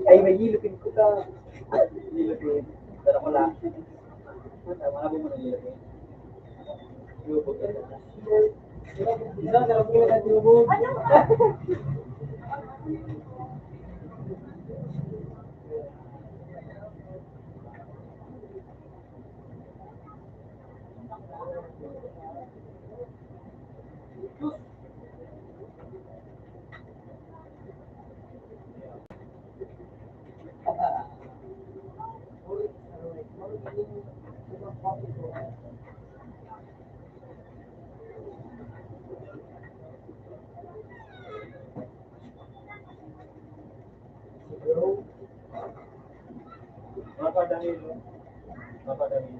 Ay, may hilupin ko ka. Hilupin. Pero wala. Tama na mo na hilupin. Hilupin ka na. Isa, sarap ko na hilupin. Mapadami. Mapadami.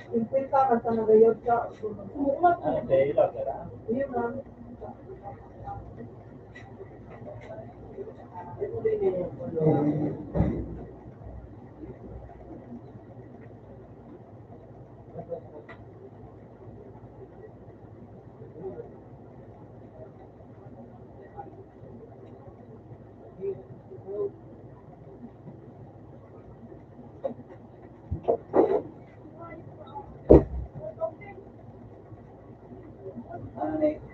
Impulsa ka sa nagayod ka. Ano, tayo lang, gara? Yun lang. Ano na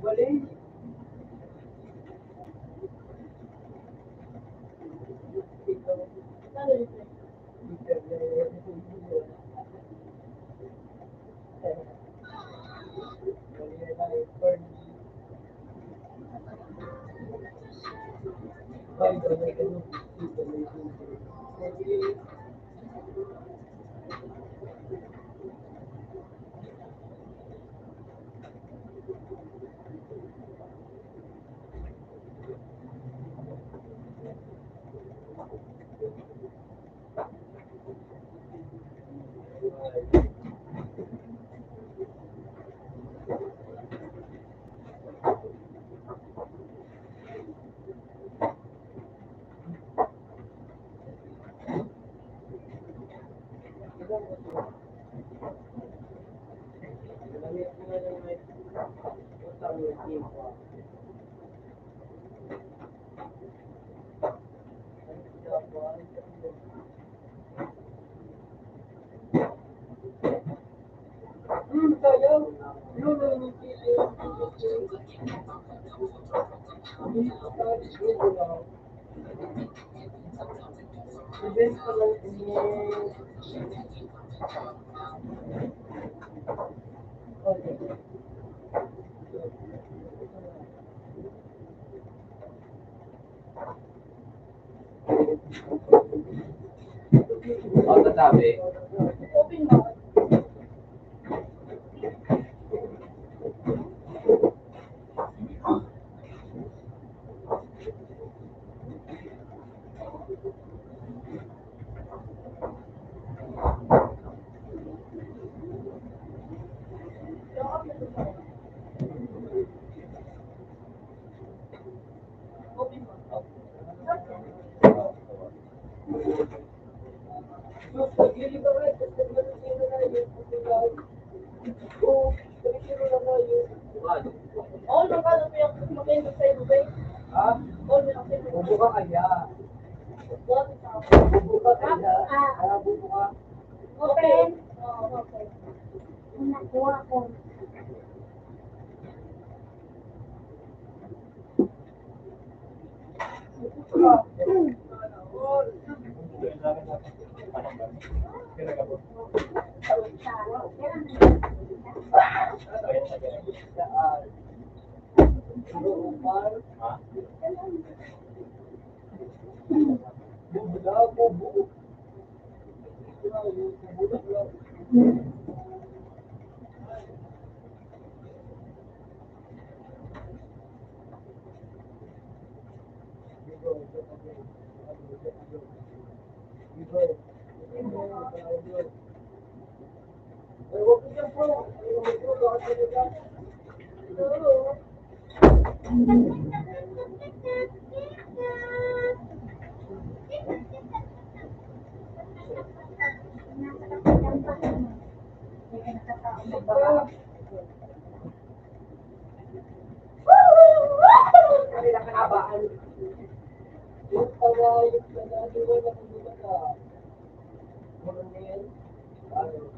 Balik. sabi? Open mo. Open mo. Oh, nakano mo yung maganda sa'yo, ba? Ha? Oh, nakano mo. Bubo ka kaya. What? Bubo ka kaya. Kaya bubo ka. Open. Oh, okay. Nakuha ko. Ha? Bubo daw, bubo. Kanila kanabaan. Yung pagayos na nagawa na kung diba ka. Morning. Ano?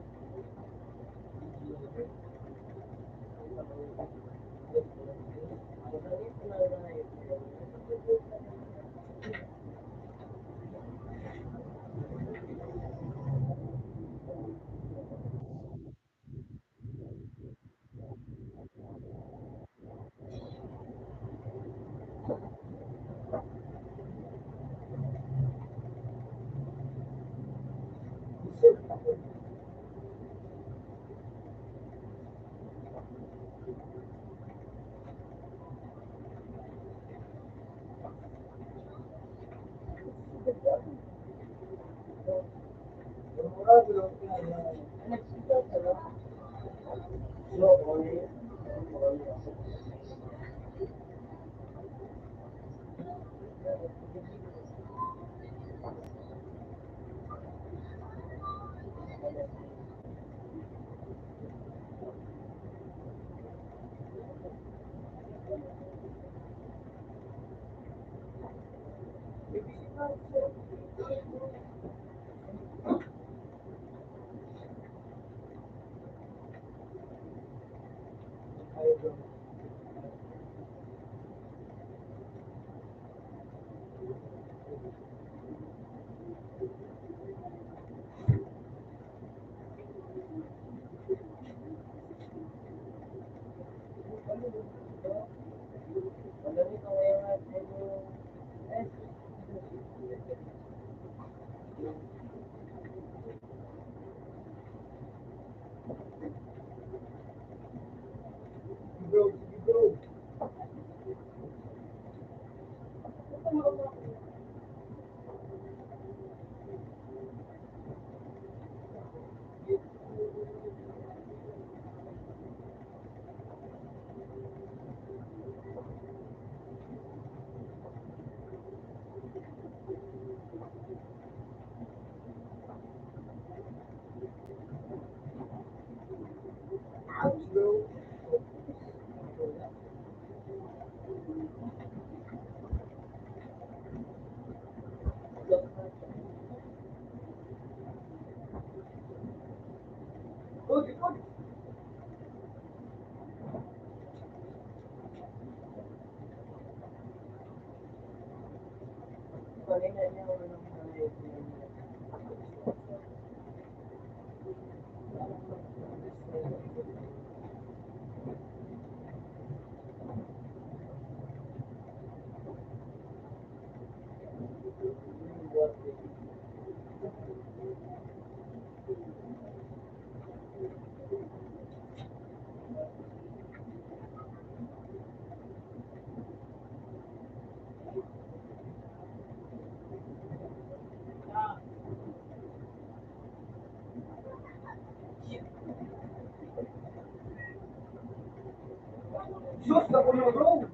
Sus, kapulo bro.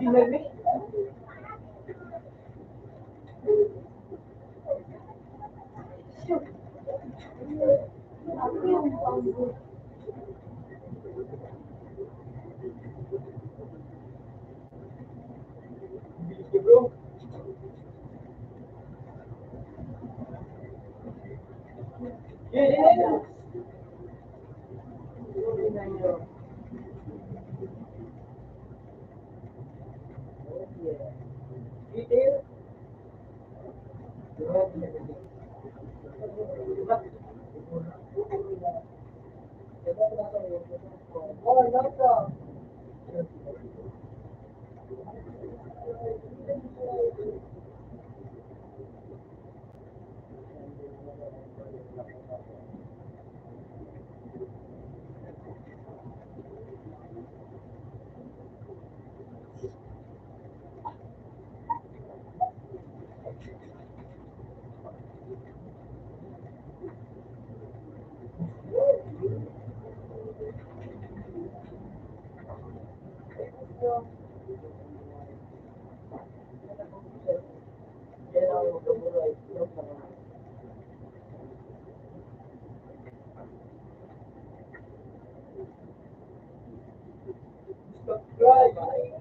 Dinner ni. Bilis niya bro. Yeah. Detail. Subscribe.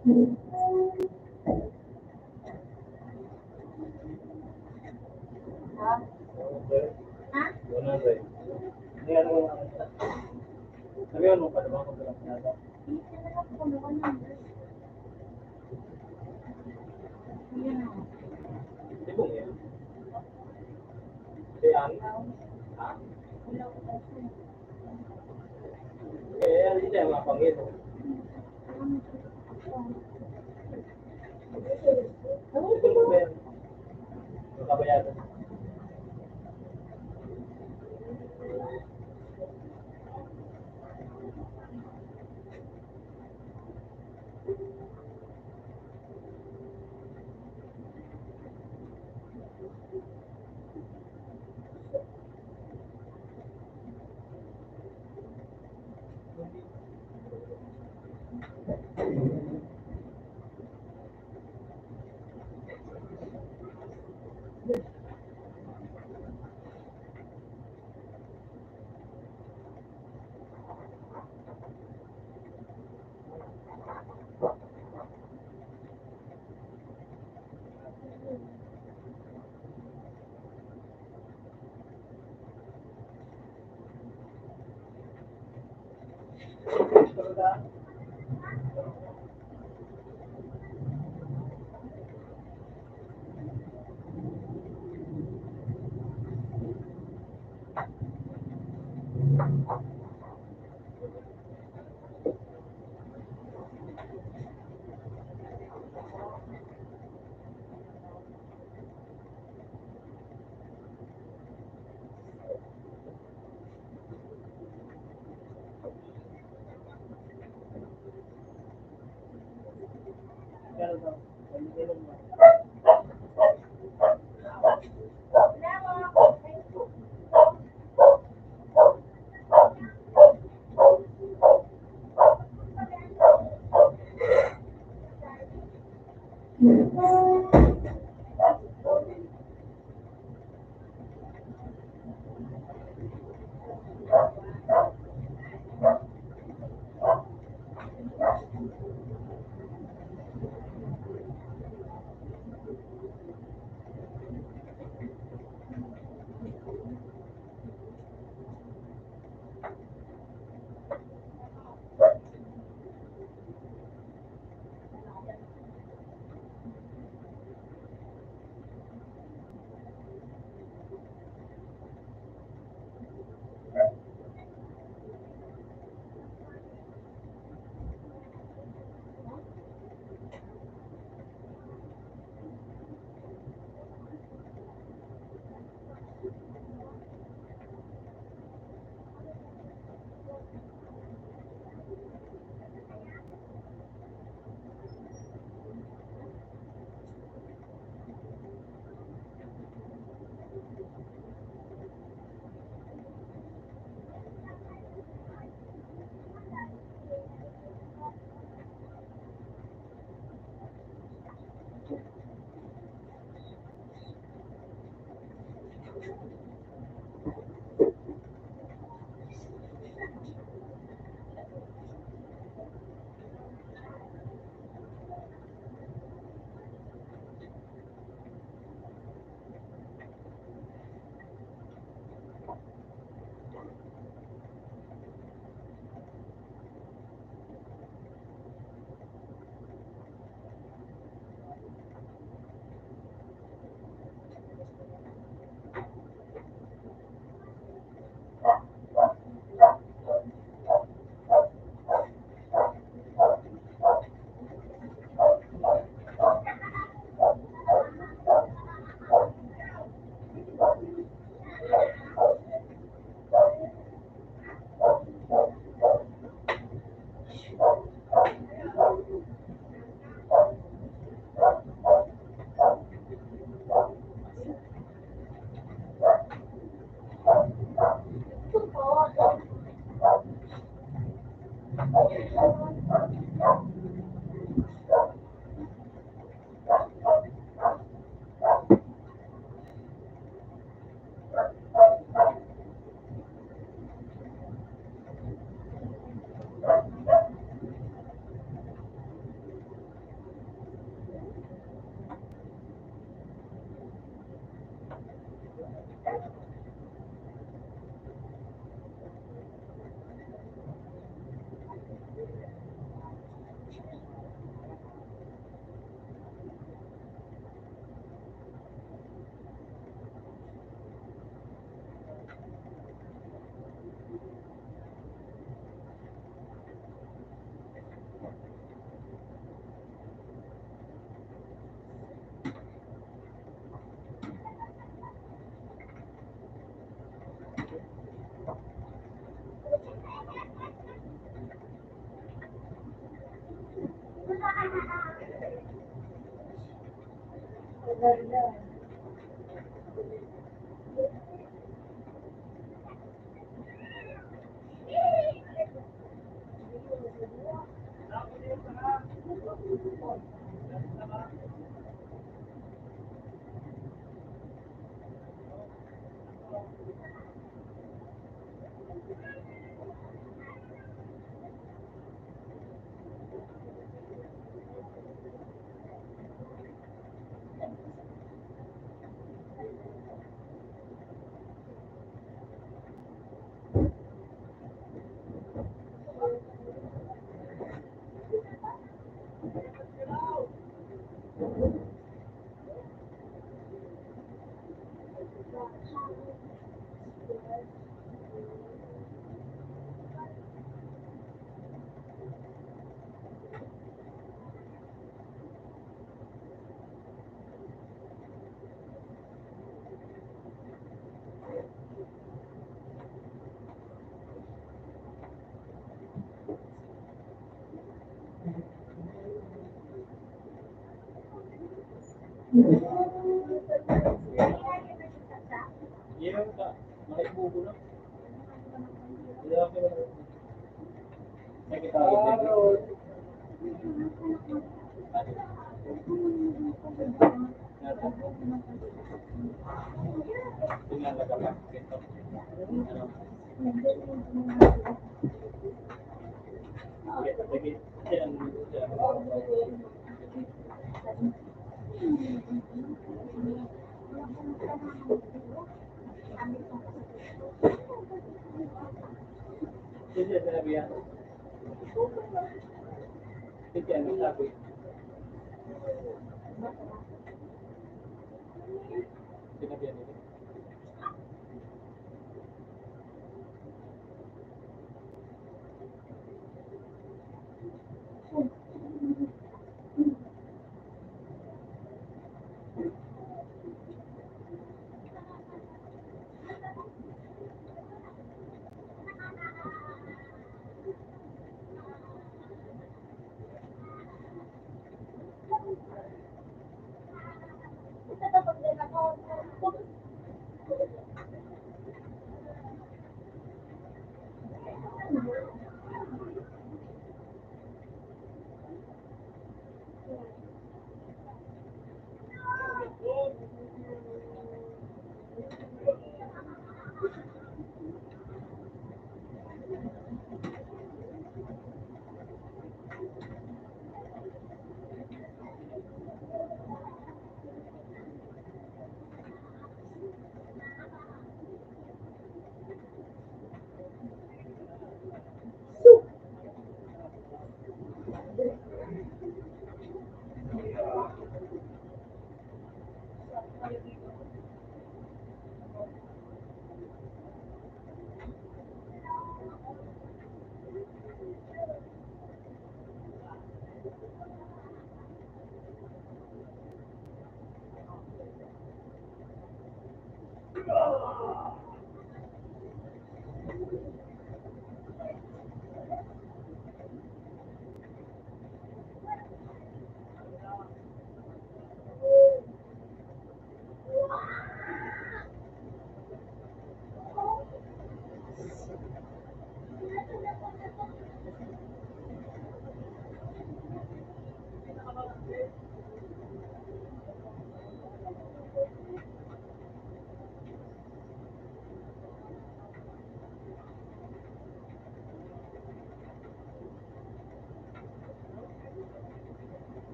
Ha? Okay. Ha? 100. Hindi, ano mo naman. Sabi mo pa naman kung saan pinasa. Hindi na lang ako kumuha ng Yun na. Hindi mo yan. Hindi, ang. Ah. Wala ko kasi. Eh, hindi tayo mapangit. Ito mo ba yan? Makabayaran. Iya, Kak. Nakaibubo na. Hindi ako may kita ulit. Pinalaga pa. Hindi sinabi yan. Hindi ano sabi. Sinabi yan nila.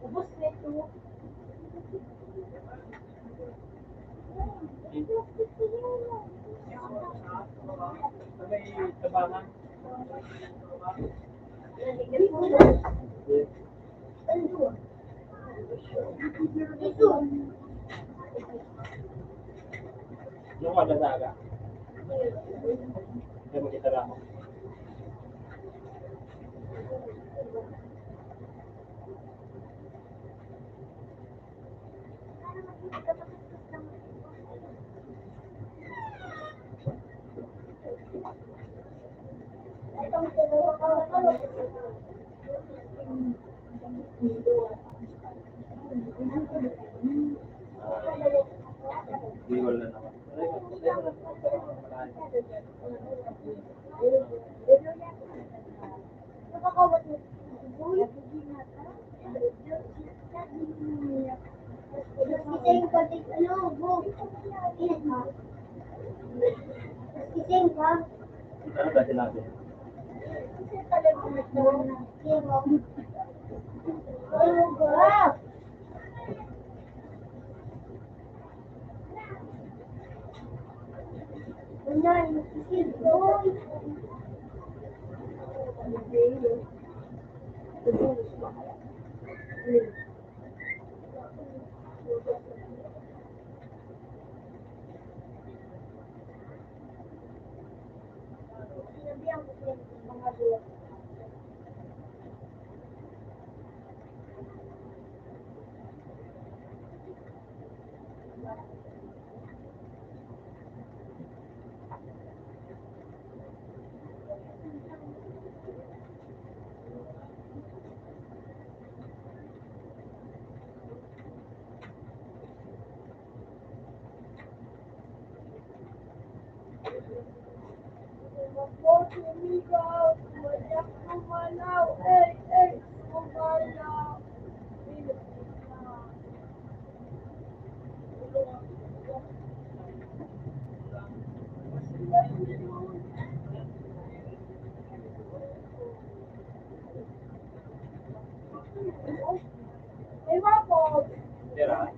Ubus na ito. May tabangan. Yung magasaga. Hindi mo kita lang. Bihol na naman. Ano ba sinabi? Tira.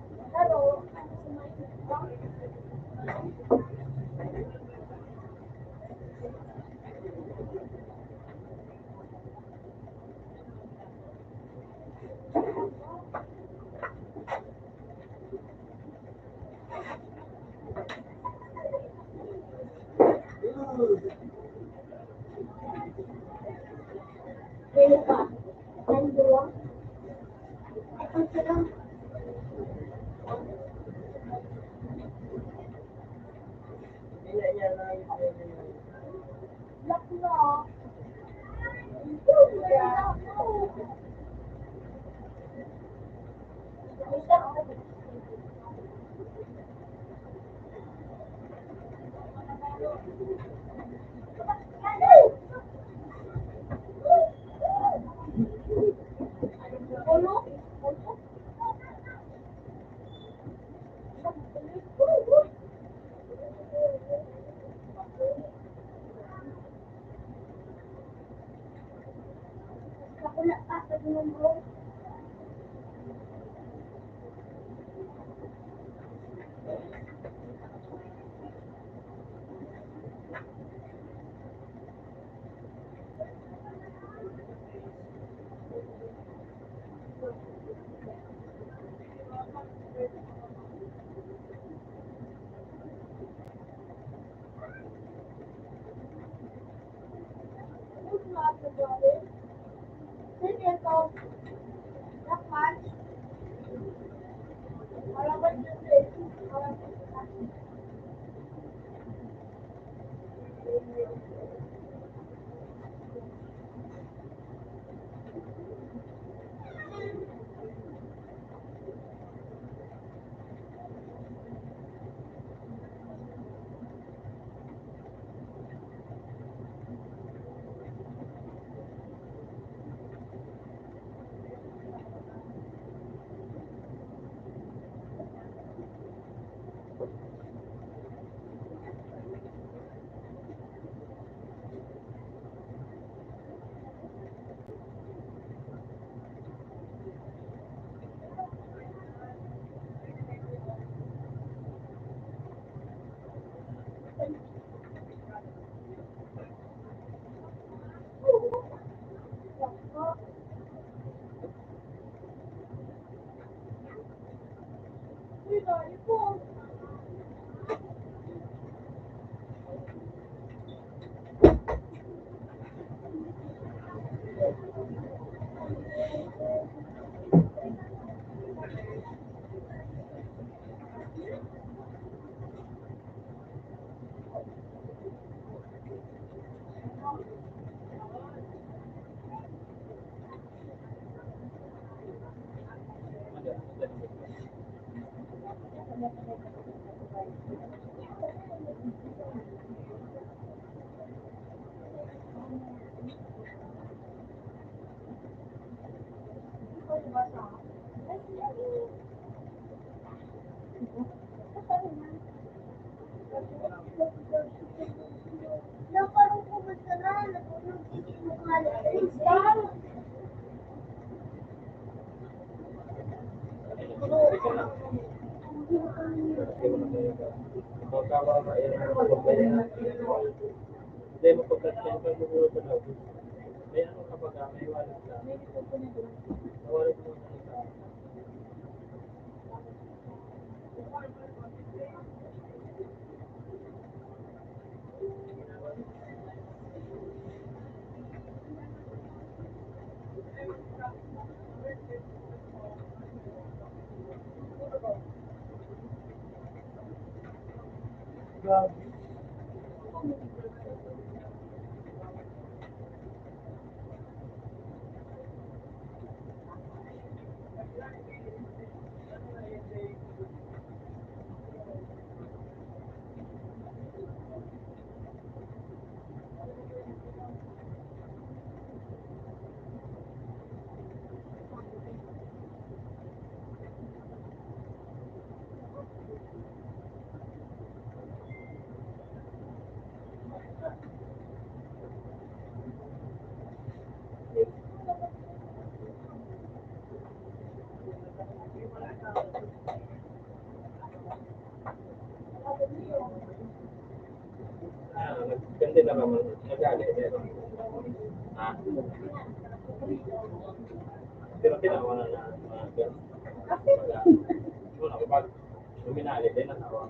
Uy, dahil po. Naparong pumunta na, natulog hindi mo nga lang. Hindi mo pagkatyan ka mo sa lobby. May ano kapag may wallet ka. Wallet mo na ikaw. Grabe. Ganda na naman. Nagalit. Ha? Pero tinawa na na mga girl. Wala ko pag luminali din na tawa.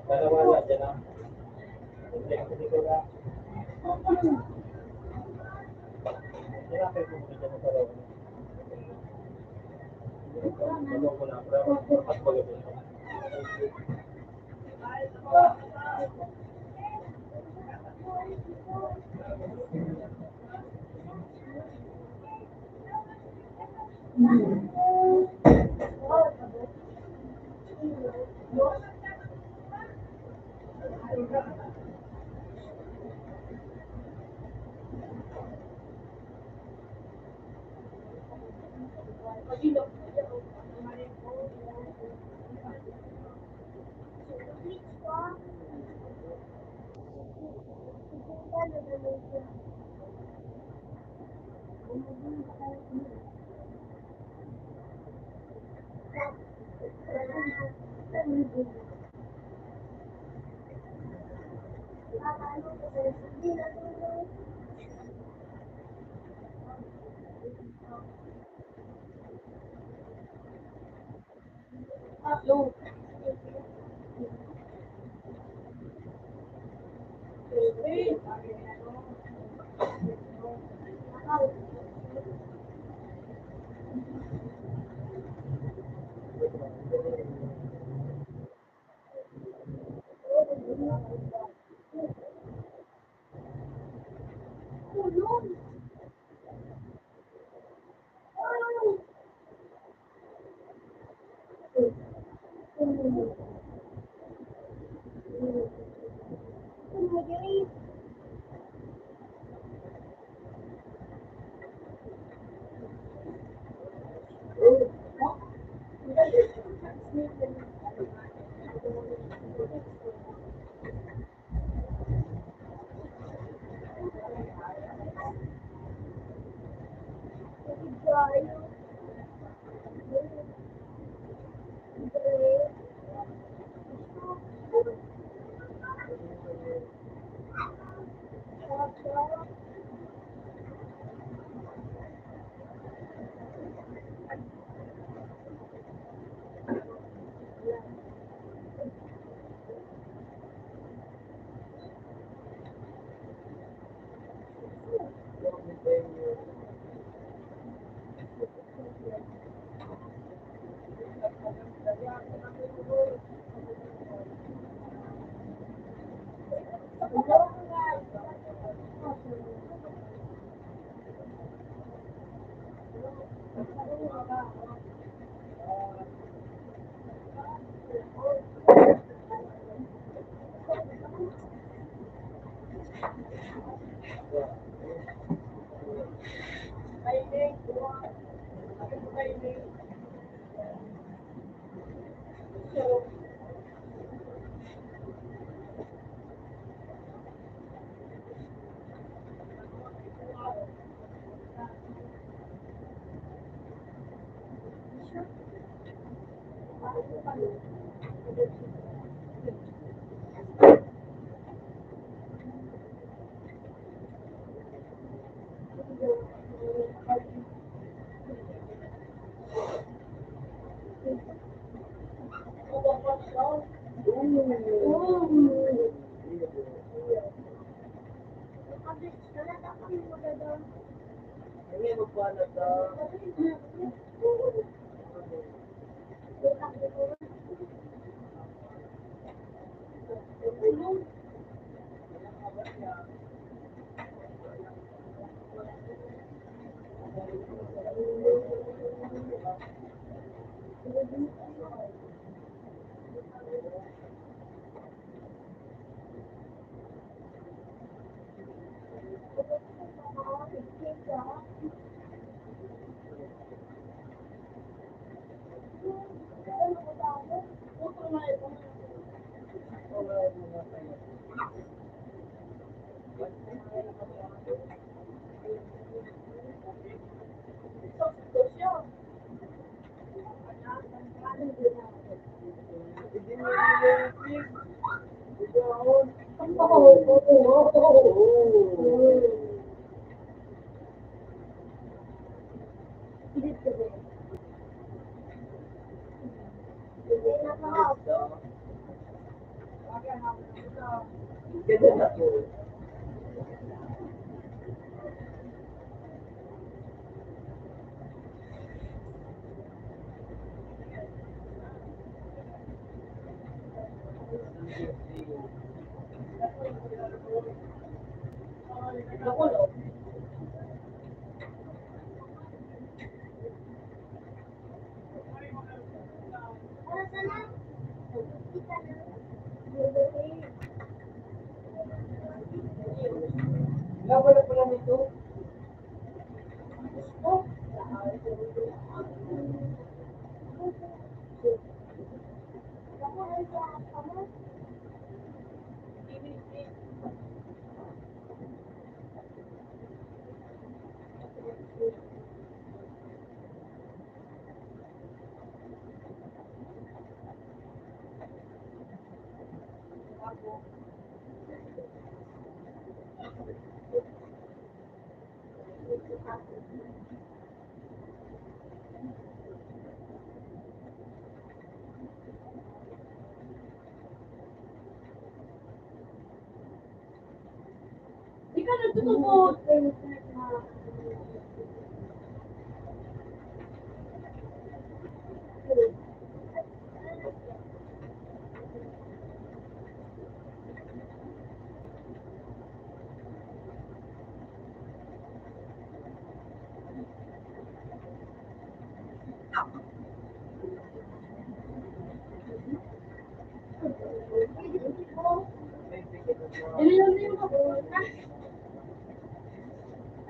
Para wala dyan na. Hindi ko na. Hirapin ko muna dyan na taraw. Bago ko na. Pero dapat bagay ko. Hindi mo pa na sa... Ganda na po. Wala pala nito. Di ka nagtutubot.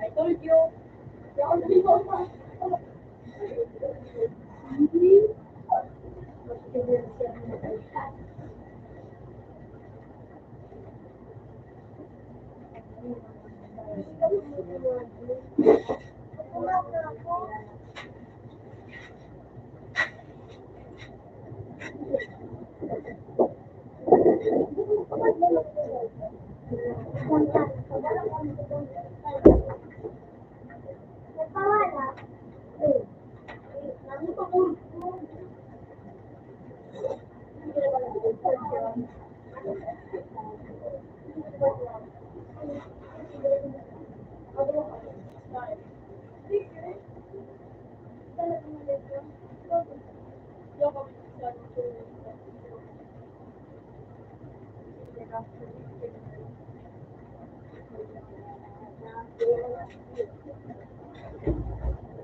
I told you.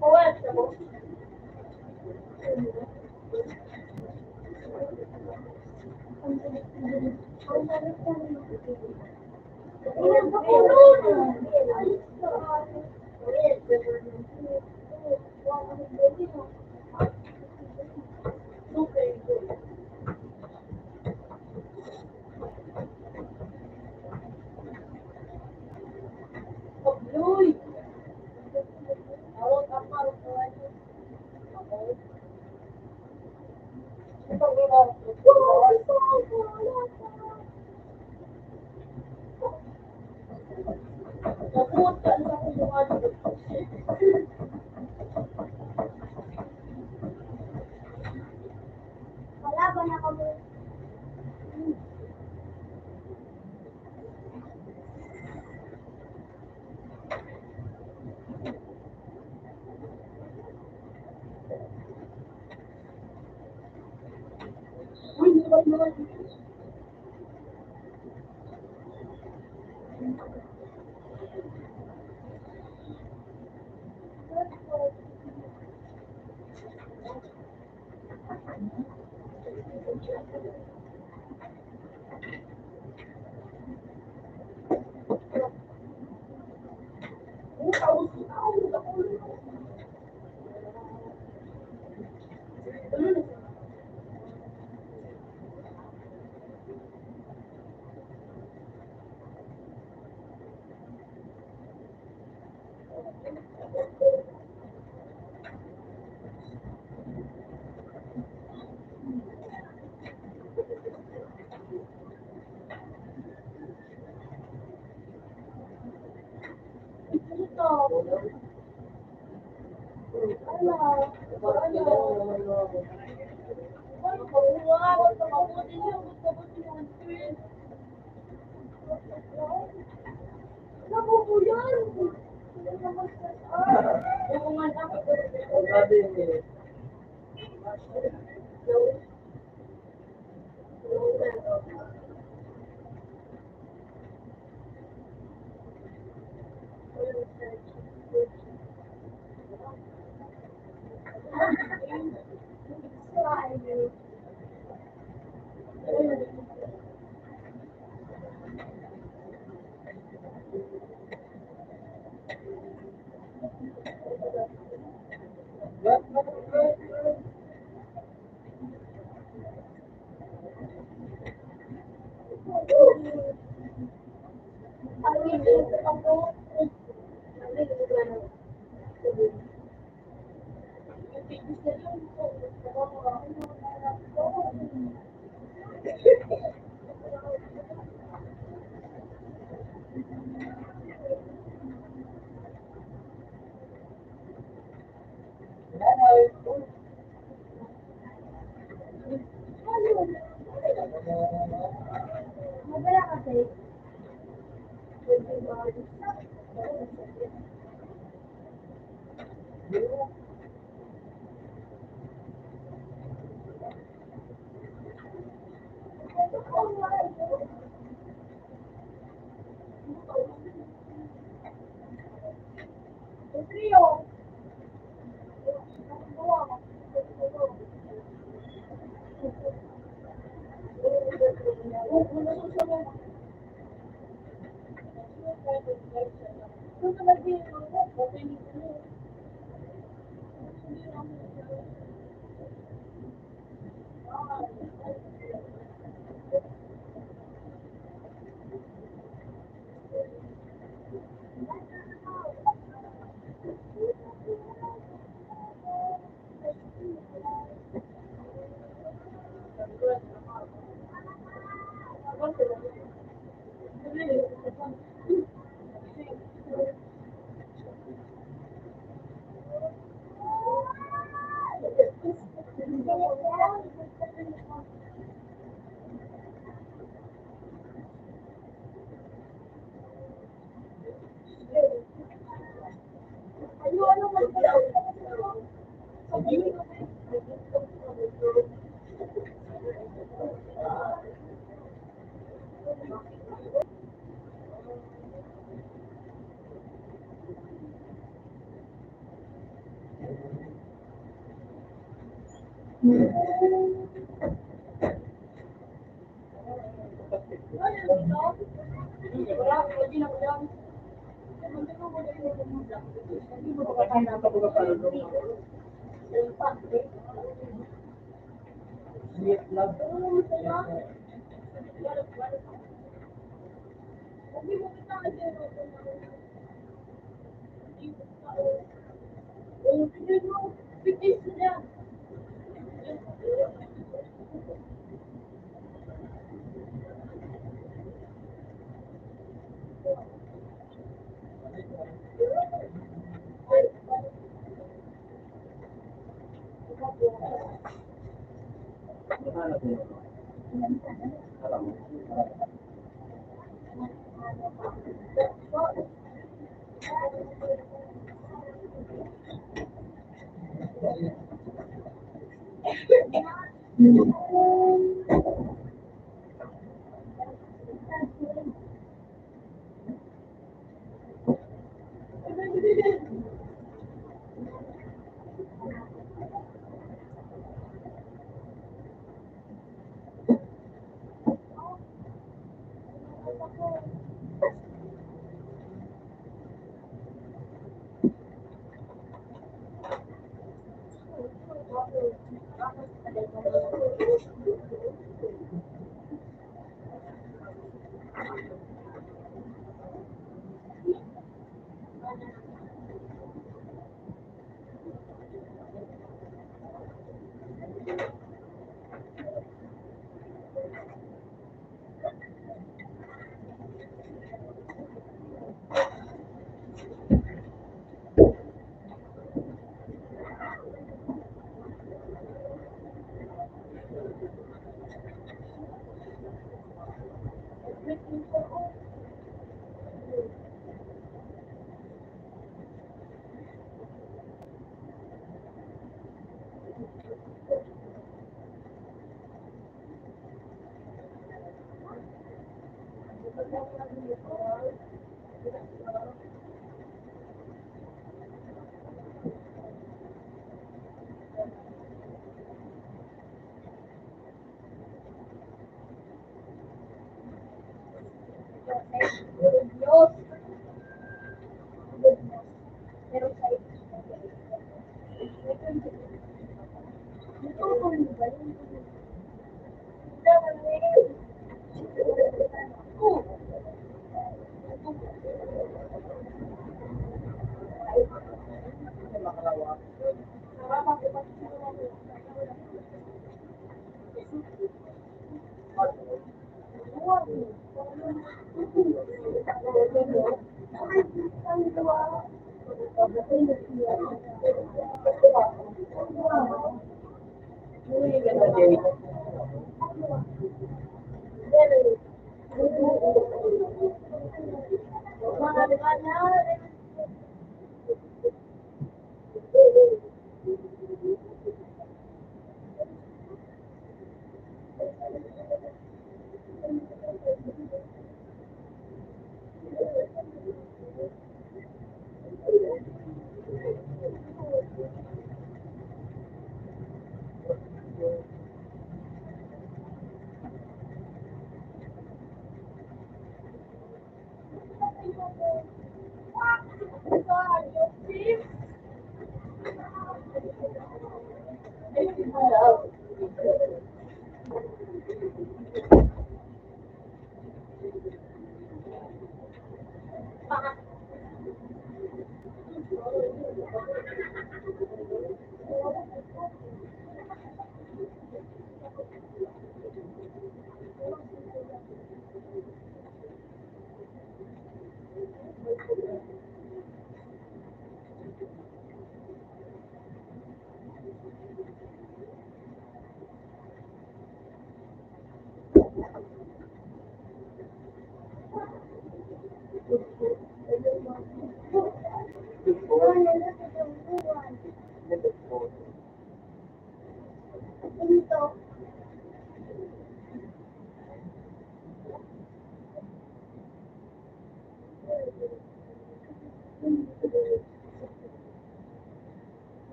Kuwet ako. Pagluy. Awag ka pa. Kalaban na kami. Wala, hindi na ko yan. Sweet love. Alam mo.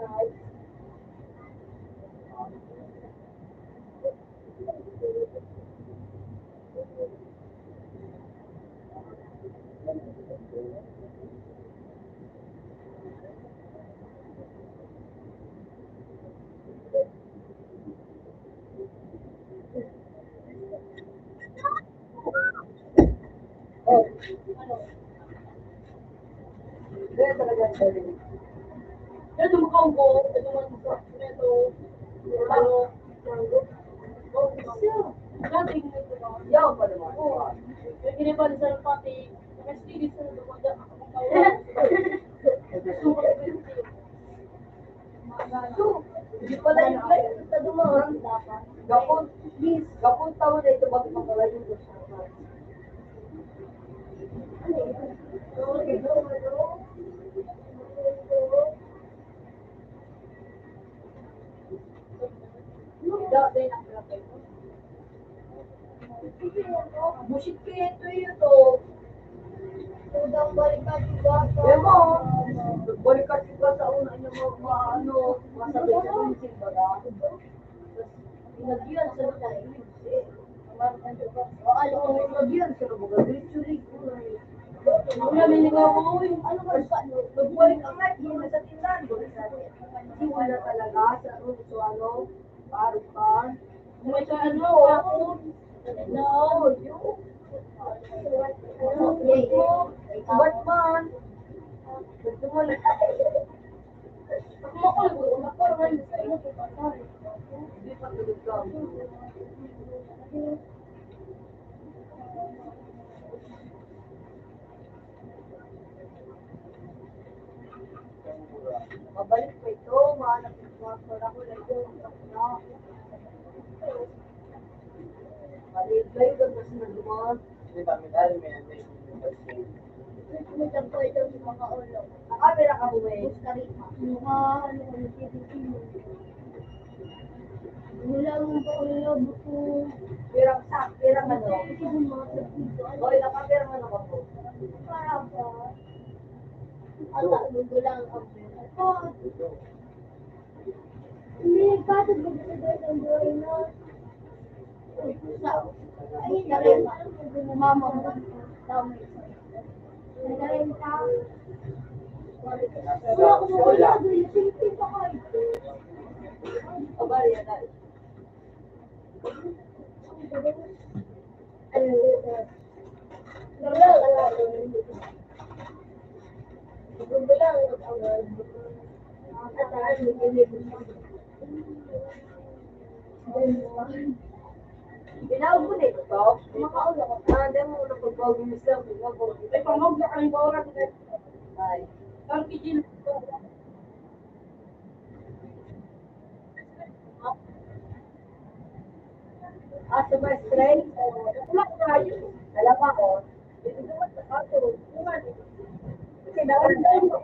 Oh, ano? Ganyan talaga ang sarili. Ito makaubo, ito mango, ito, ano, mango. Oh, siya. Dati, Yaw pa naman. oh, may giniban sa pati, nakastigit sa lumada, Hindi pala yung flight sa dumaan. Gapon, please. Gapon tao na ito bakit makalayo ko siya. Dati na busit kaya ito yun to. Udang balikan juga. Emo, balikat ka sa una niya ano, masabay sa kunsin ba na? Pinagyan sa lutay. Pinagyan sa lutay. Diretso-diretso na yun. Wala, may ligaw ko, uy. Ano ba? Nagbalik ang nga, hindi na sa tindahan. Hindi wala talaga sa ano, parukan. May sa ano, ako. No, yun. Batman. Gusto mo lang. Ako makulit, nakarang sa inyo, Hindi pa tulog ka. Mabalik pa ito, mahanap yung mga sora ko na ito. Malay ka kasi nagdumaan. Hindi ba, may may Kumutang ko ito sa mga ulo. Nakamera ka mo eh. Costa Rica. Ano, wala mong paulo, buko. Pirang ano. Hoy, nakapirang ano ka po. Para ba? Ata, lugo lang ang ako. Hindi, bakit mo binigay ng buhay na? Ay, narin pa. Mama mo. Dami. Narin pa. Wala ko mo wala. Silpi pa kayo. Abari, yan. Binawag mo na ito, Top. Makaula ko. Hindi mo na pagbawag yung Islam. Ay, pamag na ang oras. Ay. Ang kijil. Sa my strength, wala ko tayo. Alam ako, ito naman sa kaso. Kasi nakarating ko.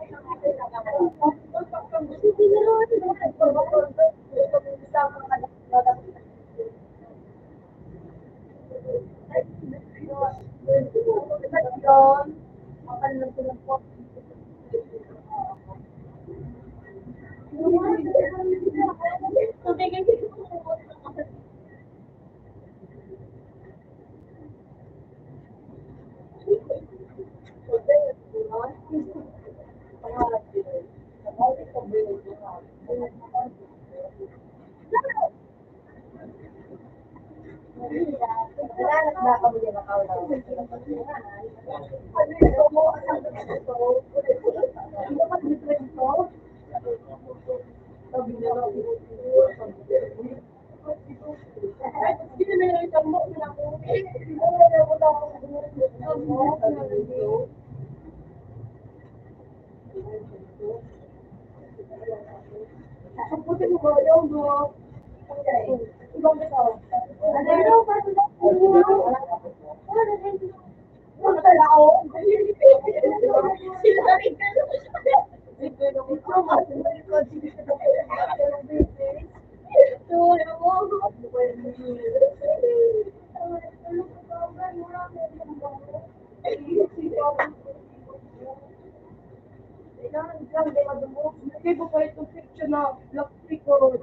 picture na black people.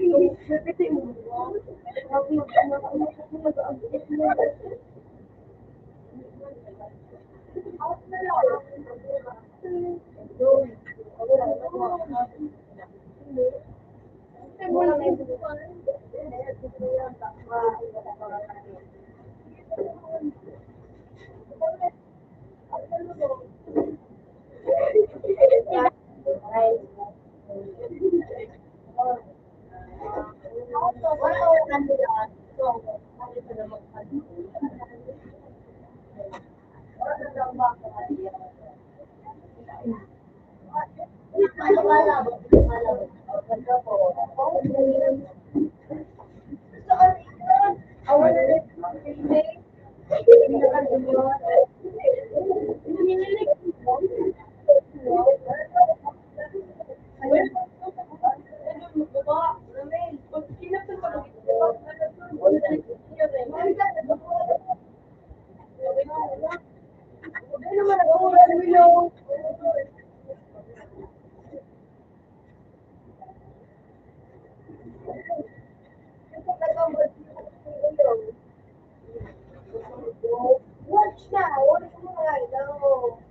Yung kasi mo. Ako nag-update mo. Watch now, watch now.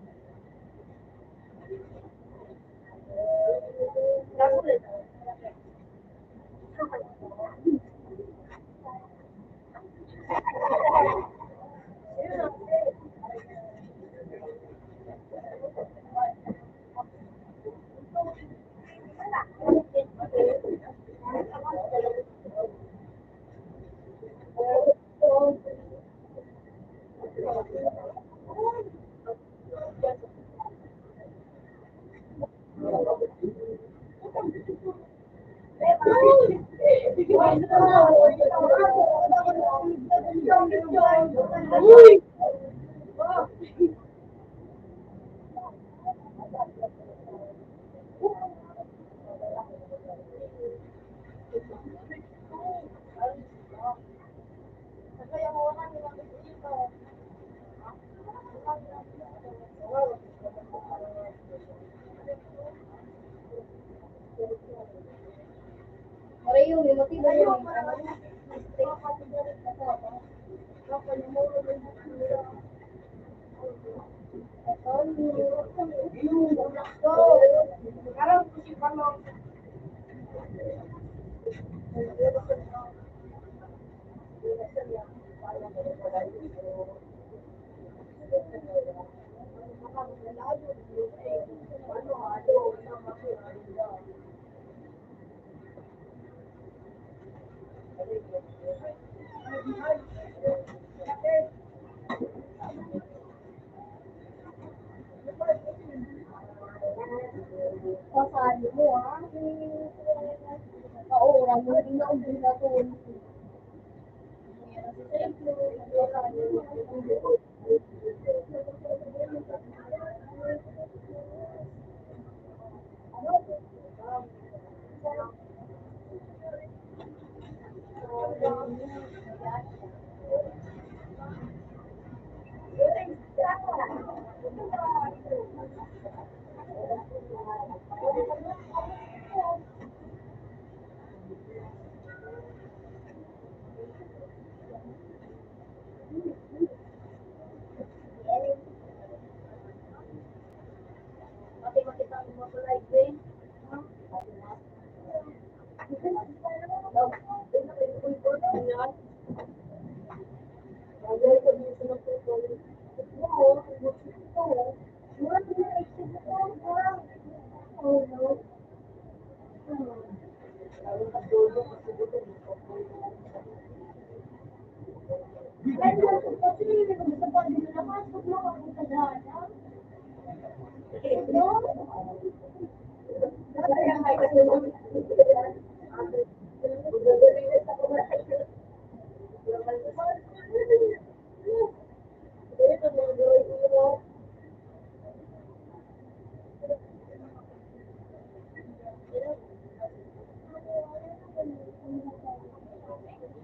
Uy! Pareho, may motibo yun. Pasali mo, ha? Oo, wala mo rin na umbin na to. Pati makita mo mga live eh.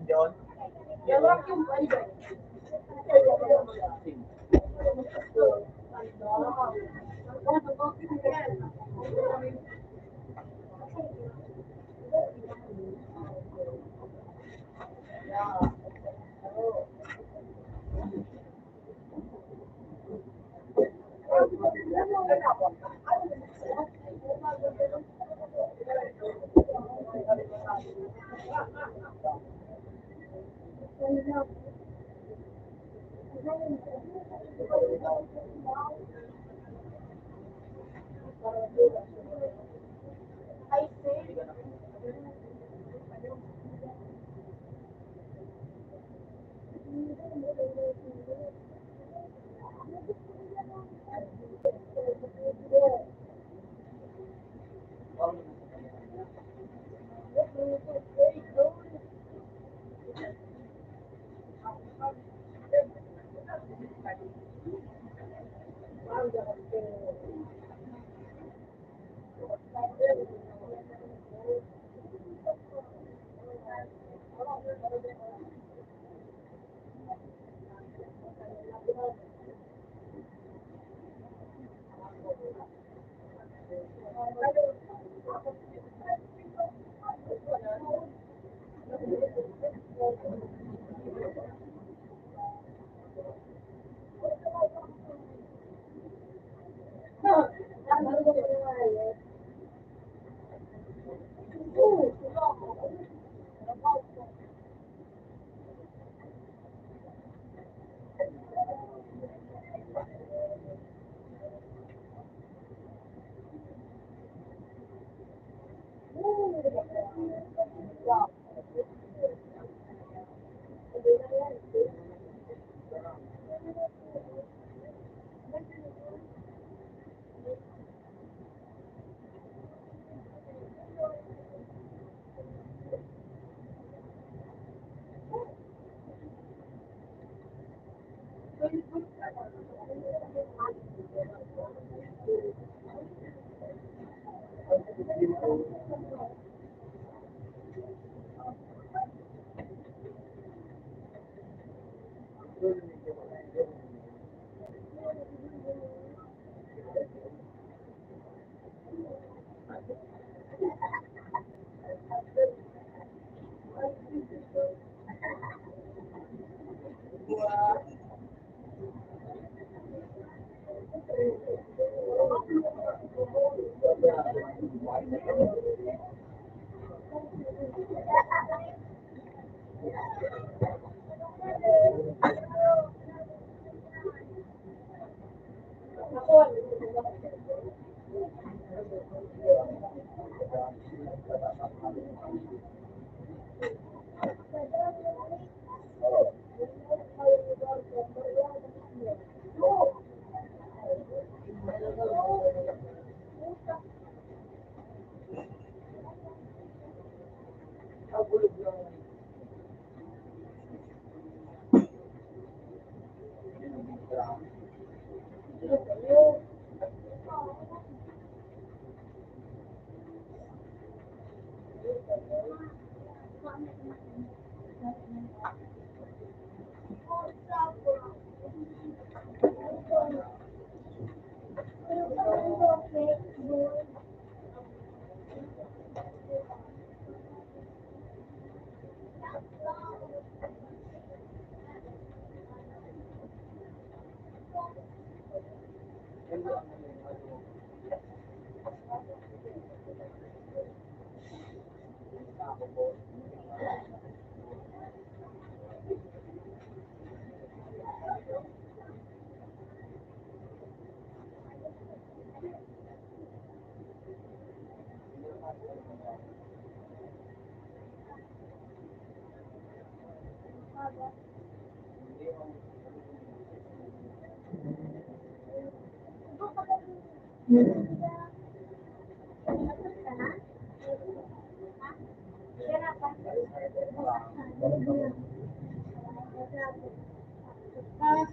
Yun. I say,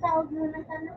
sahod mo na sana.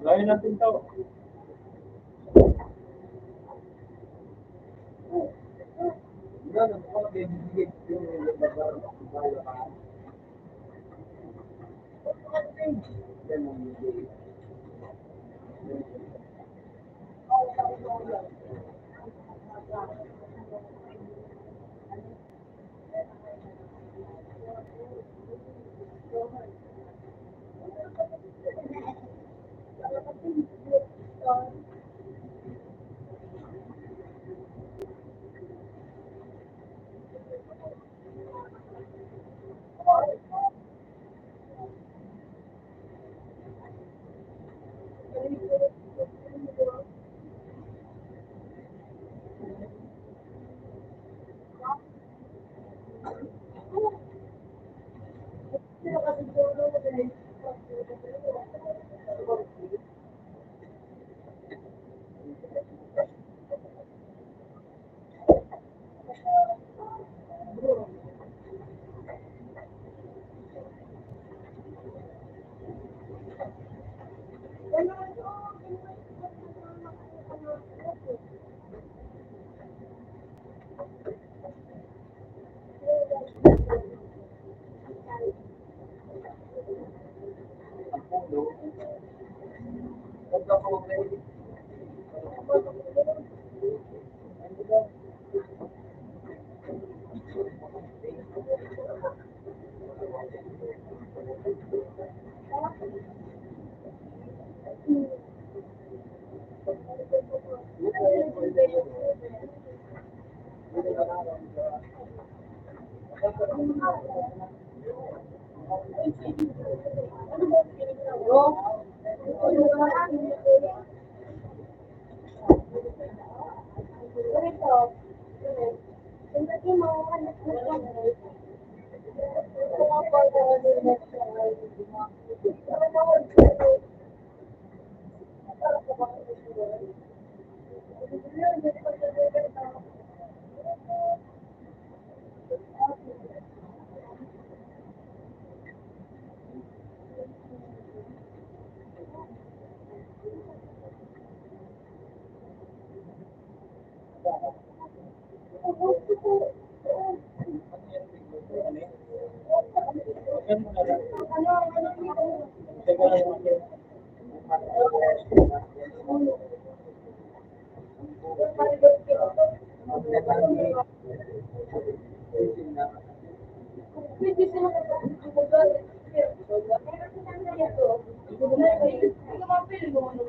Layo natin to.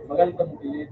Magaling ka mo pilit.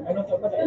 Ano sa pala?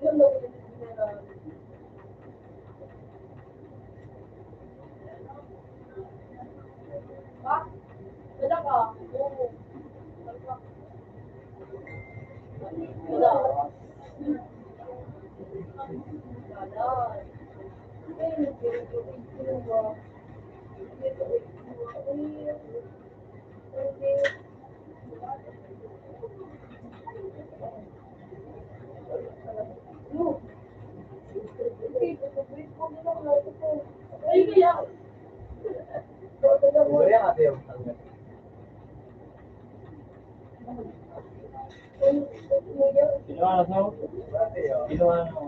Yun lang yung meron. Ha? Wala ka? Oo. Wala. Wala. Eh, nag-i-i-i ba? Siguro yan ate yung tanggap. Kinuha na sa kinuha na.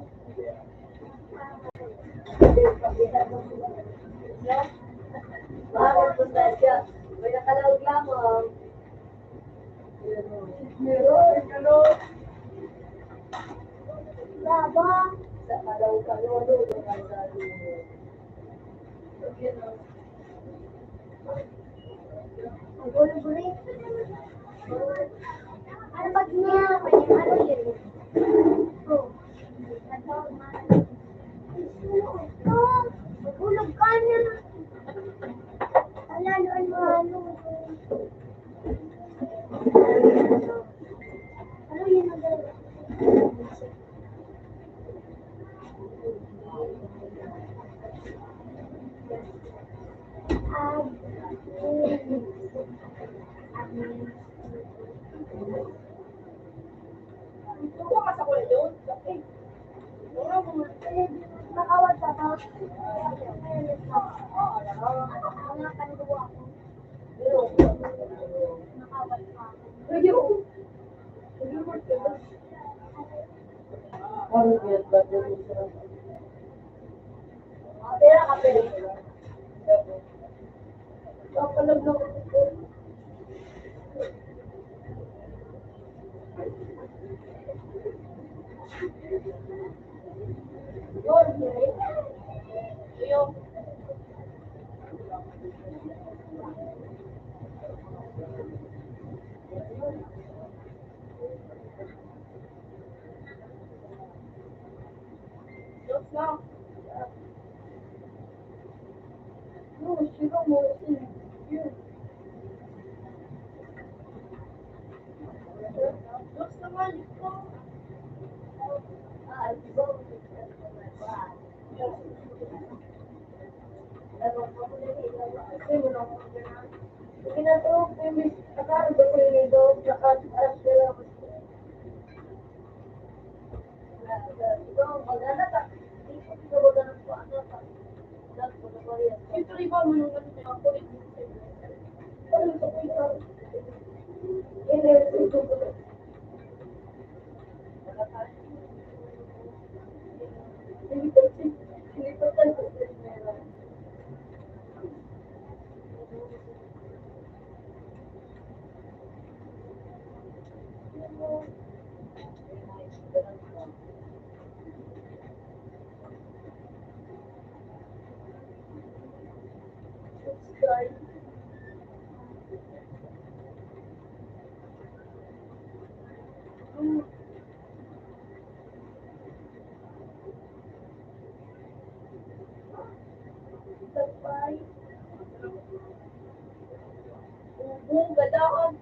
Bakit po tayo? May nakalawag lamang. Meron. Labang. Nakalaw-kalaw. Ang gulo-gulo. Ano ba niya? Ano yun? Oh. Magulog ka na. Ano? Ano yun ang dalawa? Ito ka sa kulay doon? Eh, nakawag ka ba? Mga kanduwa ko. Nakawag ka. Parang kaya ba yung Pera ka, pera. Kapalaglag ko. Yun, yun. Yun lang. Yun, sino mo? Yun. Yun naman, ito. Ito. Ito rin ba mo nung ako rin? Gadahan.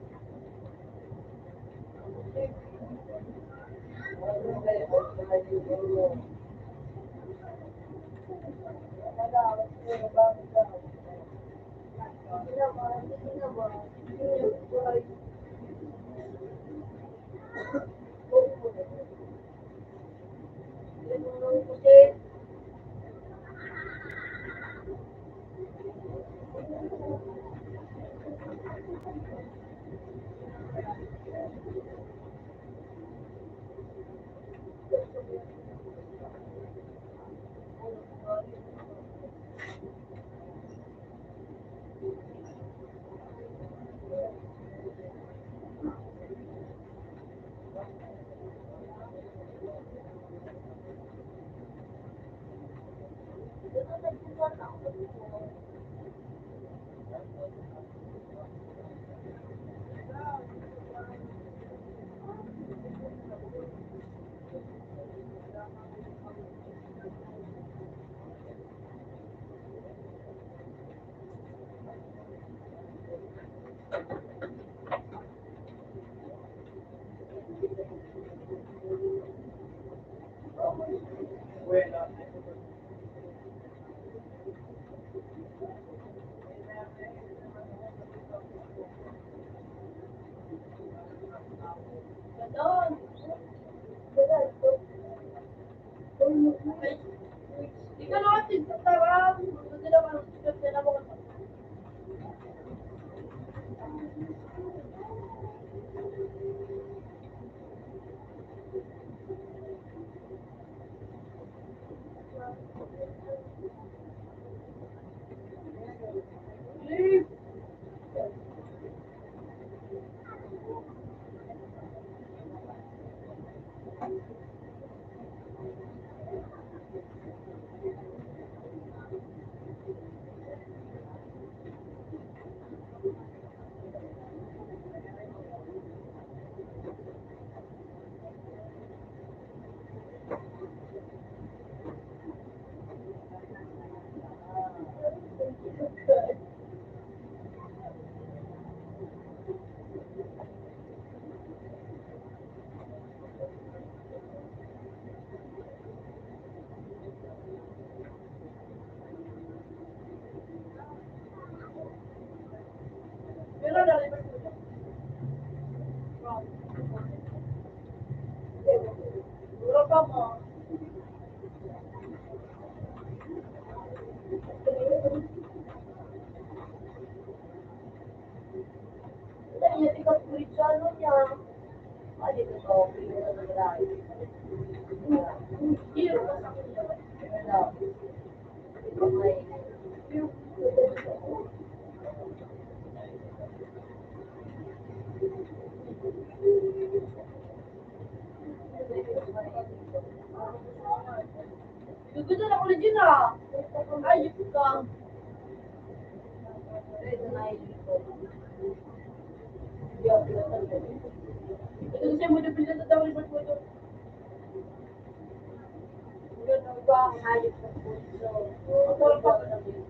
Leave. Pero narinig ko siya. Wala pa mo. Iya, ikaw Cristiano niya. Ay, ito to. Hero ka sa akin. Gusto na ulit yun ah. Ayos ka. Ito kasi mo na pinasa daw rin mo ito. Ganun ba ang ayos ng puso? Tol pa ko lang yun.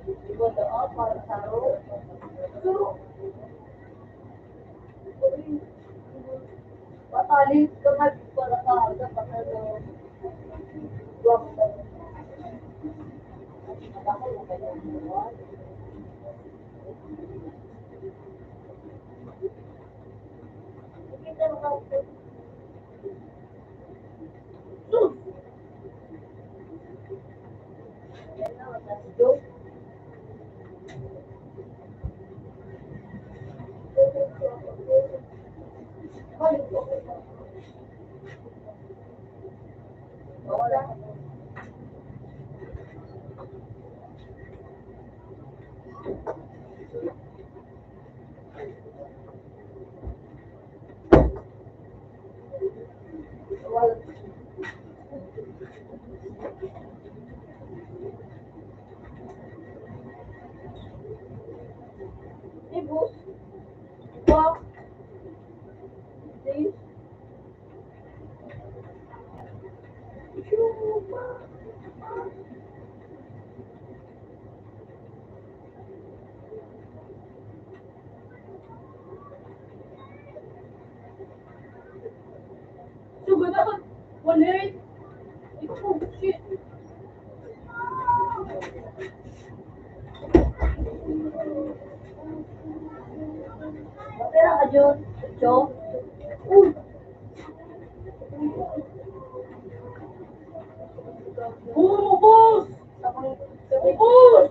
Iba doon para sa ro. So, patalis ka para ka. Dapat ano. Huwag ka. Bakit mo kaya? Kita mo ka. Sus! Yan na, that's joke. Wala. Wala. Ibu. Wow. Please. So, good ako. 1-8. Oh, shit. Matira ka, Jun. Jo. Uy. Bumubos! Bumubos!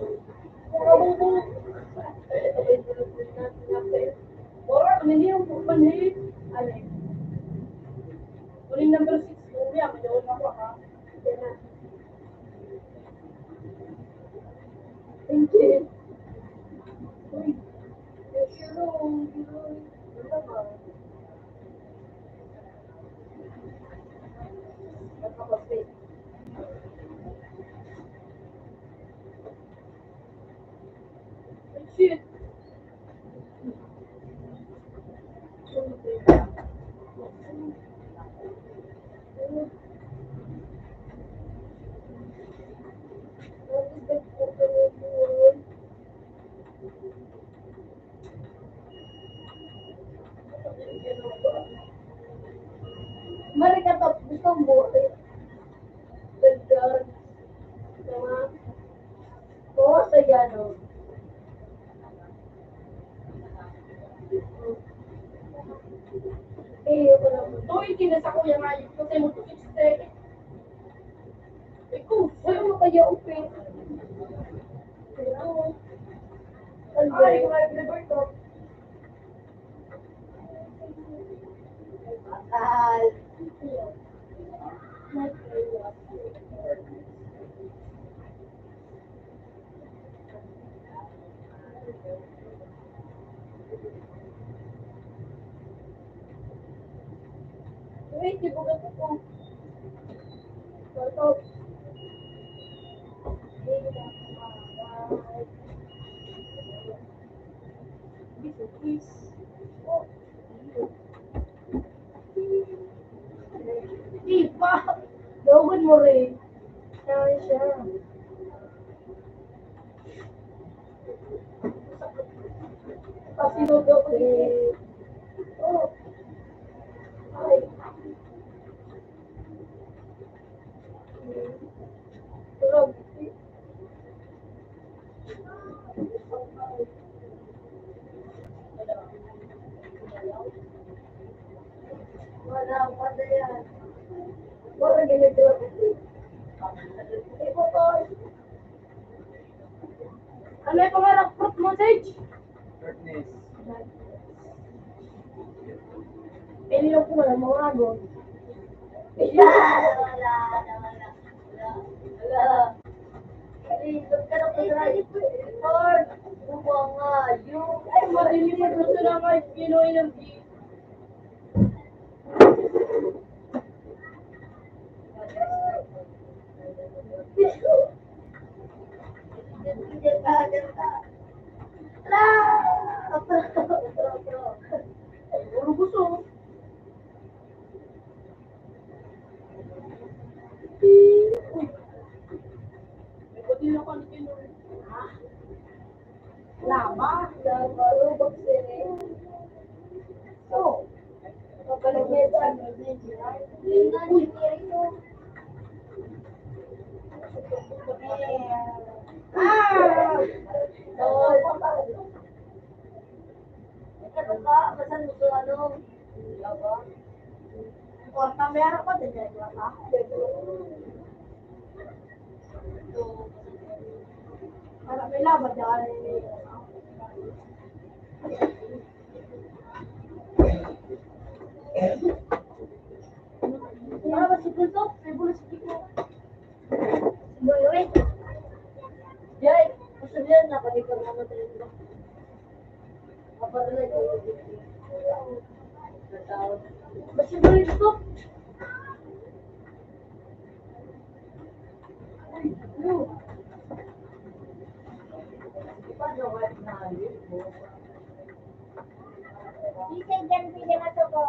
Bumubos! Ora, hindi yung panhit. Ano eh? Uling number 6. Uwi, ako doon ako ha. Thank you. Uy. Shit. Mari ka top gusto mo dagdag sama ko sa yano. Ako lang. Uy, kinasa ko yung ayos kasi mo to fix Ikaw, wala mo kaya open. Pero, ay, never talk. Akal. Wait, di ba ganito po? Ito. Please. Di pa. Dogon mo rin. Kaya siya. Kasi logo ko din. Oh. Ay. Tulog. Wala pa na yan. Wala ganito. Ito to. Ano yung pangarap fruit mo, Sage? Shortness. Pili lang po wala mga agon. Wala. Ikot ka na po sa report. Bunga yung... Ay, marinig mo gusto na kahit Pinoy ng beef. Puro gusto. Ikot din ako ng Pinoy. Lama. Lama. Rubok sini. So, kapalagyan mo ito ka, masan mo ito ano? O, kamera ko, dyan ka. Para may laban dyan. Para ba si Kulto? May bulo si Kiko. Si Boy, Jay, masabihan na, pati ko naman tayo. Kapag na ito. Basta ba ito?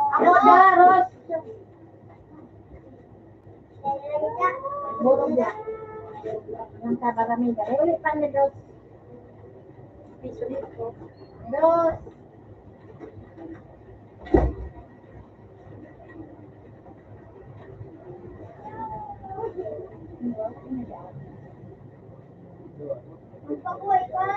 Ako Daros. Borong dia. Yang tabarami dari ulit pa na dos. Piso dito. Dos. Magpakuhay ka.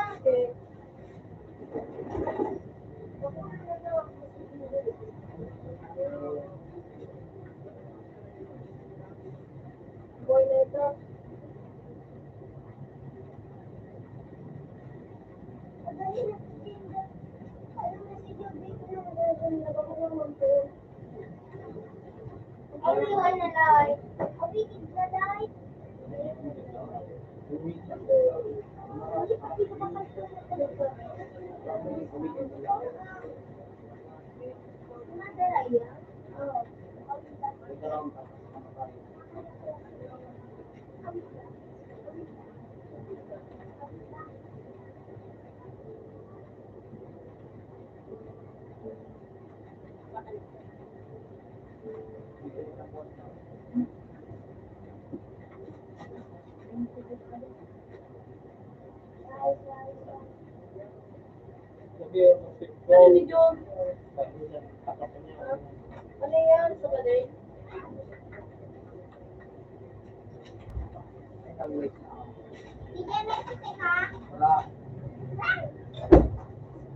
Boy na ito. Everyone alive. Awigid na light. Ano ni John? Ano yan? Sa baday? Sige, may kasi ka? Wala.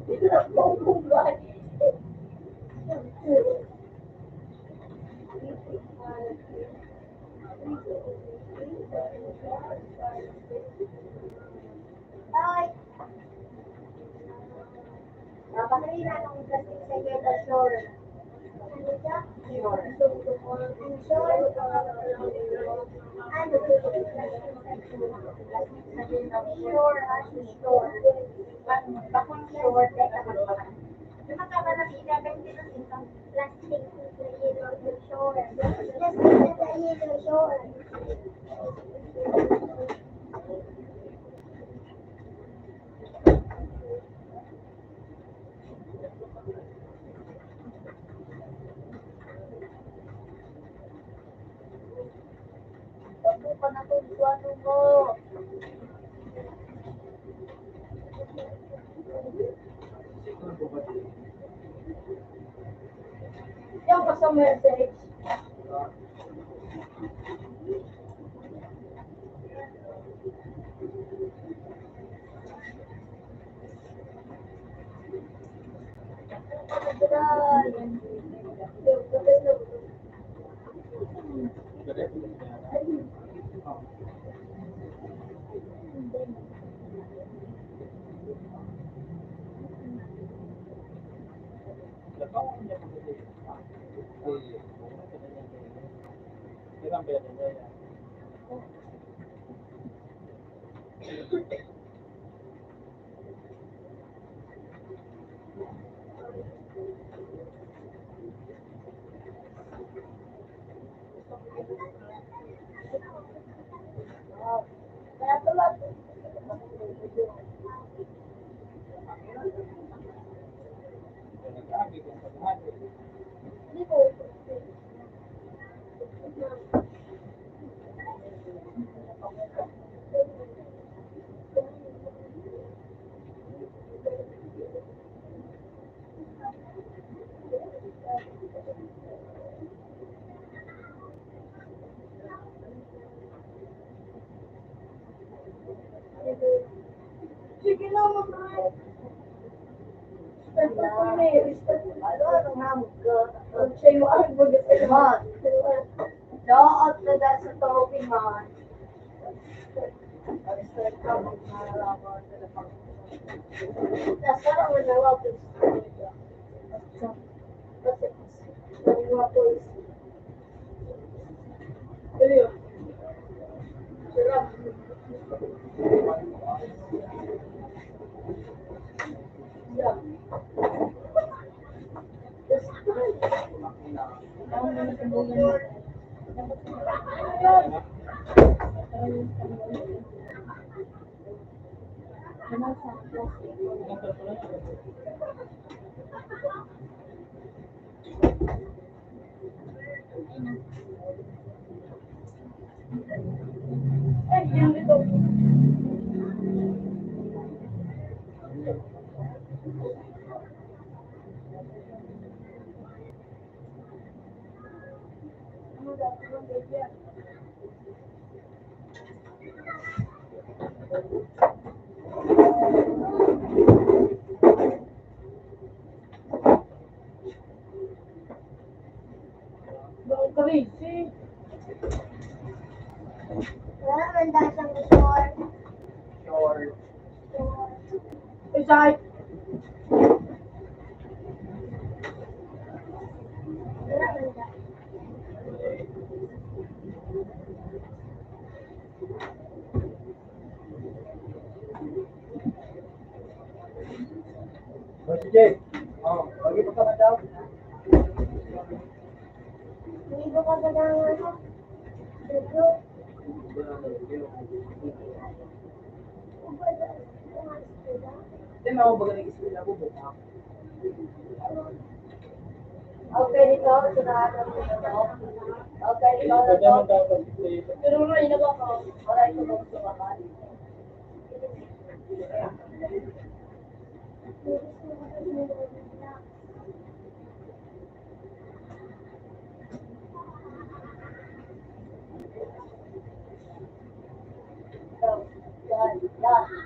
Dito na po ang buwan. Ay! Napakali na nung plastic sa Geta Shore. Ano siya? Shore. Bago ka na kung ano mo. Yung pa sa message. Kaya pala, hindi ko. Sige na, mag-try. Ano nga ka? Siya yung ang mag-man. Daot na dahil sa topping man. Nasarang mo na wapos. Kasi wapos. Ano yun? Sarap. Yeah. Ay, yun ito. Ano dati mo, baby? Bakit crazy? Wala naman dahil sa short. Short. Isay. Wala naman dahil. Boss Jay. Oh, bagi pa ka daw. Hindi ko kagadangan ha. Ito. Hindi mo ba galing isip na bubuka? Okay, dito. Sinahan mo ito. Okay, dito. Pwede mo daw kasi Pero mo rin ba ko? Wala ito ba sumakan? Ikaw.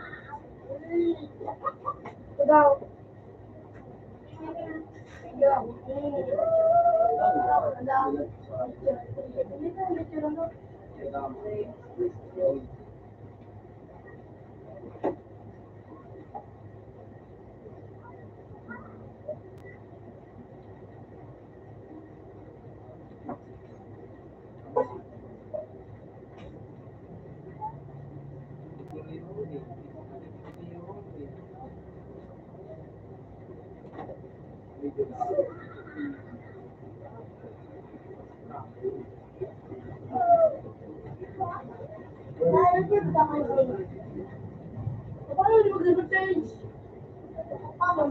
Sa akin. Paano hindi mag-change? Paano?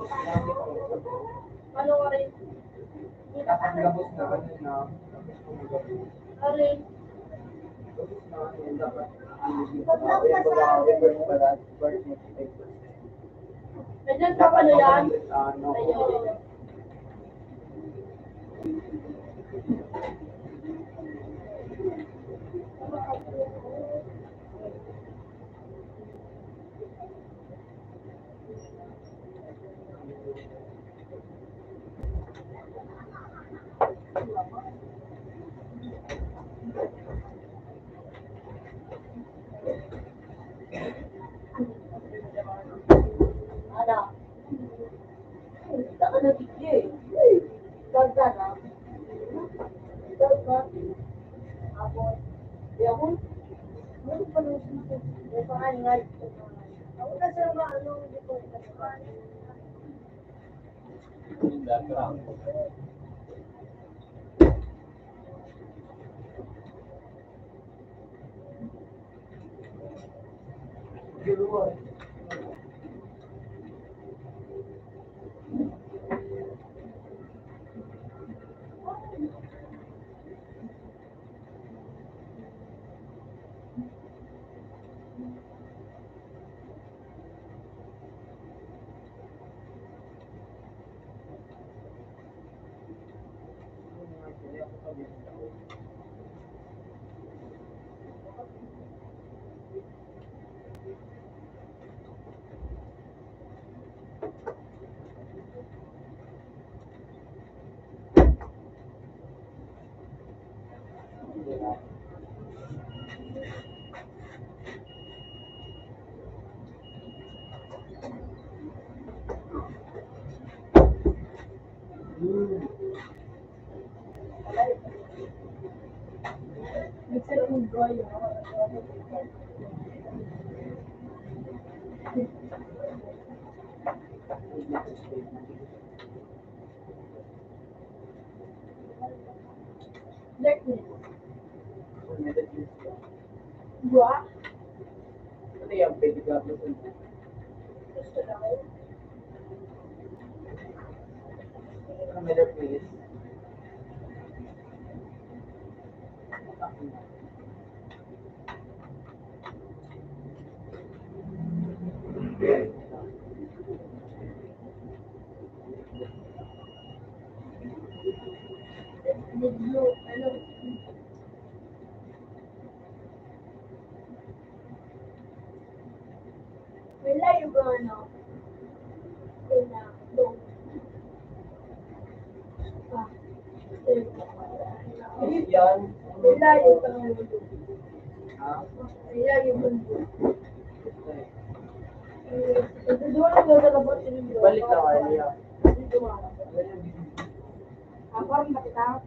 Paano ka rin? Gabos na kanina. Tapos kumagabos. Arin. Gabos na kanina. Dapat. Reverse pala. Reverse mistake. Nandiyan pa pala yan? Ano? Ayun. Ano? Saan ka nabigyo eh? Ganda na? Ganda? Abot. Ako? Ano pa nung sinasabi? May pangalingal. Ako na sa mga ano, hindi ko ito. Background. Mixer ng dry. Blackness. Gua? Ano yung pwede gabos? Gusto na ako. Camera please. Medyo, ano, wala yung ano, na, low. Yan. Wala yung pangalan. Ha? Wala yung mundo. Ito doon ang gagalabot sa mundo. Balik na kayo niya. Dito nga. Parang makita.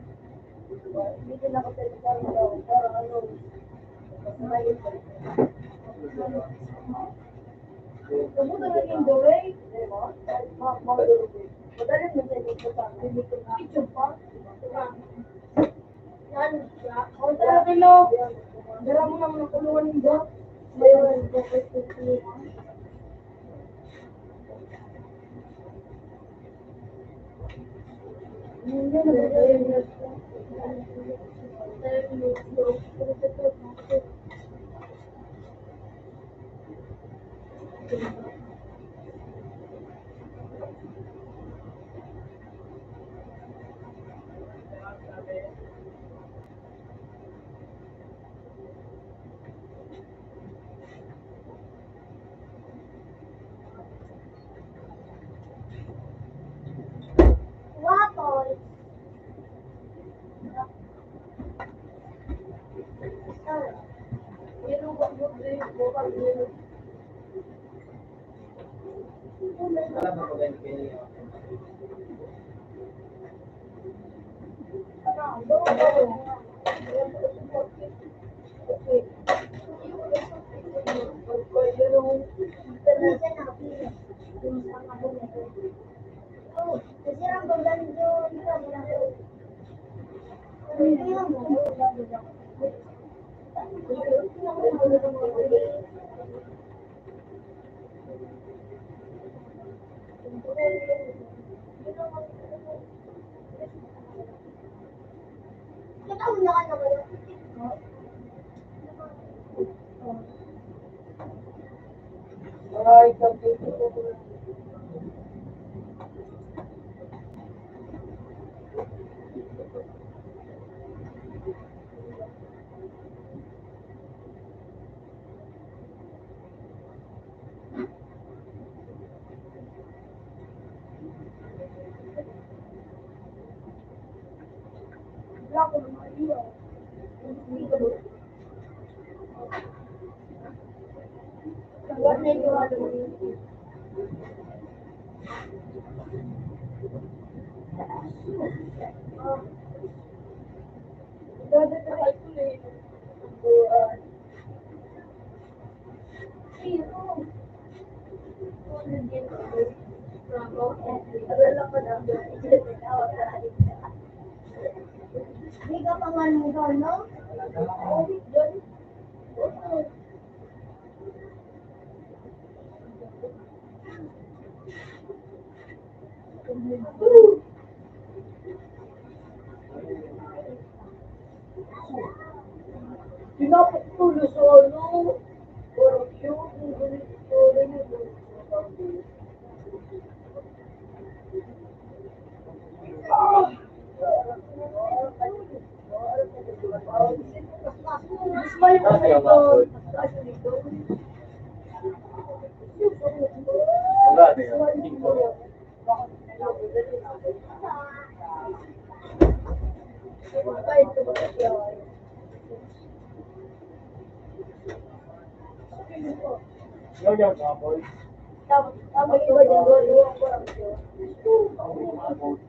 Dito na ako sa ito. Parang ano. May kamusta na yung doray? Madali mo sa ito sa picture pa. Yan. Kung talaga kilo, dara mo naman ang kulungan ng dot. Mayroon ko kasi hindi na Wapoy. Alam mo ba ganyan kayo? Kasi ang pagdando Ay, kapito. Wala ko naman iyo. What na yung ano? Dada na ay tuloy. Hindi ka pa nga nung no? Pinapot tulo sa ano? Parang yun, ganito, ganito. Smile mo na ito. Wala na yun. Ano yung mga boys? Tama iba dyan, luwang ko lang siya. Ang mga boys.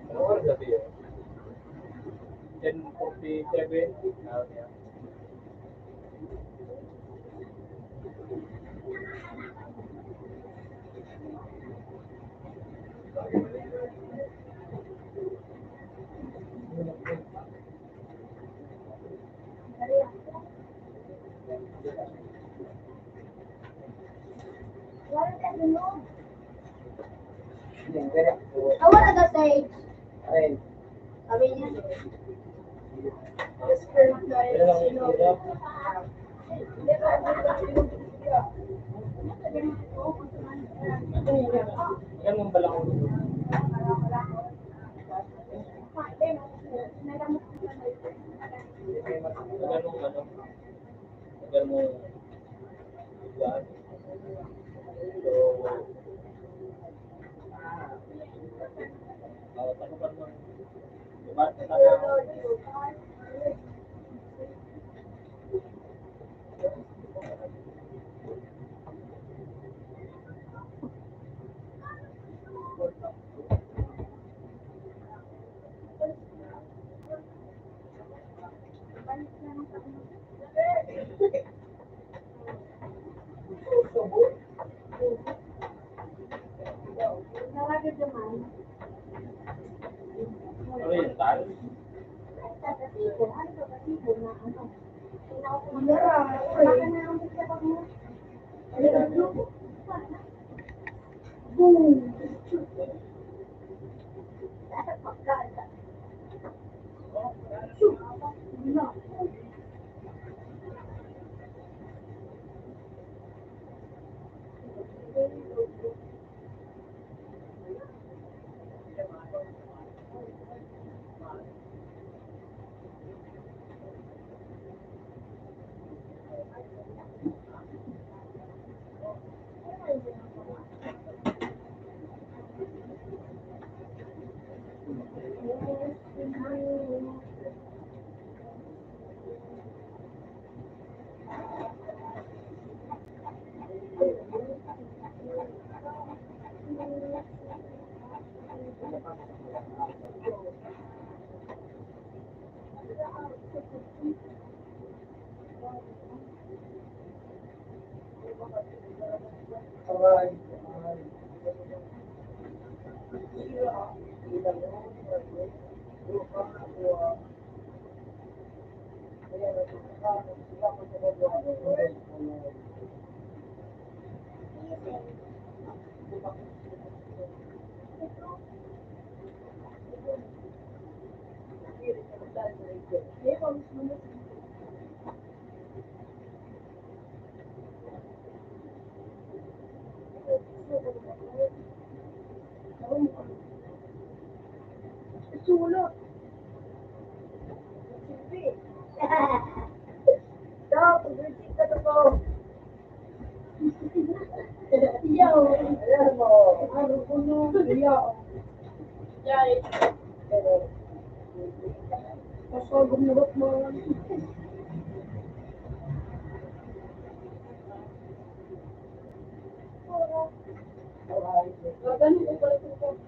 Ano oras gabi yun? 10:47? I wanna go stage. Ay, I mean, just for wala lang you know. ito. Ganun ba lang? Ganun ano? Ganun yan. So, takupan mo. Diba? Ano yun? Tal? Boom. Sulot. Stop, pag-receive ka na po. Yo. Alam mo. Ano ko nung yo. Yay. Kasi gumulot mo. Ganun ko pala ito.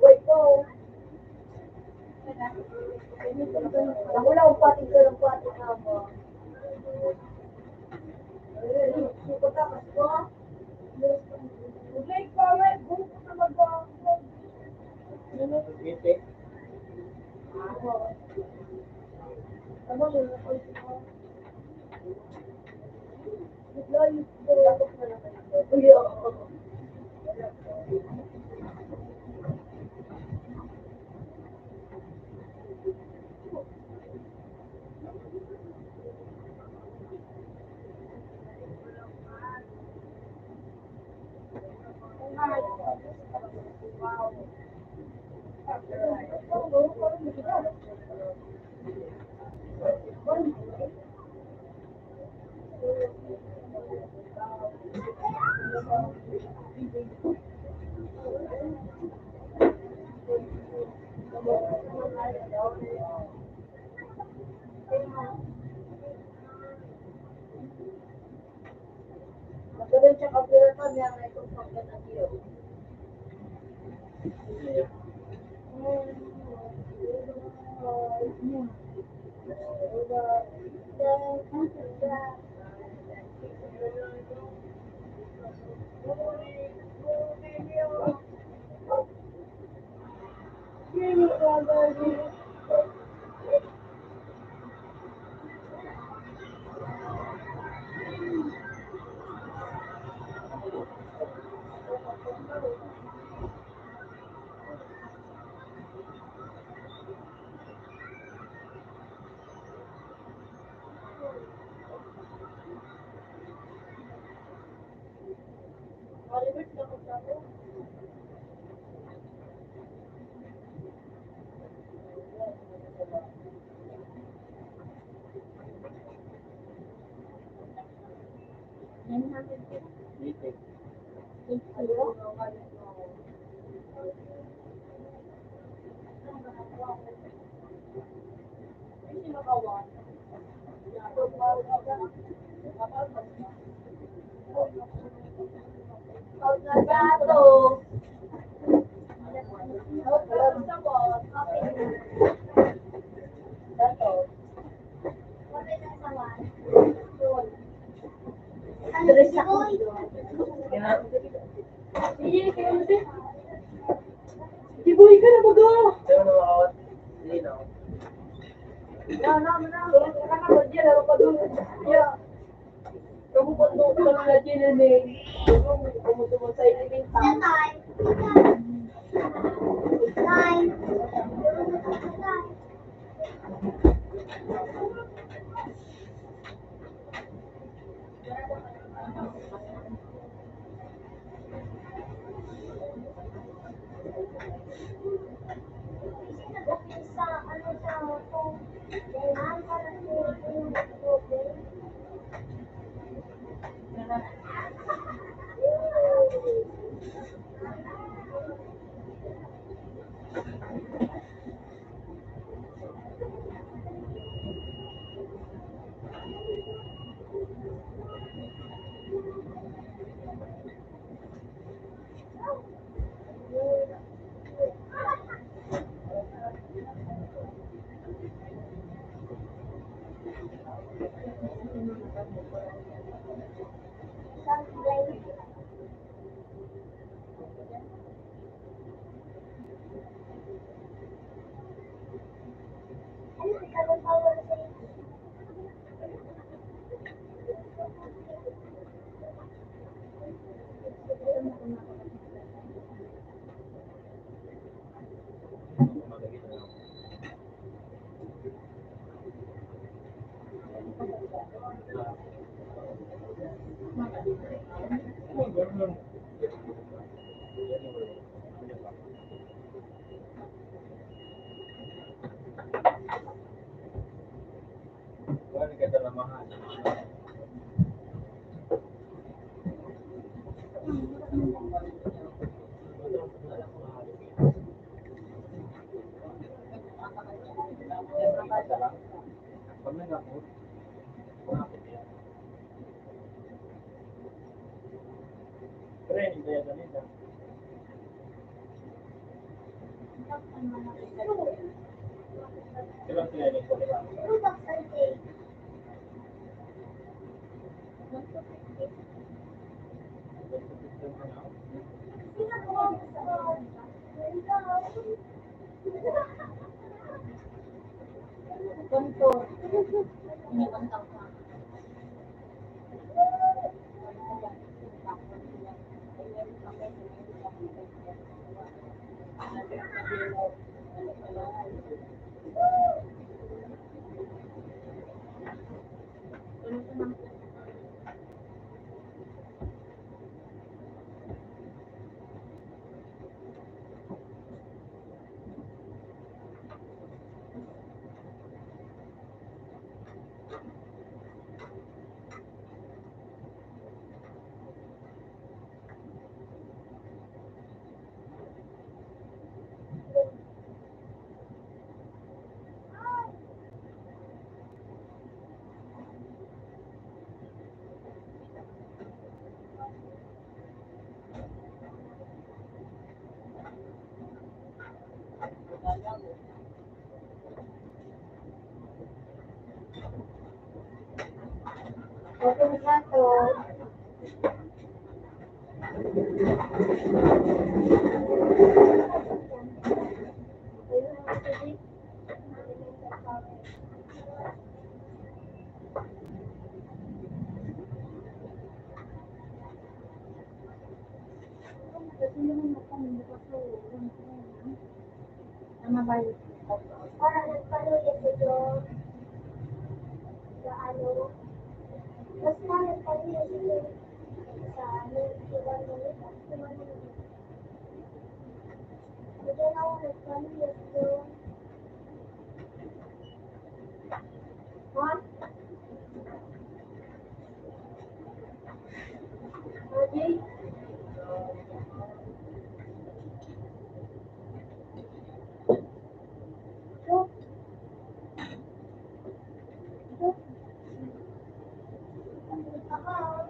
Wait po. Ako lang ang pating ko ng pating ako. Suko tapos ko. Like pa, may buko na mag-ako. Ano yun? Magkaroon siya kapira pa niya na itong pagkanan niyo. Dito. Gato. Andres ako. Iboy ka na baga. Pero nakawat. Hindi na. Kamu pun tuh kalau lagi nih, kamu tuh saya ini Wala ka sa lamahan. Pag nag-upload, training kaya ganito. Ilang training ko diba? Para nagpalulit ito sa ano, basta nagpalulit ito sa ano, iwan mo ito. Bigyan ako nagpalulit ito. What? Jay? Ito? Ito? Ako.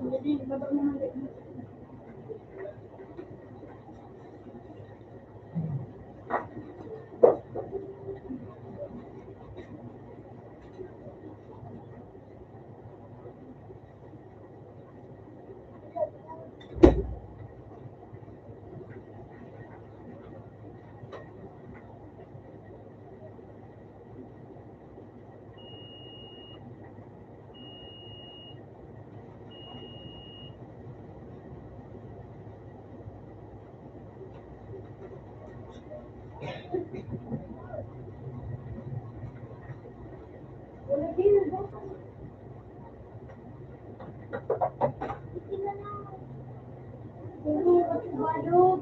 Jadi, babak naman. Wala din. Tingnan na. Puro balot.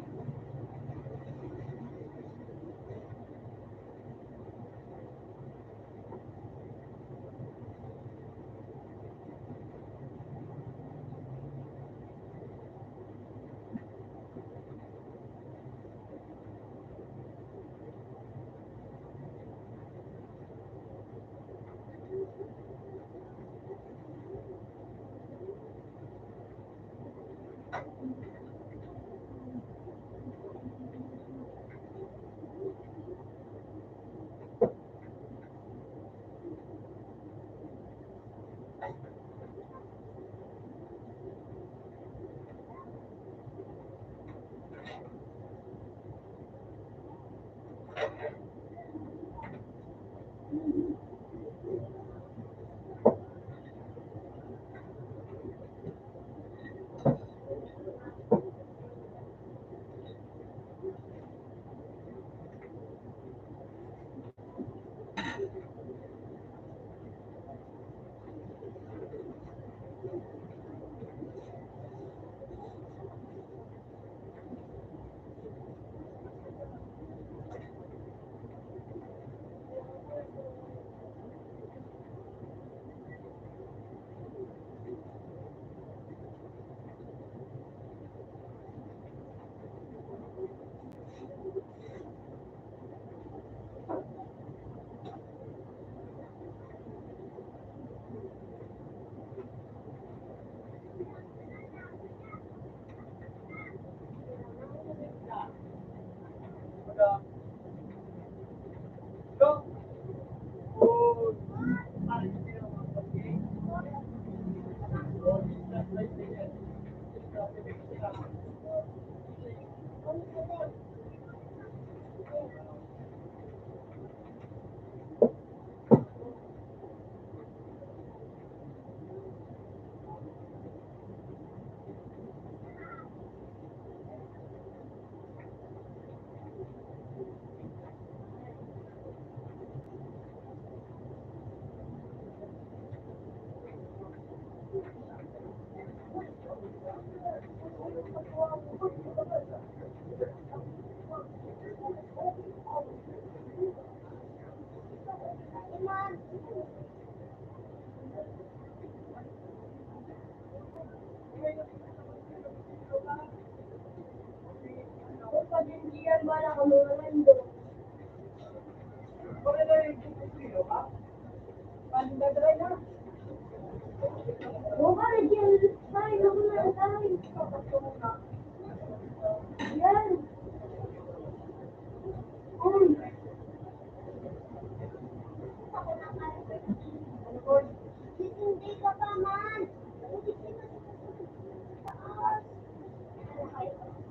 Hindi ka pa man.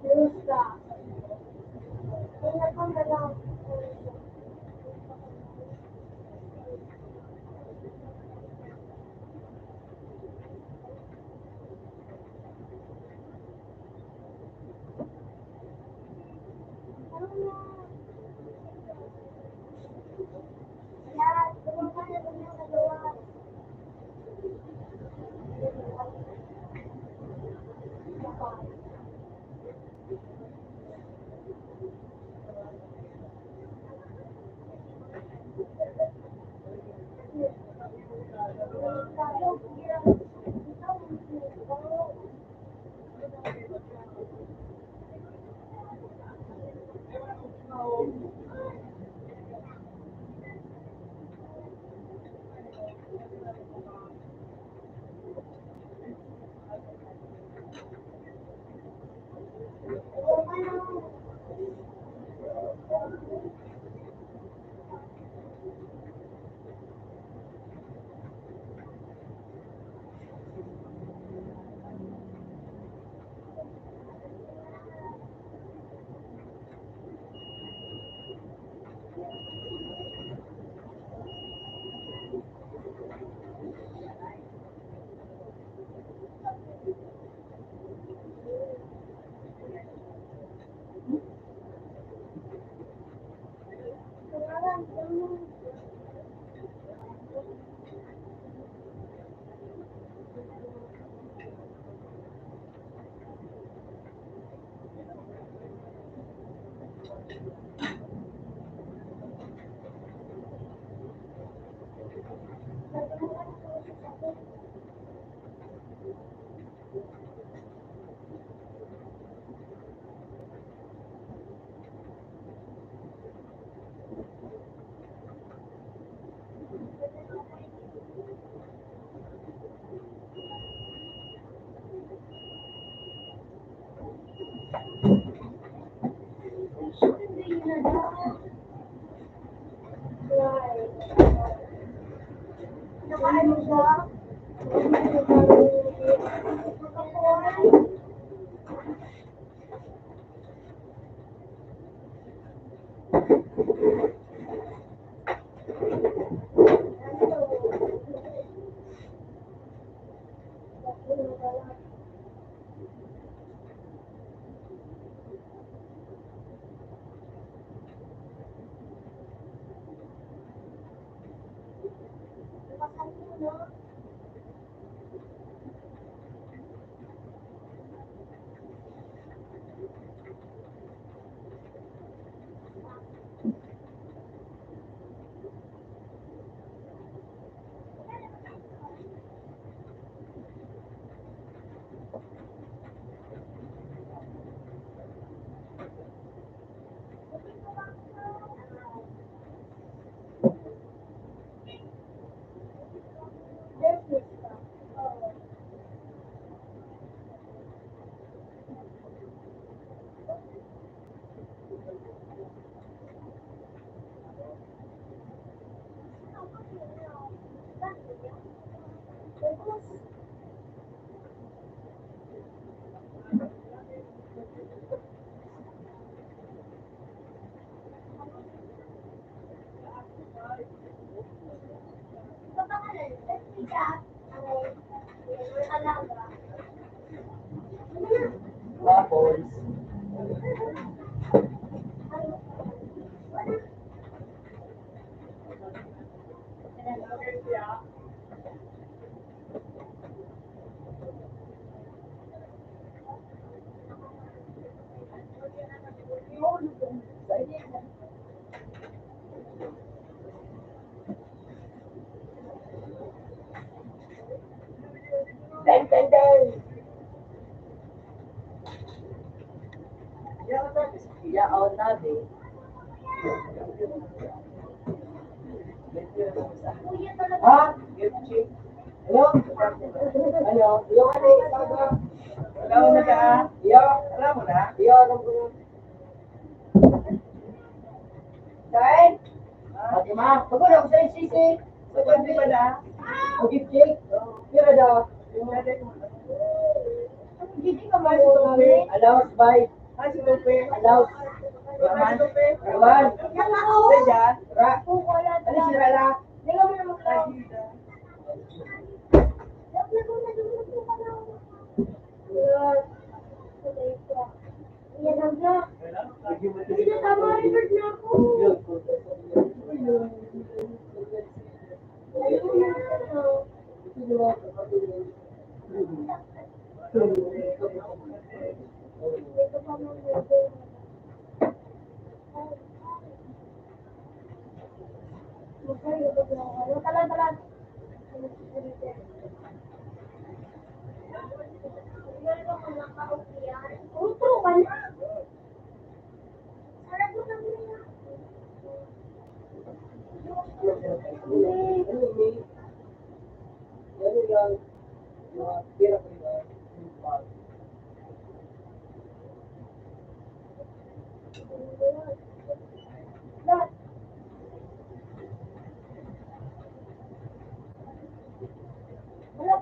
Basta. Tingnan ko na lang. Tapos, ten. Ya, on nabi. Ha? Hello? Ano? Yung ano, sabi. Hello na ka? Yo, alam mo na? Yo, alam ko na. Kain? Fatima, pagod ako sa sisi. Pagod di ba na? Pagod Jake? Kira daw. Hindi ka marunong. Allowance by. Allowance. Raman. Raman. Sadya. Ra. Ano si Rala? Hindi na tama, record na ako. Ayun na. Ito pa mo talan. Utro ka na. Sarap mo na muna. Lahat. Lahat.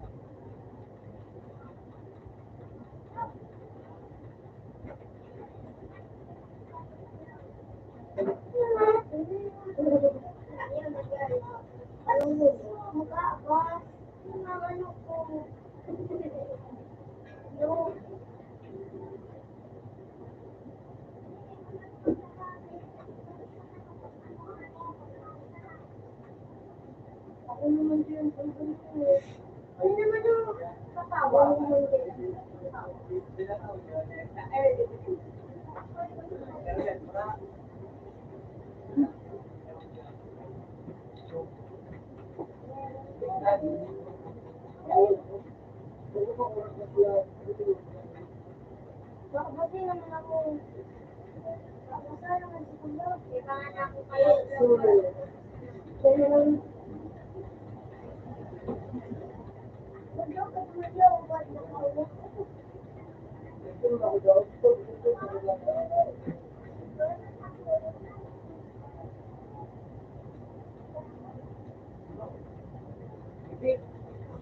Ako naman din. Ano naman yung katawa? Bakit naman ako? Masaya naman si Kuya. Kailangan ako kayo. Kaya lang.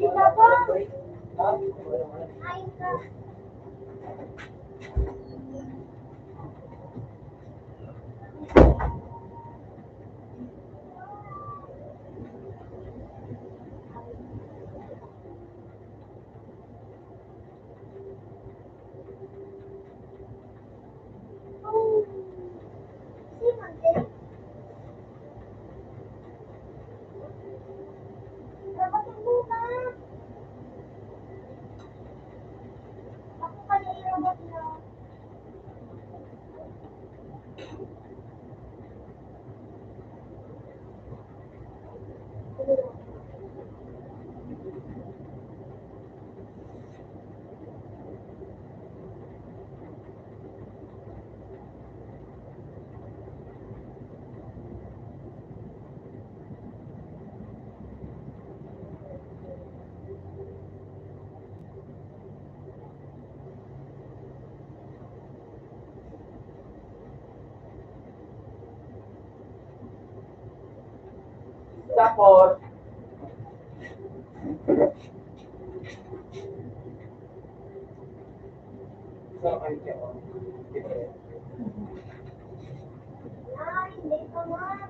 Kita ba? Ay, ka. Oh, si Mante. Dapat ang buka. Ako pala irabot na. Tapos, Ay, hindi pa man.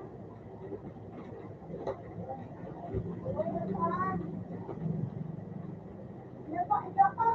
Napakita ka.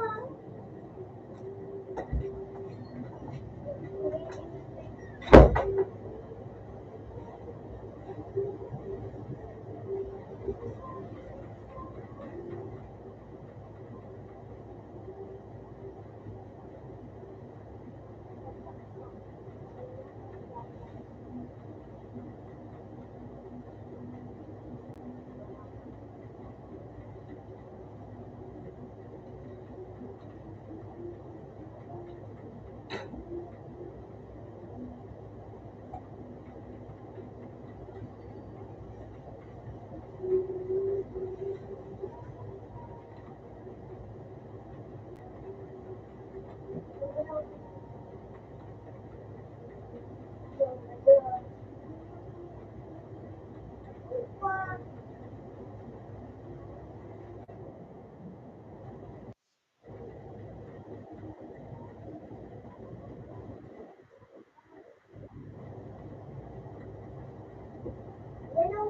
Ano?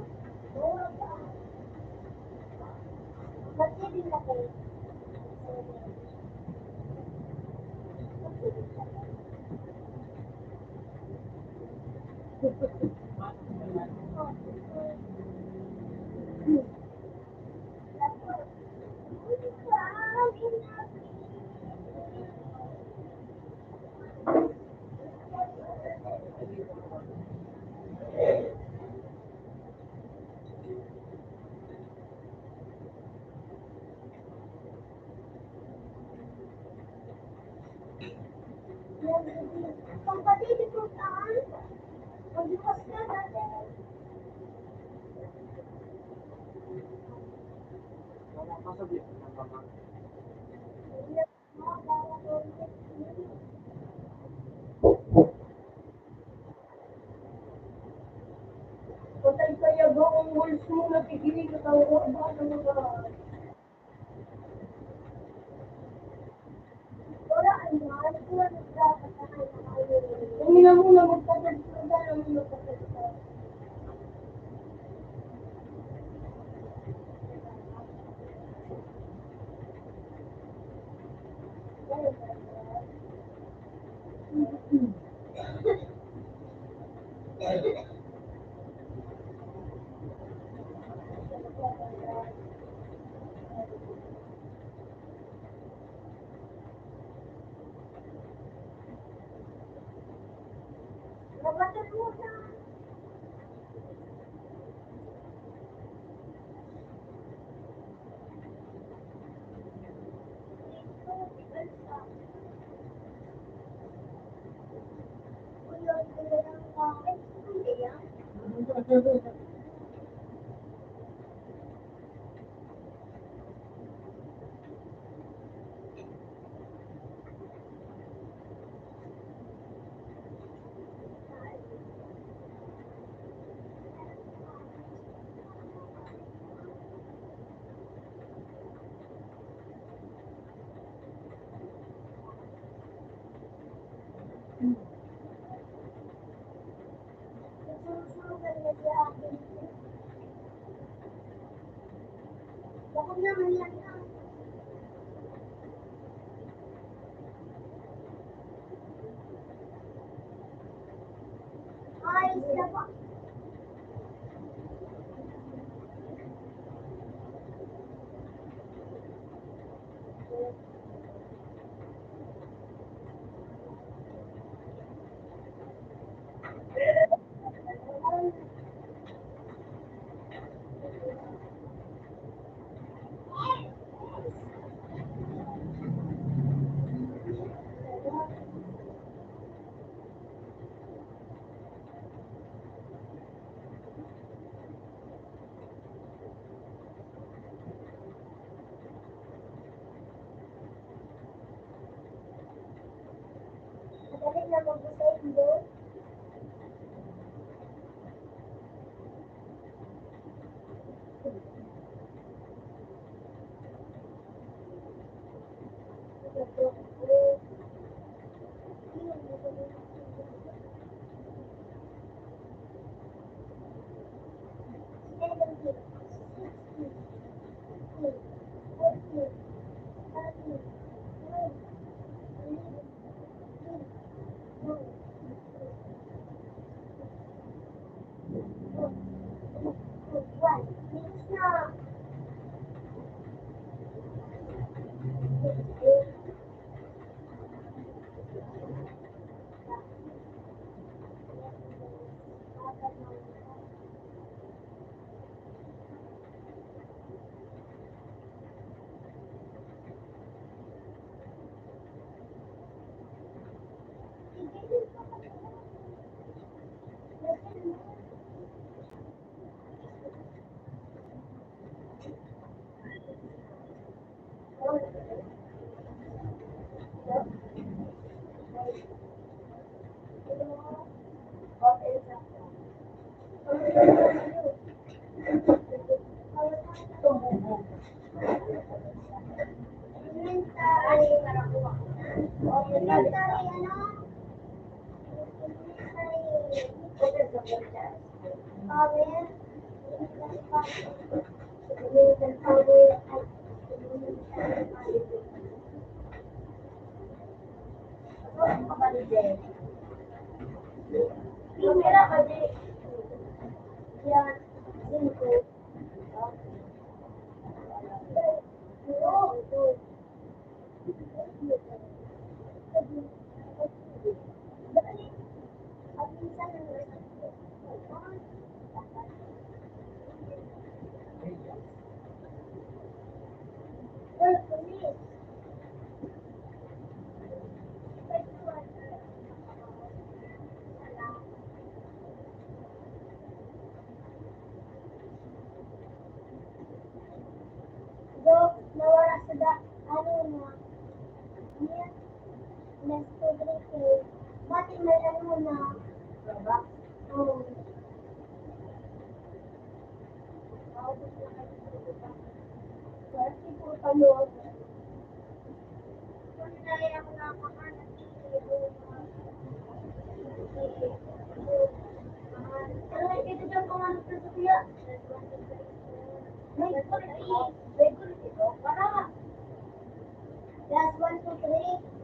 Magsibig na kayo. Kapatid, ito saan? Magbukas ka dati. Masabi ng mga Patay kaya ba ang walls mo nakikinig at ang ba ano ba? Wala, ano, ano ko lang nagkakatahan na kayo. Hindi na muna magpapagsalita na muna magpapagsalita. Nabatan mo na. Bakit naman yan na? Ay, sila pa. Madali na mag-decide doon. Kira ka di. Yan. Cinco. Do, nawala sa ano na, yan, next to break. Bati may ano na, ba? Oo. Kasi po kalo, kung naya ako na makahanap ano ito dyan kung ano sa Sophia? May kulit. May kulit ito. Para. Last 1, 2, 3.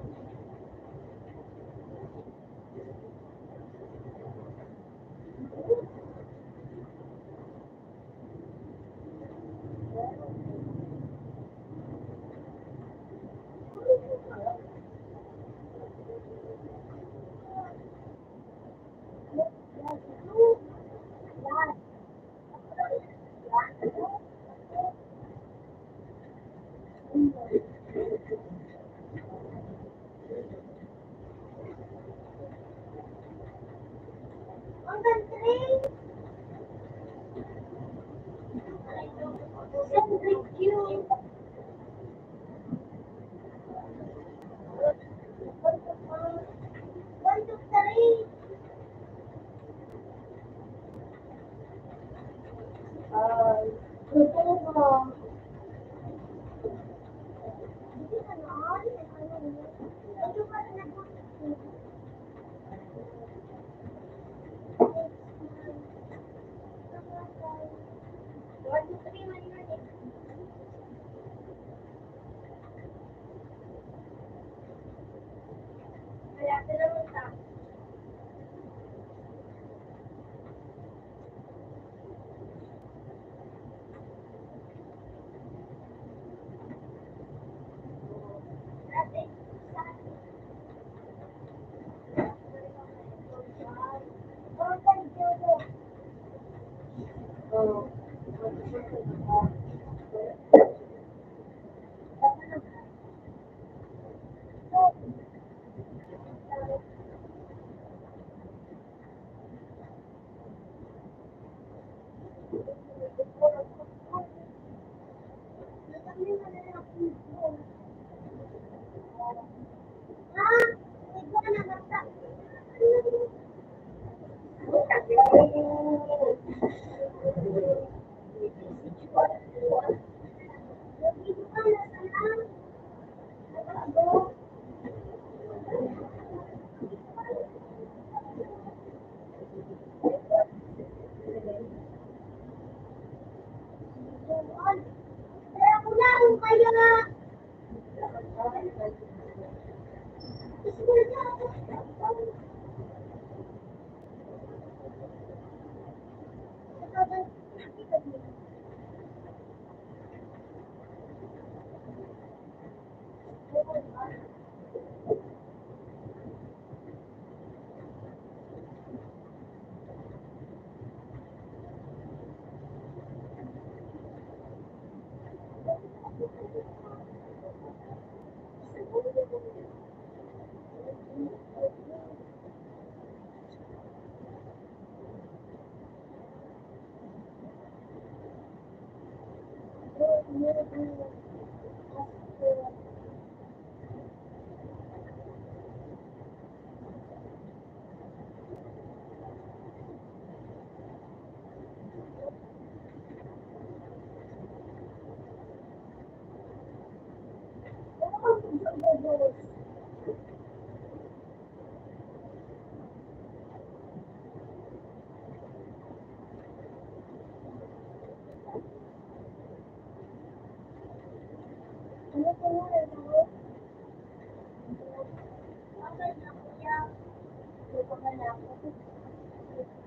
Hanggang 3. Centric cube. 1, 2, 3. Ito mo. Hindi ka na. Ano ba na Oh. Kaya ko na kung kaya na. Ano po mo na ako? Okay na kuya. Ano pa ba na ako?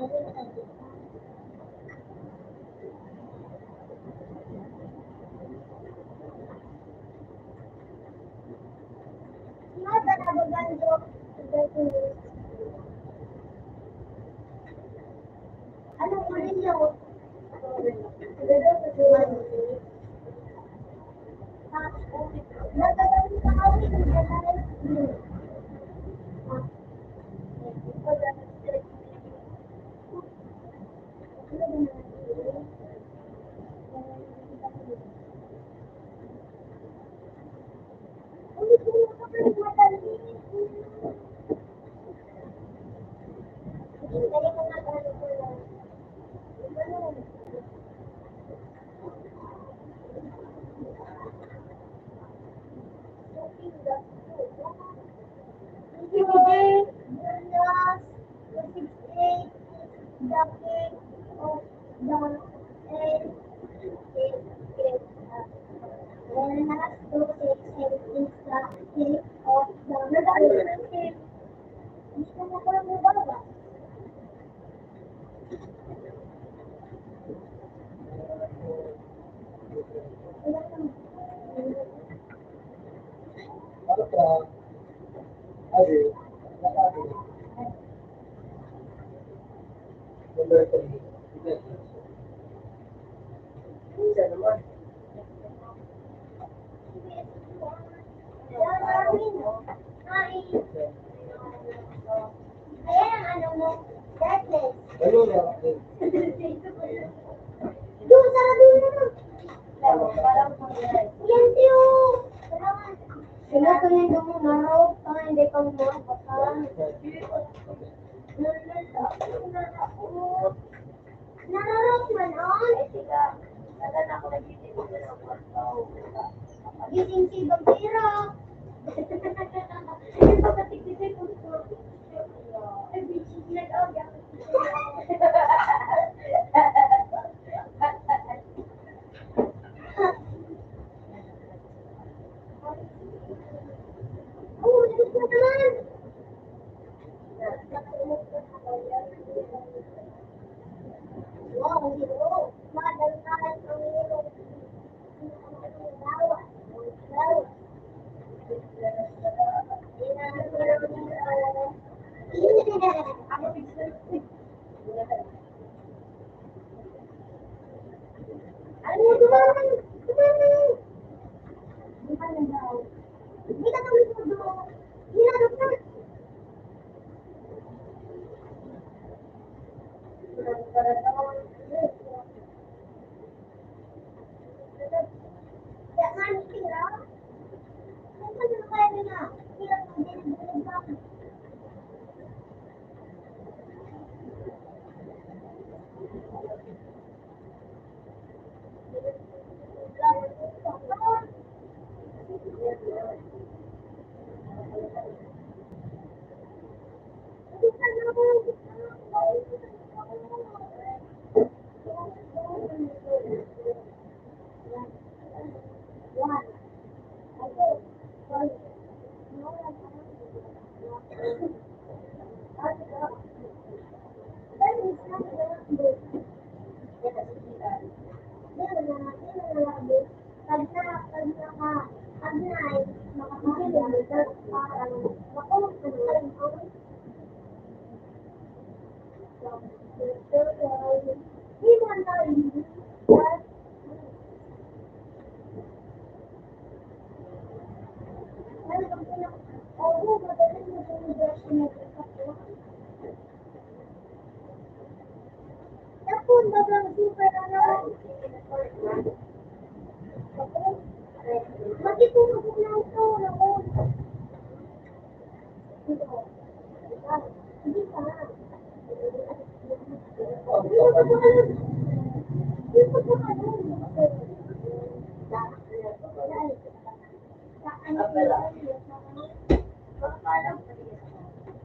Ano ko rin yun? Ano ka? Abi, nakabi. Number 3. Isa naman. Ayan ang ano mo, deathless. Ano na? Doon, sarado na. Yan siyo. Sila ko yung dumunaraw, hindi ka makapakan. Nararot man on. Gising si Vampiro. Ipapatigdisay ko ito. Ay, bitch, nag-awag. Oh, nabit na naman. Wow, hero. Madal-madal ang hero. Lawas. Lawas. Ano mo, dumaman? Dumaman. Dumaman daw. Hindi ka naman mo doon. Hinarap na. Kaya man, tira. Kung ano kaya nila? Tira mo din.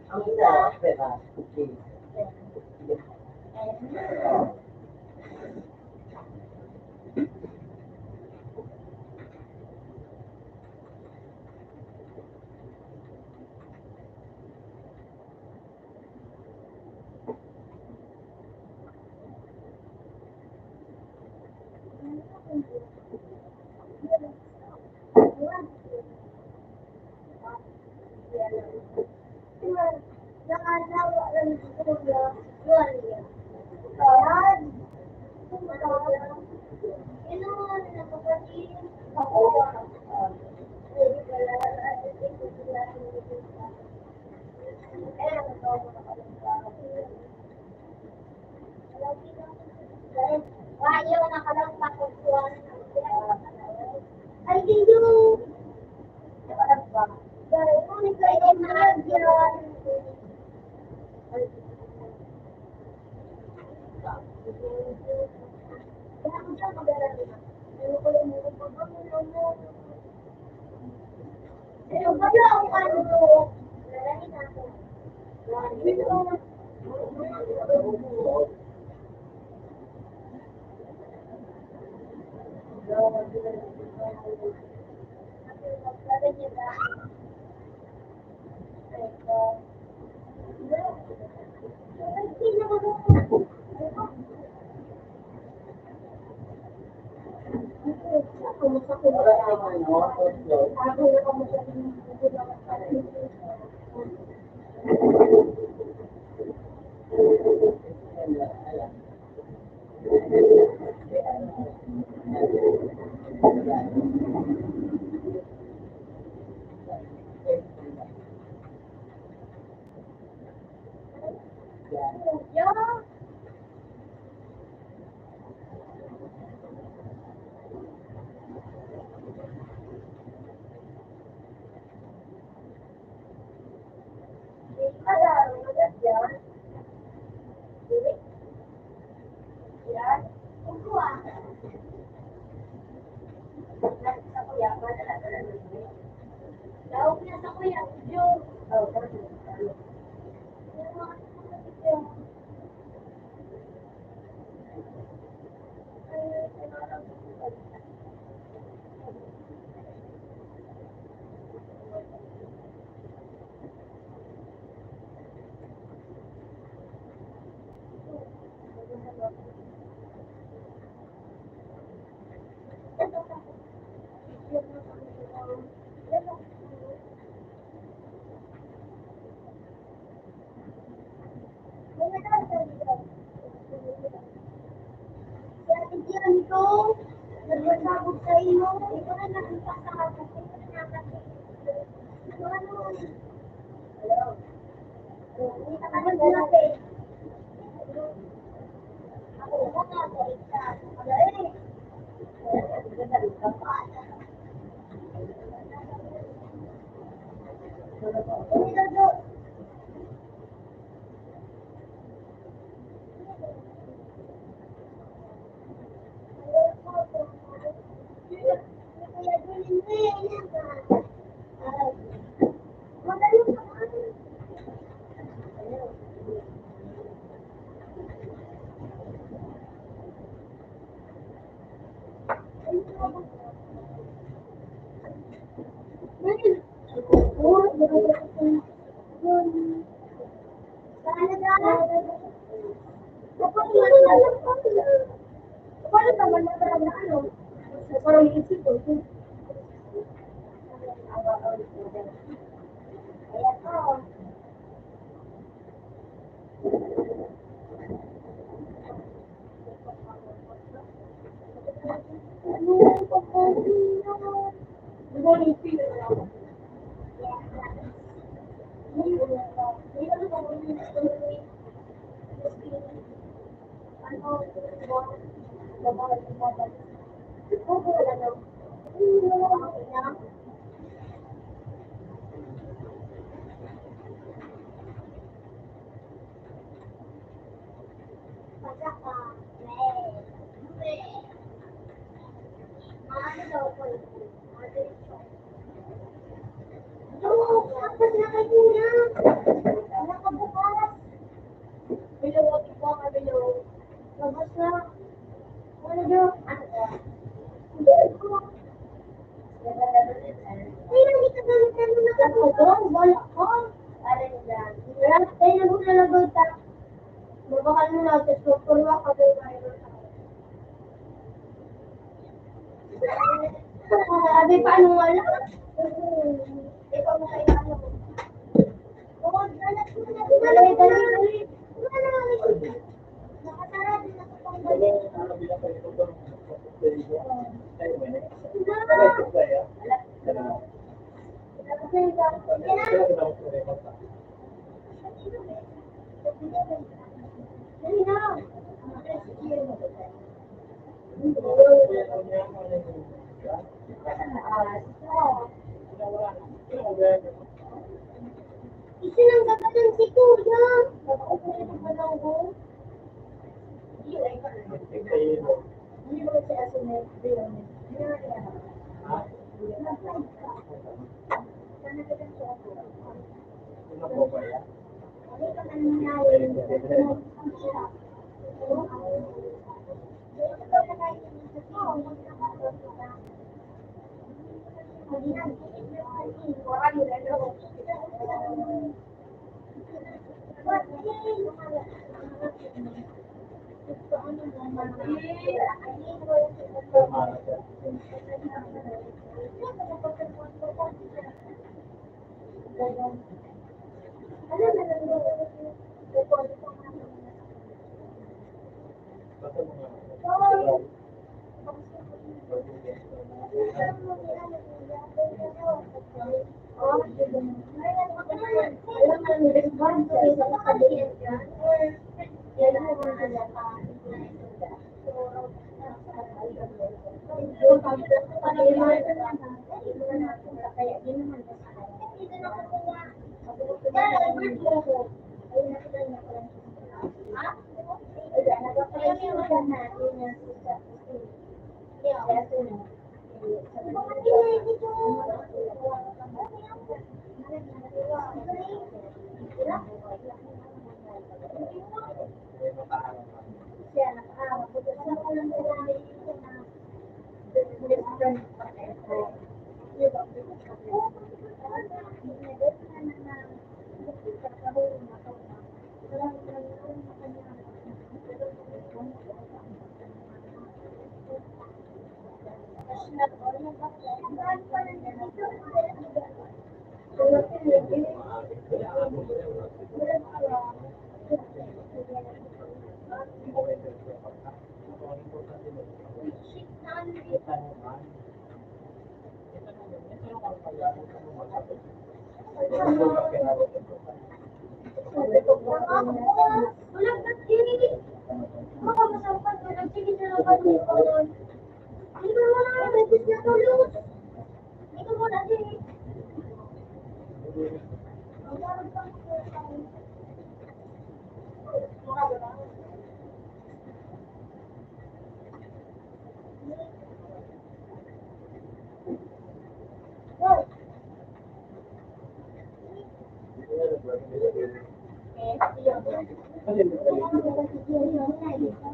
Ang isa, pera. Okay. Yun. Ayan. Yun naman, napapagin. Ako. Ayaw nakalampas ko kuwan. Ay, hindi yung nakalampas. Dahil kung ikaw ay nagyan. Pero wala akong ano. Lalaki na ako. Yeah. Nagbasabog sa iyo, ito na nakita sa ako. Hello? Hindi ka naman natin. Ako ko nga sa isa. Sabi paano wala? Ikaw mo kailangan mo. Oo, dali. ano bilang kayo ito ng tayo mo na. Ito kaya. Isinanggagat ng si Kuya. Hindi ba kasi aso na yun?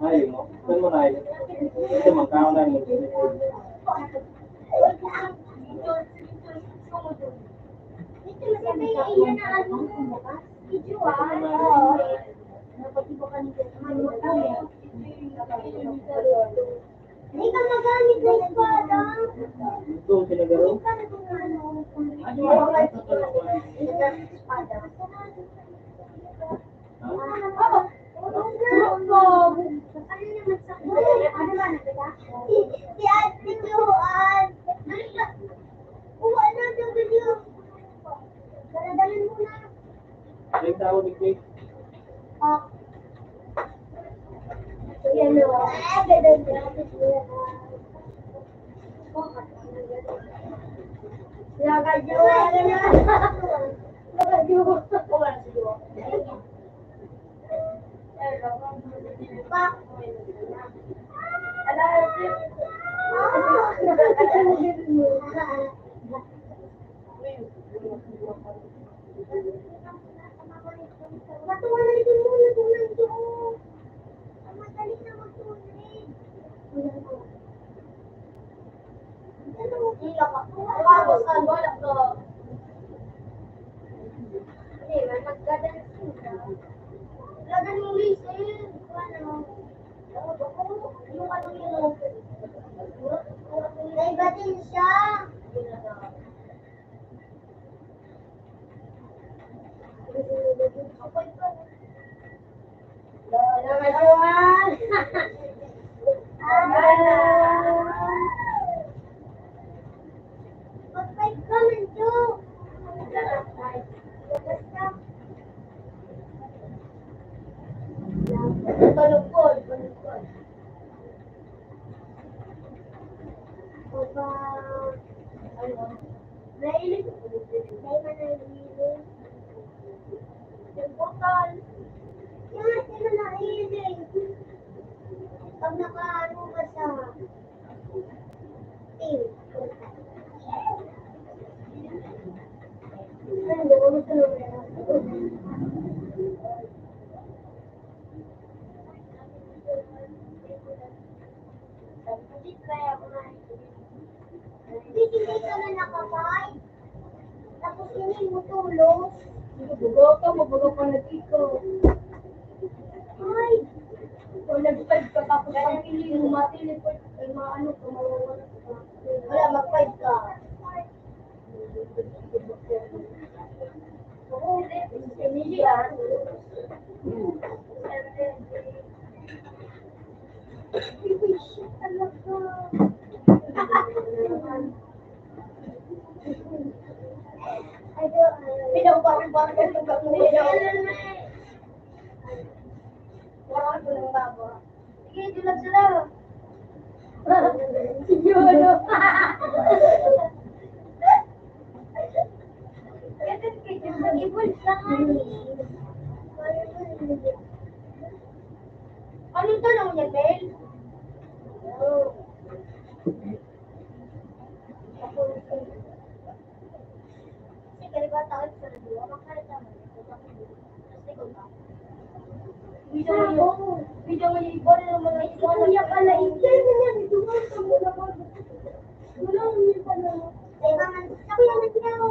Ay, mo. Saan mo na ay? Ito, magkano na yung Hindi ka magamit na espada. ito, sinagaro? Si Ate Joan. Wala na video. Dalan mo na. Ay, tawag ni Kate. Yan o. Ganun niya. Nakagawa na. Nakagawa. Pa. Matuwalay din muna doon doon. Ang madali na magtuloy. Hila ka. Tapos ka, wala ka. Hindi, may magdadancing ka. Lagan mo listen. Ano? Yung ano yun. Naibatin siya. Wala ka, Joan. Balukod, balukod. Opa, ano? Nailig. May manailig. Yung bukal. Yan, sila nailig. Pag nakaano ka sa team. Hindi ko gusto hindi ka na nakapay. Tapos hindi mo tulong. Mabugaw ka na dito. Ay! Kung nag-five ka tapos ang pili mo matilipod, ay maano ka, mawawala ka. Wala, mag-five ka. Oo, hindi yan. Shit talaga. Pinapakipag ka sa kapila. Wala ko ng babo. Sige, dulag sila. Sige, ano? Mag-ibon lang ano tanong niya, Mel? Oo. Kasi ba tawag sa radio? Makakita mo. Video mo yung ibon ng mga ibon. Kuya pala, ikay na yan. Dumaan ka muna mo. Wala mo yung pala. Ay, maman. Sabi naman siya ako.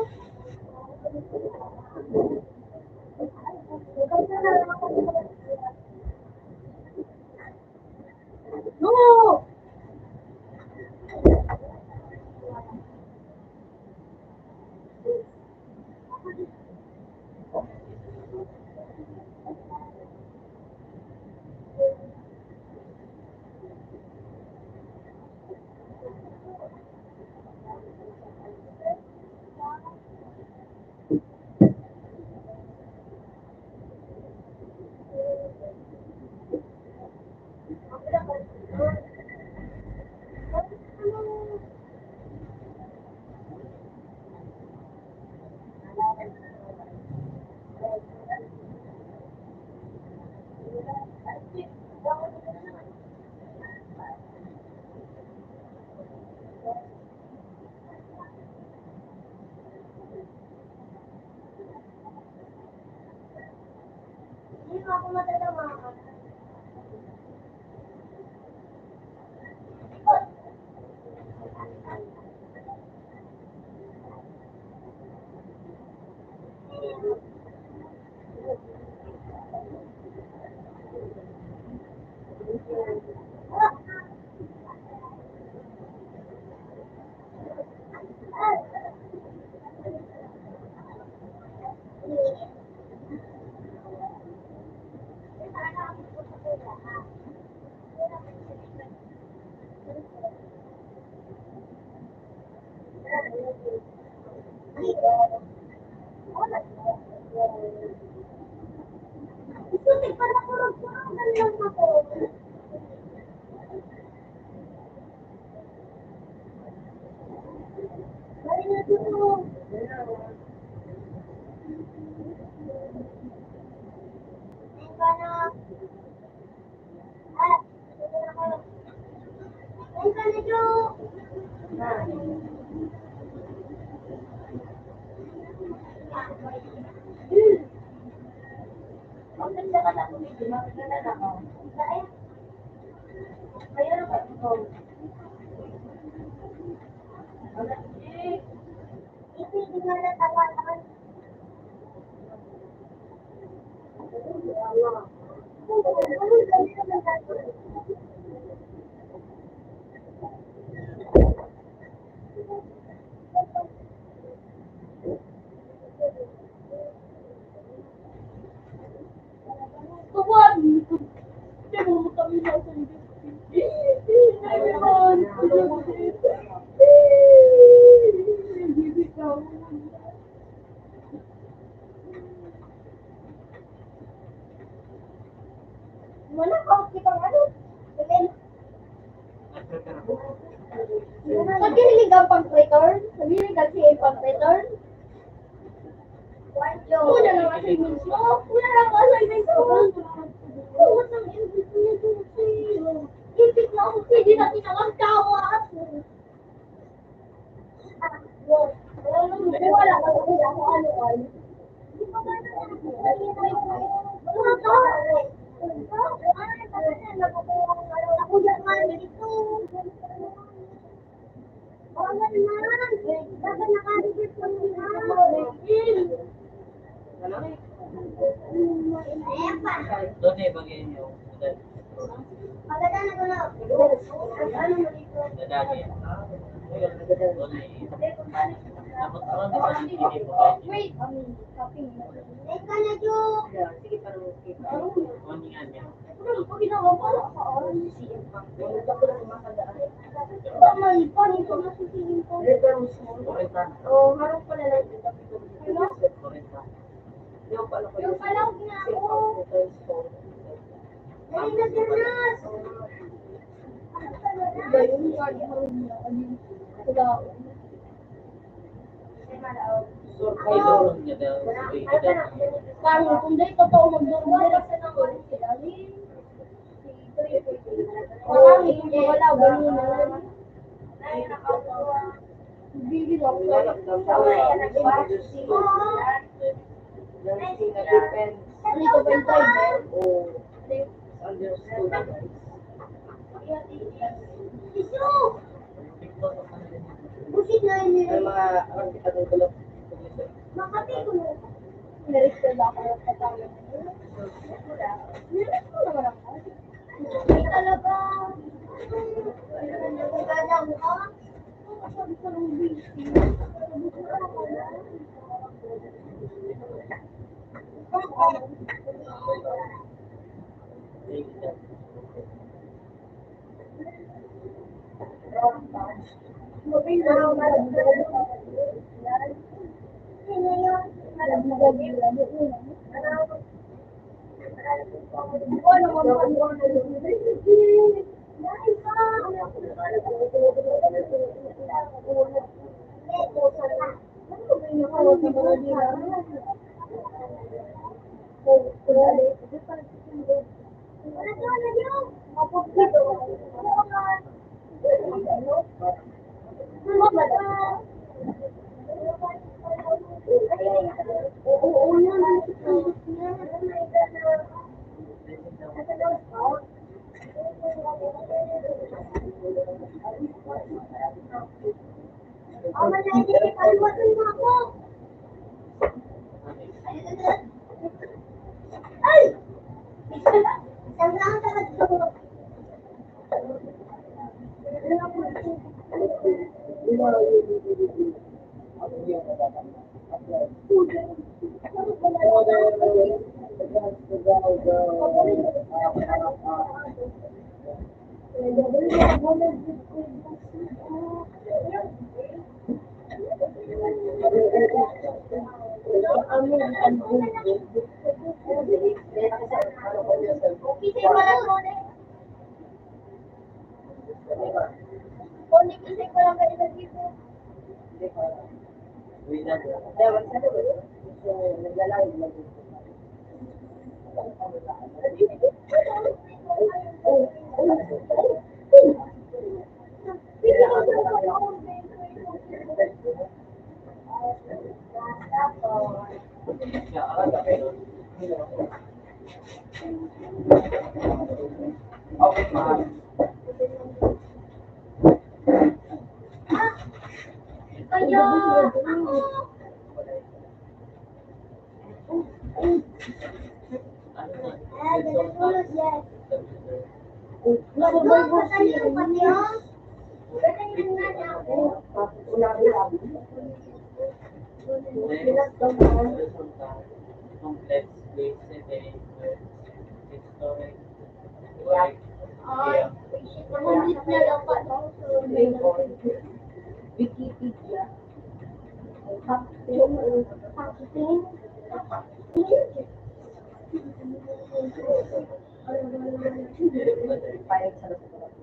No! Hindi mo ako matatamaan. Ikutin para kurang-kurang lang ako. Balik na dito. Ayun ka na. Ayun ka na, Jo. Ang ganda ka na kumiti, maganda na ako. Ayun. Ayun ka ito. Hindi nga natawanan. Tuwan! Hindi mo kami nasa outfit ang ano? Galing. Nag-prepare ako. Naghihilig ang pag-return? Naghihilig ang siya pag-return? Una lang assignment mo. Una lang assignment mo. Huwag nang invit niya doon sa'yo. Invit na ako sa'yo. Di natin ang tawas. Wala ka sa ako ano ay. Ako dyan man dito. Wala naman. Dapat nakaligit ko na. Ano? Epa. Doon eh, bagay niyo. Maganda na ko na. Ano mo dito? Dadagi. Doon eh. Dapat ako di ba hindi po kayo. Wait. Eka na, Jo. Sige, parang okay. Kuningan niya. Ano po ginawa ko? Tama, paano ito masisingin ko? Kurintan. Oh, harap ko na lang. Ano? Kurintan. Yung palaw na ako. Dali na, Jonas. Ayun, sorry, harap na. Wala. Ay, doon niya daw. Parang kung dahil totoo magdurwala sa naman sila. Marami hindi wala, ganun na lang. Bili lang. Ano ito ba yung time? Isu! Busit na yun yun. Makati ko na. Merit ko ba ako ng katawin? Merit ko naman ako. Hindi talaga. Nagkagalang ka? Sabi ko ng busy. Kaya ako. Ganun yan. Nagbuhay ko tayo ng panyo. Ganun na na ako. Complex, place, setting, historic, Ay, namamit na lang pa. Wikipedia. Pag-ing. Payag sa restaurant.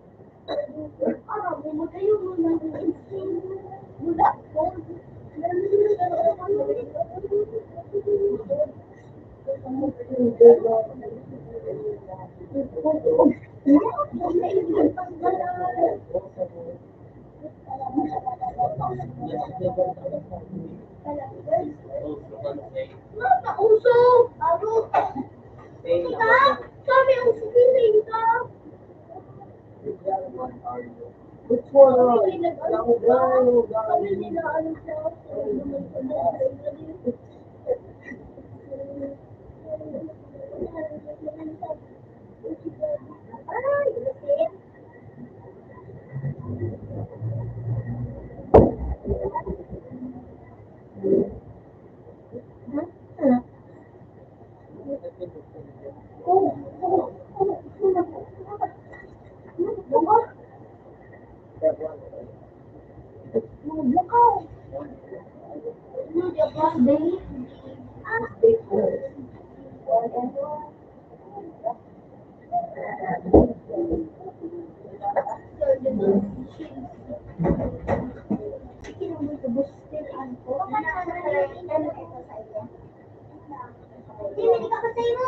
Usog! Kami ang sipiling ka! Which one? Kami nila ano siya. Hindi ka kasi mo.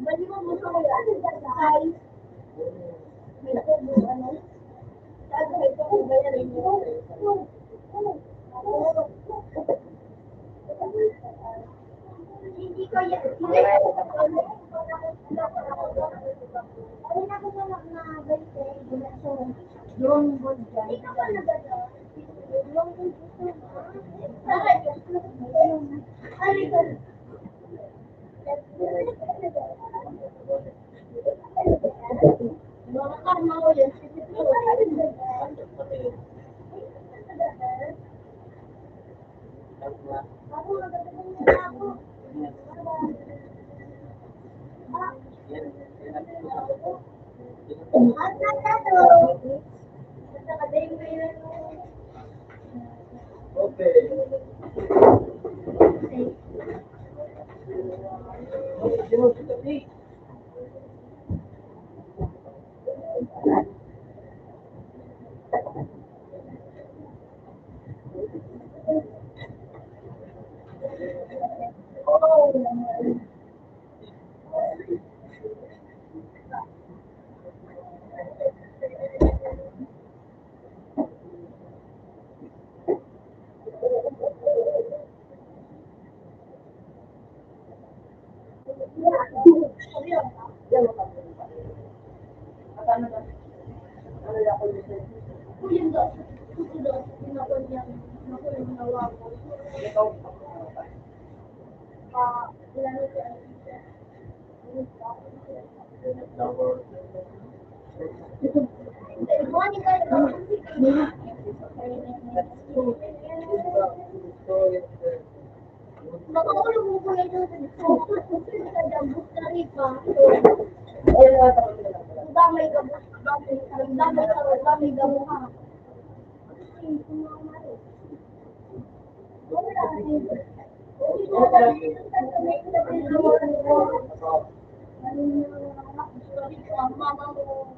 Bali mo mo sa hindi ko yan. Ay, naku na na balik yung gold dyan. Ikaw pa na ba na? Yung gold ito. Ay, mga karma ko yun. Okay. Makaulog mo po na ito sa dambos na riba. Damay ka mo. Damay ka mo. Damay ka mo ha. Mama mo.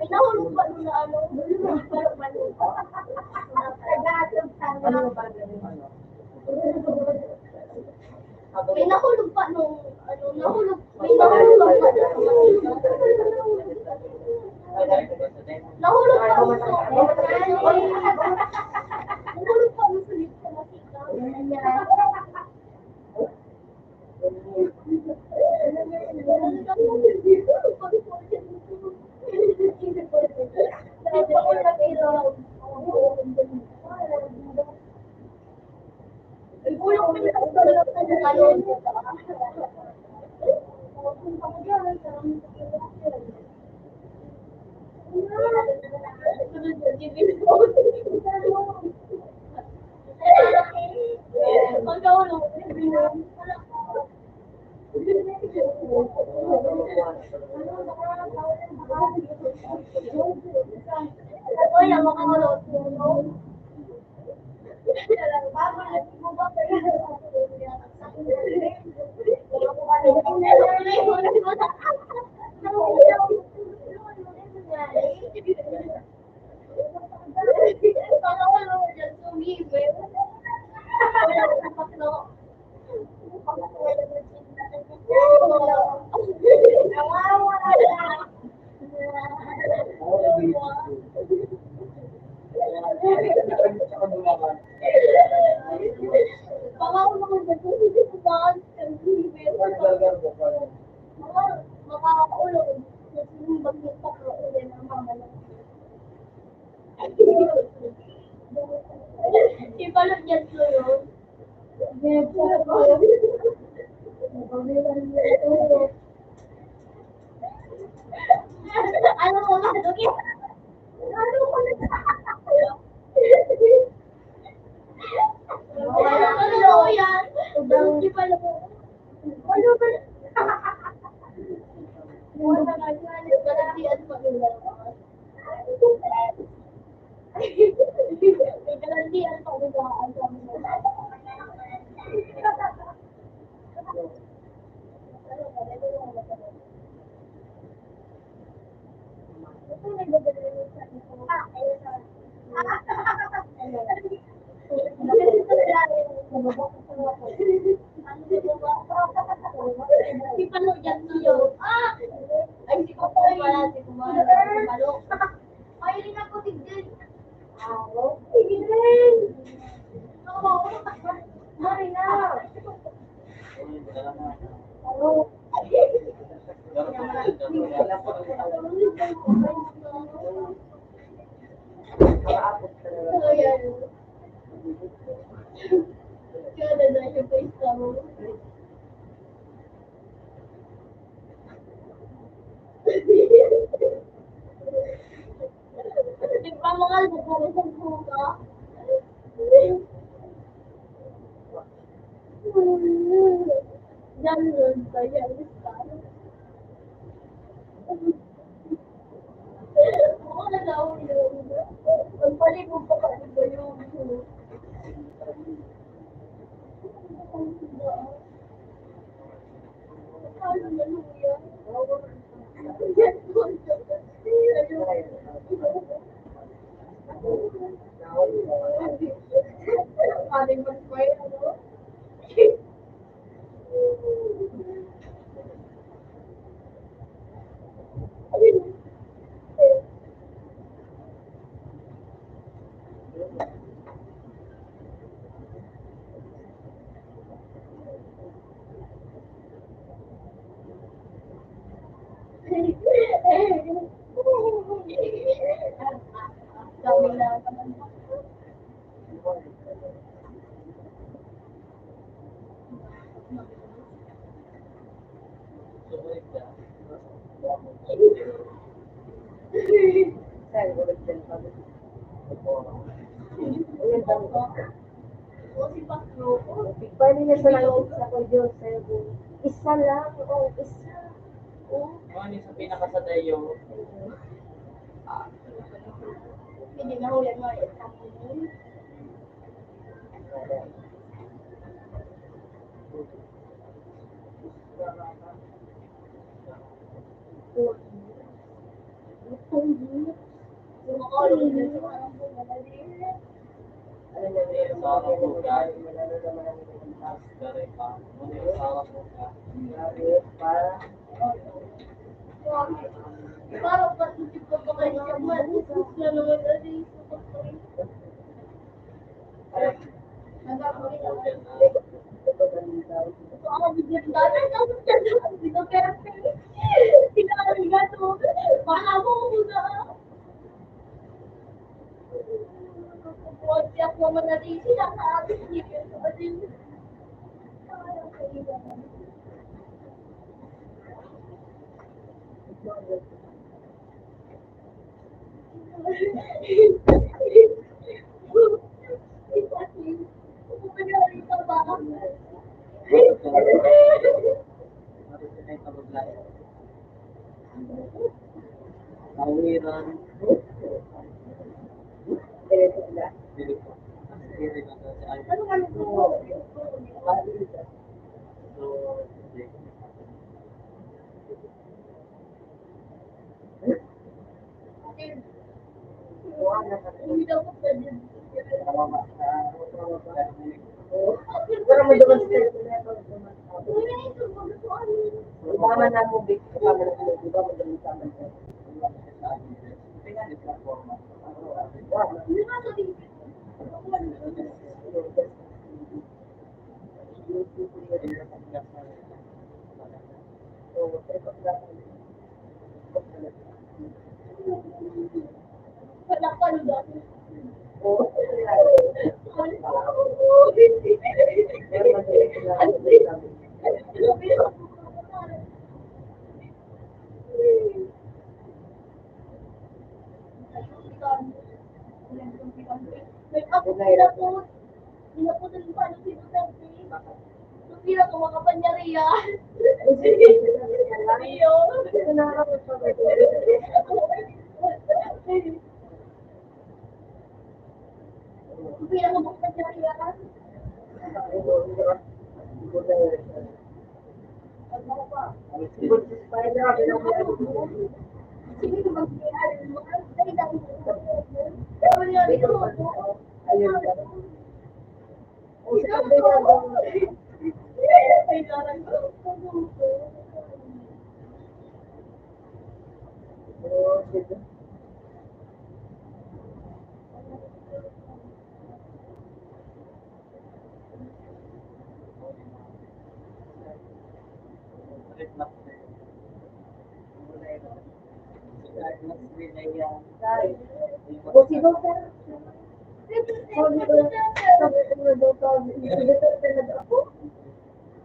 Pinahulog pa nung na ano, pinahulog pa nung ano, pinahulog pa nahulog pa nung nahulog pa nung sulit sa makita. Ibalot yan ko yun. Ano mo ba? Dukit? Ano mo ba? Ano mo yan? Di pala mo. Ano ba? Wala ka yan. Galantian pa nila. Galantian pa nila. Si Palo dyan siyo. Ay, si Kukoy pala. Si Kumara. Si Palo. Ay, hindi na po tigil. Sige rin. Oo. Marina. Kaya na siya pa isa mo. Di ba mga nagkaroon sa buka? Diyan nun, kaya ako na daw yun. Pagpaligod pa kasi ba yung ating mag-pray, ano? Dami na naman. Sumunod ka. Saan, ulit din kami. O si Paslo. Paano niya sa lang isa ko, Diyos, isa lang, isa. Ano sa pinakasadayo? Hindi na huli mo yung kamunin. Sumakalong na sa parang bumadali. Ano na rin, Sa araw mo ka. malalo naman ang mga Dari pa. Muna yung sarap mo ka. para Parang patusip ko pa kayo siya man. Na naman na rin. Nagagawin ako. Ito ako bigyan dati. Tapos dyan lang. Hindi ko perfect. Kinakaliga to. Baka mo muna. Huwag siya po manatili. Sila sa atin. Hindi ko sa atin. Kawiran. diretso sila. Dili ko. Dili ko kasi ay. Ano kami po? So, hindi. Hindi daw po pwede. Kawawa sa Pero mo demonstrate na ito. Iba man na mo big sa kamera ko, iba mo demonstrate na ito. Hindi nga sabi. Wala pa rin dati. Sino ko mga panyariya? Iyo. Sino ko mga panyariya? Sino ko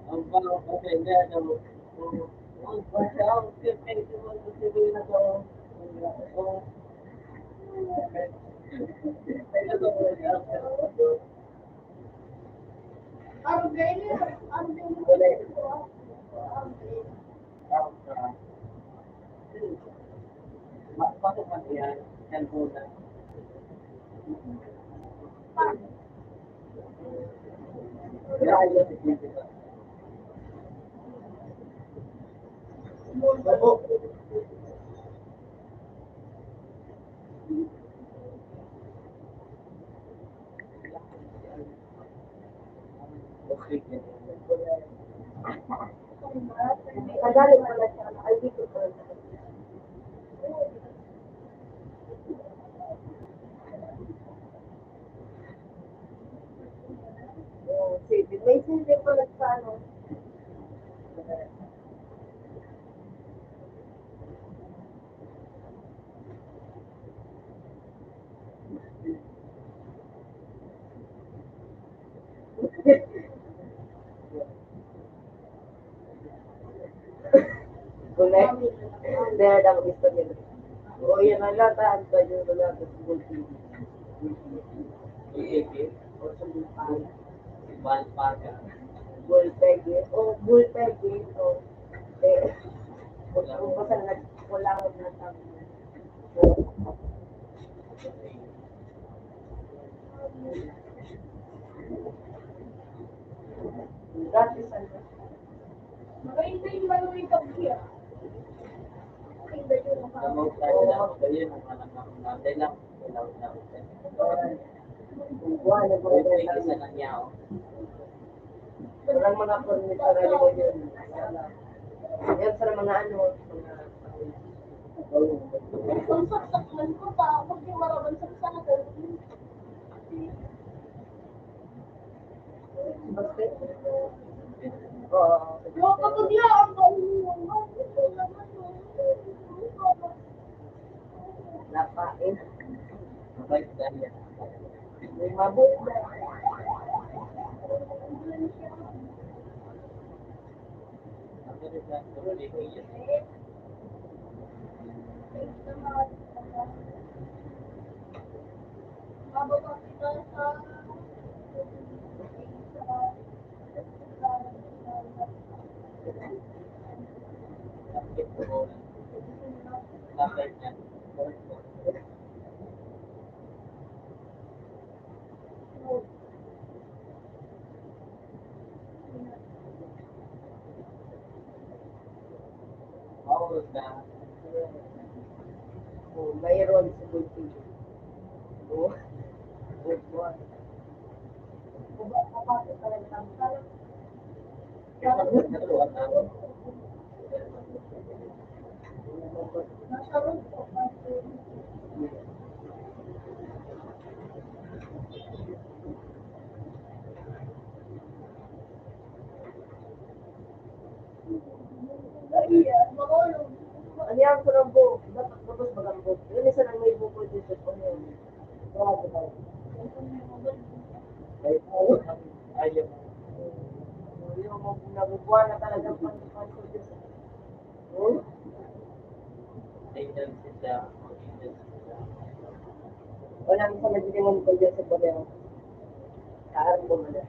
ang pang okay na daw. Ang pasyaw, kasi na daw. Pasok man yan, cellphone na. Tagalog pala siya, ay dito pala siya. Sige, may sindi pala sa ano. Kunek. Dahil daw gusto niya. O yan ang lataan pa yung wala sa bulti. Iikip. O sa bulpan. Balpaga. Bullpeg. O bullpeg. O. Eh. Kung basta wala ko na tao. Dati sa Maganda yung maluwing pag-iya. Maganda yung Kamau tayo lang. Kaya yung anak ng nanday lang. Ilaw na. buwan na Pwede buwan isa na na niya. walang mga permit sa rally mo yun. Yan sa mga ano, mga Kung saksakan ko, tapos yung maraman sa sana. basket. Oo. Yung kapag yan, Napain. Mabait dahil. May mabuk. Ang ganit lang. Pwede ko yan. Mababa kita sa Basketball. Mabait niya. Mauros na. Oh, mayroon sa bulti. Oh. Buwan. Naturuan na. nasa room ko. Makulong. Ano yan ko ng buhok? Tapos magambot. Yun isa lang may buko dito. Ano yun? Grabe ba? Ayaw. Yung nabubuha na talaga panto dito. Oh? Tingnan sila. Tingnan sila. Walang isa nagdilimon ko dyan sa Bolero. Kaharap mo na.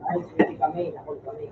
Ay, hindi kami. Ako kami.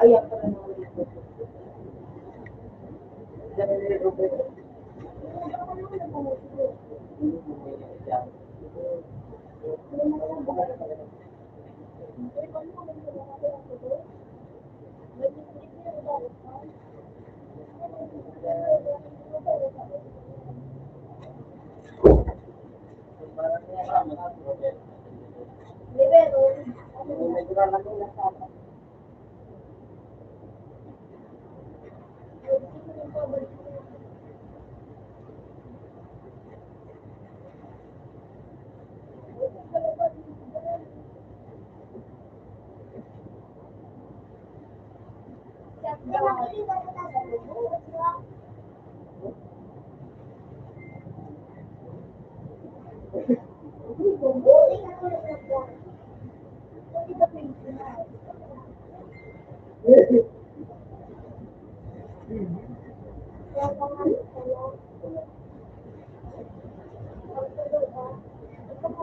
Ayan, para naman ito. Diyan ni Robert. Medyo lalaki na sa akin.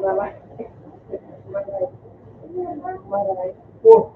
Maray. Maray. Oh.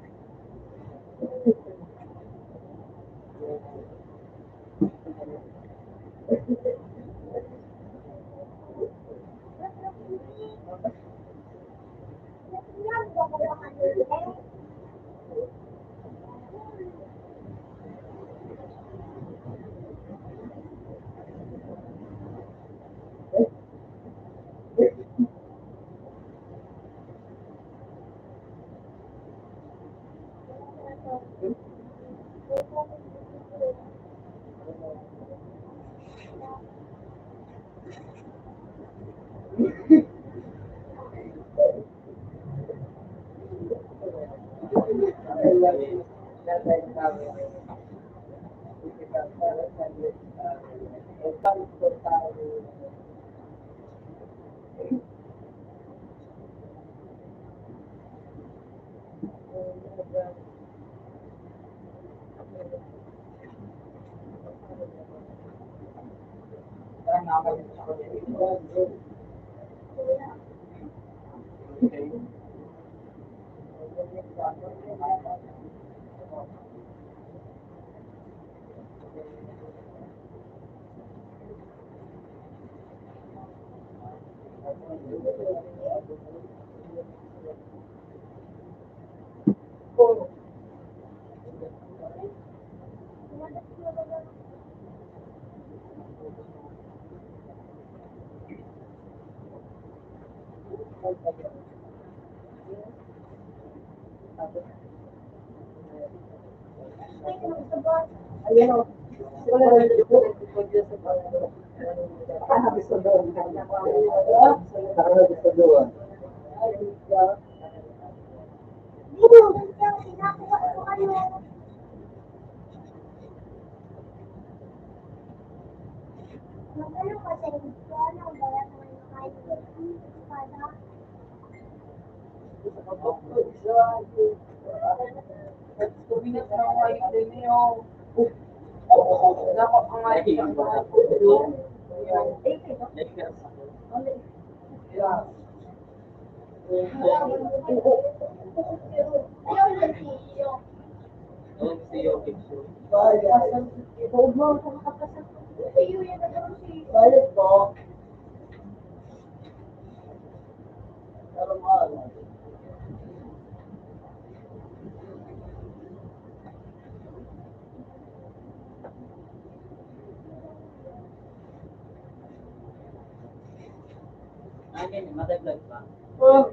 Ayan o. Wala na dito. Nakakabis na doon. Nakakabis na doon. Bayad po. Pero mahal. Akin, mataglag pa. Oh.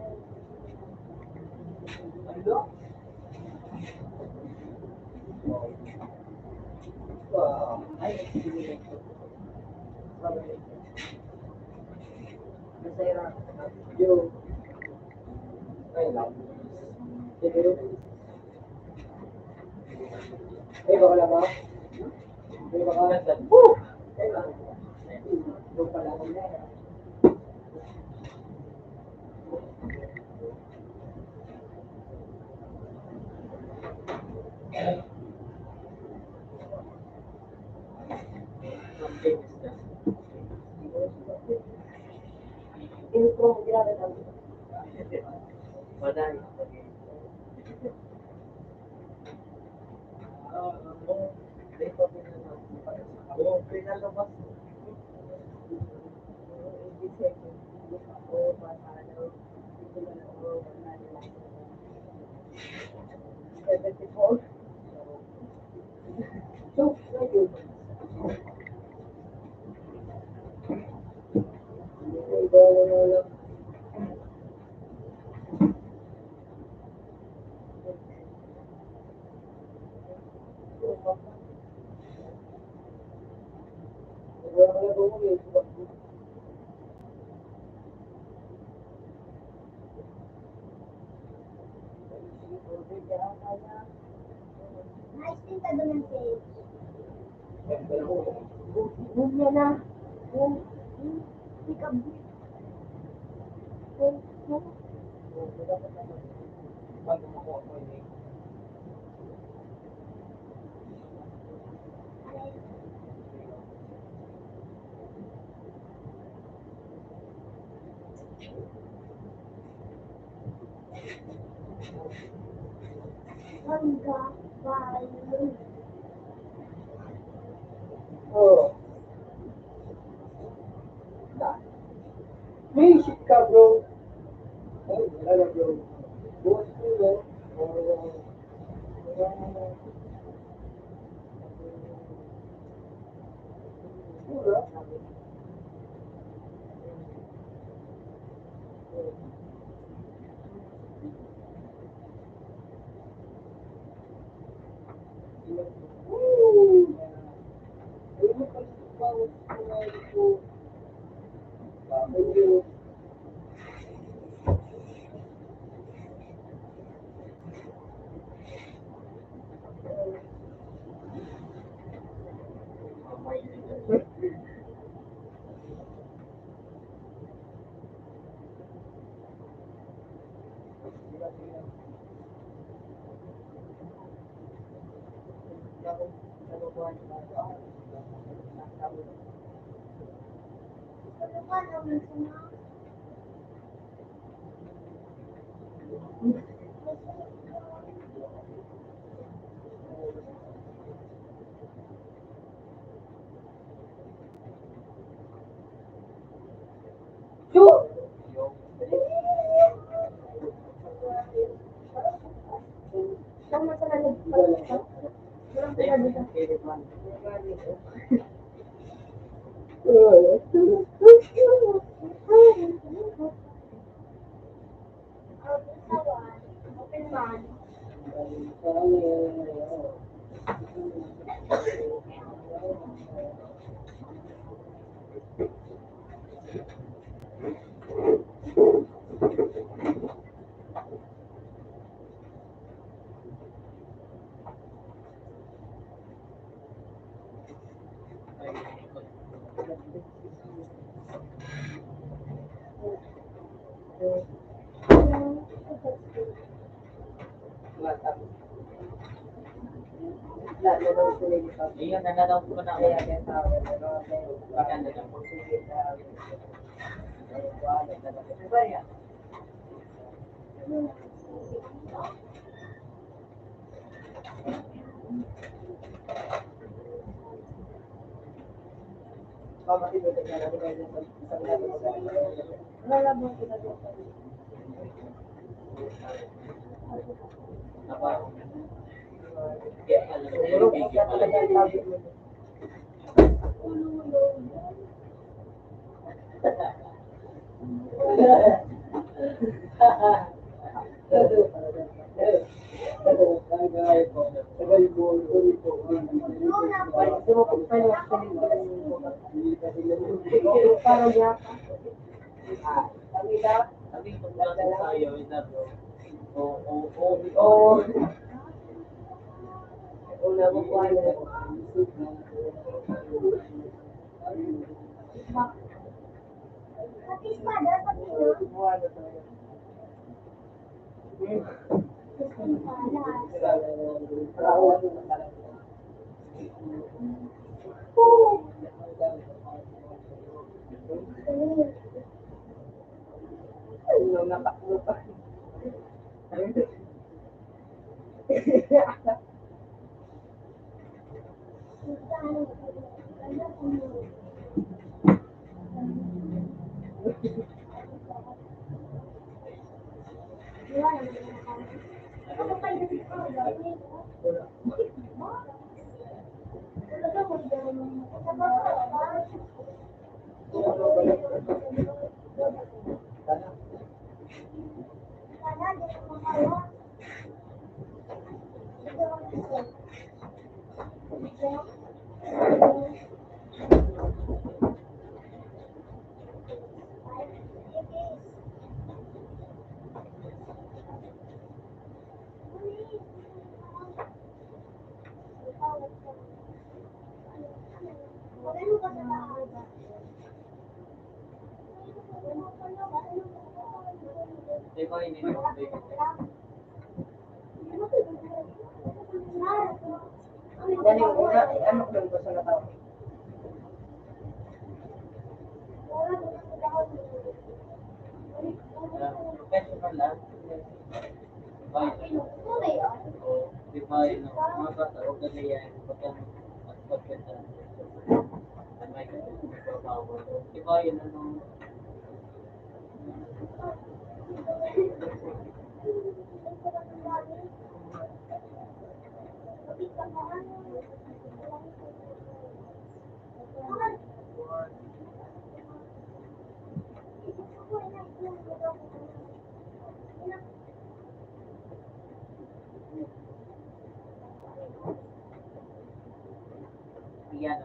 Ano? Wow. Ay, sige. Masaya. Yo. Ay, lang. Sige. Ay, baka lang ba? Ay, baka lang. Woo! Ay, lang. Doon pala ako na. Intro mo ginamit ang Madami. Yung pinalabas mo. Nice din ka doon ng page. Bumya na. Ikaw. Hangga. Bye. Oh. May shit ka, bro. Ay, wala na, bro. Bukas ko, bro. Pura. Ano ba naman sila? Tama sa nalagpas. Walang pala dito. Open man. Iyan, nananaw ko na kaya kaya tao. Maganda na po. Diba yan? Lalabang ko na dito. Siguro kung kaya talaga ang labi mo. Gusto mo kung paano parang yata. Kami daw. Sabi ko lang sa'yo, ina bro. Una mo po ano. Pati espada, pati yun. Ano, natakbo pa. Hindi ko hindi ko. Yan yung una, ano ko yung gusto na tao. Professional lang. Di ba yun, mga bata, huwag na yan, pagka magpagkita. May trabaho. Di ba yun, ano, yan,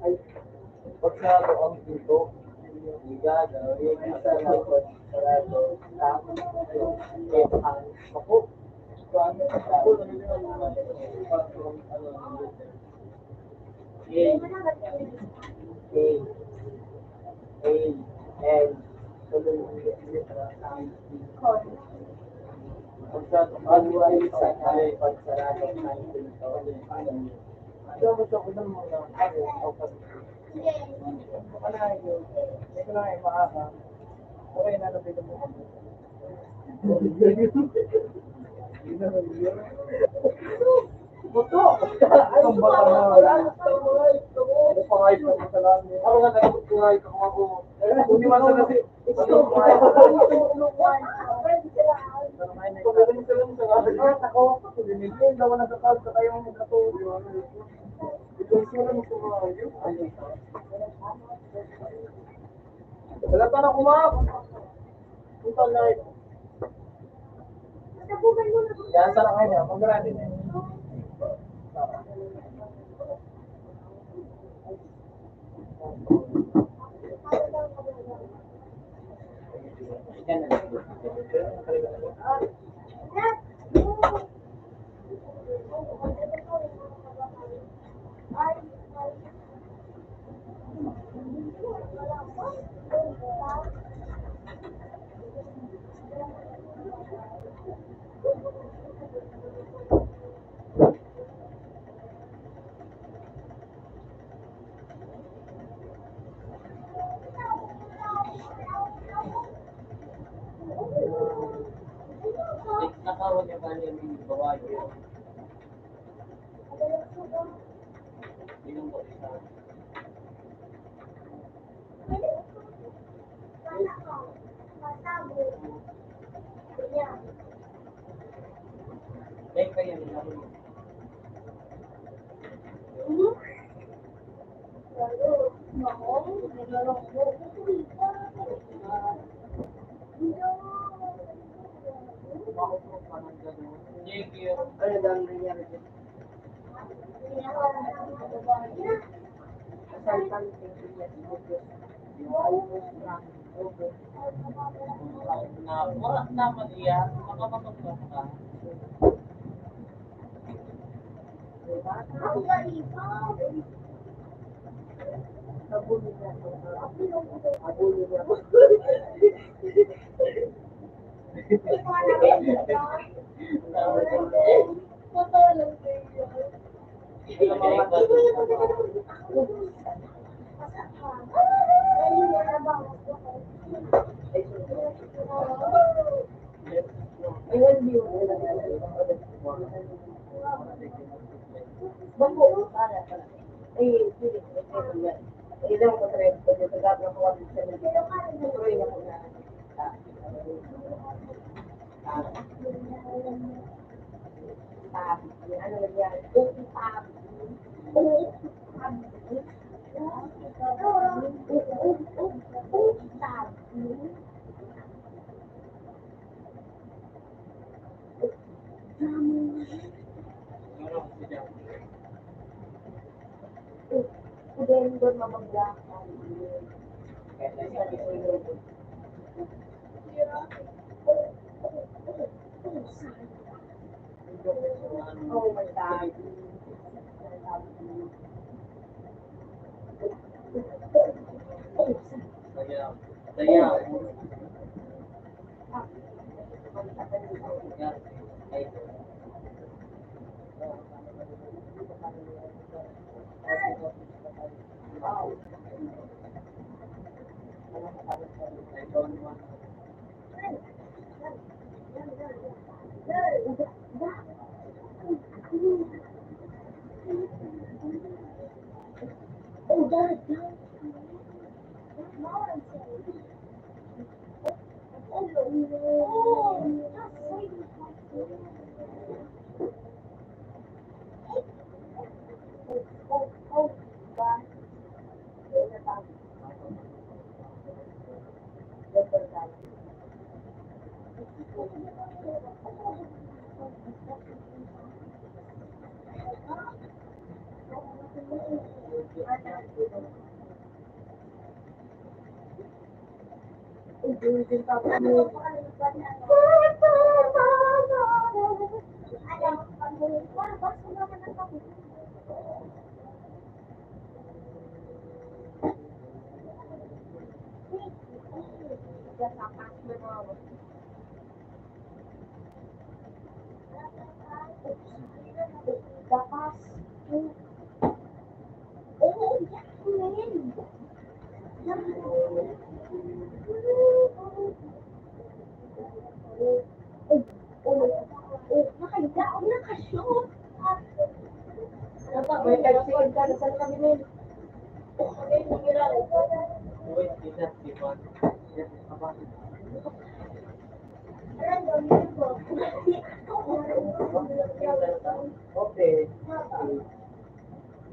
Ay, pag sa ang dito, ligado, yung isa na po, sarado, tapos, ang ako, paano ako, A, L, tuloy yung letra, ano ay sa pagsarado ng dito, ito gusto ko ng mga ano, o pag hindi ko na yung maaga. Okay na nabili mo. Buto! Itong bata na wala. Ano pa nga ito? Ako nga nagpapagkuhay ka kung ako. Hindi man sa kasi. Ito pa nga ito. Pagkagaling ka lang sa kasi. Ako, hindi daw na sa kasi kayo ang magkatuloy. Ito lang sa mga ayun. Wala pa na kumap. Punta na ito. Yan, sarang kayo niya. Mag-grande na. yan na. Nakawag niya ba niya yung bawayo? Yung po isa. Like kayo nila. Thank you. Ano daw ang nangyari dyan? Asaltan, thank you, yes, okay. Na, wala naman iyan. Makapagpapag ka. Nabulong niya ako. Nabulong niya ako. Ayun, di mo. Bako, para pala. Eh, sige, eh, daw ko try ko dito gagawin ko ang isa na dito. Tuloy na ko na. Ano nangyari? Then, doon mabagla. Oh my God. Saya. Saya. Ay. I don't want. Oh, God. May kagsigid ka, nasaan kami nun? Wait, tidak dibuat. Apa? Okay.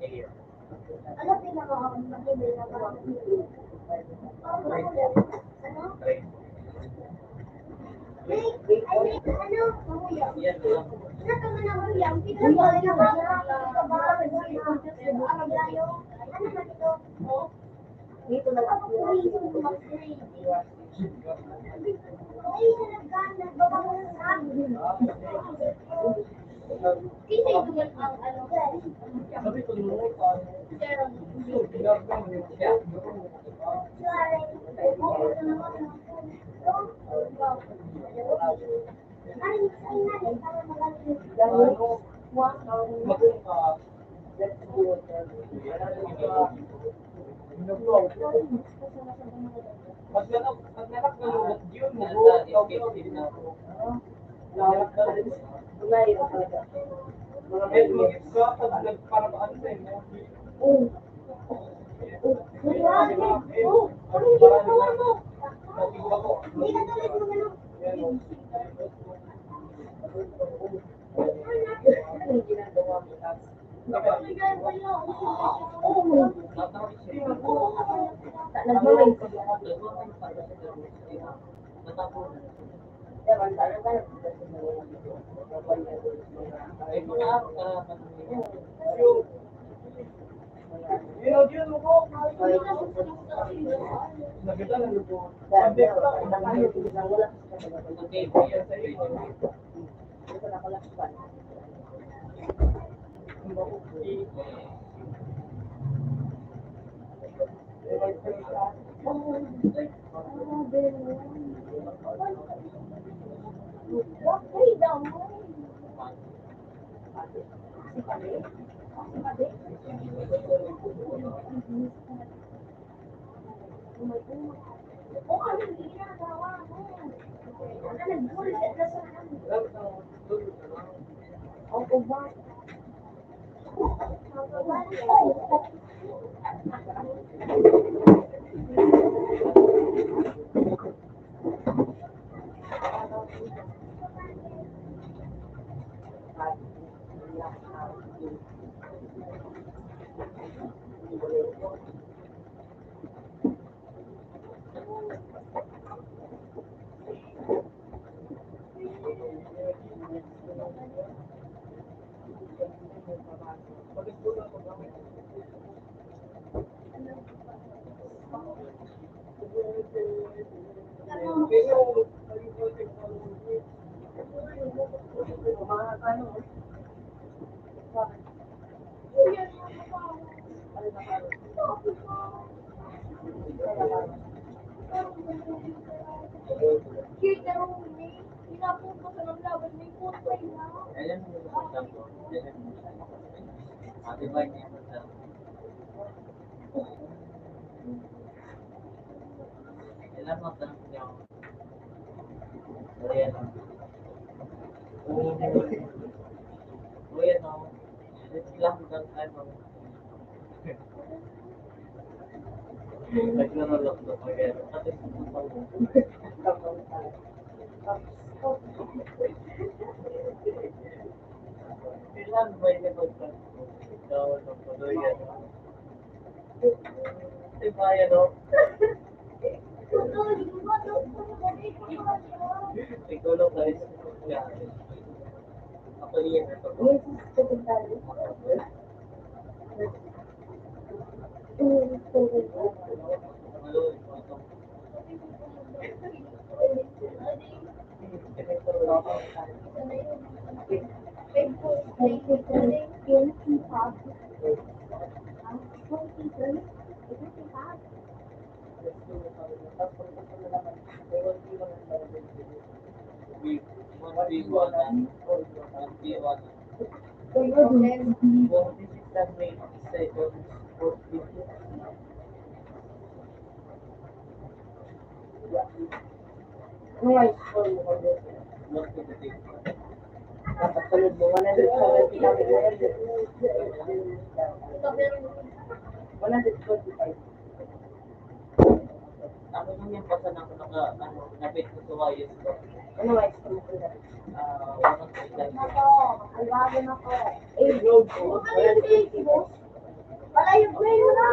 Iya. Ano pinaka-magiging na ba? Ano? Mahuya. Iya, dalam. Ano ka man ang huyang? Pinag-alala ka ba? Ano man ito? Dito na lang. Ay, nagkana. Baba mo na sa akin. Kita ito man ang ano? Sabi ko nung Pag-nanak na lugat yun, nasa-escape na ako. Mga mag-gets ka, pag nagparabaan sa inyo. Hindi ka talaga magano. Ay, mga Yun mo. Nakita na lupo. Sabi ko lang, okay, yan sa iyo. Ayan mo yung example. Ayan mo. Ate ba niya yung example? Ilan mo tanong niya ako? Ayan. Ayan o. Ilang hanggang ano. Naglalak na pa yan. Ate, ilan ba yung magtanong? Ikaw, nagpatuloy yan. Diba yan o? Ikaw lang tayo sa ako yan. Ako nung yung pasan ako nabit ko sa wayos ko. Walang Wala yung play mo na.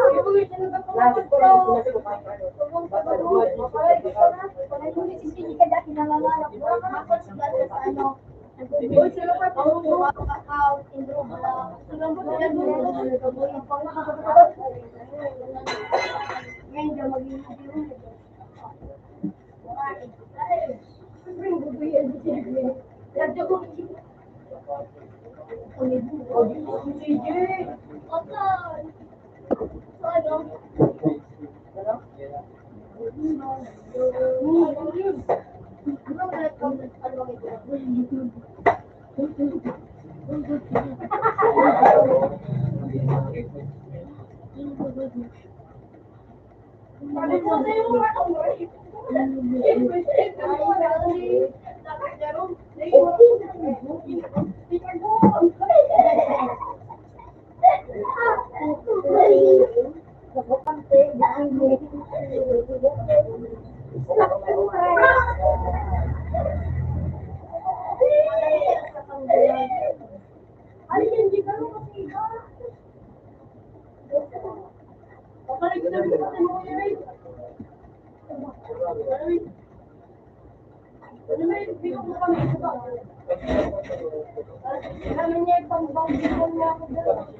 Kami niya itong bangkong niya ako doon.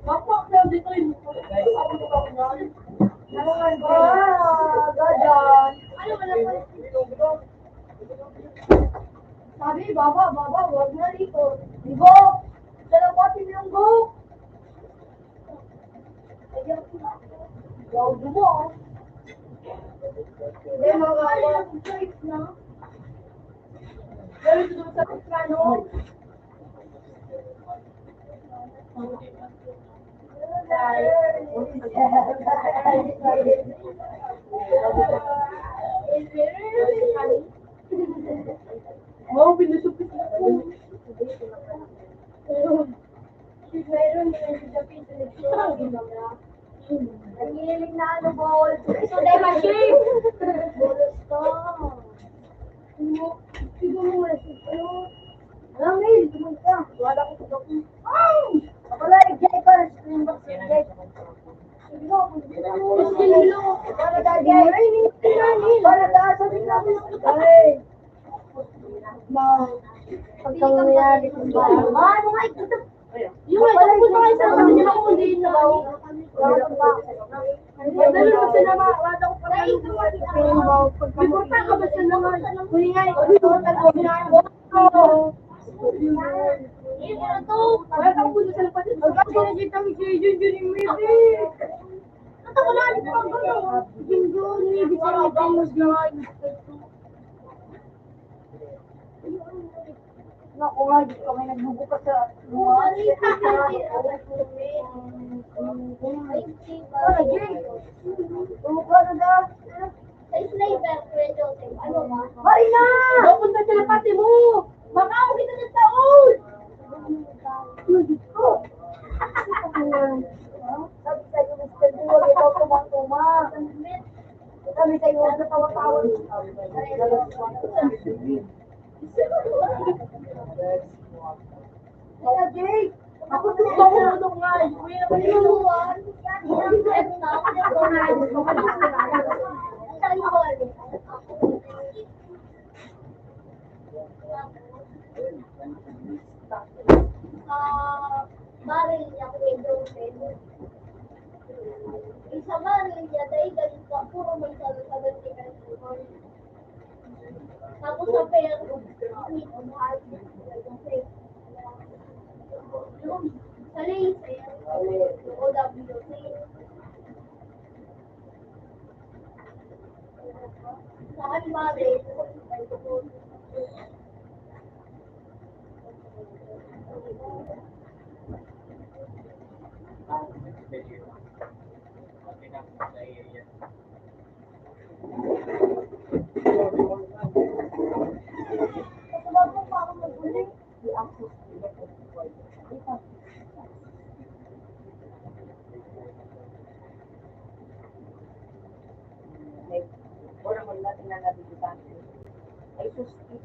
Bapak na dito yung Ano nga ba? Gadan. Ano ba naman? Sabi, baba, wag na dito. Go! Dalawatin yung go! Yaw mo. Hindi, mga choice na. Pero ito sa plano. Oh, pinusupit ko. Meron din sa pinag-seleksyon. Nangilig na ano, ball. So, dahil ma-shape. Bolos ka. Siguro mo na siguro. Alam mo yun, tumag ka. Wala ko sa doon. Wala, i-jay ka. Screen box, i-jay. Para dahil. Para dahil. Sabi namin. Ay. Pagkamayari kung ba? Ano nga ito? Yung nga, ito punta kayo sa kasi nila kung hindi na. Dalo mo sila mga, wala ko pala yung before pa ka ba siya naman? Kung nga, ito talaga na. Wala ka punta sa lapatid. Ang kasi nakita mo siya yun yung maybe. Ito ko lang ito ang gano'n. Yung maybe siya may tayos na. Naku nga, di kami nagbubukas sa mga Marina! Pupunta sa lapati mo! Baka ako kita ng taon! Sabi sa'yo, Mr. D, huwag ikaw tumang-tuma. Sabi sa'yo, huwag na tawa-tawa. Kaya Jake, ako tumulong nga. Baril niya ko yung girlfriend. Isa baril niya, dahil ganun ka, puro may salat-salat ni Kalipon. Tapos sa pera, yung sa laser, OWC. Sa akin baril, bago pa ako maguling, i-access Orang mo natin na nabibitan. Ay, suskip.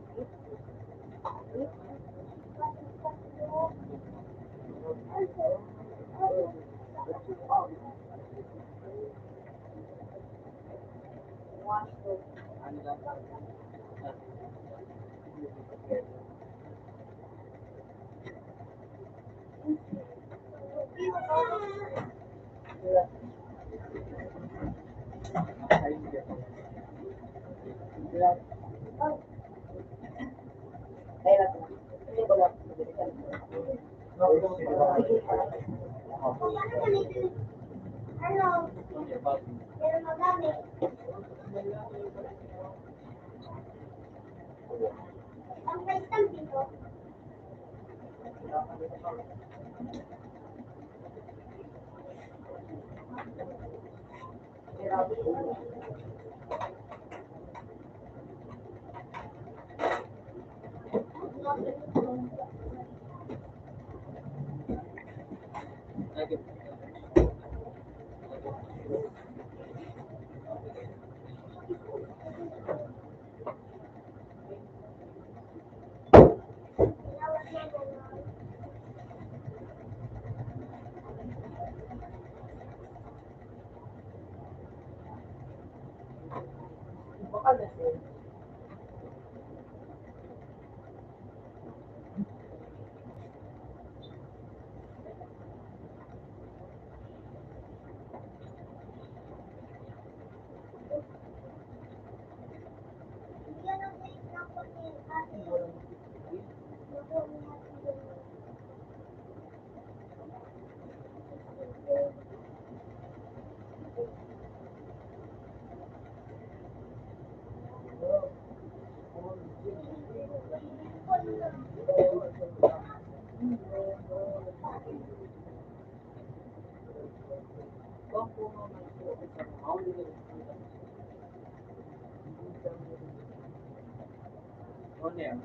ano, pero magamit. Ang price ng dito, Ano yan?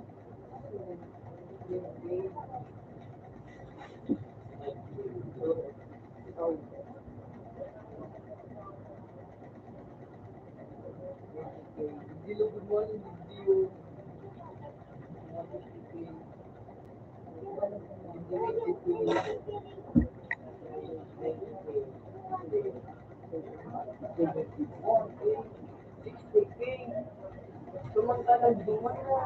Hindi good morning, hindi yung Sumantalang duman na.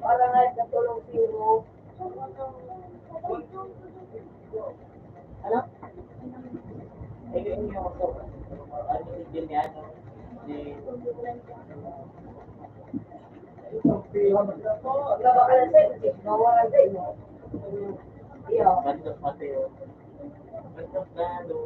Parang natulong sino. Ano? Ayun yung ano si Giliano ni Bandos Mateo. Bandos Gado.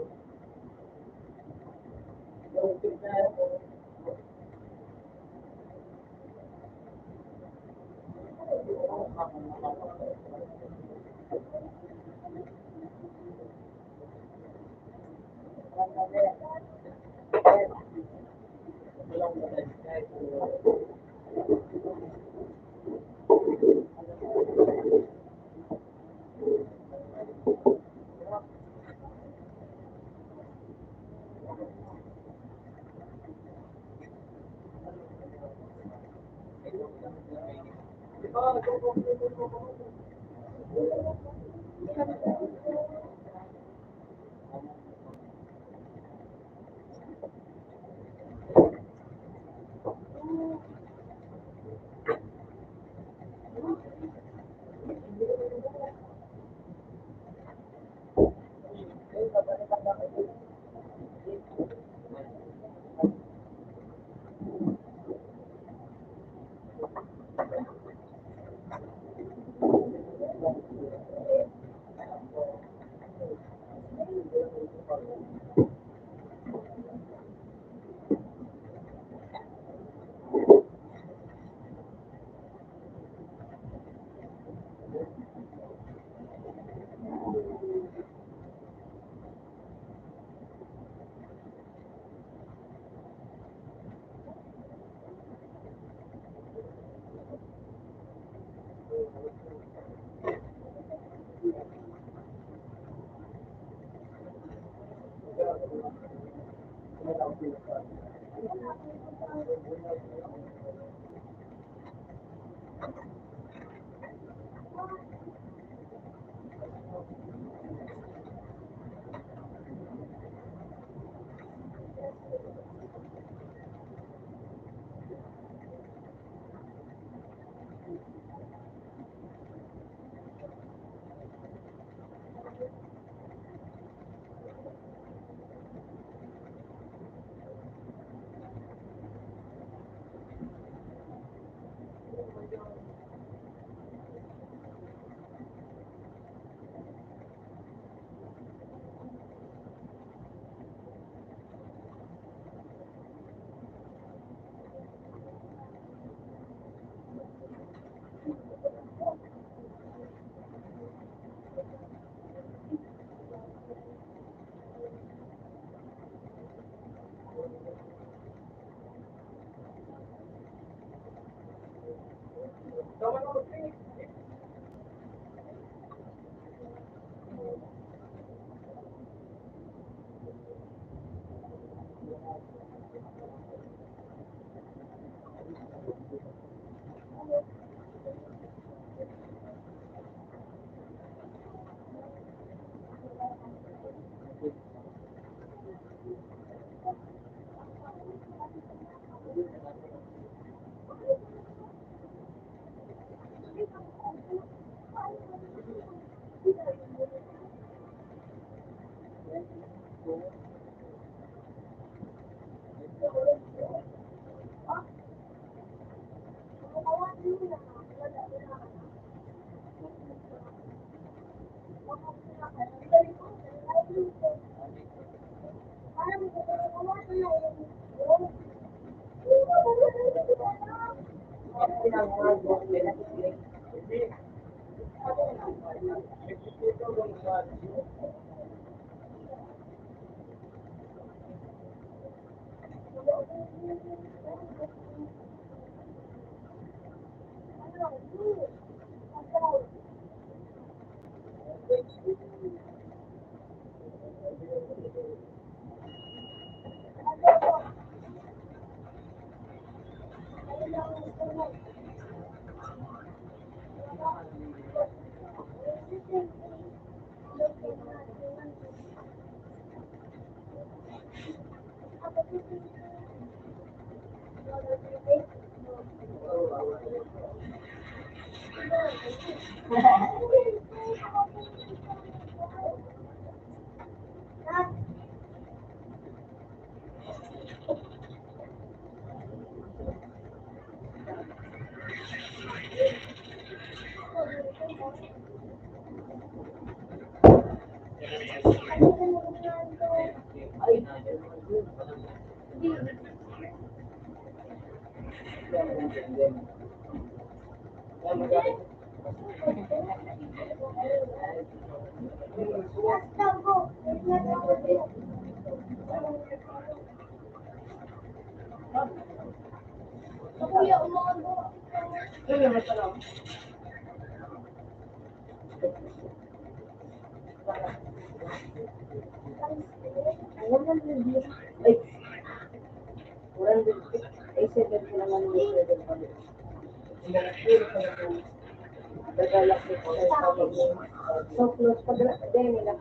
Kuya, umaga. So close pa din nila.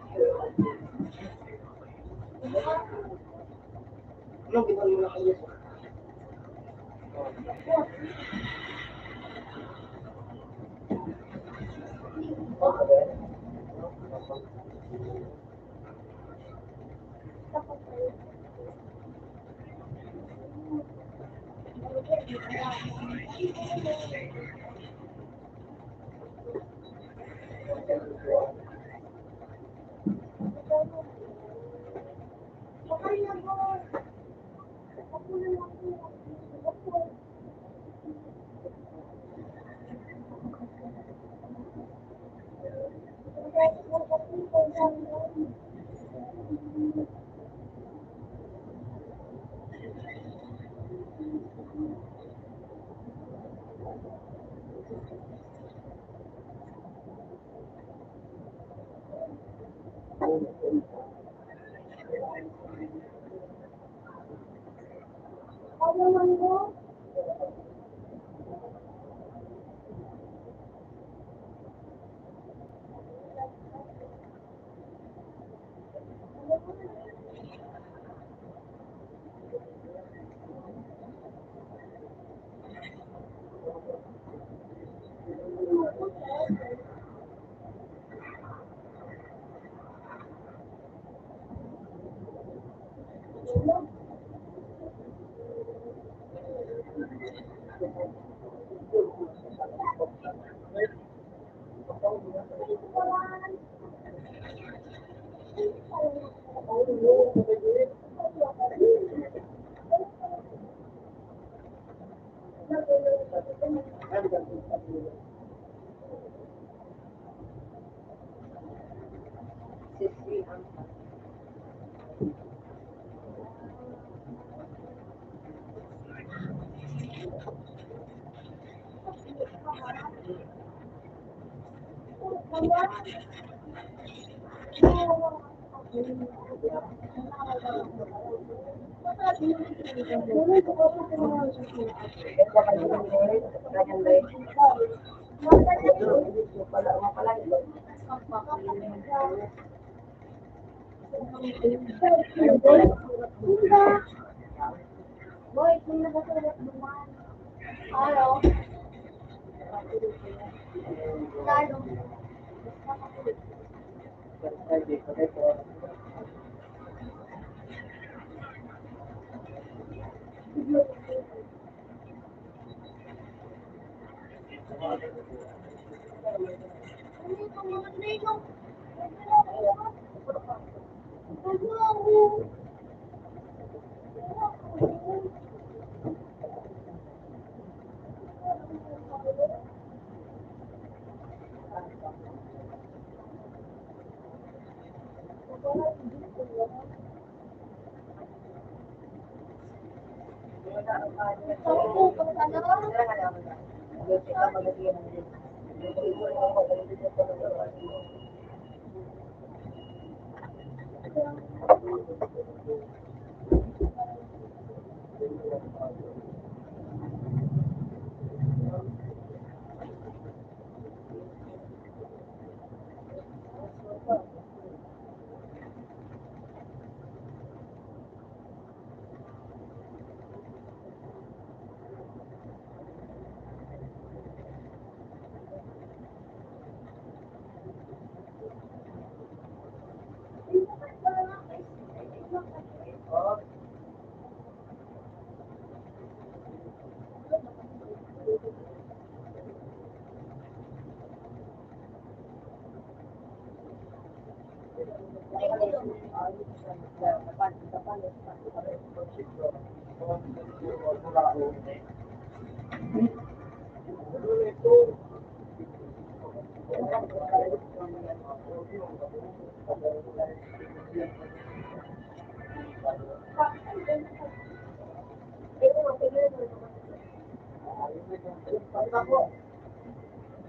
Boy, kung nakasulat naman. Hello? Lalo. Ano ito mga nino?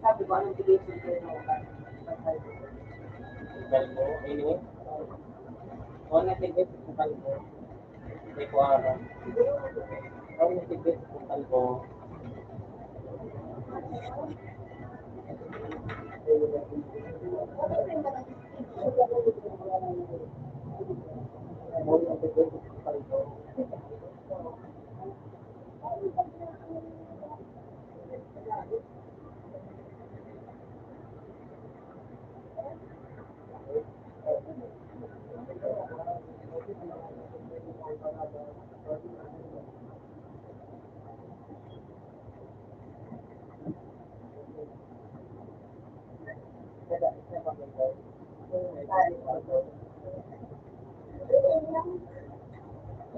Sabi ko, anong tigil-tigil kayo ng kalbo? Ini? O natigil sa kalbo? Hindi ko alam. O natigil sa kalbo? O natigil sa kalbo?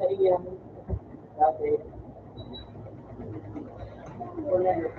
Ayan. Dati. Wala yun.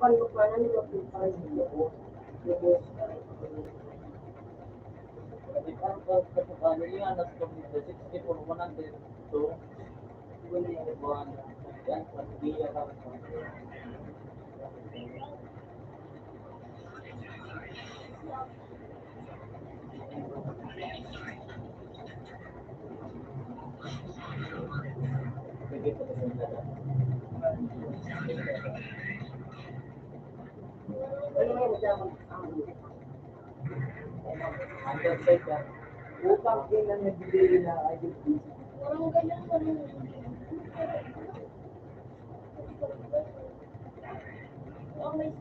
Paano nila po tayo dito? Kasi parang kasukali yan, nasa pag-dito, 64, 102, wala yung buwan na. Yan, pag-biya lang. Sige po, Ano nga siya? underside yan. Upang kailan nagbibigay na IDP. Parang ganyan pa rin. Oh, may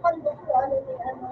makandok ko ano ni ano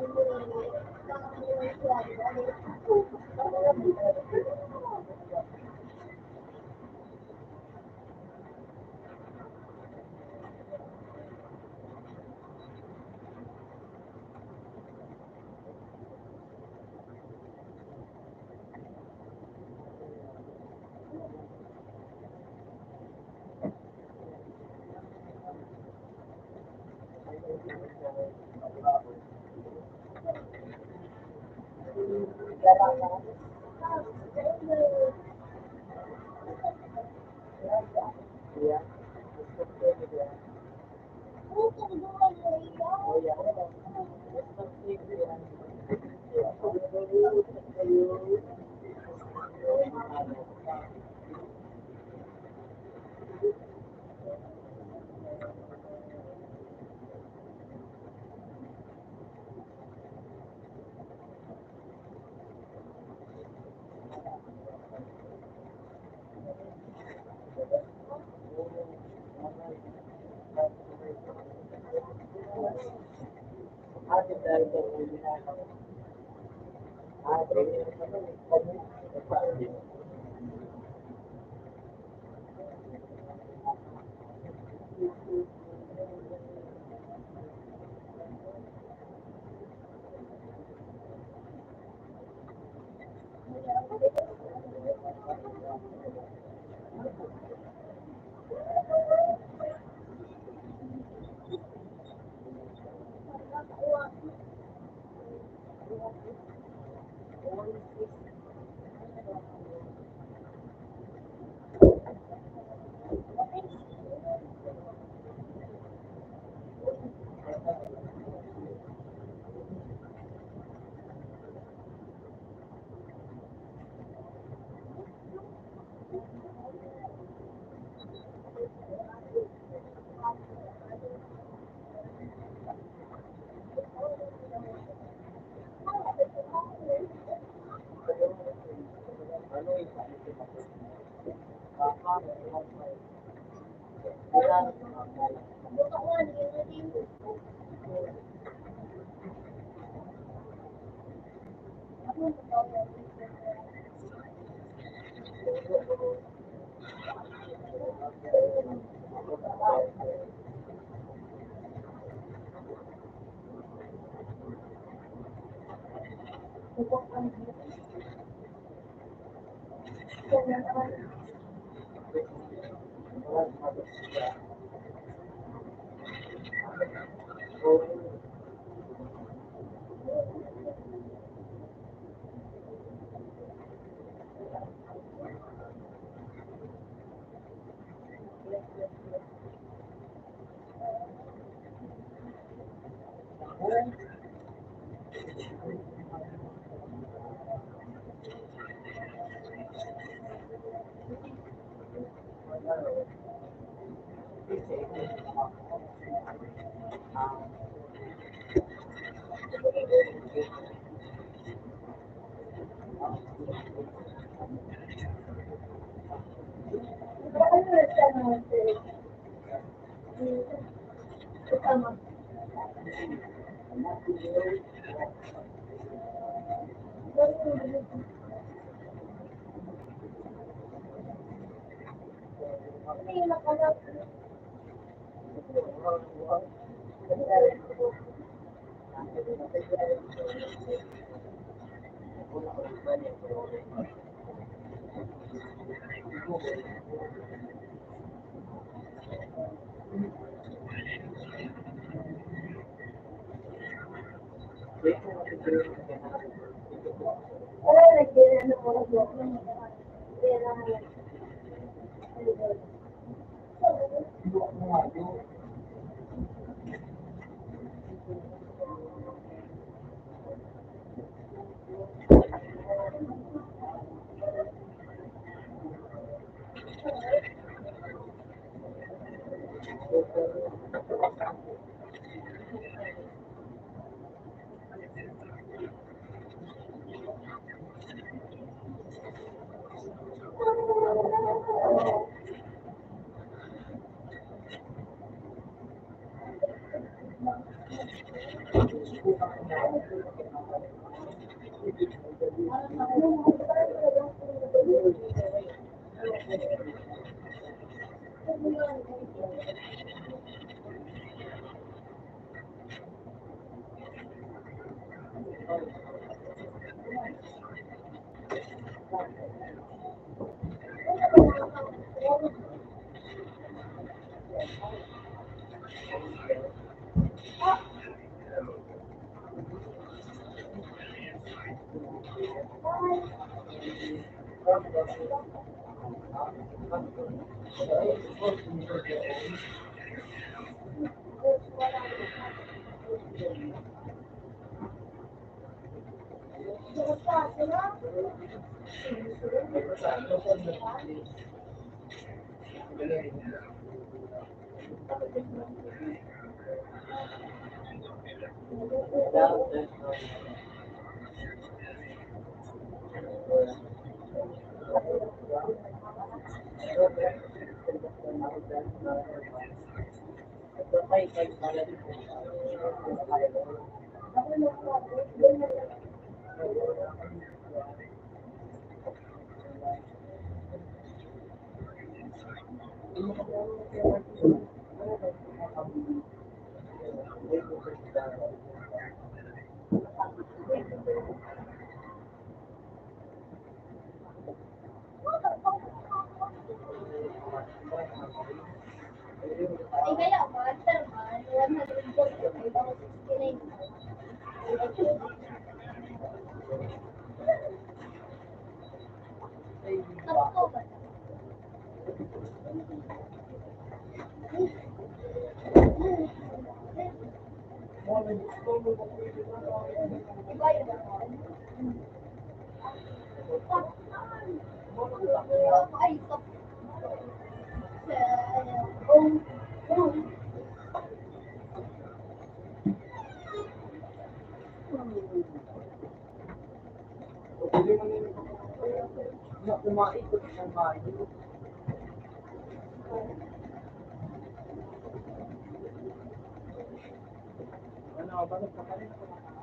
Wala, nag-ano mo na po. Kaya ay kaya, master man, 140, 69. Tapos ba? Iba yun. Ay, stop. Kumaikot ng bayo. Ano, bakit pa rin ako nasa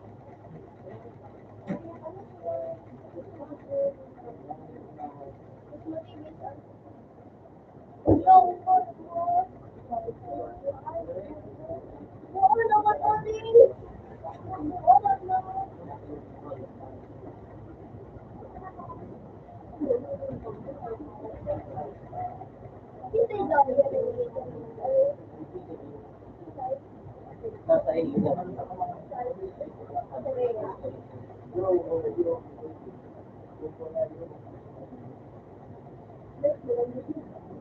iyo naman.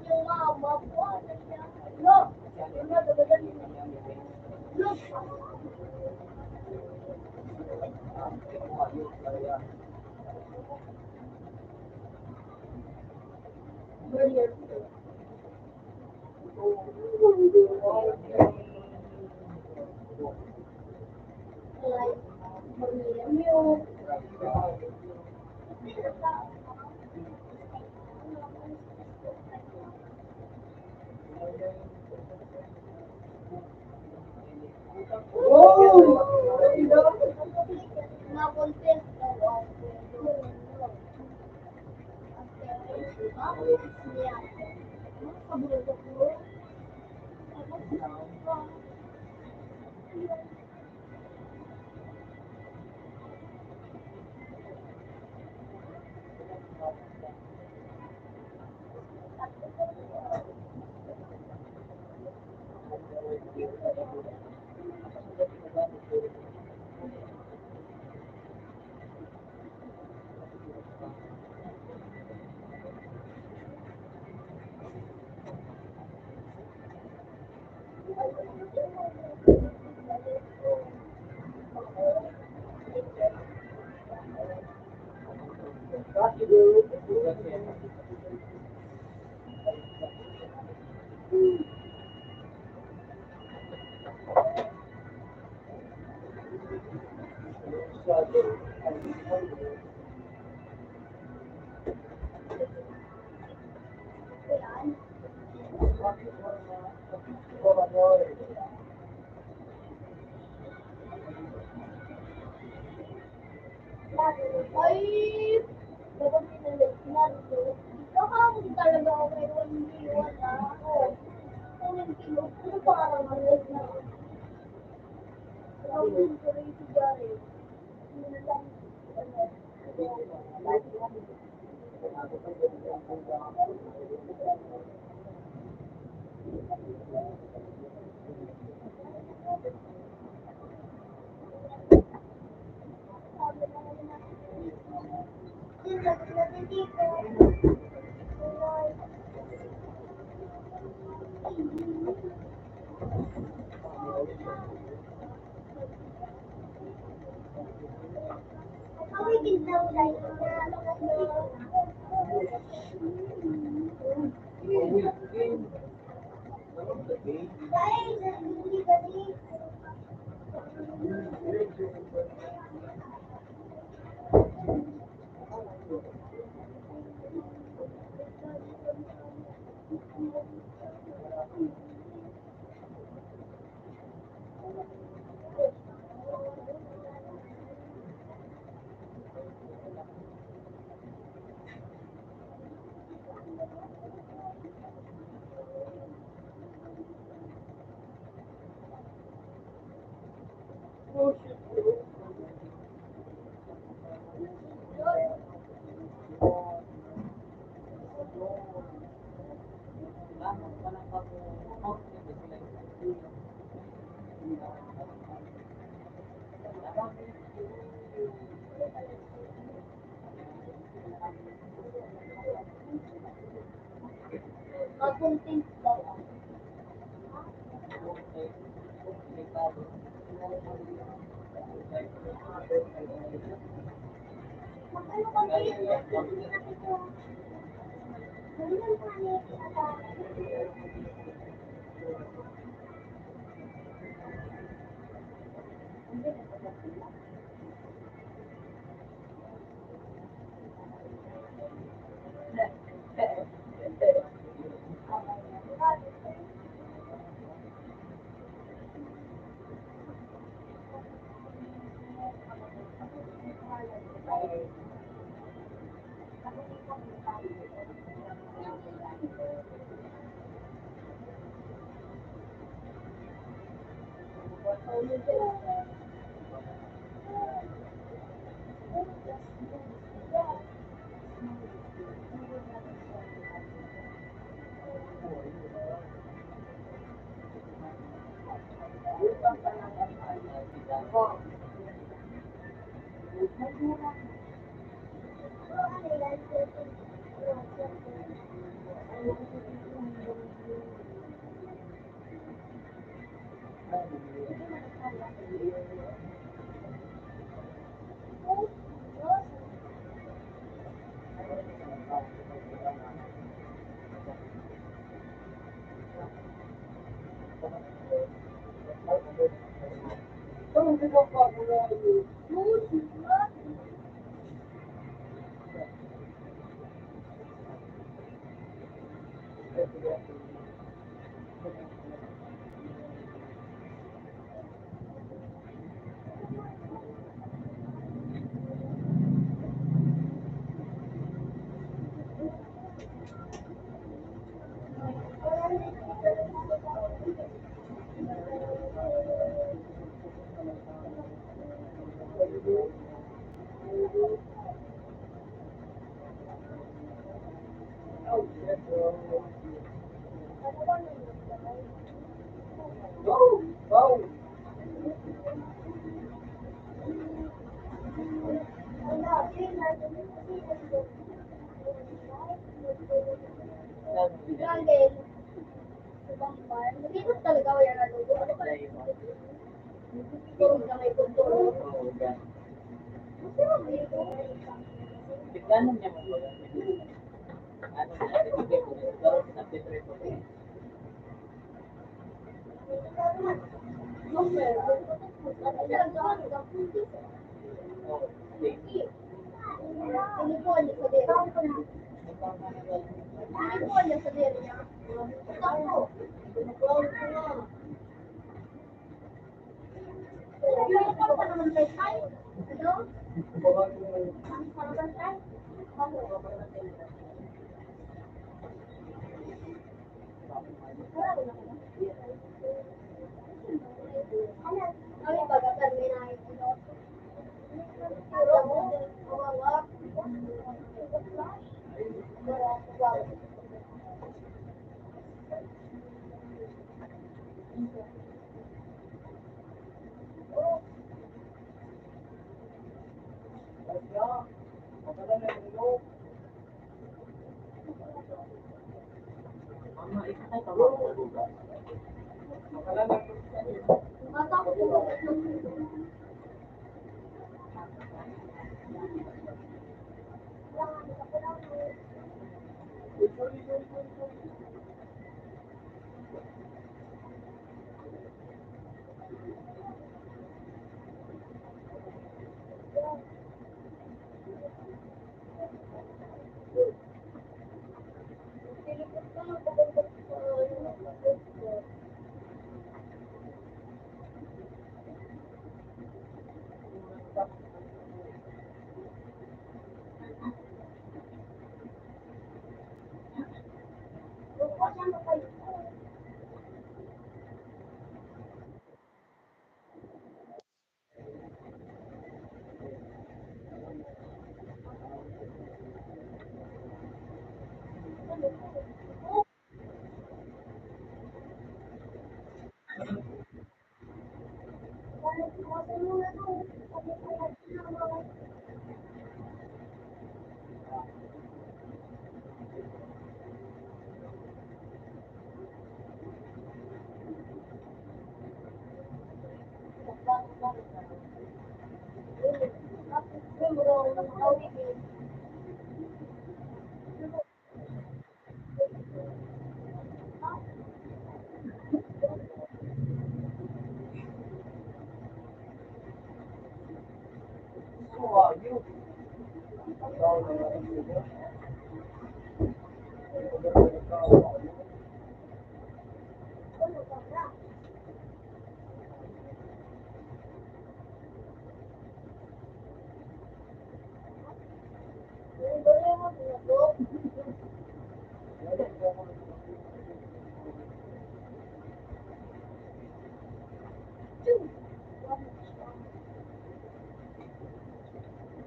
Yung mama po, ano siya? Look! Yung madagagan niya. Look! Like, milk. Oh! Ay, dapat pinalitan ko. Nakakam talaga ako may 1 million na ako. Anong kilo? Ano parang malas na? Ako yung tuloy si Jari. Yun lang. Content daw. Magkano content? Hindi na ito. Gagawin. Ibang bar. Dito talaga wala na lugo. Ano ba? Dito na may kontrol. Gusto mo ba ito? Tignan niya mo ba? Ano na, ibigay ko na. Pero pinag-try ko. Oh, okay. Mama, ikakay ka ba?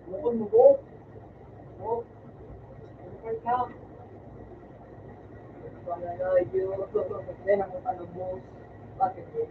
Bukod mo ko. Oh, okay ka. Yan ang tanong mo. Bakit mo?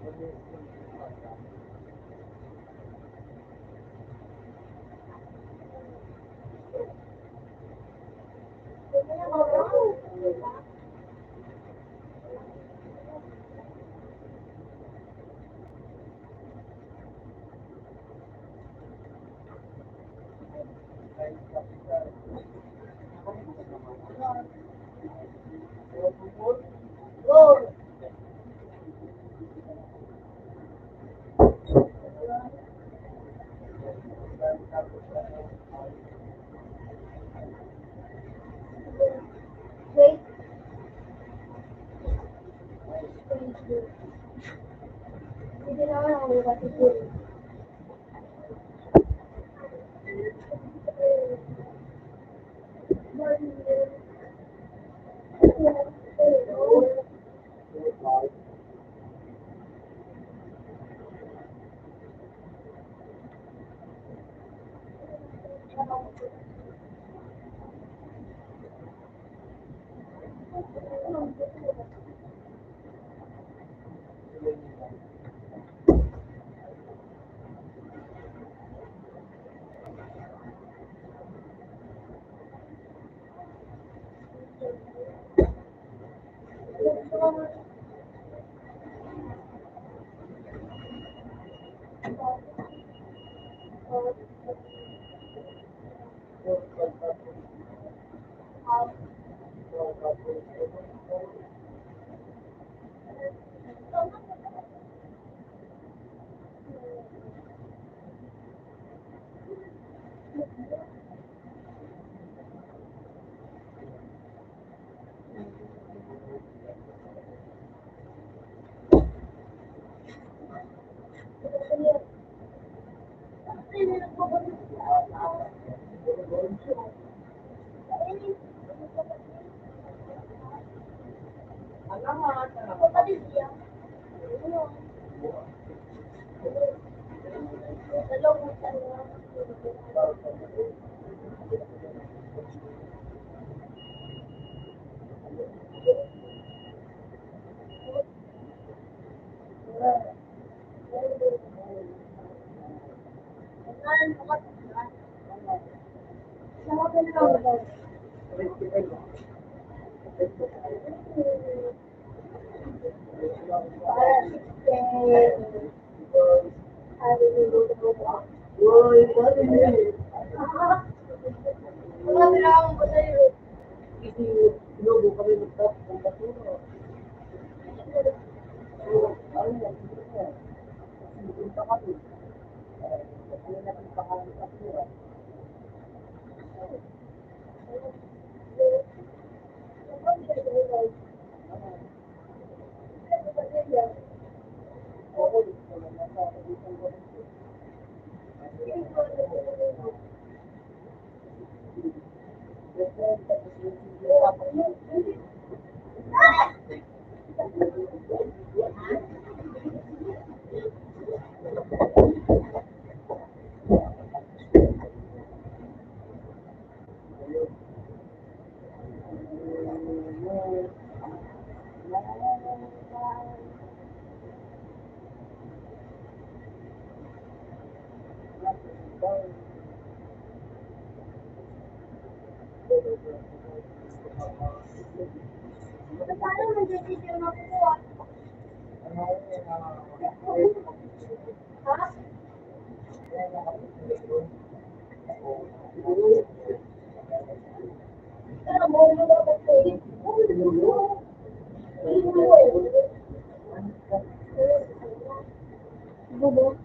Wait. Hindi naman ako matitigil. Paano mag-decision ako? Ha? Pero mo mo daw ako. Bubo.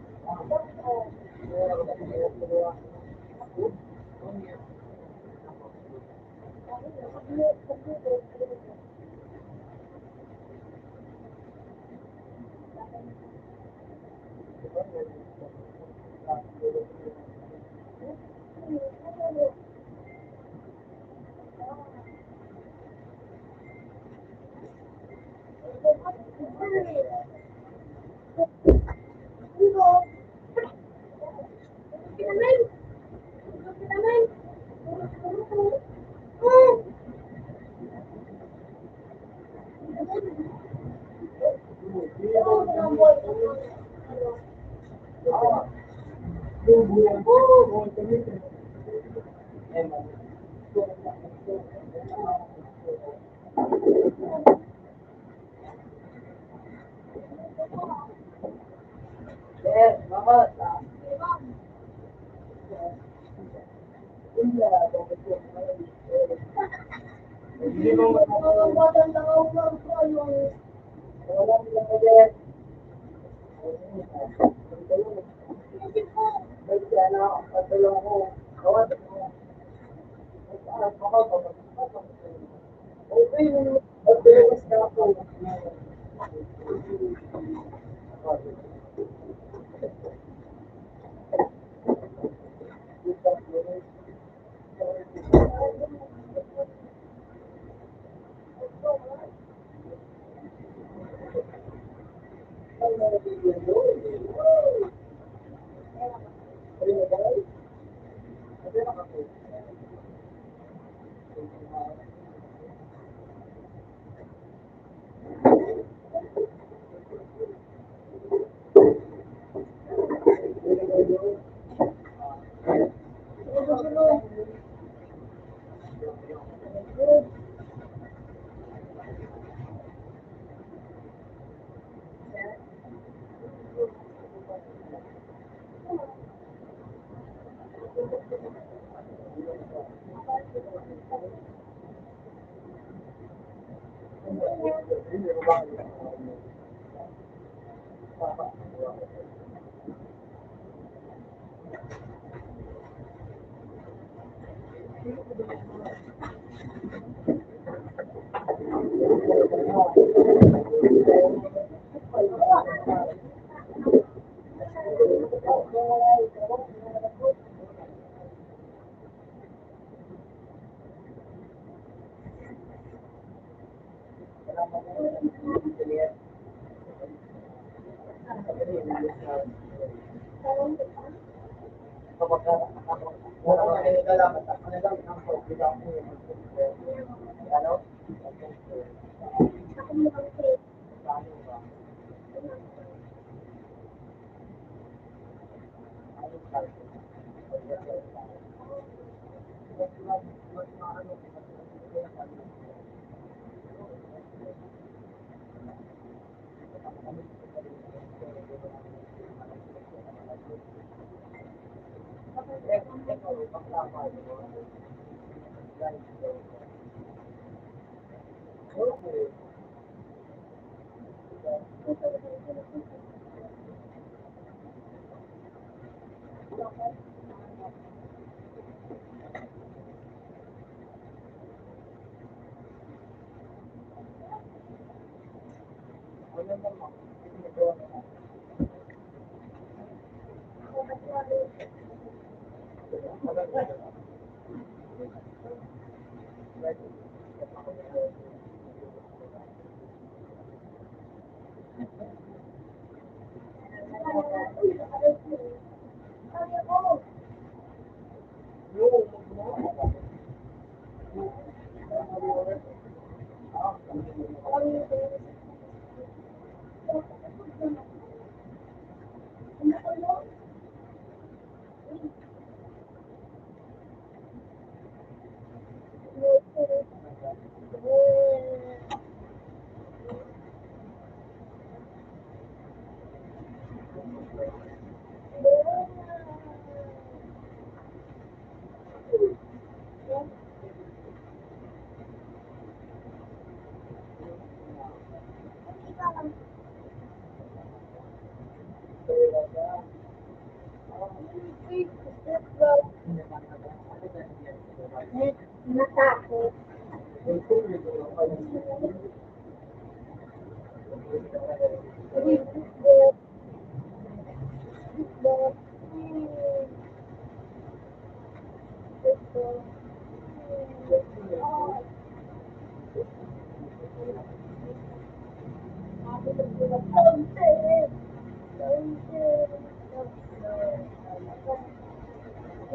Natakot.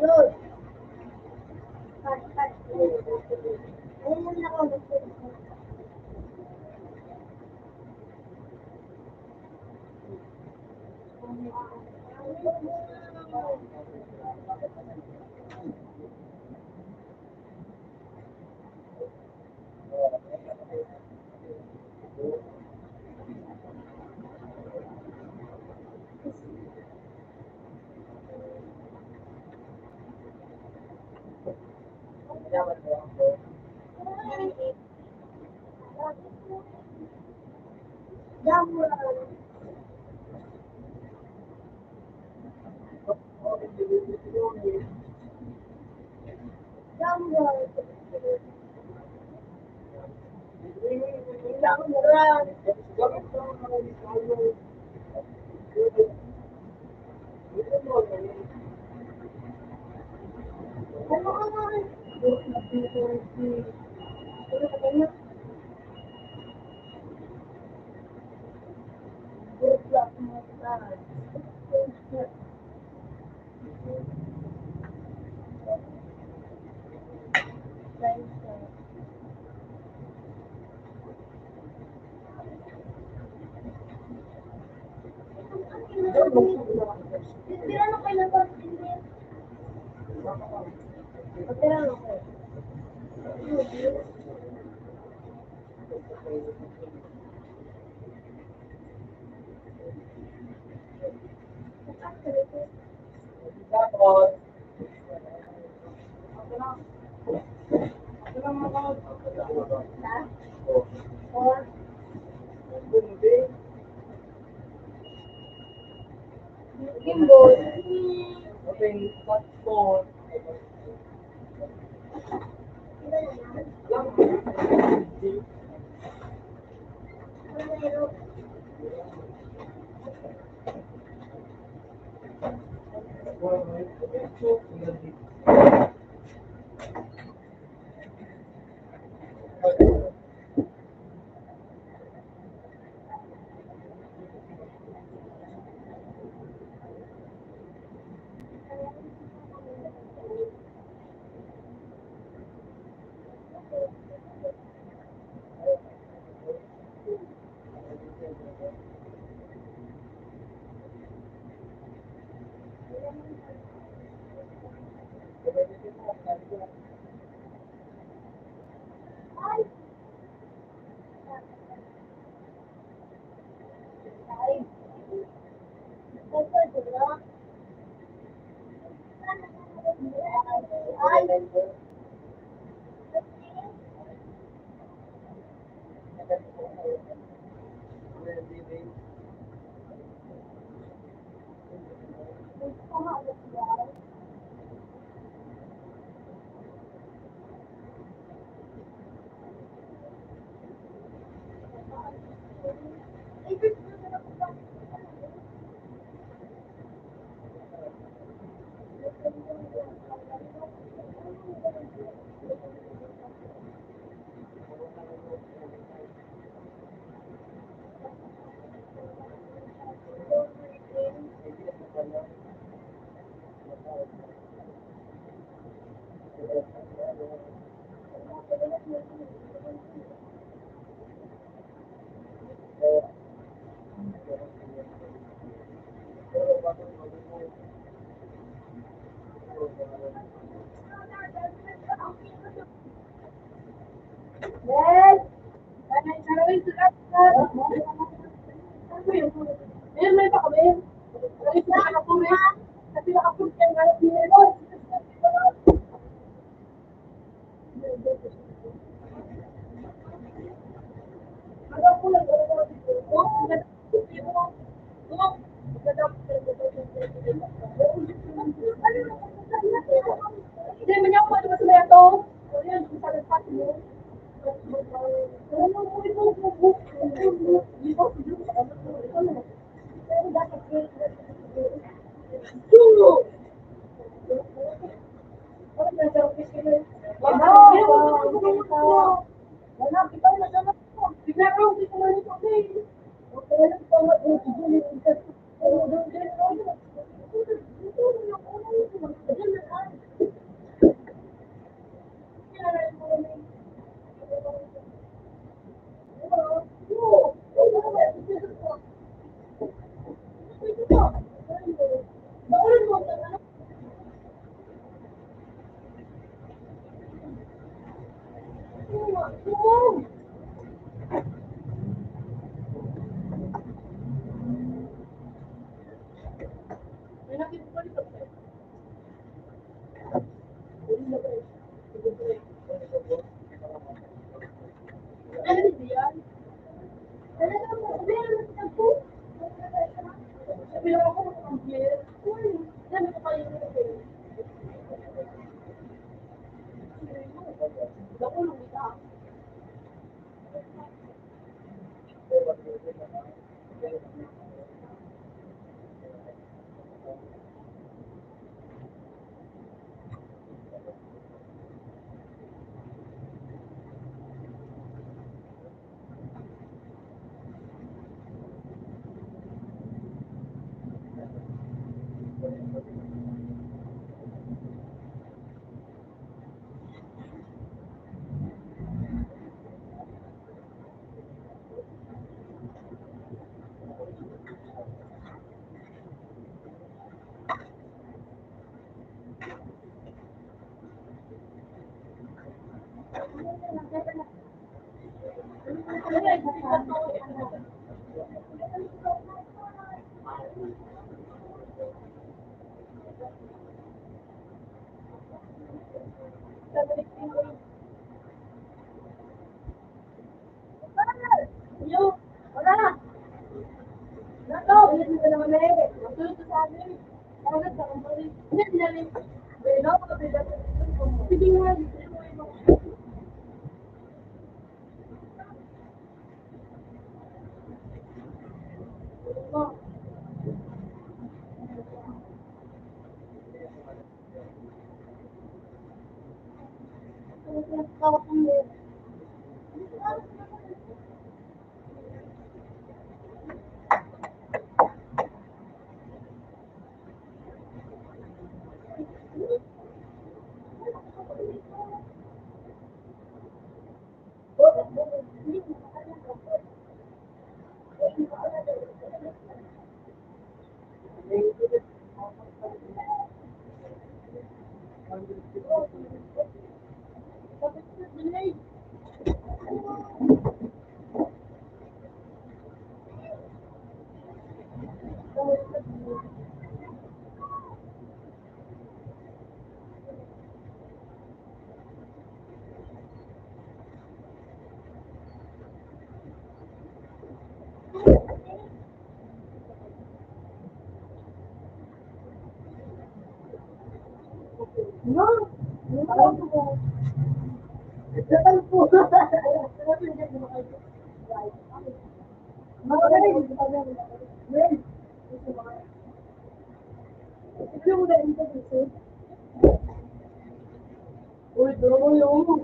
Yun. Cut, cut. Ano mo na ako? Gimbal. Open, cut, phone. Iba na yan. Wala na yun. Tawag ng lip. No. Total po. Uy, duro yung ulo.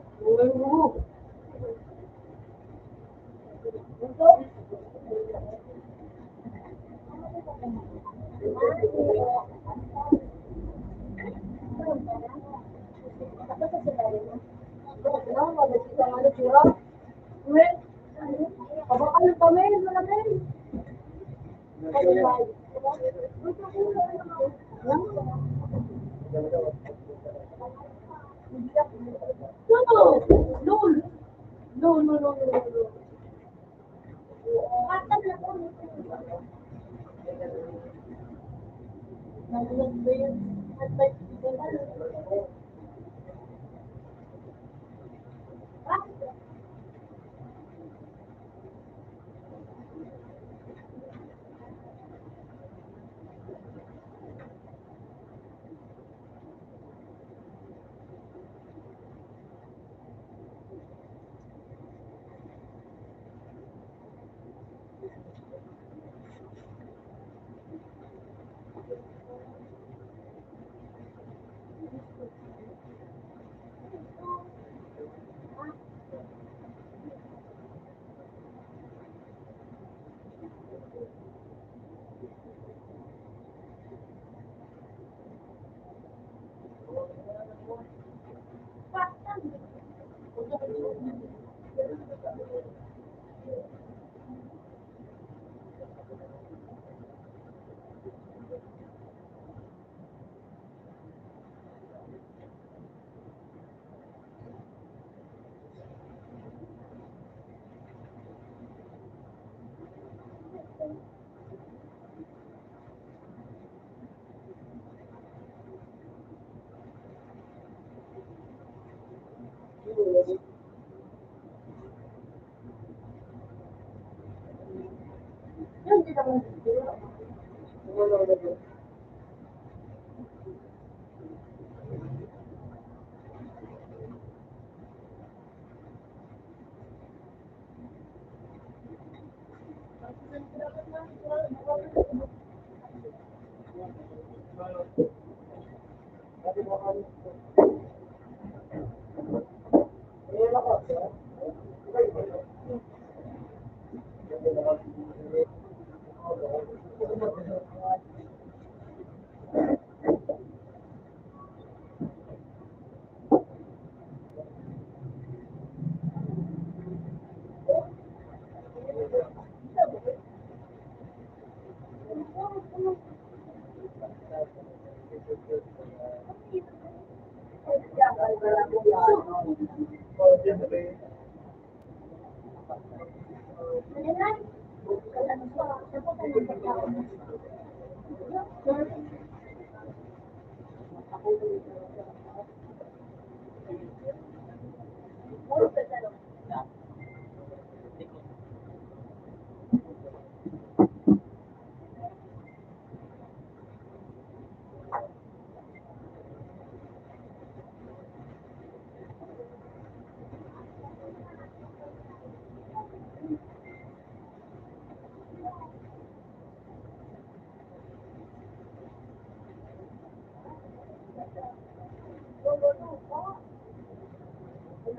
Kabakal kami, malamig. No, no, no, no, no, no. Nalulog ba yun?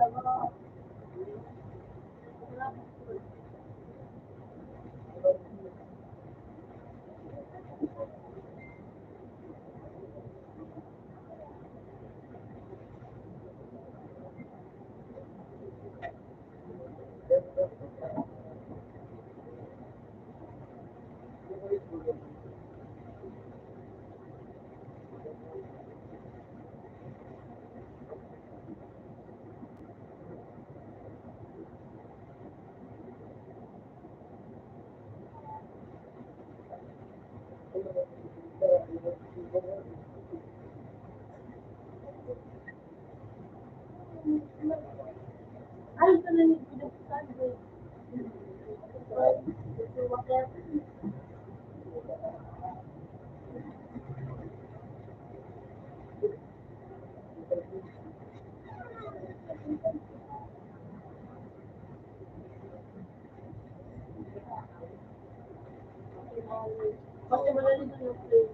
Ay, ito na yung pinagsasabi ko. Bakit? Kasi wala rin yung play.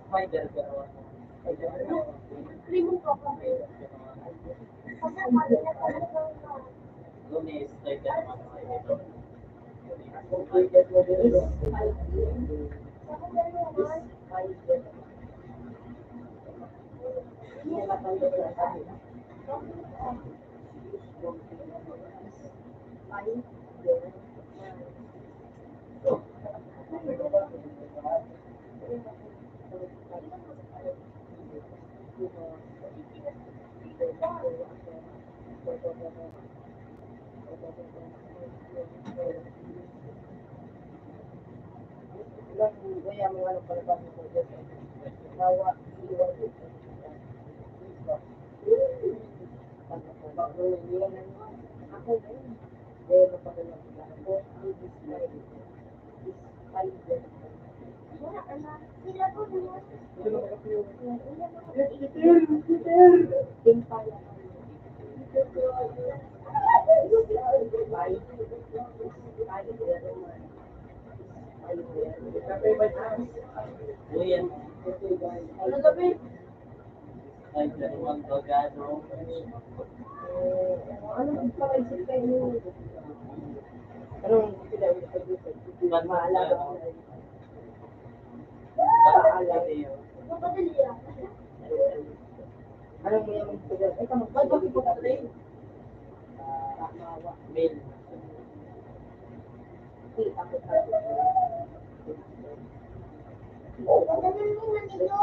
Spider ka. Limong ko pa. Kasi mali na talaga na. Lunes, like that naman ako ito. Uyan. Ano gabi? Ay, dalawang gagano. Anong pag-isip kayo niyo? Anong sila maalaga ko na Mapadali yan. anong may yung sila? Ay, kamag Ba't bakit ko patay? Mail. ako sa Padali mo na nito.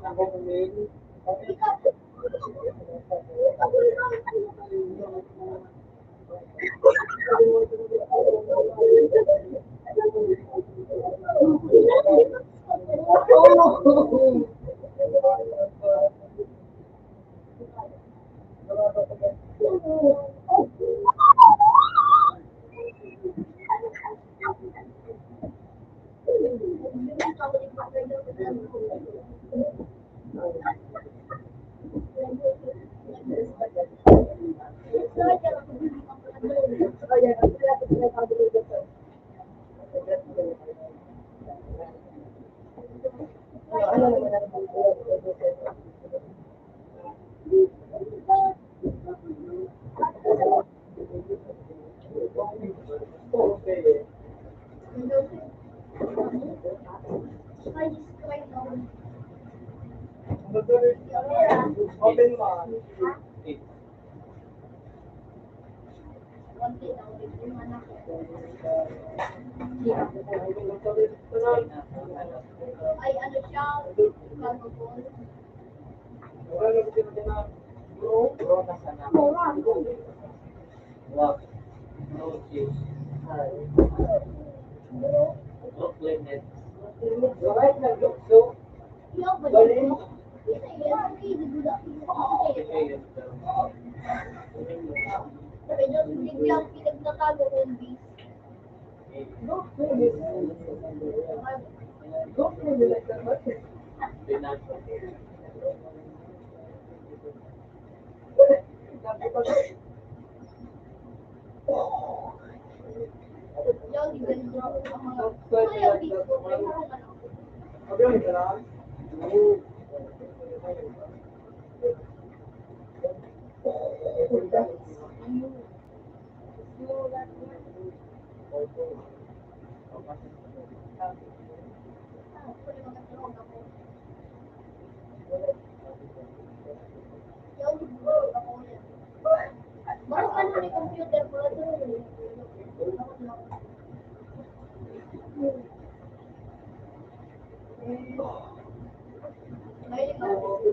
Ako mail. Open mo. Ay, ano siya? Cargo ball. Yung ba yun? Isa yan. Hindi budak. Pero hindi ang pinagtatago ng beef. Yung ganito ang mga... Kaya yung beef ko, may parang ano. Baru kan di komputer pula tuh. Baik kalau di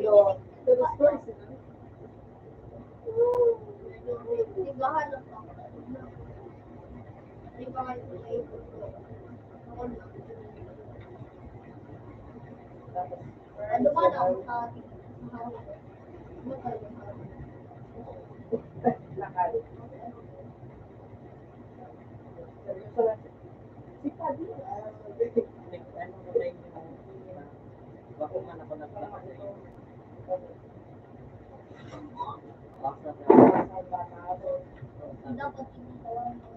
bahan di bahan ano man ang dapat tinggalin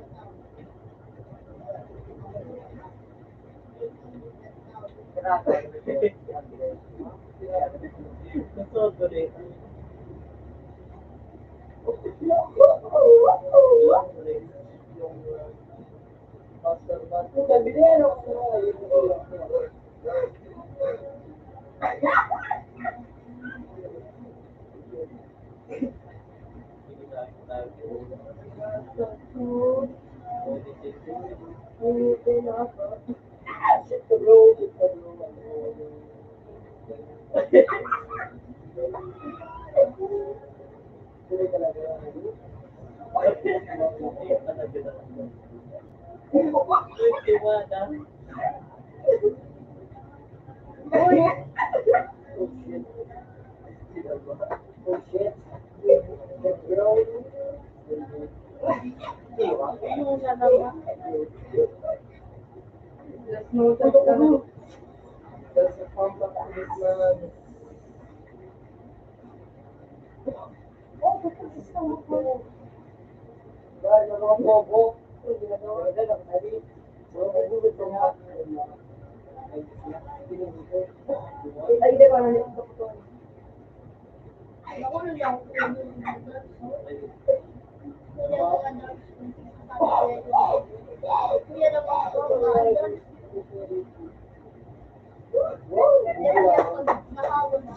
mga tao. Dahil sa mga bobo, ginagawa nila lang sabi, magugulit ka nga. Ay, hindi pa nanin. Ako na lang. Kuya na ako. Nakawin na.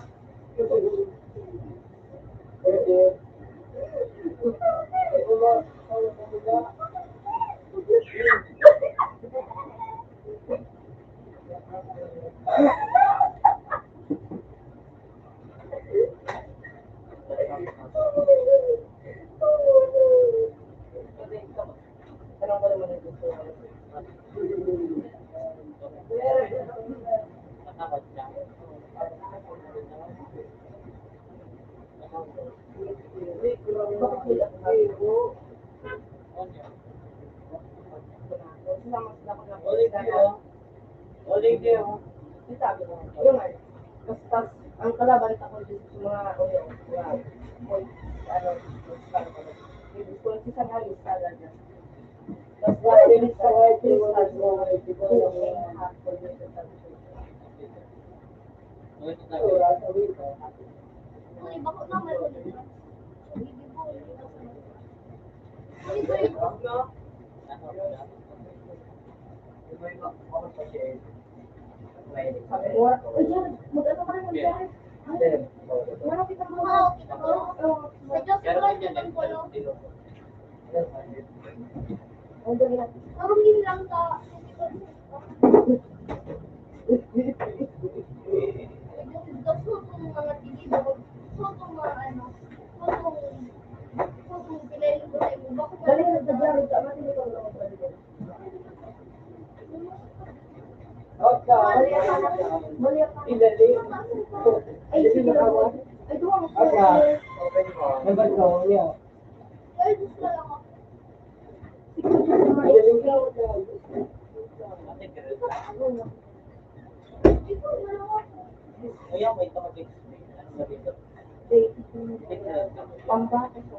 Tanong ko naman ito. Matakot siya. Uling kayo. Tapos, ang kalaban ako dito sa mga gusto ko si Sangalis talaga. Tapos, dahil sa white at mga ito, Ang iba ko na meron dito. Hindi po. Hindi ko ito. sabi ko, mag-ano ka rin mag-jari? Wala kita mo. Oo, kita ko. Sa Diyos ko lang yung polo. Ang dali natin. Marungin lang ka. Sutong mga tigidog. Sutong mga ano. Sutong pinayin ko sa ibo. Dali na sa jari, tama din ito. Mali ako. Ilali. Ay, sige na ako. Ay, duwa mo. Nagbat ko, niya. Ay, gusto lang ako. Ayaw, may topic. Ano ba dito? Pambata ko.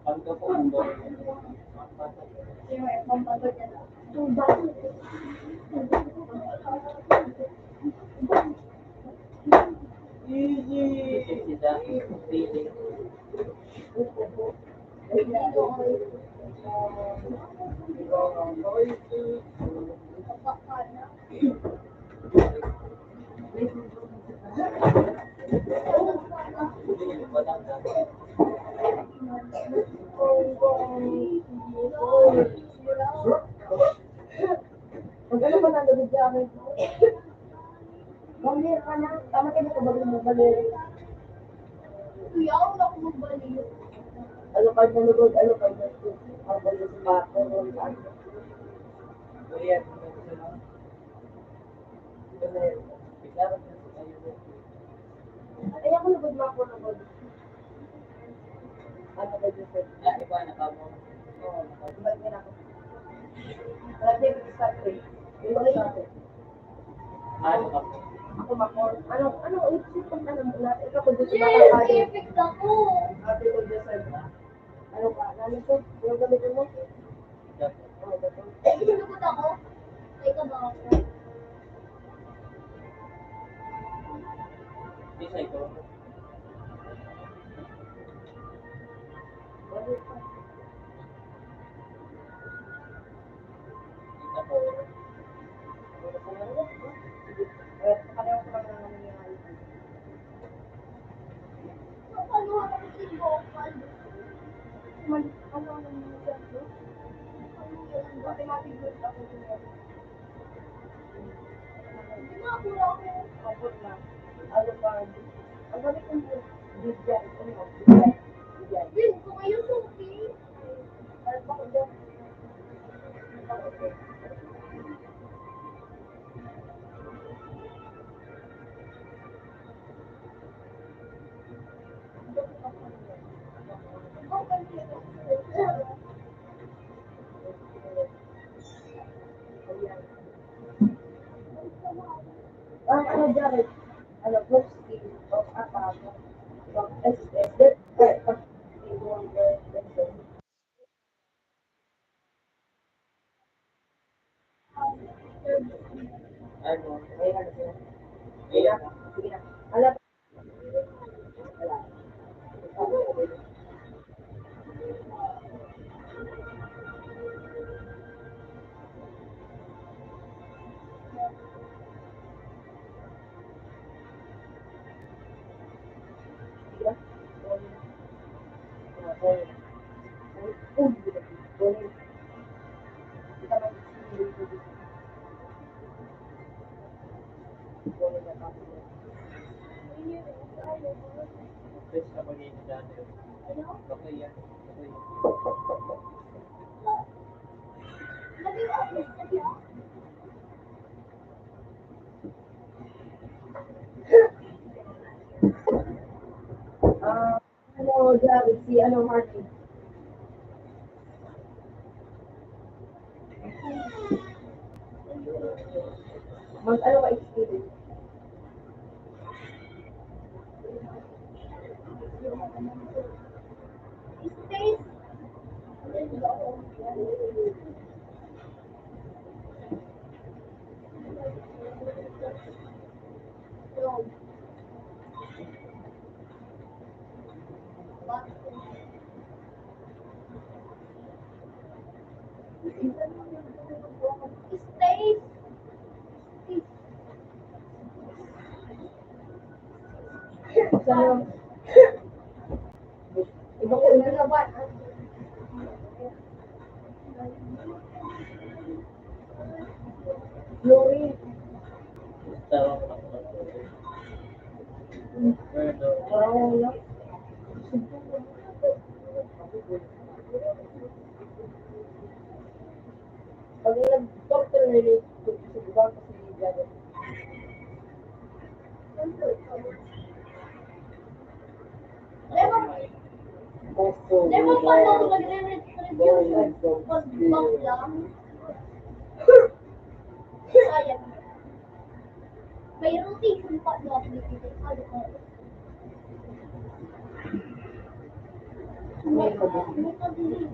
Pagka po ang doon. Easy. Sila, feeling. Walang gagawin. Mag-ano ba na gawin siya akin? Balir ka na. Tama kayo sa balir mo, balir. Kuya, wala ko magbaliw. Ano ka na lugod, ano ka na lugod. Ang balir sa bako, ano ka. Kuya, balir. Bigla rin sa kayo. Ay, ako lugod mo ako lugod. Ano ka dyan, sir? Iba na ka mo. Oo, ba't nga ako? Dati, start ko eh. Yung mga start Ano ka po? ako makor. Ano, isip ko na naman na, ikaw ko dito baka ka din. Perfect ako. Ate ko dyan, sir. Ano ka, ano ko? Yung gamitin mo? Oo, gato. Sinugod ako. Ay, ka ba ako? Isay ko. Ito po. Pareho ko lang naman nangyayari. Ano ako si Bokal? Ano ang nangyayari dyan? Automatic growth ako dyan. Hindi na ako lang. Kapot na. Ano pa? Ang gamit kong bigyan. Ano mo? Bigyan. Din ko ngayon suki. Ano pa ko dyan? Ayan. Ano? Ay, ano sila? Ayan. Sige na. Alam. Wala. Sige na. Sorry. Oh, sorry. Kita mag-sige. Sorry na tapos. Best na pag-iinit dati. Okay yan. Okay yan. Ano, Javi, si ano, Martin. Mag ano ka experience? Stay. Sa ano? Iba ko na naman. Glory. Tawag ko lang. Pero, Wow, lang. Pag nag-doctor na rin, diba kasi Javi? Never pa lang nagre-review pag lang. Sayang. May rotation pa na binibigay. Ano ka? May Ano ka din?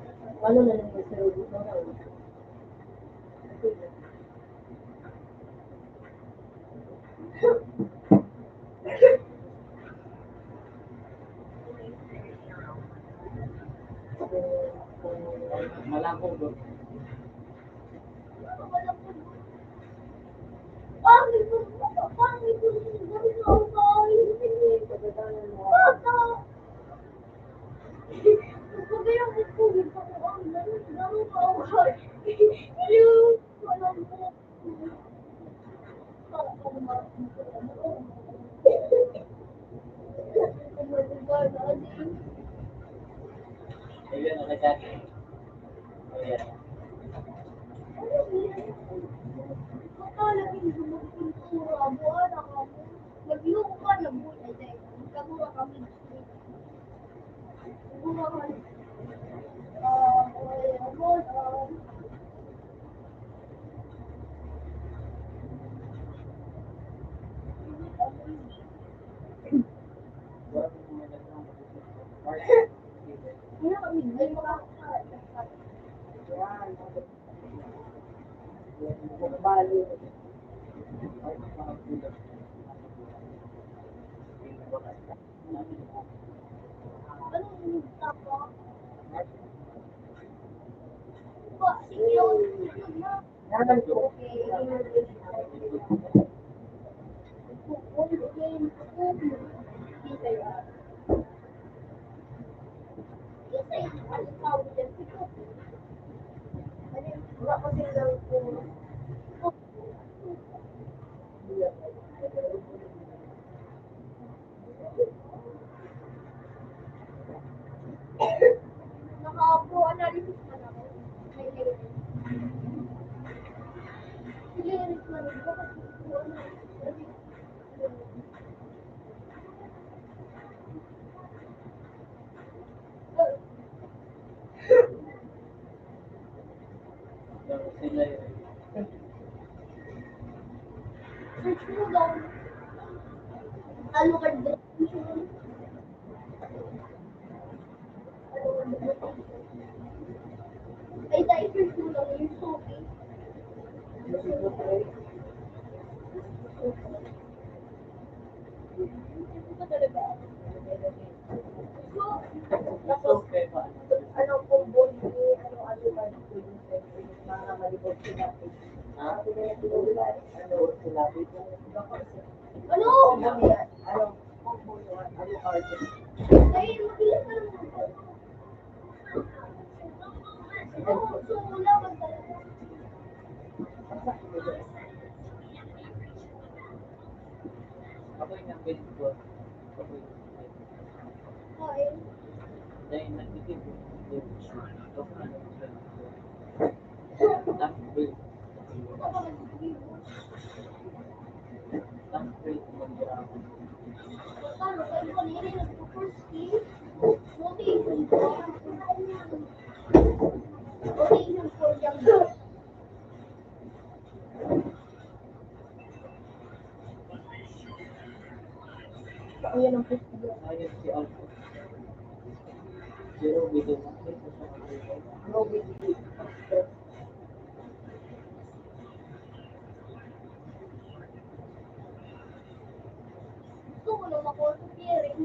ano na lang sa sarili mo na. malakong doon. Pangit ko. Pangit ko. Ganun ako pangit. Bata. Sabi yung COVID ako. Ganun ako. Hello. Walang mo. Ayun, nakadati. Ayan. Bali. Yan. Wala kasi daw po. Naka-pro-analysis na ako. May lyrics. Lyrics na rin. Bakit pro-analysis? Sila yun. Search mo daw. Alucard definition. Ay, dahil search mo lang yung Sophie. Ano sila? Ano? Ano? Ano artist? Ay, mabilis na naman. So, wala ba talaga? Ako yung nag-bed ko. Ako yung Ay, dahil nag-bed ko. Ito ano yung bed ko. Tapos bed. ako pa nag-ibo. Tapos bed ko mag-grabo. Paano? Kayo kanina nag-first skill? Motivation ko. Motivation for young girls. Ayan ang festival. Ayun si Alpo. Zero video na. Ito siya mag-grabo. No video. Gusto ko lang ako sa hearing.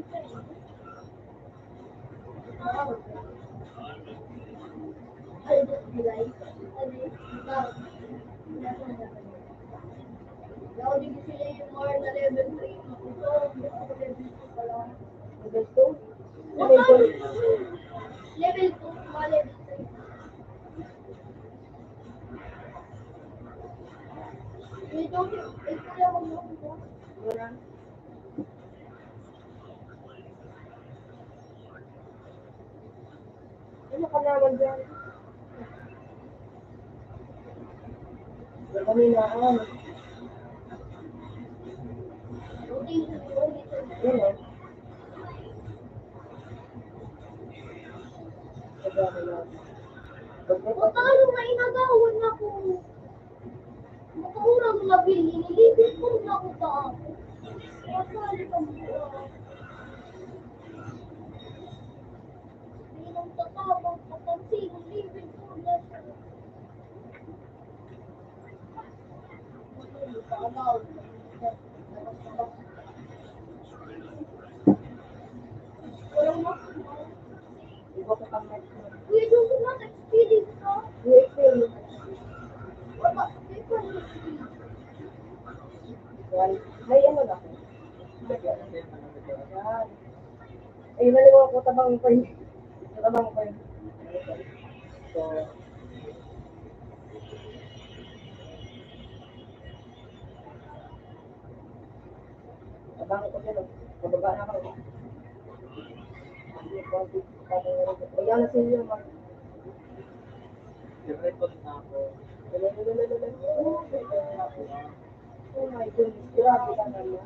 Ay, just be like, ako din sila yung more na level 3. Ito, level 2 pa lang. Level 2? Level 2, mga level 3. Ito, ito lang ang mga ko. Yan. Ano ka naman dyan? Kanina, ano? Rotation, rotation. Yan o. O, talo na inagawan na ko. Makaurang na nililipit ko na ako sa ako. Masali ka mo. Pinang tatawag ko kasi nililipit ko na siya. Walang makakita. Iba ko kang next. Kuya, doon ko na experience ka. USA. Wala, hindi ko na experience. Yan. May ano na. Yan. Ay, naliwa ko tabang ko yun. Tabang ko yun. So, tabang ko yun. Pababa na ako. Ayan na sila yung mga. I-record na ako. Oh my goodness, grabe ka naman.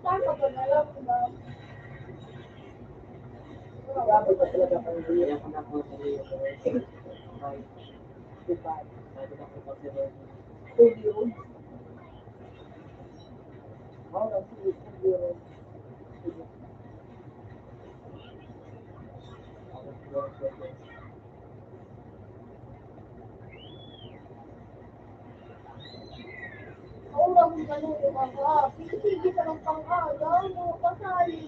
Saan ka ba na lang ba? Grabe ka talaga kang Kaya diyan. ko na po sa iyo. Right. Diba? Pwede na po consider. Studio. Oo, nag-studio. Studio. Oo, lang ganun yung mga. Pinisigi sa ng pang-aga, mo, kasali.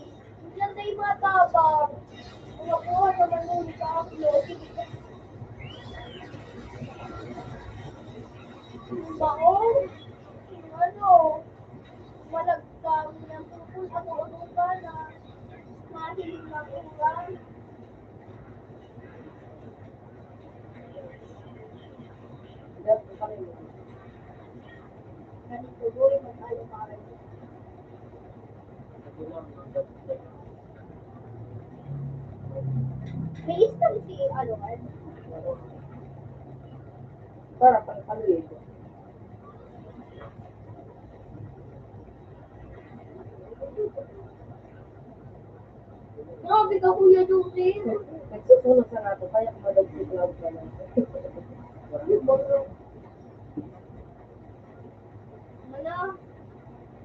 Yan na yung matabang. Kung nakuha naman nun sa upload, baon, ano, malagkang ng pupul, ano ba na, mahiling ng ulan. That's the funny one. Ganito, tuloy mo tayo para may isang si, ano, Para pang pamilya. grabe ka, Kuya Jose. Nagsusunog sa nato, kaya kumadagsiklaw ka lang. Mana,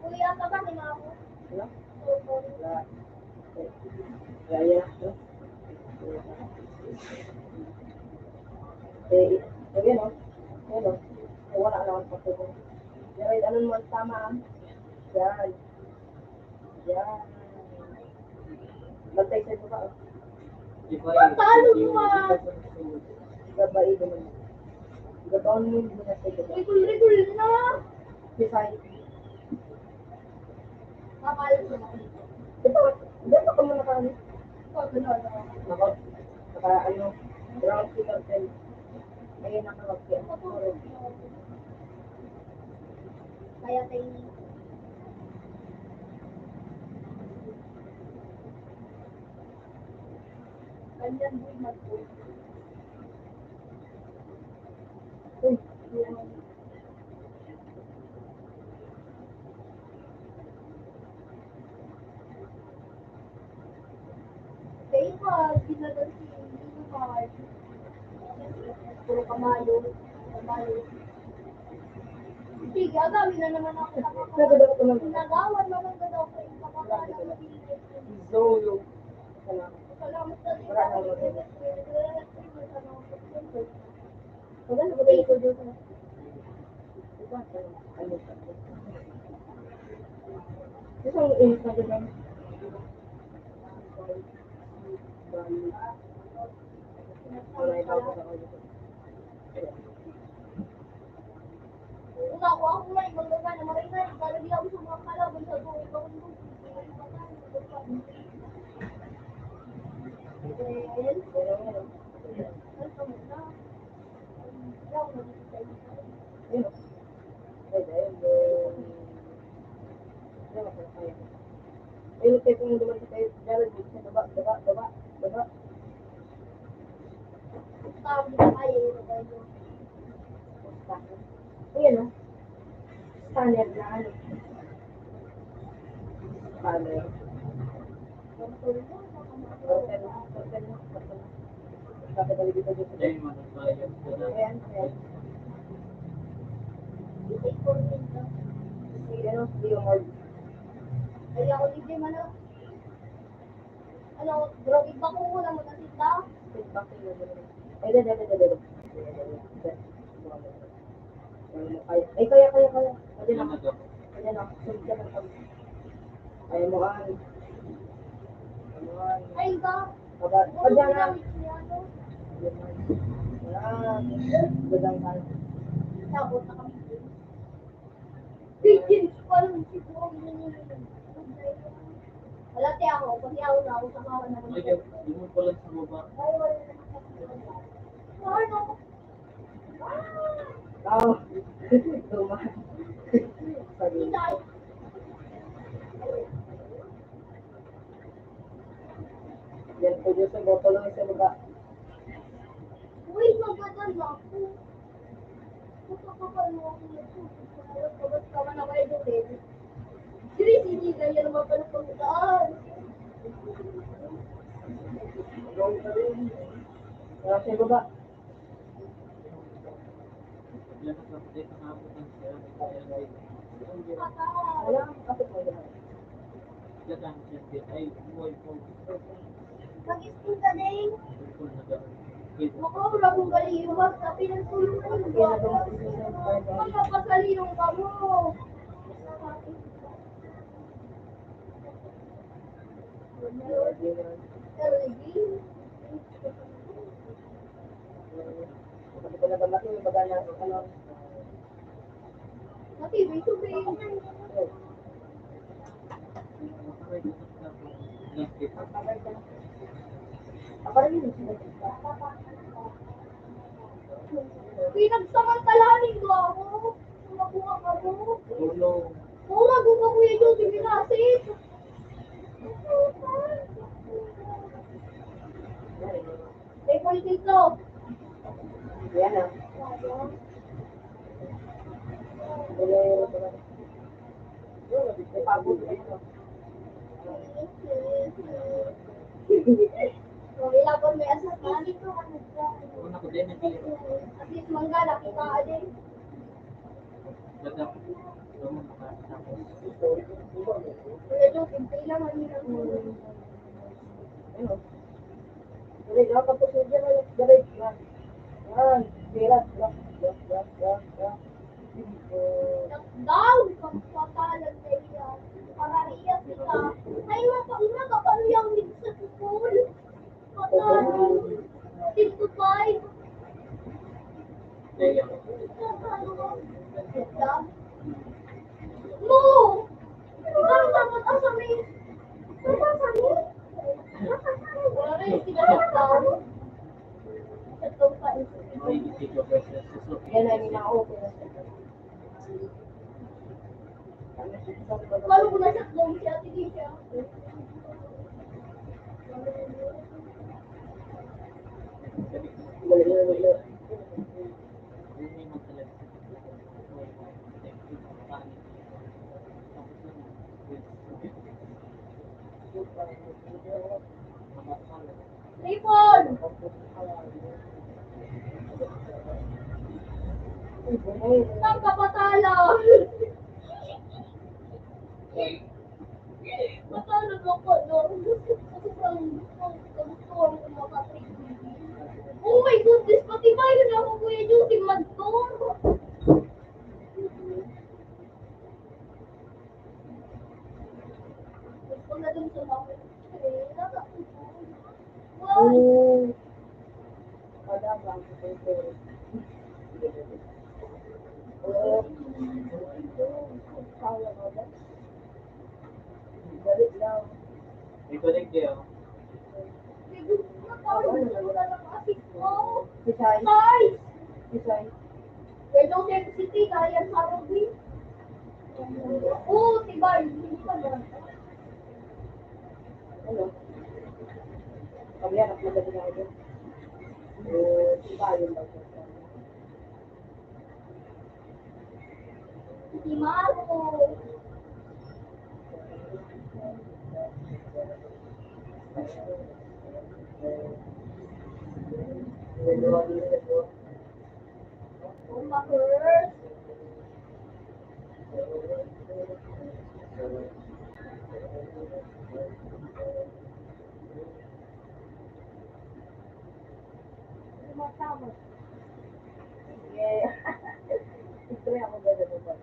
kuya ka ba, hina ako? Ano? So, Wala. Gaya. Yan o. Yan o. Wala naman pa ito. Pero ano naman tama ah. Yan. Yan. Bantay sa iba. Talo mo ah. Babae naman. Gataon mo yung binasay ko. Rigul-rigul na. Kisay. Makalas na ako. Dapat ka muna kami. Gano'n. Naka, ano, ground signal cell. Ayun ang nakakya. Kaya tayo. Ganyan din mag-post. Uy, Kaya pa, ginagal si Mark. Puro kamalo. Kamalo. Sige, agami na naman ako. nagadaw ko ng Nagawan naman ka daw ko yung kapakala. Zolo. Salamat. Salamat sa iyo. Maganda ba kayo ko dito? Diba? Ano sa ito? Gusto ang inis na gano'n? Wala daw ko sa kayo. Una ko ako na ibang lugar na marinay. Kalagi ako sa mga kalaban sa buhay ko. Ayun. Ayun, tayo kung duman sa tayo. Jared, dito sa baba. Ayun, oh. Scanner na ano. Scanner. Kapitali dito dito. Ayun, matasayan ko na. Ayan. Sige, ano, Leo Mord. Kaya ako hindi man ano, drogi ba ko muna mo nasita? Ay, dada. Ay, kaya. Pwede na. Sunod ka ng kami. Ay, mo an. Ay ba? Pagyan na. Gadang tayo. Sabot na kami. Pigeons pa lang siguro. Wala tayo ako, pati ako na ako sa kawan na Ay, di mo pala sa baba. Ay, wala na. Ano? Tao. Dumaan. Sabi. Inay. Yan po dito sa botol lang sa baba. Uy, magandang na ako. Gusto ko pa yung ako nagsusunod. Kapag kawan na kayo doon. Hindi ganyan naman pala pagkakaan. Wala sa baba. Yan ang kapatid ng hapon ng siya. Wala kang kapit mo yan. Yan ang siya. Ay, buhay po. Mag-school ka din. Tulpul na gano'n. Wait, Makawala kong galiyumas sa pinagtulungan ko. Magpapasaliyong ka mo. Kasi ko na ba mati, may baga na, ano, Matibay tubig. makaray ko sa po. Landscape. aparin yun sila. Pinagsamantalanin mo ako. Kumakuha ka mo. Ulo. Mura ko kuya yung sibinasit. May politiko. Yan na. Bolero pa na. May pagod na ito. Ilapon may asakan. Kung ako din, hindi rin. At least mangga, nakita ka din. Dadap. Doon makatapos. Kuya Joe, pintay lang ang hirap mo. Ano? Dali, nakapapos mo dyan. Dali, yan. Yan. Tira. Yan. Daw, pagpatalan na iyan. Para iyan kita. Ay, paano yung hindi sa tukul? Patalan. 6 to 5. Kaya, No! Ikaw dapat asamin. Wala rin sila sa tao. Ito pa may isip ko versus susunod. Yan ay minaopen. Paano ko nasa loob si Ate Tisha? Ripon! Saan ka patala? Patala mo ko doon. Sobrang gusto ko makatrip. Oh my goodness, pati ba yun ako Kuya Judy Magdor? Gusto na dun sa mga wow! May connect kayo. Bisay. Guys! Bisay. Hello, City, kaya sa Robin. Oo, diba? Hindi pa ba? Ano? Kami anak na gabi na ito. Bayon daw siya. Si Marco. Umakers. Matama. Yeah. Ito yung ako gano'n ba?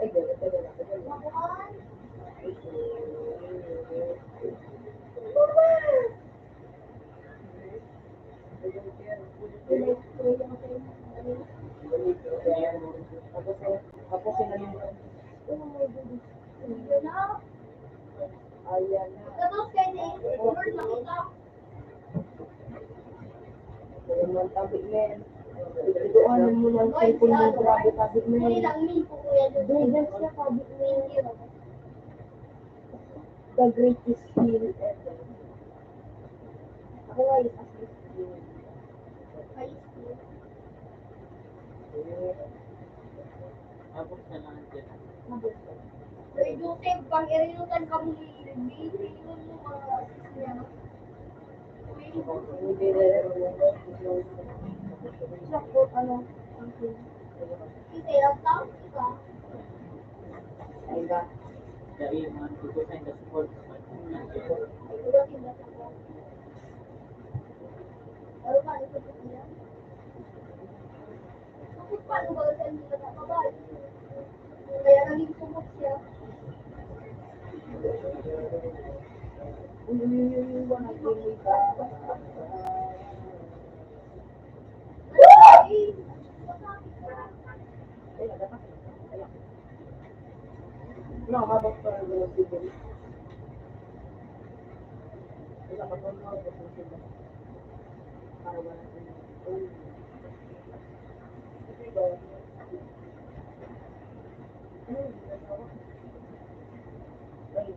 Ay, gano'n. Ito na lang. Makuhan. Tapos sinalimutan. Yun na. Ayan na. Tapos kayo ni Lord nakita. Ayan ang tabi men. Ituanan mo ng cellphone mo. Grabe tabi men. Hindi lang min po Kuya Judy. Dugans na tabi men. The greatest skill ever. Ako ay assist skill. Tapos na lang dyan. Kuya Joseph, pang irinutan ka mo hindi mo mga niya. Hindi sakto ano. Hindi, ang tao ka. Ay ba? Dahil mga tutusin na support sa mga Iba tinda sa ko. Pero paano sa pagkila? Kapag paano ba sa hindi nakakabay? Kaya naging sumot siya. Wala pili ka. Ay! Ay, nagatakas. Ayan. No, mabok pa rin yung sigil. Wala ka pa mga bukong sila. Para wala sila. Kasi ba? Ano yung ginagawa? Ay,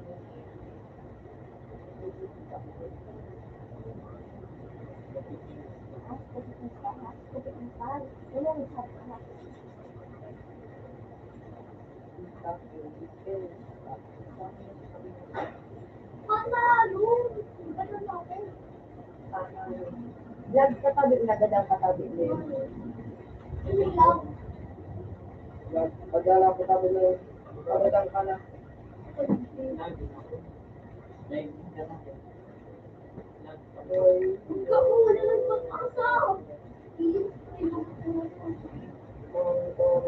Panalo! Ganun ako. Nagkatabi na gadang katabi niya. Hindi lang. Pagdala ko tabi na kagadang ka na. Ikaw mo wala lang pag-asa.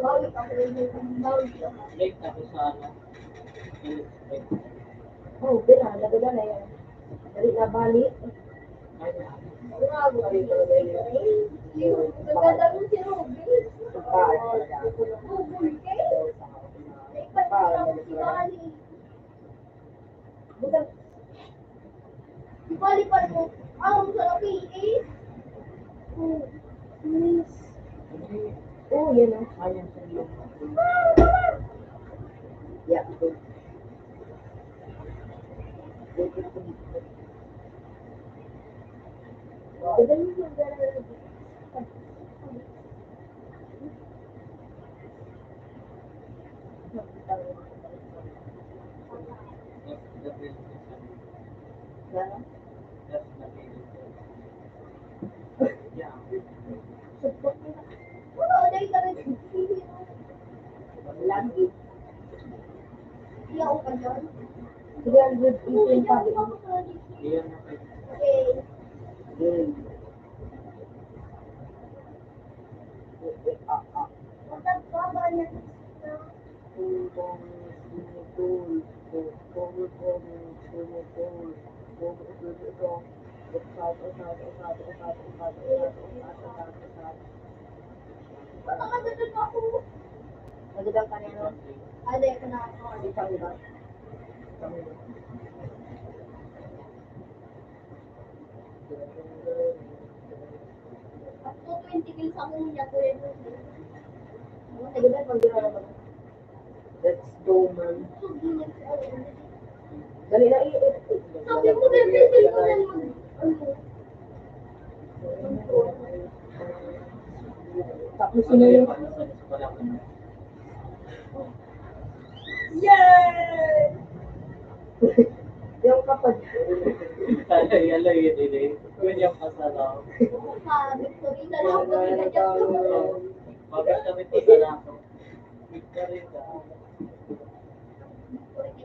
Bawi ka ko yung bawi ka. Like tapos sa ano. Oh, bila, nagada na yan. Dali na bali. Grabe. Gaganda mo si Ruby. Google cake. Naipat si Bali. Si Bali pa mo. Ang sarap eh. Oh, yan o. Ayun sa iyo. Yeah. Ganun yung gano'n. Wala, dahil ka rin. Lagi. Iyaw ka dyan. 318 pa rin. Iyan na Okay. Matagpaba na. Baka magandang ako. Magandang kanino. Ade ko na ako. Ako 20 kills ako niya ko yun. Magandang pag gano'n naman. Let's go, man. So, ginig ako. Dali na Sabi mo din, hindi ko na mag... Ano? Tapos sino yung... Yay! Yung kapag... Ah, victory na lang ako. Pinadyak ko. Victory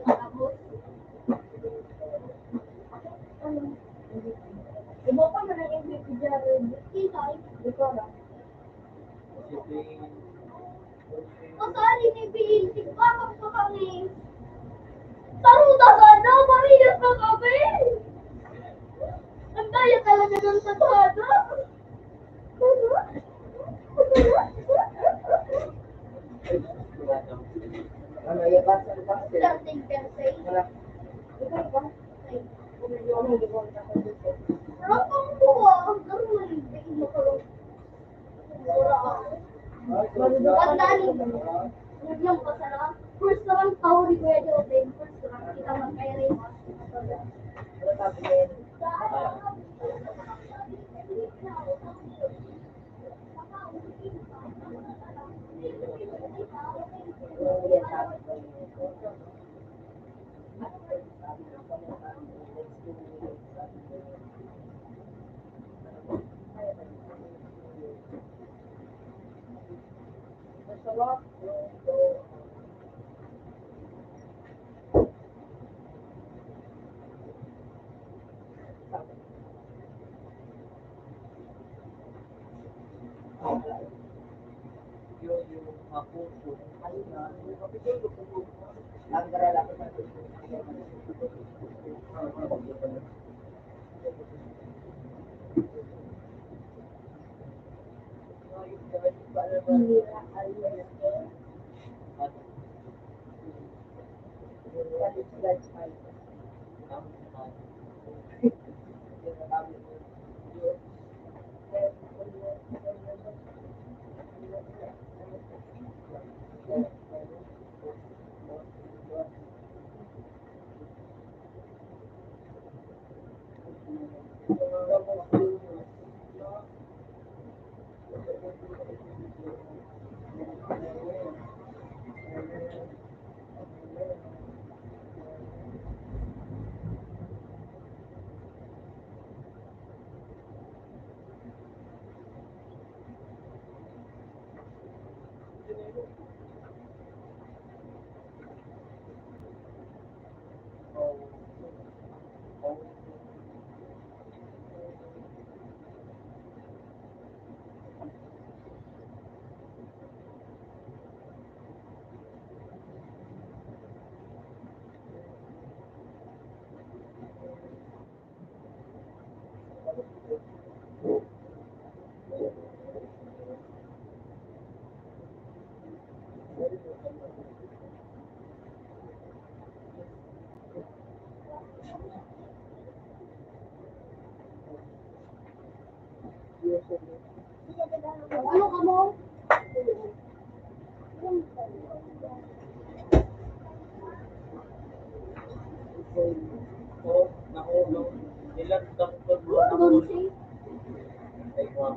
kinakabot. Iba pa na lang yung video. Kitay. Di ko alam. Kasali ni Bill. Bakit pa kami? Saruda sana! Marinas na kami! Ang daya talaga ng tadhana! Ano, yung basa ng basa? Something can say. Wala. Ikaw ba? Ano, hindi ko alam dito. Rakang buwa. Ang galing. Tingin mo ko lang. Mura ako. Tandaan mo. Huwag lang pasarap. First naman tao ni Kuya Jose. First naman kita magkairin. Wala sabi niya yun. Yan, sabi ko yun. Ang garala ko sa Hira, ayun. That's fine. Ano ka mo? So, nahulog. Ilan doktor mo Doon nahulog? si. Ay, wow.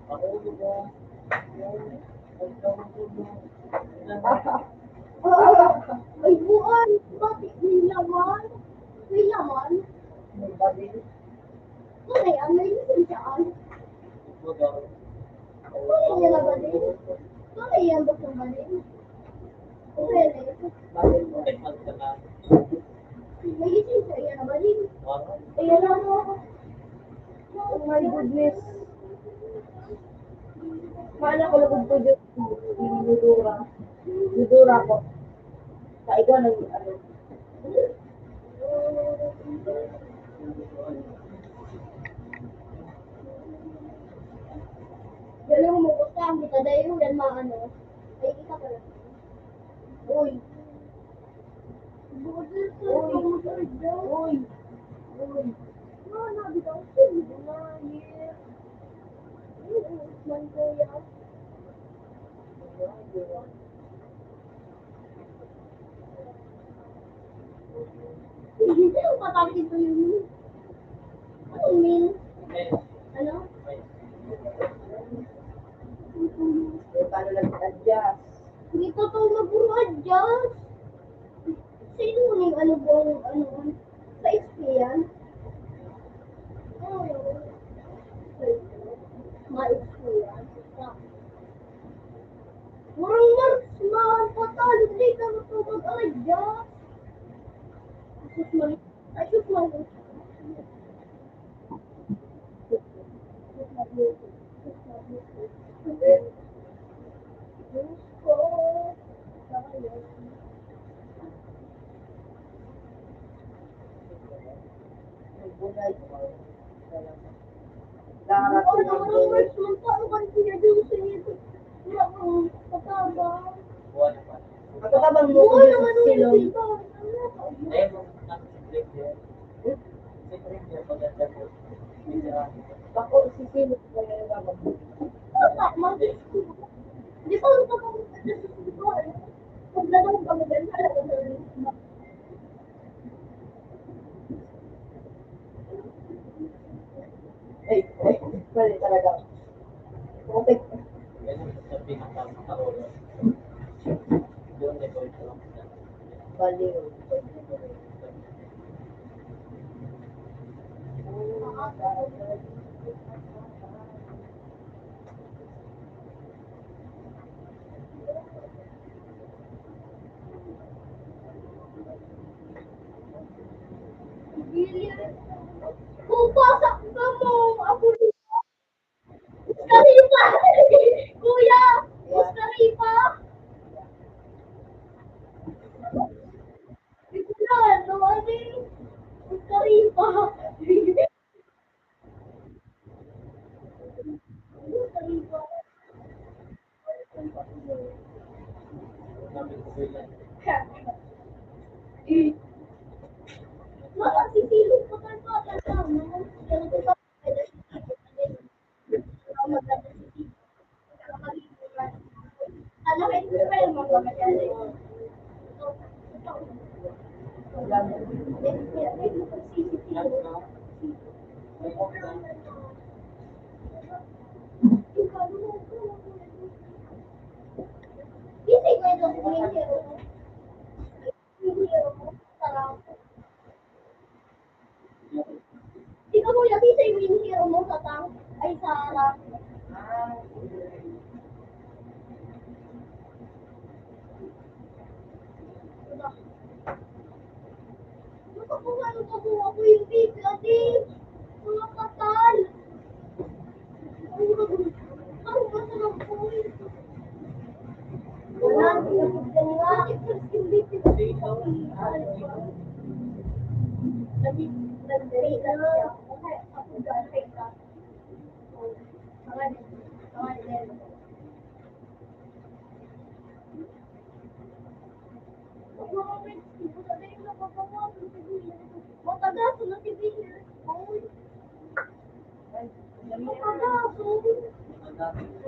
Nahulog mo. Ay, nahulog. Ay, buwan. Bakit may laman? May laman? Wala yan. May laman dyan. Wala yan na ba din? Wala yan ba sa balin? Pwede. May lisensya yan na ba din? Ayan na mo. Oh my goodness. Paano ko lagod ko dyan? Nudura. Nudura ko. Sa ikaw nag ano. Galing mo ko sa kita dahil yan maano. Ay, kita pala. Uy. Uy. Uy. Mana bitaw ko. Man ko yan. Hindi ko patapin to yun. Ano min? Ano? Paano nag-adjust? Hindi totoo mag-adjust. Sino mo yung ano ba yung ano? Sa XP yan? Ma-XP yan. Murang Marks, patalo. Hindi ka na ito mag-adjust. Asus mali. Asus mali. Pagkatabang mo ko Buwan dyan naman sa silong. Ayaw mo nakasiplik yan. Siplik yan, maganda po. Bako si silong ko yung gabag. Di ba ito kung pag nagawin kami din, Ay, pwede talaga. Okay. Yan ang sa pinaka-nahulog. Doon na ko ito. Baliw. Pupasak ka mo! Ako Muscaripa! Kuya! Muscaripa! Ikulan! Nawali! Muscaripa! Muscaripa! Sabi ko yan. Makasisilog pa tayo pa. Ano kayo sa pera mo ba magyari? Kasi ko ito yung hero mo. Yung hero mo. Sarap. Di ka kuya, bisa yung hero mo sa tank. Ay, sa harap. Nakakuha ko yung bigla din. Mga katal. Ang masarap po. Wala, hindi nga. Hindi Matagas na si Bigger. Ginaya ko sa dalawa.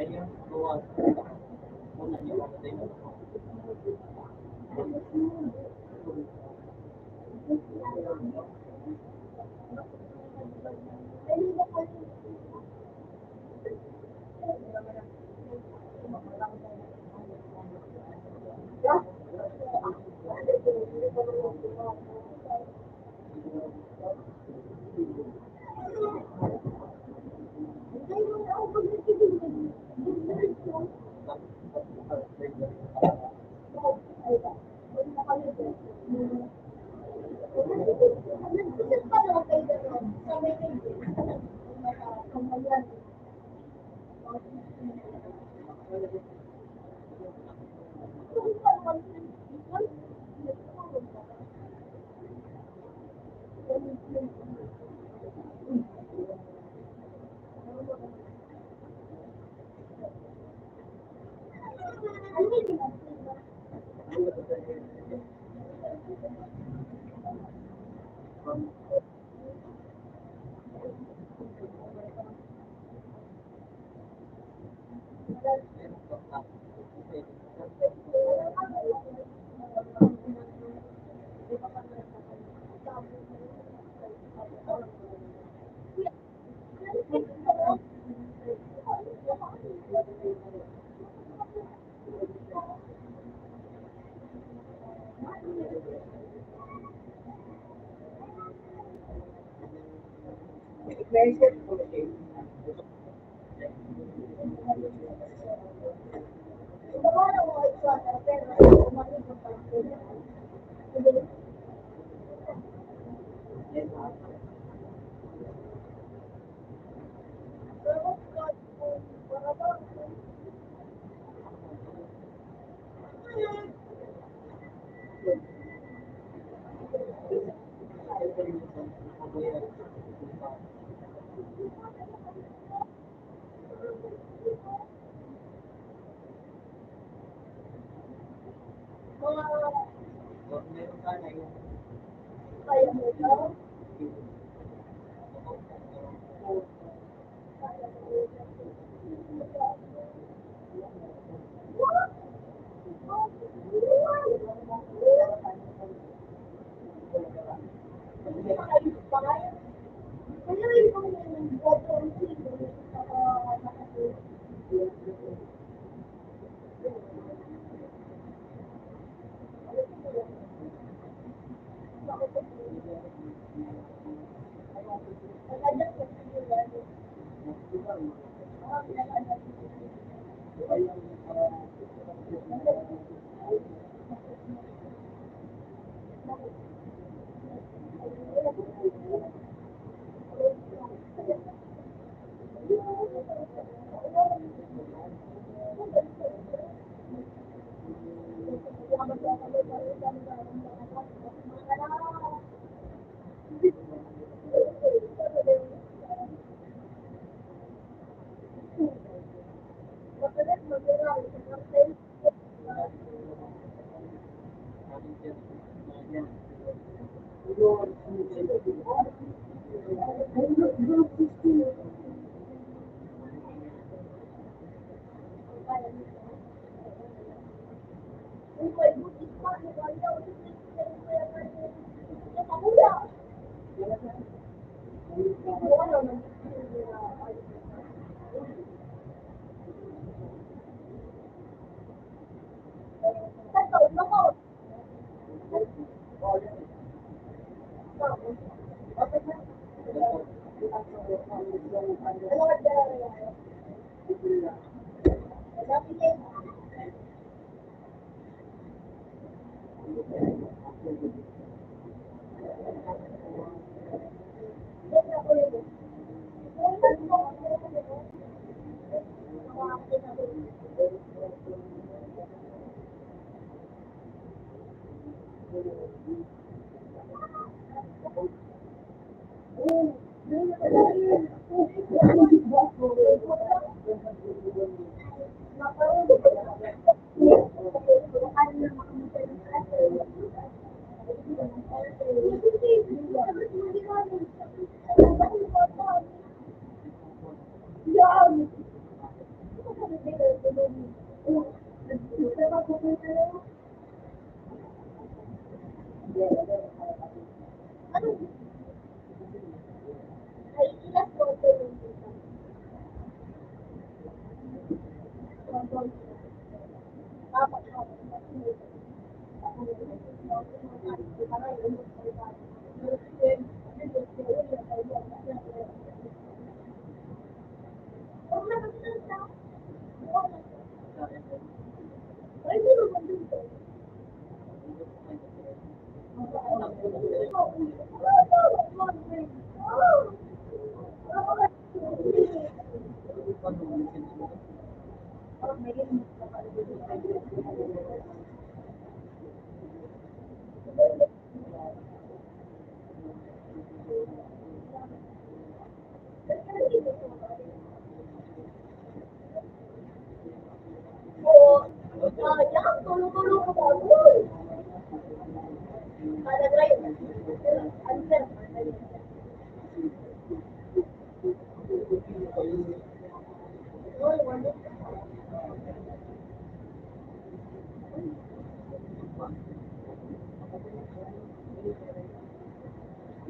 Ayun, gawa. Muna niyo mamatay na. Meron sana yung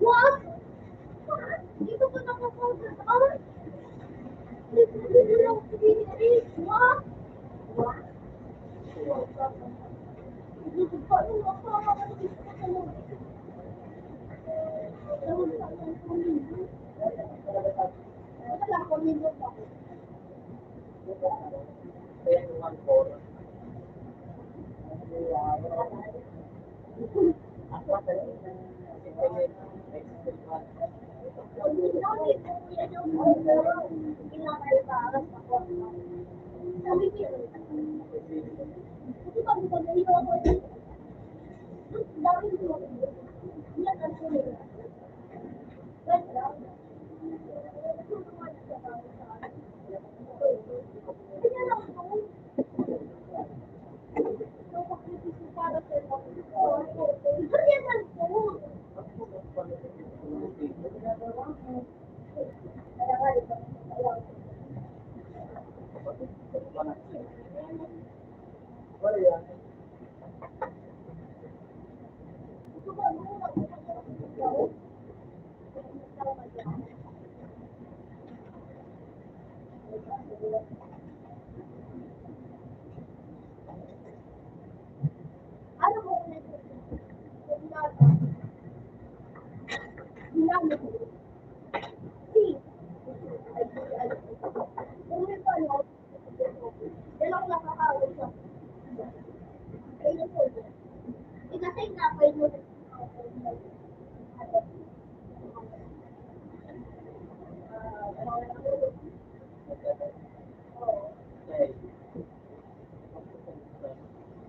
What? Dito ko nakakover. Ah, what?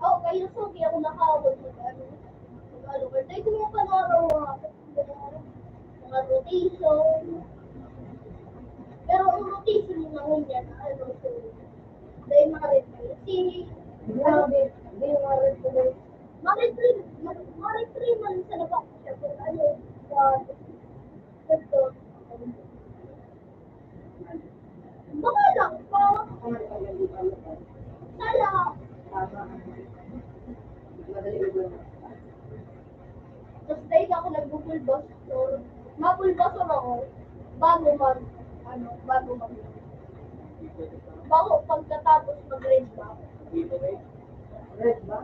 Oh, kayo sugi ako nakawal mag-ano. Mag-ano. Dahil kung yung panaraw mga rotation. Pero ang rotation yung mga yan, ano, so, dahil mga red basic, mga red three man sa labas siya. Pero ano, ito, baka lang pa, sala, tapos dahil ako nagbubulbos, so, mabulbos ako, bago mag, ano, bago pagkatapos mag-red back. Red ba?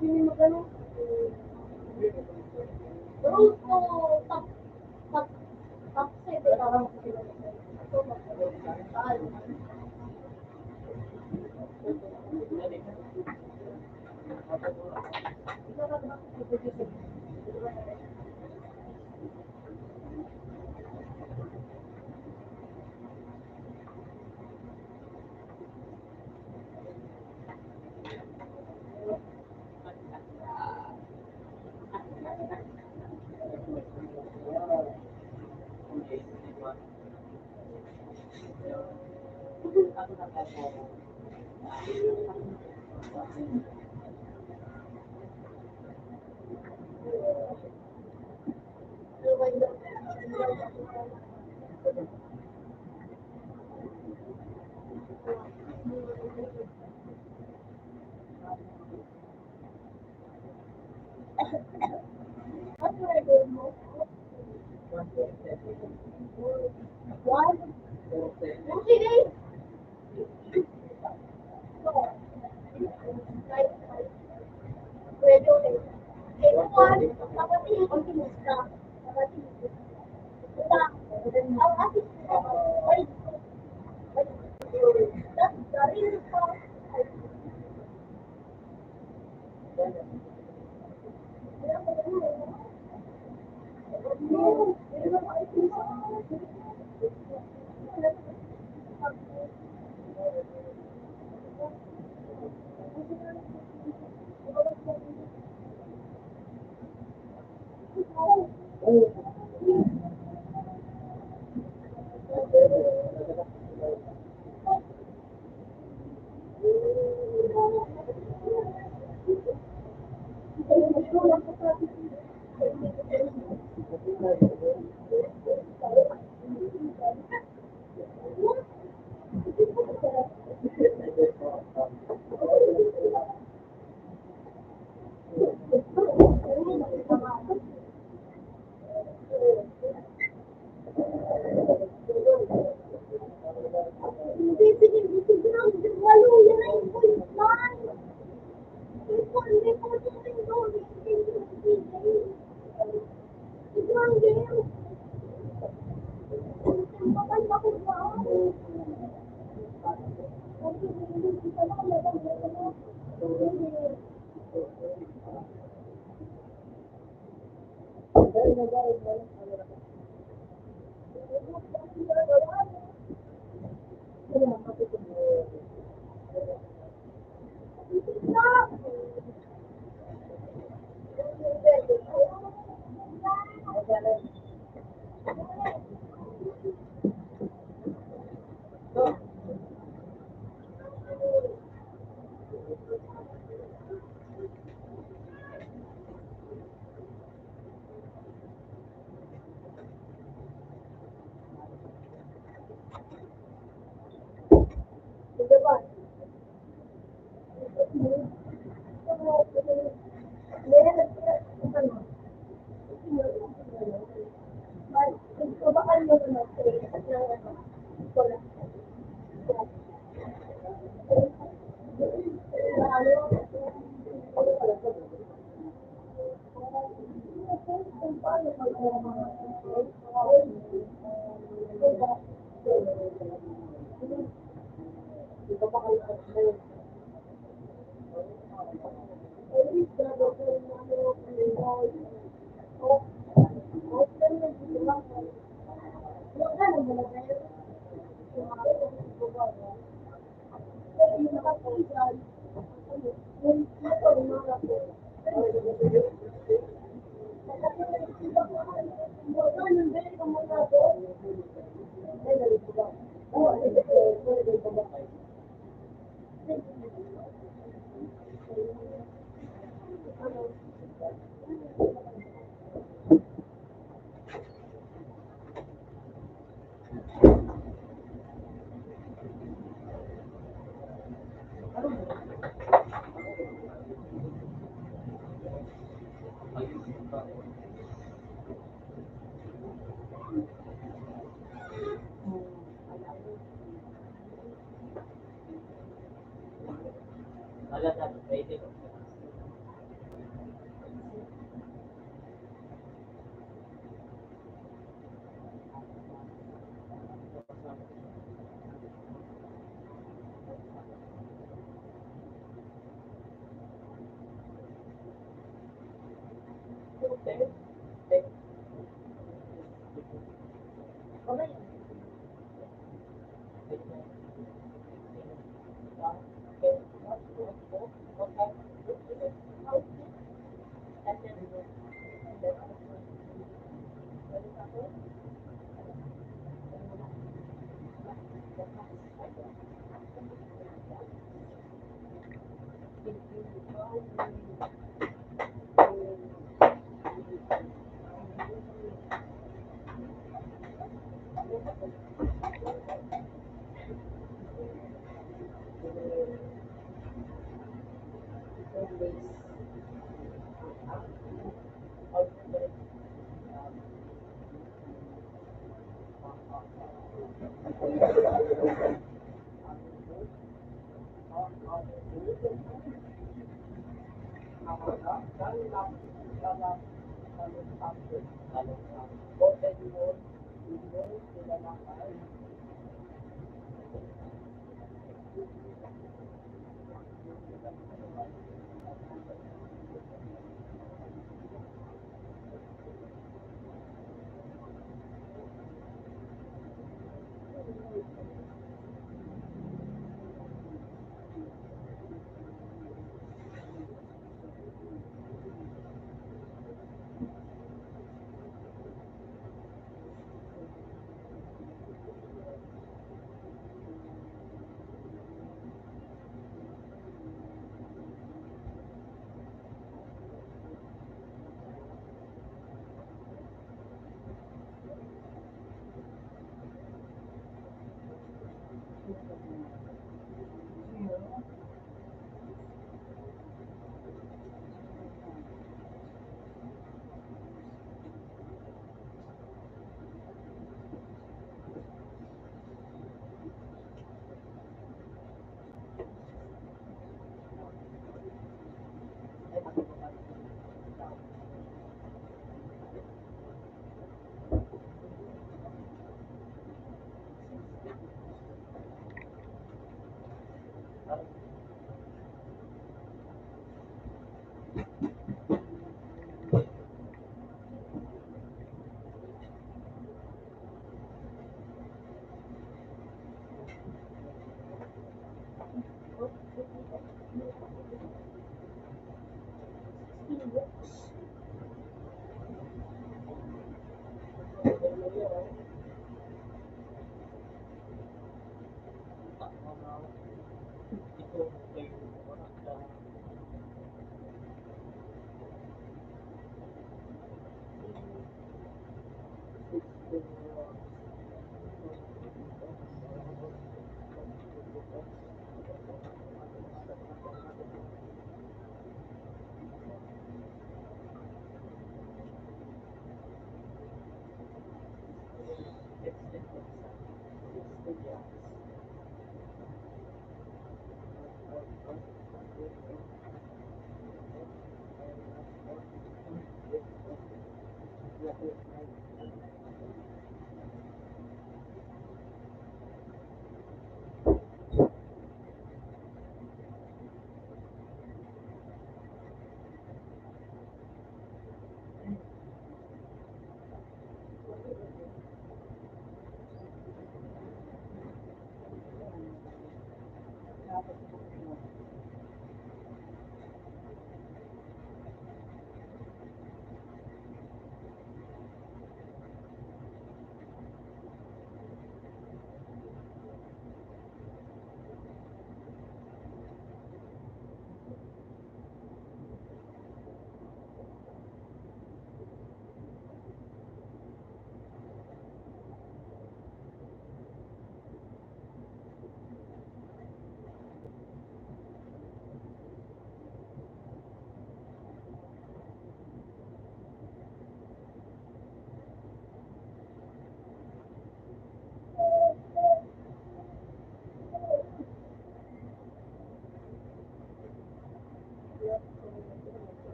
kasi may magano. Road to top, top, top 7 lang. So, saan? Ano order mo? One? Sige. Pwede ulit. Ito one, kapatid, optimista. Kapatid. Ito, ang ating ay, that's the real talk.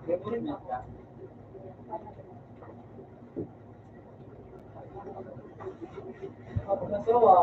Memory na ka. Ako nasawa.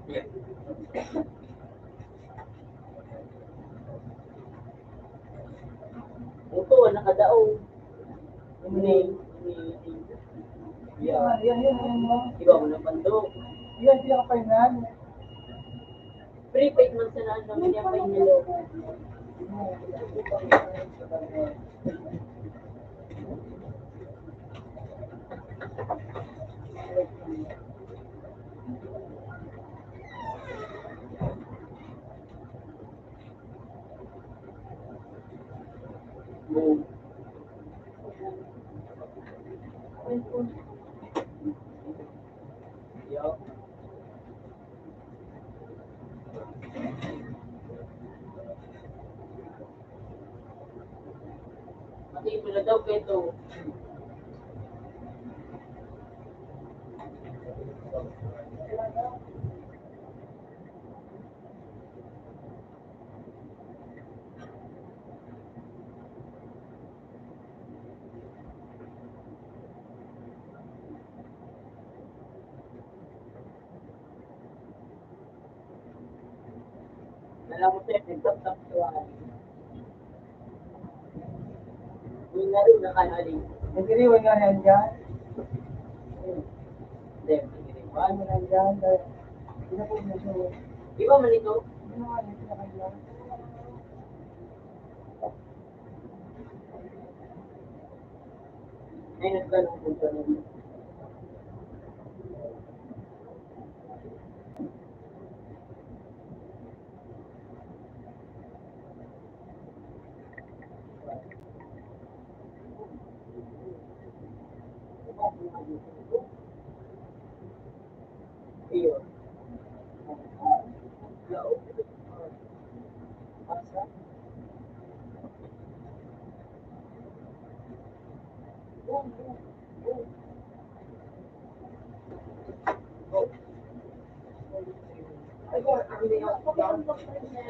Yeah. Ito, nakadaong. Yan, yan, yan, yan, yan. Iba mo ng bandok. Yan, siya ka yan. Prepaid man sa naan namin yung pahinalo. Boom. Yo. Pati ito na daw ito. Alam mo sir, nagtap-tap siya. Hindi na rin nakahaling. Nagiriwan nga yan dyan. Hindi, hindi. Paano na dyan? Hindi na po na siya. Di ba man ito? Hindi na nga, hindi na kanya. Ay, nagtanong po siya nun. Iyon. Lao. Asa? Ay, kung hindi ako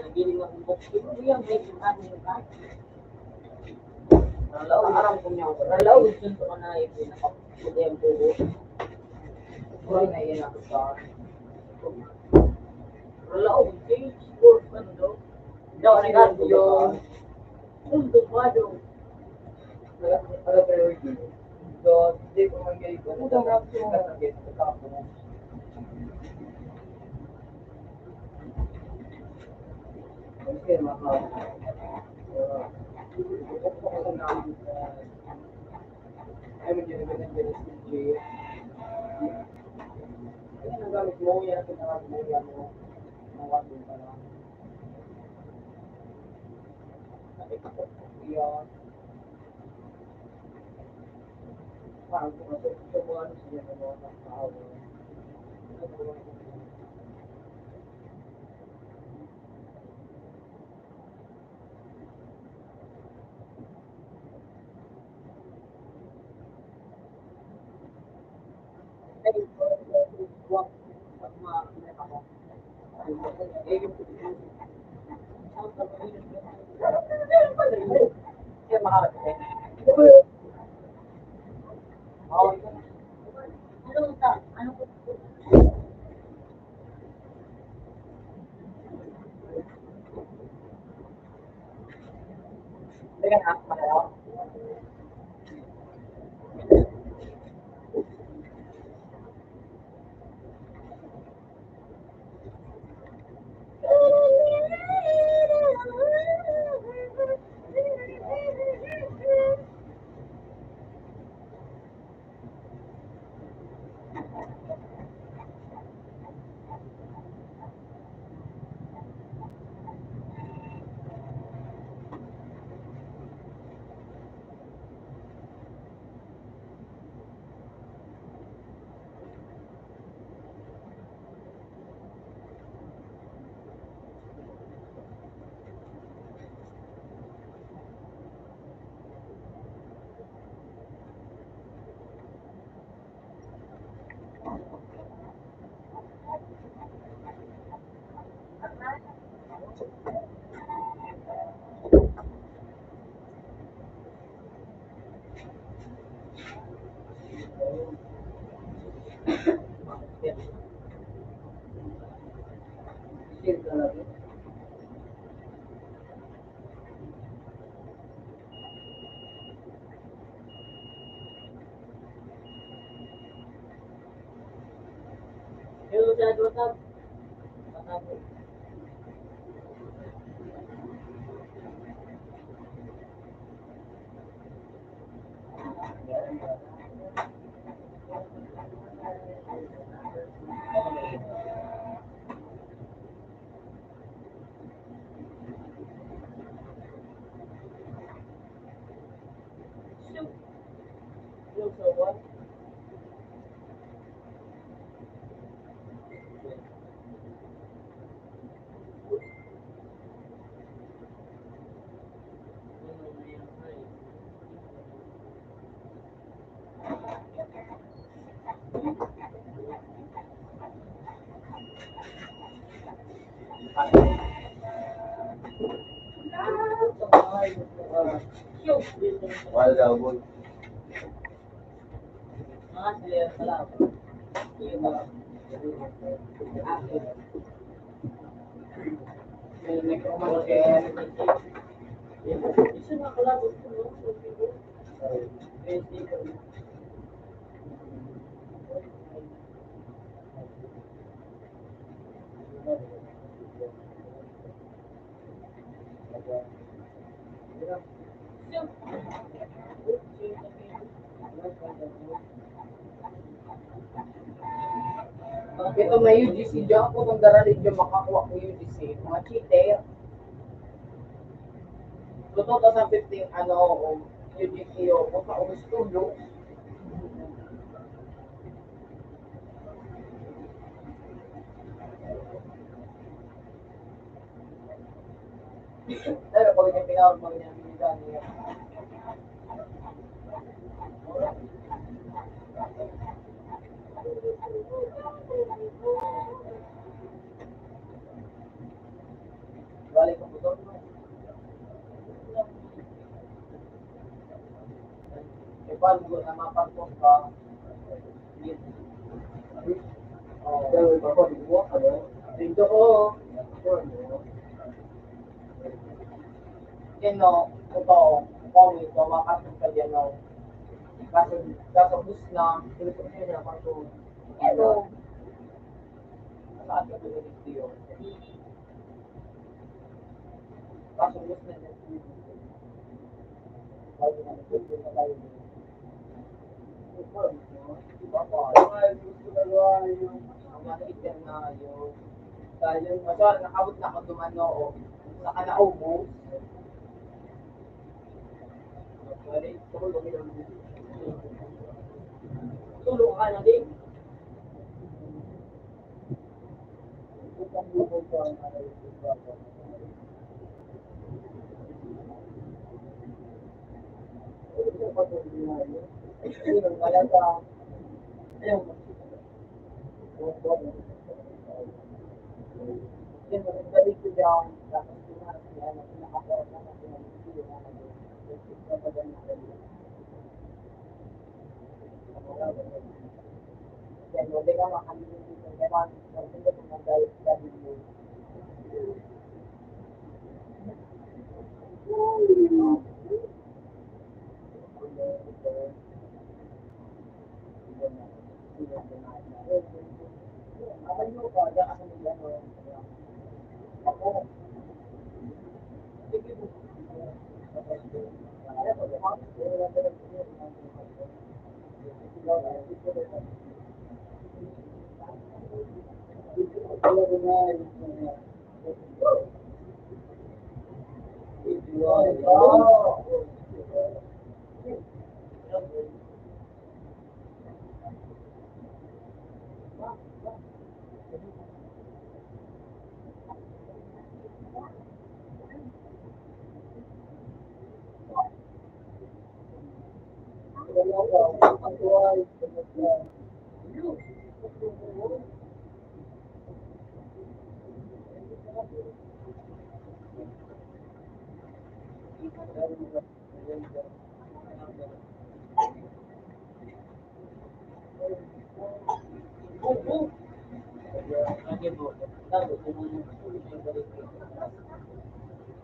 nagiling akong box. Ito yung may ano yung kahit. Nalaw, aram ko niya ako. Nalaw, gusto ko na ipinakapagod yung buo. Uy, na yun ako sa nalaw, change course, ano daw? Daw, nag-art yung tumpado. Priority. So, hindi ko man kayo kung ano daw yung kasagit sa kapo. Okay, mga ay, medyo nagandang si Jay. Ay, nagamit mo, yan ang pinagamit mo, yan mo. Mga doon pa lang. Yan. Parang kung sa mga ano siya ng mga tao. Yung sa WhatsApp. Yung sa what? Wala daw, boy. Mga sila pala. Yung mga may nagkamalagay. Isa na pala gusto mo. Ito may UGC dyan po kung daralig yung makakuha ko UGC. Mga cheater. Totoo ka sa 15 UGC o kung sa studio. Pero pag yung pinawag mo niya, minsan niya. Balik ko po doon. E paano ko na mapag-post ka? Pero iba ko, di mo, ano? Dito ko. Yan no, ito, comment ko, makasok ka dyan no. Kaso bus na, dito ko niya pa ito. Ano? Saan ka ito dito yun? Kaso bus na dyan. Lagi na ito na tayo. Iba pa. Gusto na luha yung Ang mga teacher na yun. Dahil masyari nakabot na ako dumano o saka naubos. Tulong ka na din. Ayaw mo.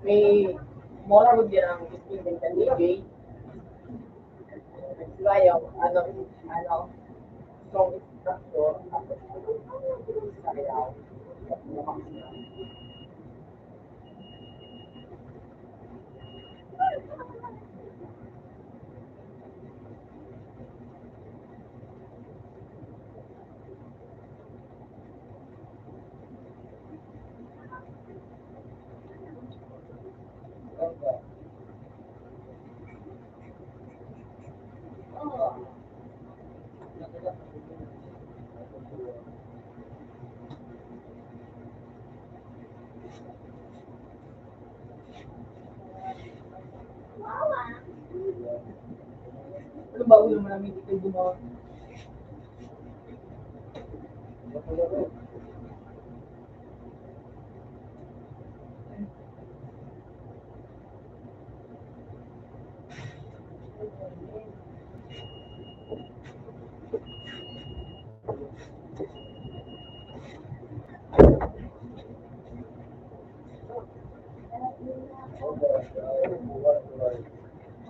May mora mo din ang student ng DJ. Kaya, strong instructor. Ano ba ulo mo namin dito gumawa?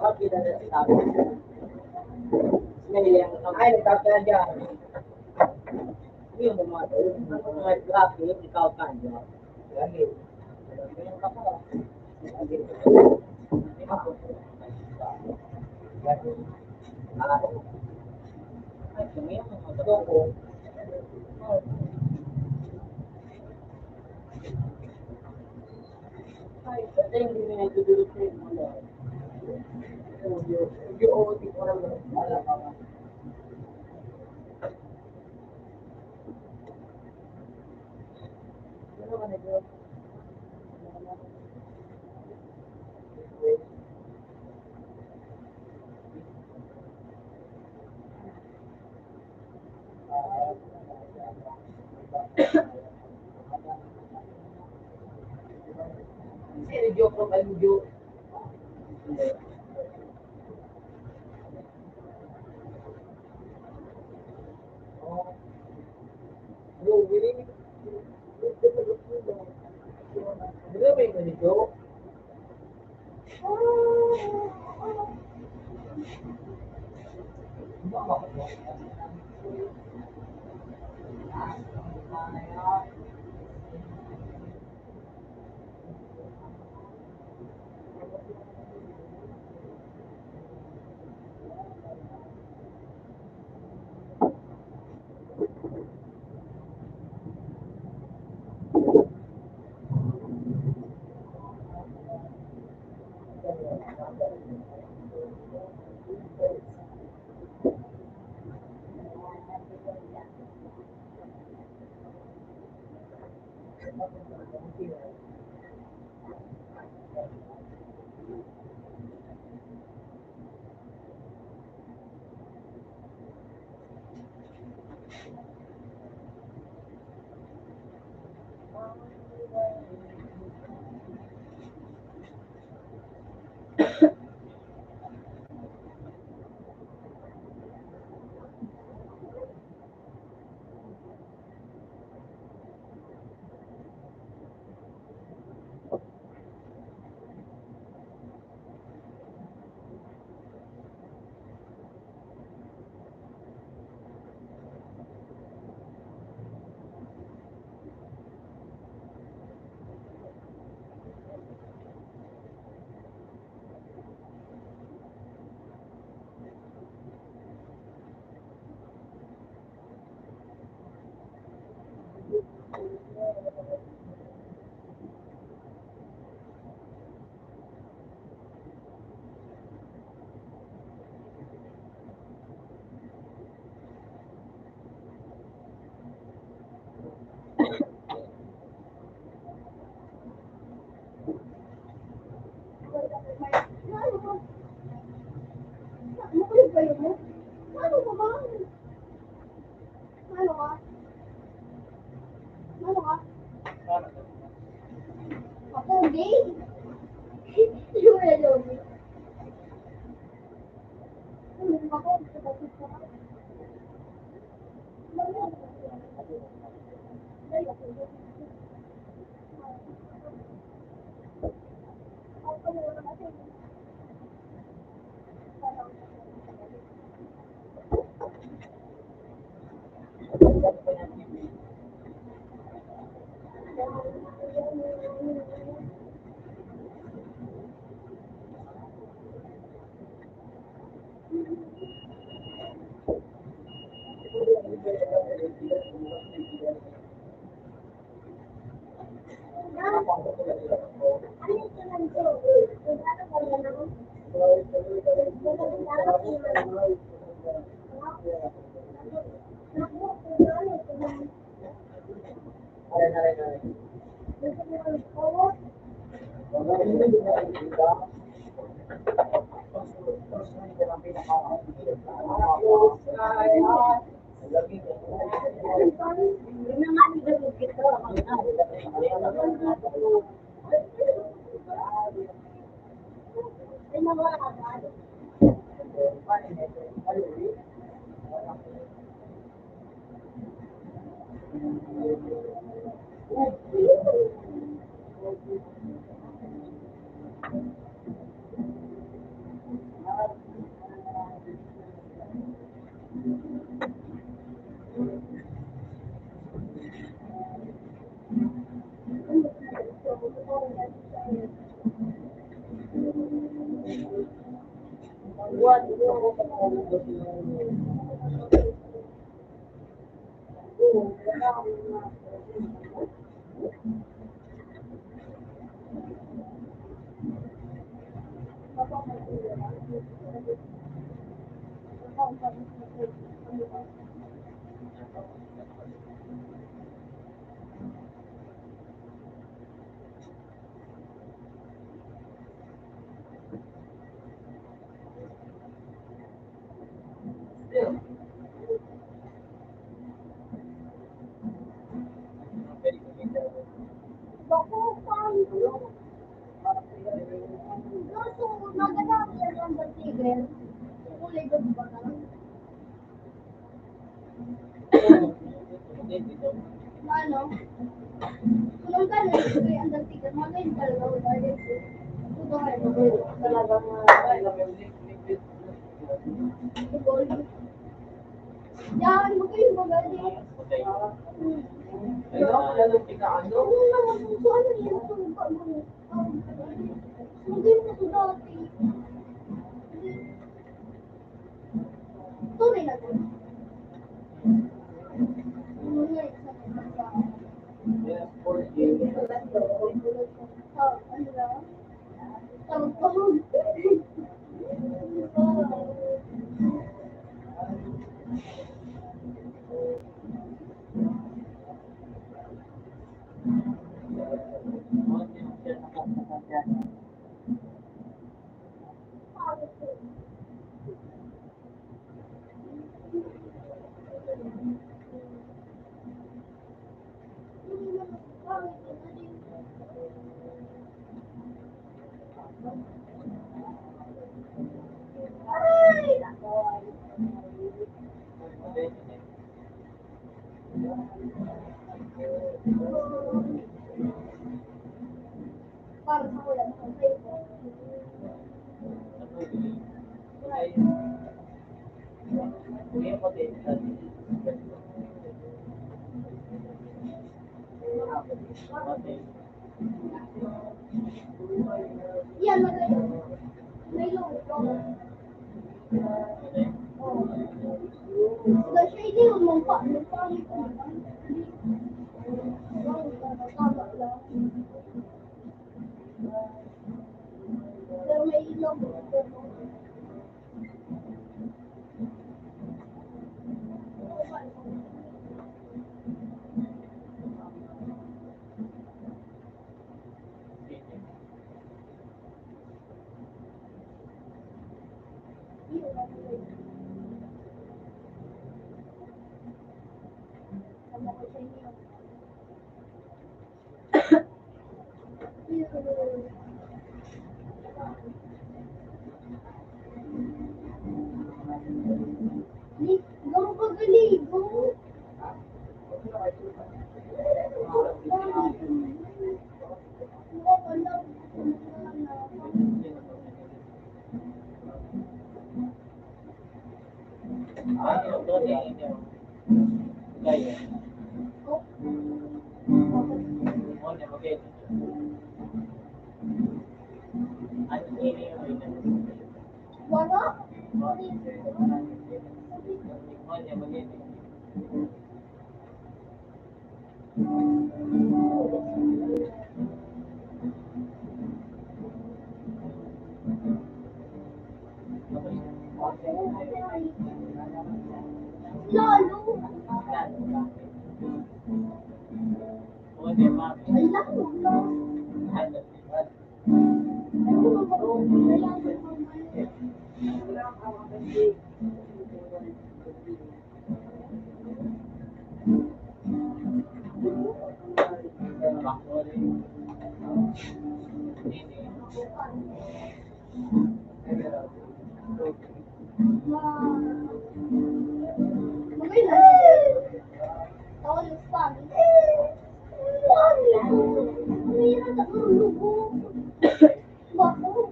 Okay, na si Tabo. Ay, nagtapos na dyan. Yung mga graphic, ikaw ka dyan. Lagi. Yung ka pa. Lagi. Ay, sumiyak ang mga ko. Ay, kasi hindi na itutulog sa iyo. Yung ko lang wala pa nga. Ano ka na dyan? Video ko kay video. Yo, willing. Dilo ba yung video? Tapos na ito ang pinaka-hirap na lagi ko. Ano? Kulong ka na, kaya ang dagtigan mo na yung talaga. Talagang Yan, mo kayo magaling. ano, lalo ano? Ano naman kung ano yung sumpah mo? Hindi mo ito dati. Sorry na to. Yes, 4G. Ano lang? Tawag. Para sa wala na yan, magaling. May loob. Kasi hindi yung mangpa. Pero may ilog. Gamo ka galigo. Wala. Lalo. Ay, lalo lang. Maganda. Tawag ng spam. Spam ito. Ano yan ang naglulubo? Bako.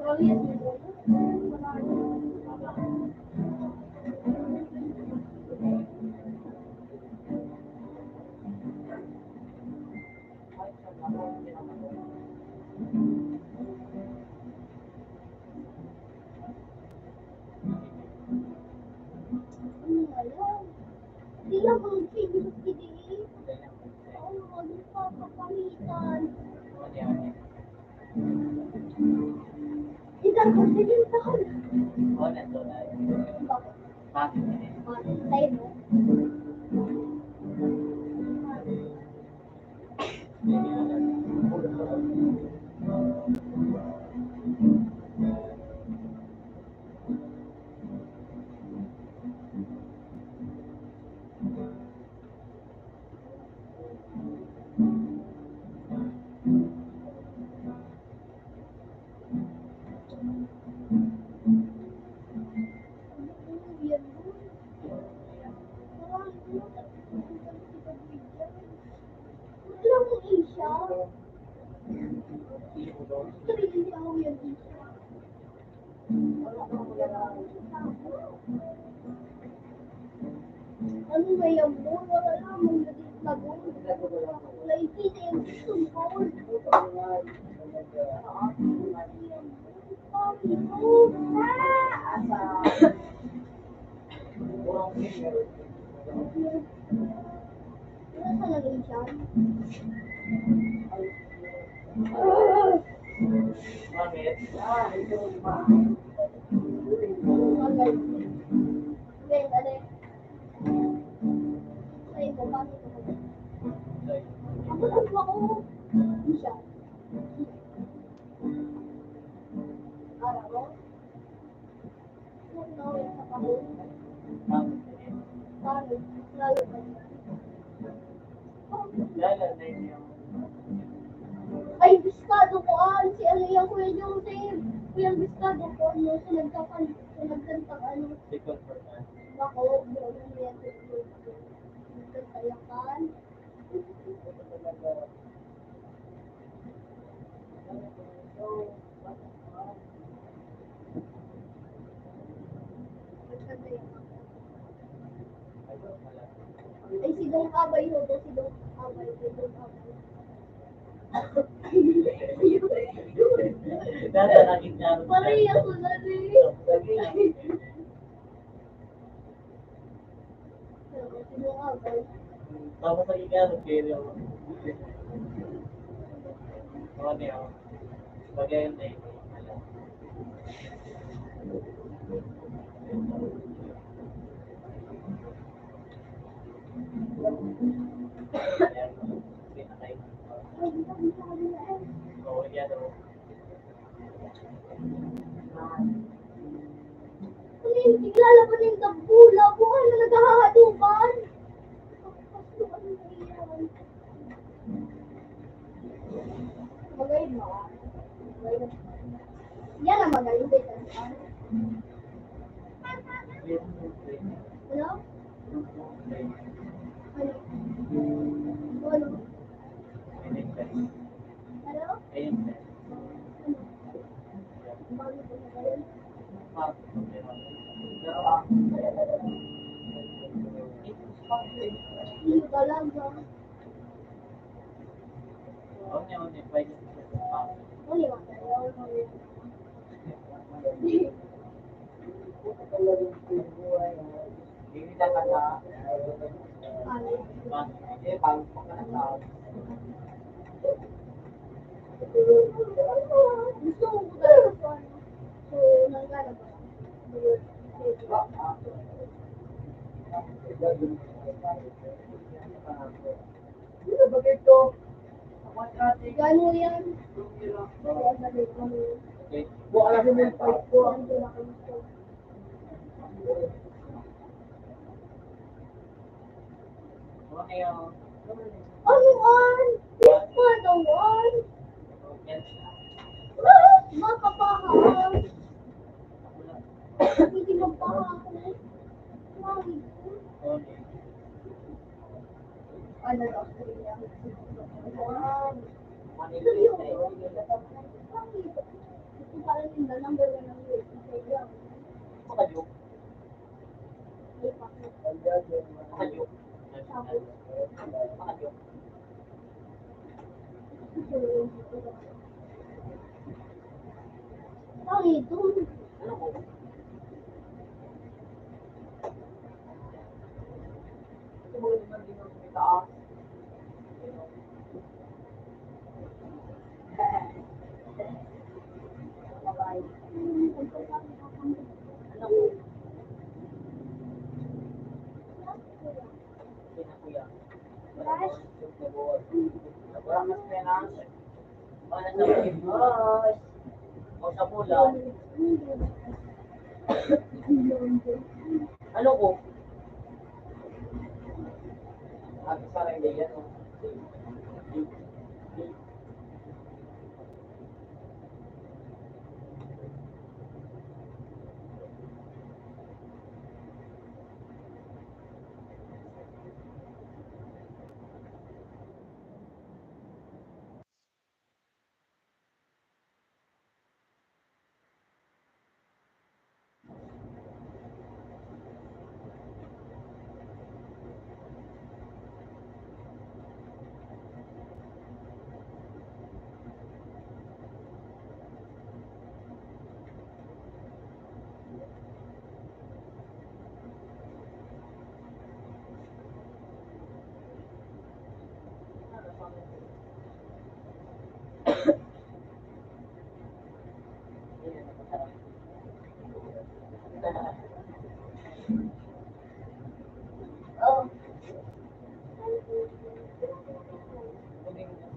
Paralias mo. Ano nga yan? Hindi lang ang pinipili. Oo, ano pa kapalitan. Isang kasi din sa kanila. Bakit? Bakit? Tayo mo? Ano ba yan mo? Wala namang naging kulay kita yung sumpol. Ano sa naging siya? Ako lang ako. Siya. Araw. Nawin sa kahon. Lalo. Lalo ba yan? Ay, biskado ko si ano yung Kuya Joseph. Kuya biskado ko ano, sa nagkantang ano. Bako, doon na yan. Nagkantayakan. Ay, sidong abay ho to, sidong abay. Maria ko na rin. Sidong abay. Tapos lagi ka, nag-carry ako. Oo, niya. Bagay yun eh. Oo, yan o. Ano yung iglalaban yung tabula? Buhay na naghahadukan. Magaling mo. Yan ang magaling dito. Ano? Ano? Ano? Ano? Ayun, sir. Bakit ko magaling? Hindi talaga. Oo, niya, pwede. Uli mo tayo. Hindi na kaya. Ano? Pag makakasal. Gusto ko talaga po ano. So, nanggalap ba? Dito ba ito? Gano'n yan? Okay. Buka lang yung fight ko. na yun. Ano one? This for the one? Makapahal. Hindi magpahal. Mami. Ano na Australia? Parang yung number one ng Australia. Makadyo. Makadyo. Makadyo. Sorry, doon. Ano ko? Ito mo naman din ang taas. Ano ko? Pinakuya. Wala mas penas. Wala sa pagkibas. O sa bulan. Ano ko? At parang ganyan. Oh.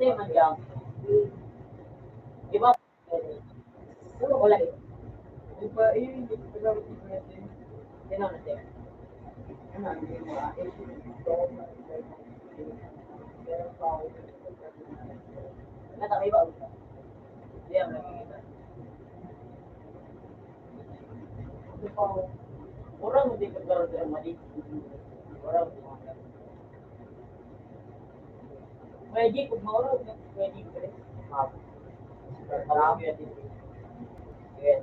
Kasi man lang. Di ba? Wala eh. Di ba, hindi ko pala natin. Sino na siya? Ano, hindi mo, Natakay ba? Hindi ako nakikita. Orang hindi ko karoon sa mali. Orang hindi ko karoon. Pwede kung maurang, pwede ko rin. Marami yan dito. Yes.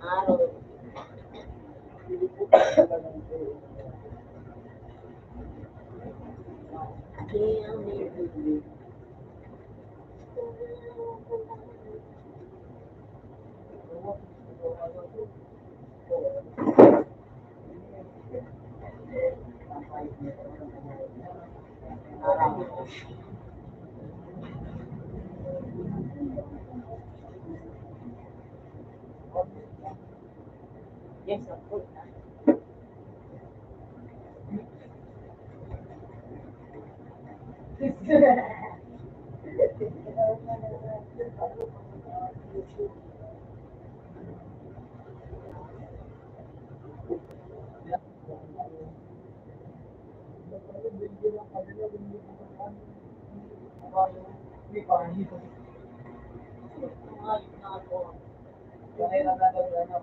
Araw. Yes, of course. hindi pa, hindi pa. Kaya na natin na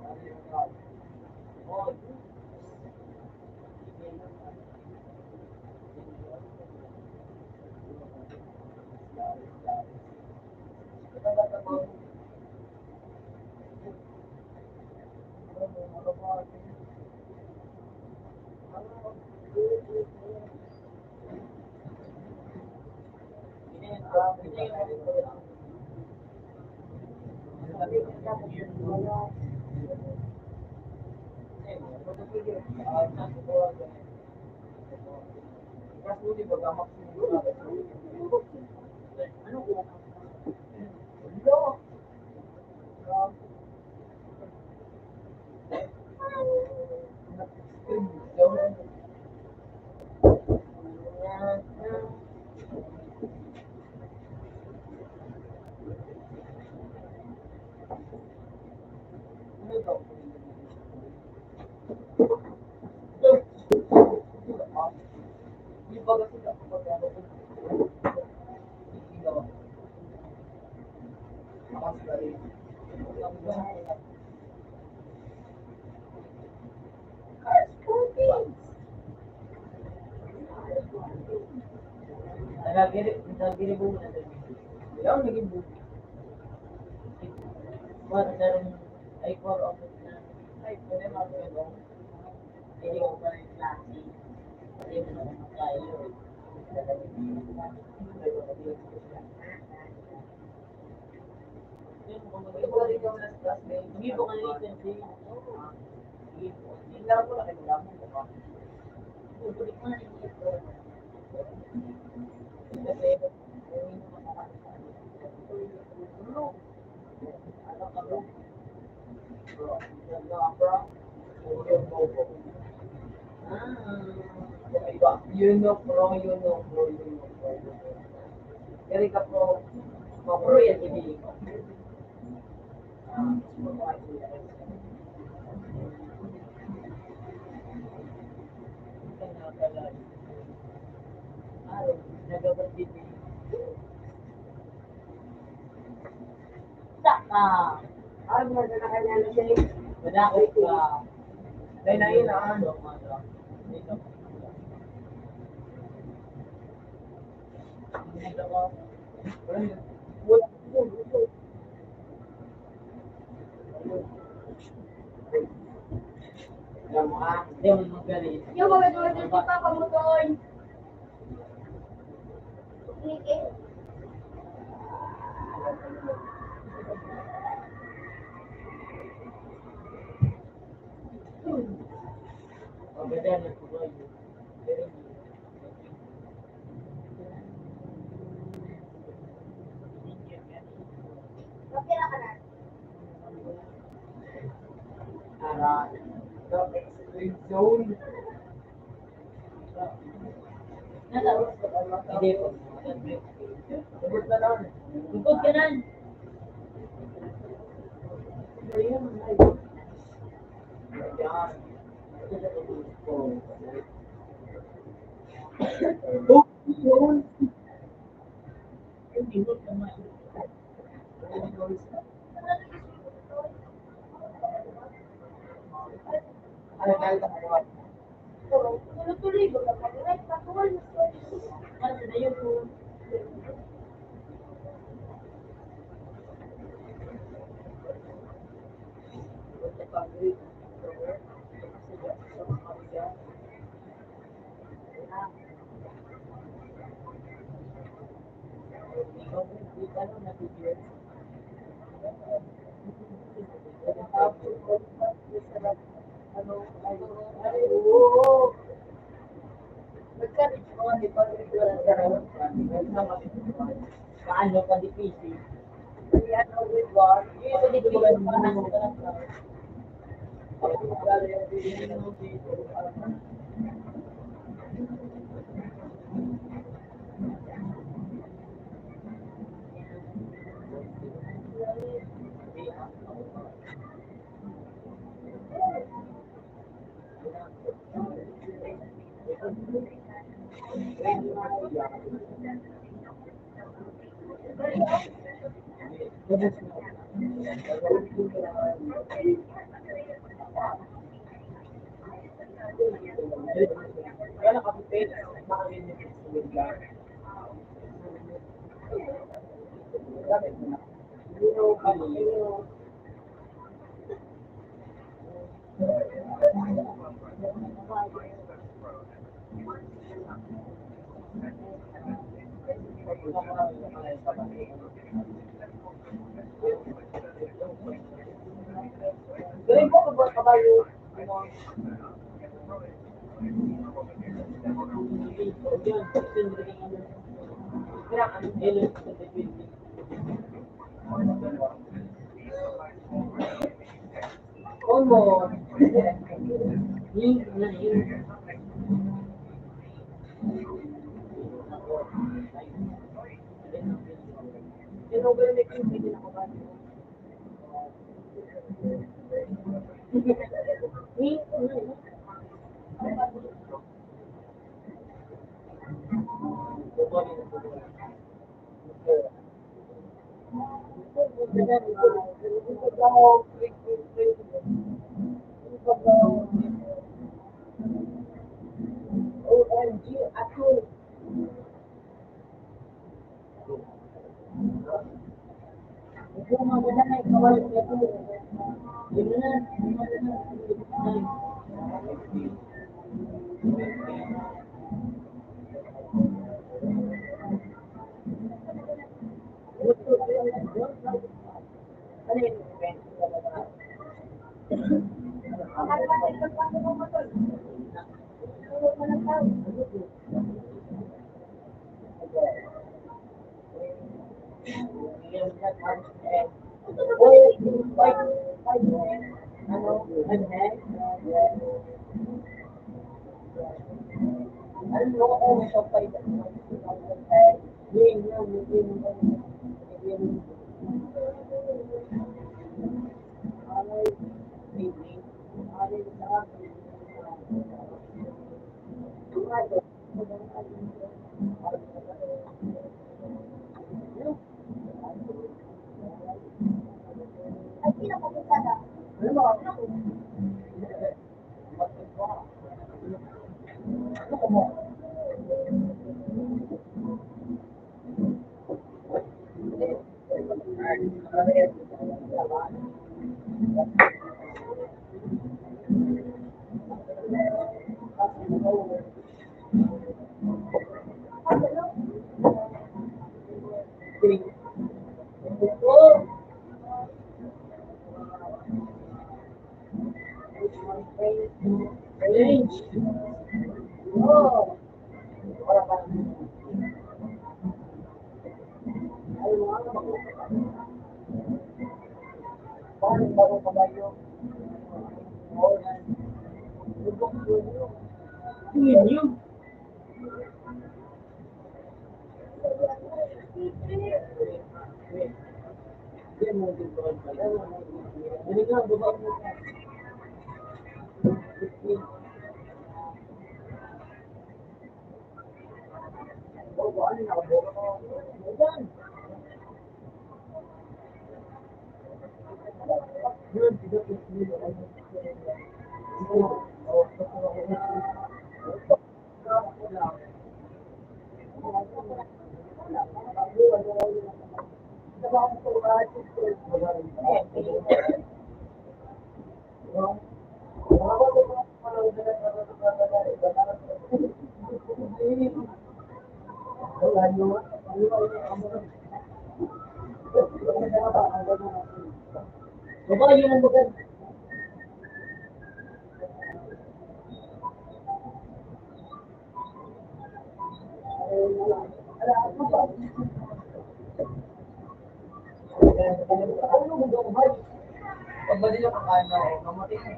Mas huli ba gamak mo? Ano ko? Hello. Nagagiri mo na din. Yang naging buti. What daron ay for office na Ay, pwede na ako. hindi ko pa rin klase. Hindi mo na makayo. Hindi po kanina kasi. Sige po. Tingnan ko na kayo lang mo pa. Bubulik mo na ito. Kasi, Ano ka ba? You know, pro. Dari ka pro. Pro yan ibili ko. Kanya pala. Araw, nagabat din. Saka. Ano mo na kanya na siya? Madakot ka. Dahil na yun na ano. Dito ko. Wala. Alam mo ha? Hindi mo magaling. Yung mga order pa pamuton. Sige. Magaling na po kayo. Kapira ka na. The extreme zone. Hindi po. Sabot na lang. Tungkod ka nan. Yan. Hindi mo naman. Ano tayo sa mga? Tuloy-tuloy ba? Kapag katuwal mo Kasi na yun po. Ikaw po, hindi ka lang nabibigyan. Paano pa difícil? Ito dito ba naman sa Kaya nakapipit, makalinis sa bigla. Gamit mo na. Galing po, kabayo. Como, OMG, ako. Ito maganda na ikawal ko ito. Yun na. Ano yun? Ay, pinapapunta na. Baba, yun ang bagay. Pag ba nila kakaano, kamatay ko.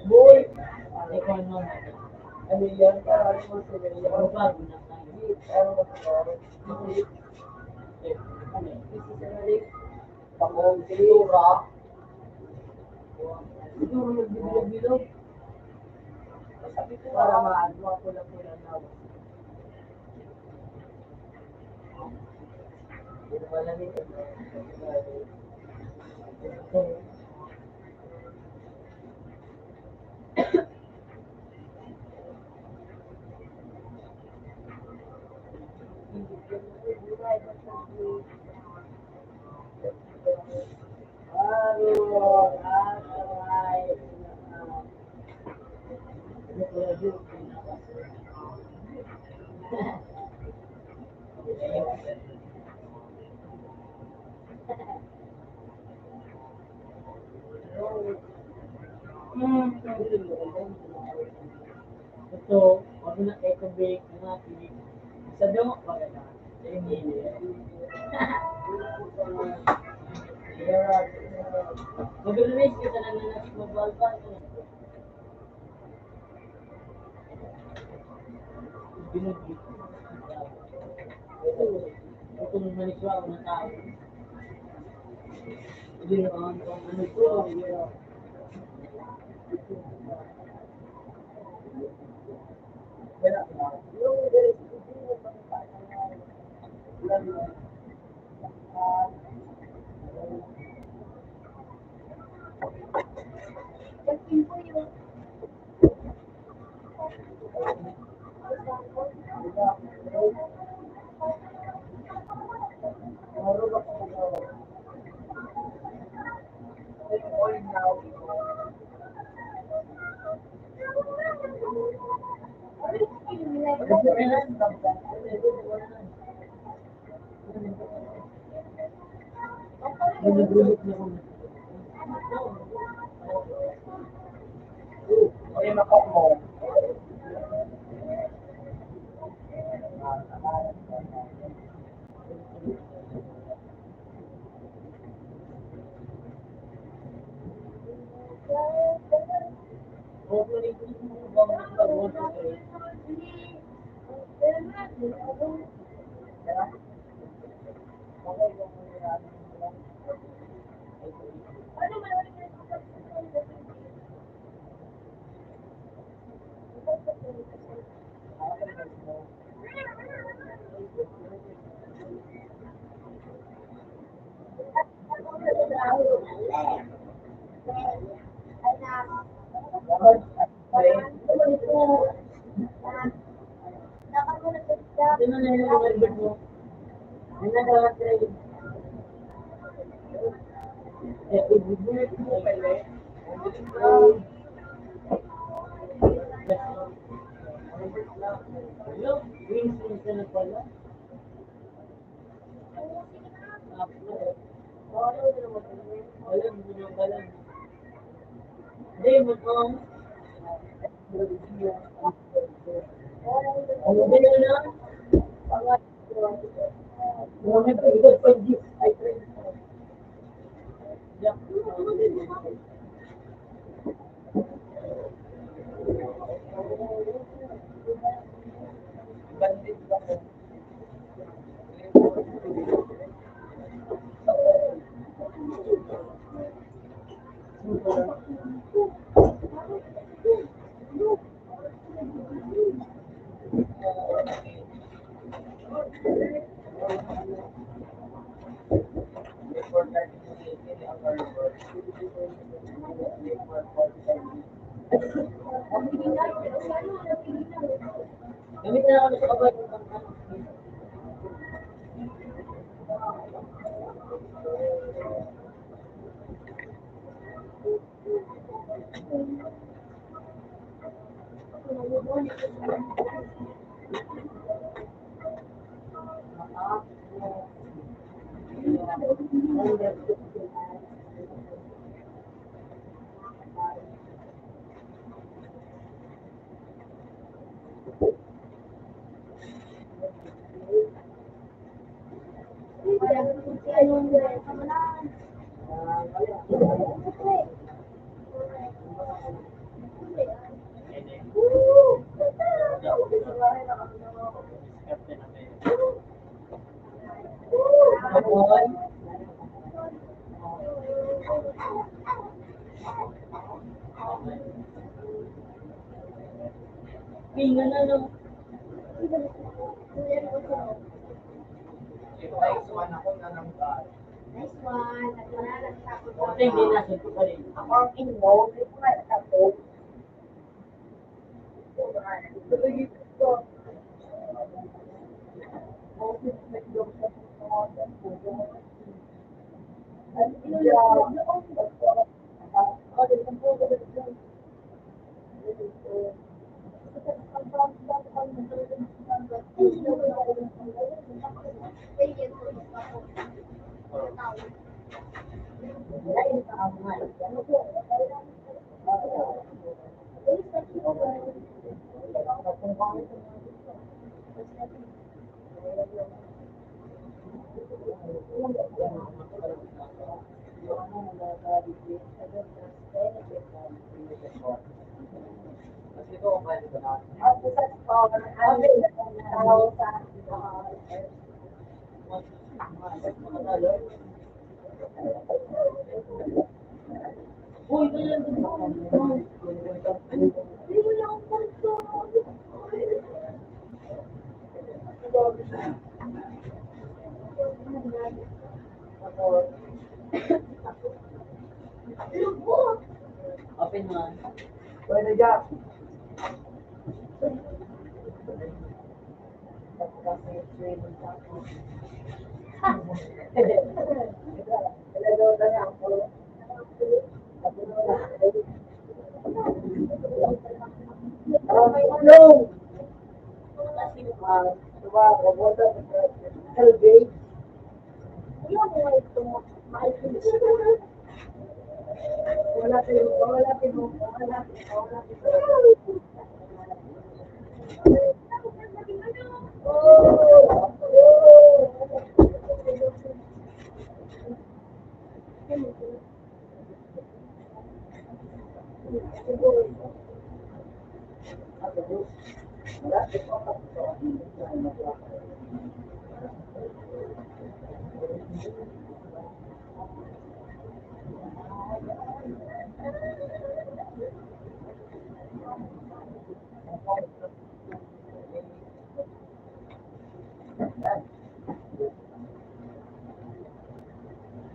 Boy! Ano ko ano? Ano yan? Parang mo sila yan. Ano ba? Ano ba ito? Pakong silura. Ito yung nagbibilog-bilog. Para maano ako lang po lang ako. Hindi naman lang ito. Ito, wag na kay tubig, nga tubig. Sa damo pa ka. Hindi. Mag-release kita na nanas mag-alba. Binugit. Ito nung maniswa ako ng tao. Hindi na ano ito. Pagkin po yun. Binugulot na ko. Ay, nako mo. Dapat mo nagsasabi. Sino na yung number mo? May nagawa sa'yo. Ibigay mo pala. Hello? Wings ka na pala? Wala mo na pala. Hindi, magkakang. Ano ba yun na? Mga nagpagod pa jeep. Ay, Jack. Bandit ba ko? Gamit na ako sa kabay. Kapag, pinga na no. Nice one ako na ng God. Nice one. Wala lang tapos. Kasi hindi nasa ko pa rin. Ako ang ino, hindi ko na ako. Kasi ito, kung kaya ba natin? Uy, kailan din ako? Hindi mo lang ako panto. Lubot. Open mo. Pwede dyan. Hello! Diba, kabuta sa Hellgate. Wala mo nga ito. Maikinis. Wala tayo, wala tayo, wala tayo.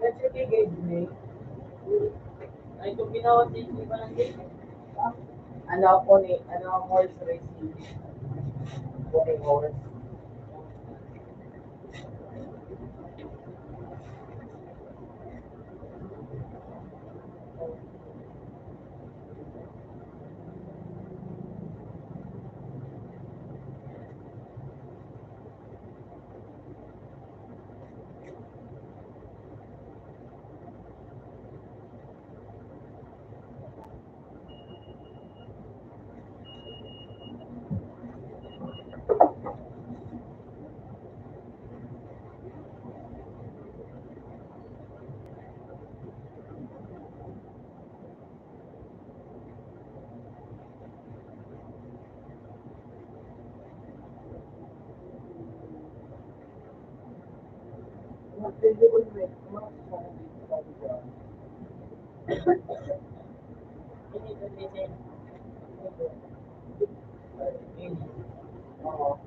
Let's say gauge me. Ay, kung ginawa sa hindi pa ng gauge. Ano ako ni, ano ang horse racing? Walking horse. Hindi ko listen. Oo.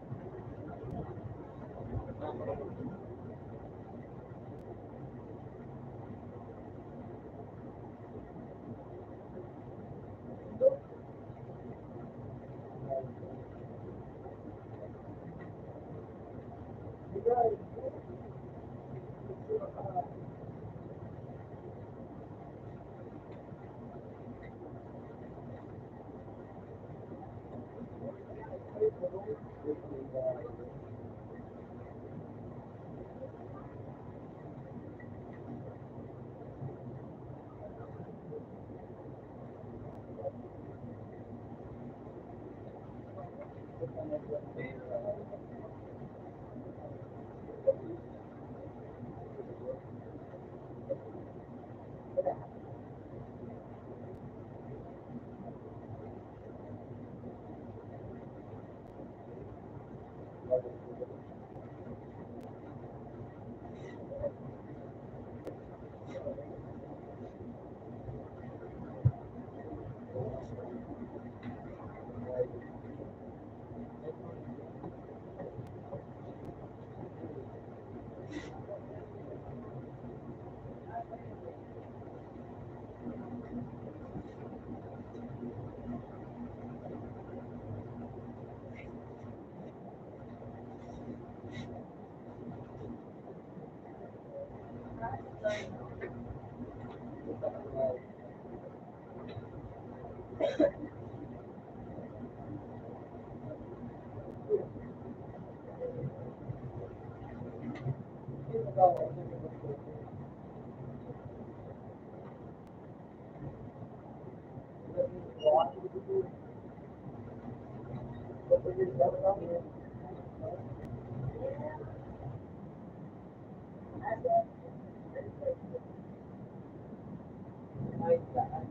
Kahit saan.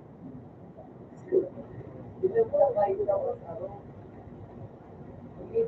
Hindi mo kahit daw ang araw. Hindi.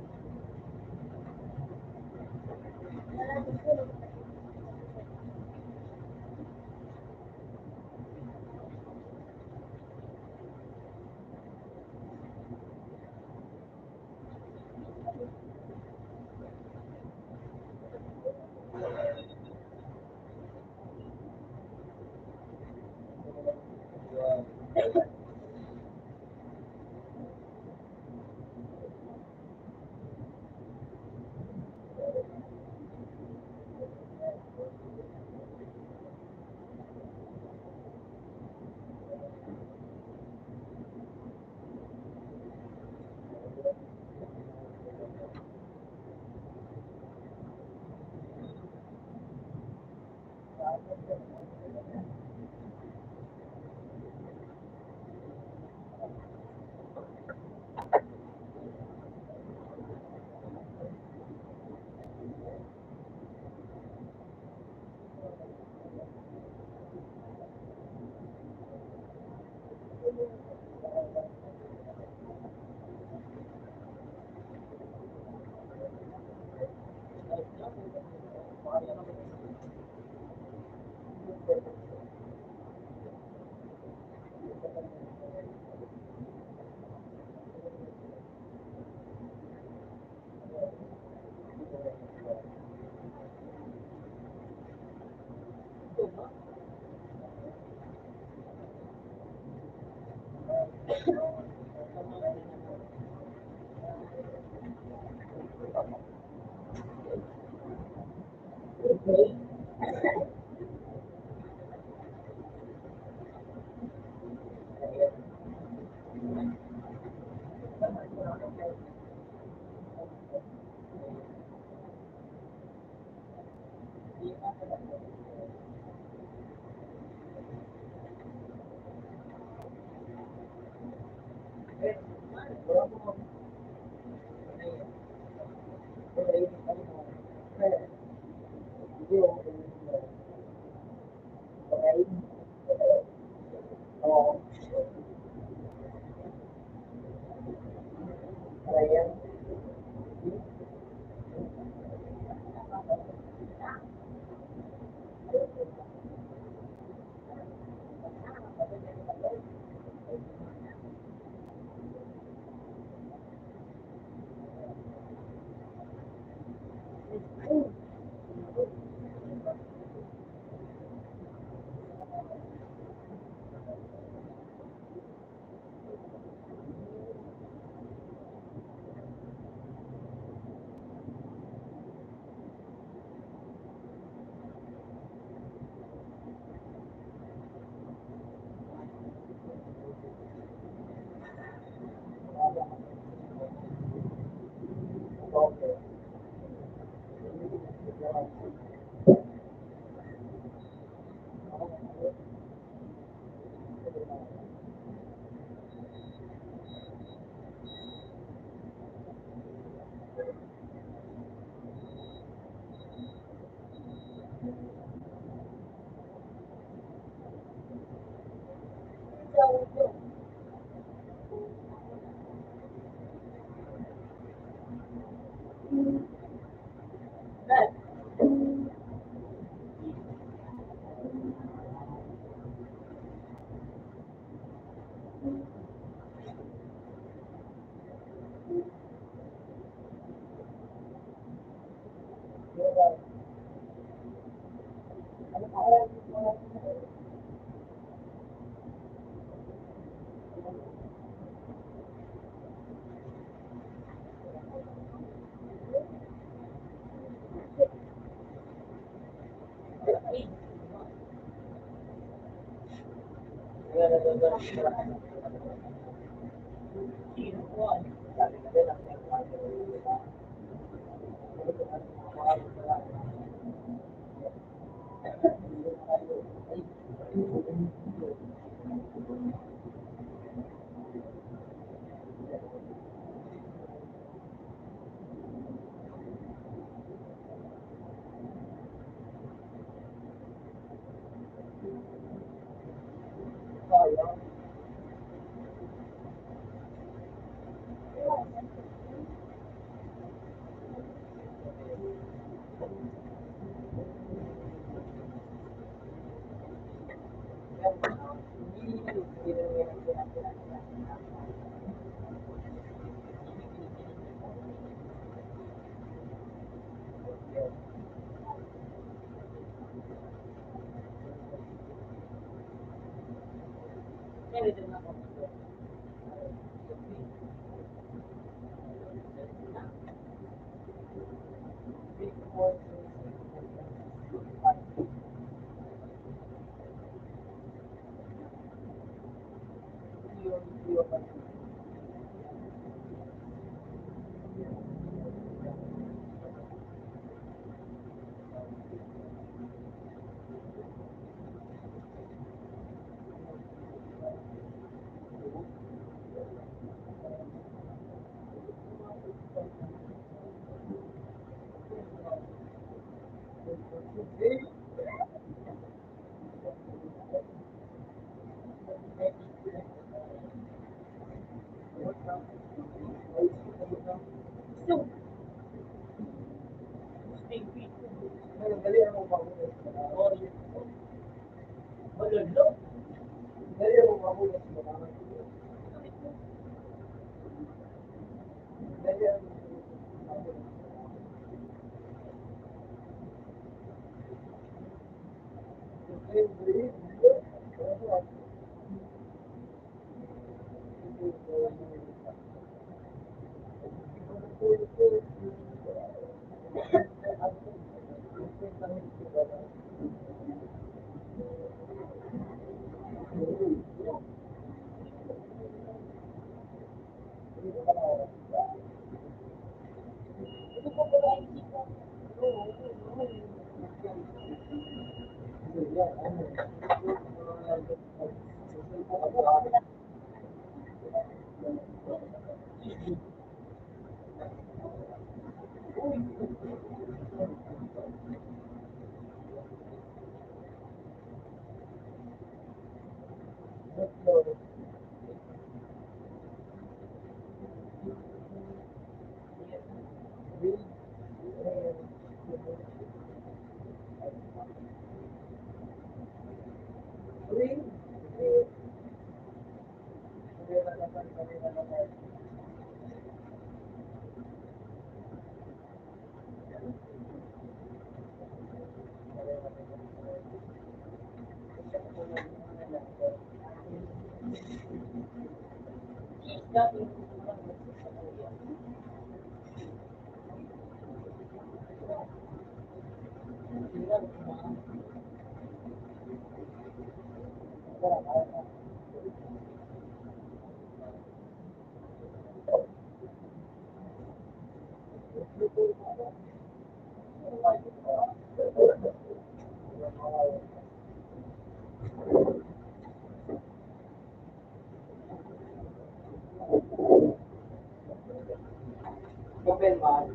Open man.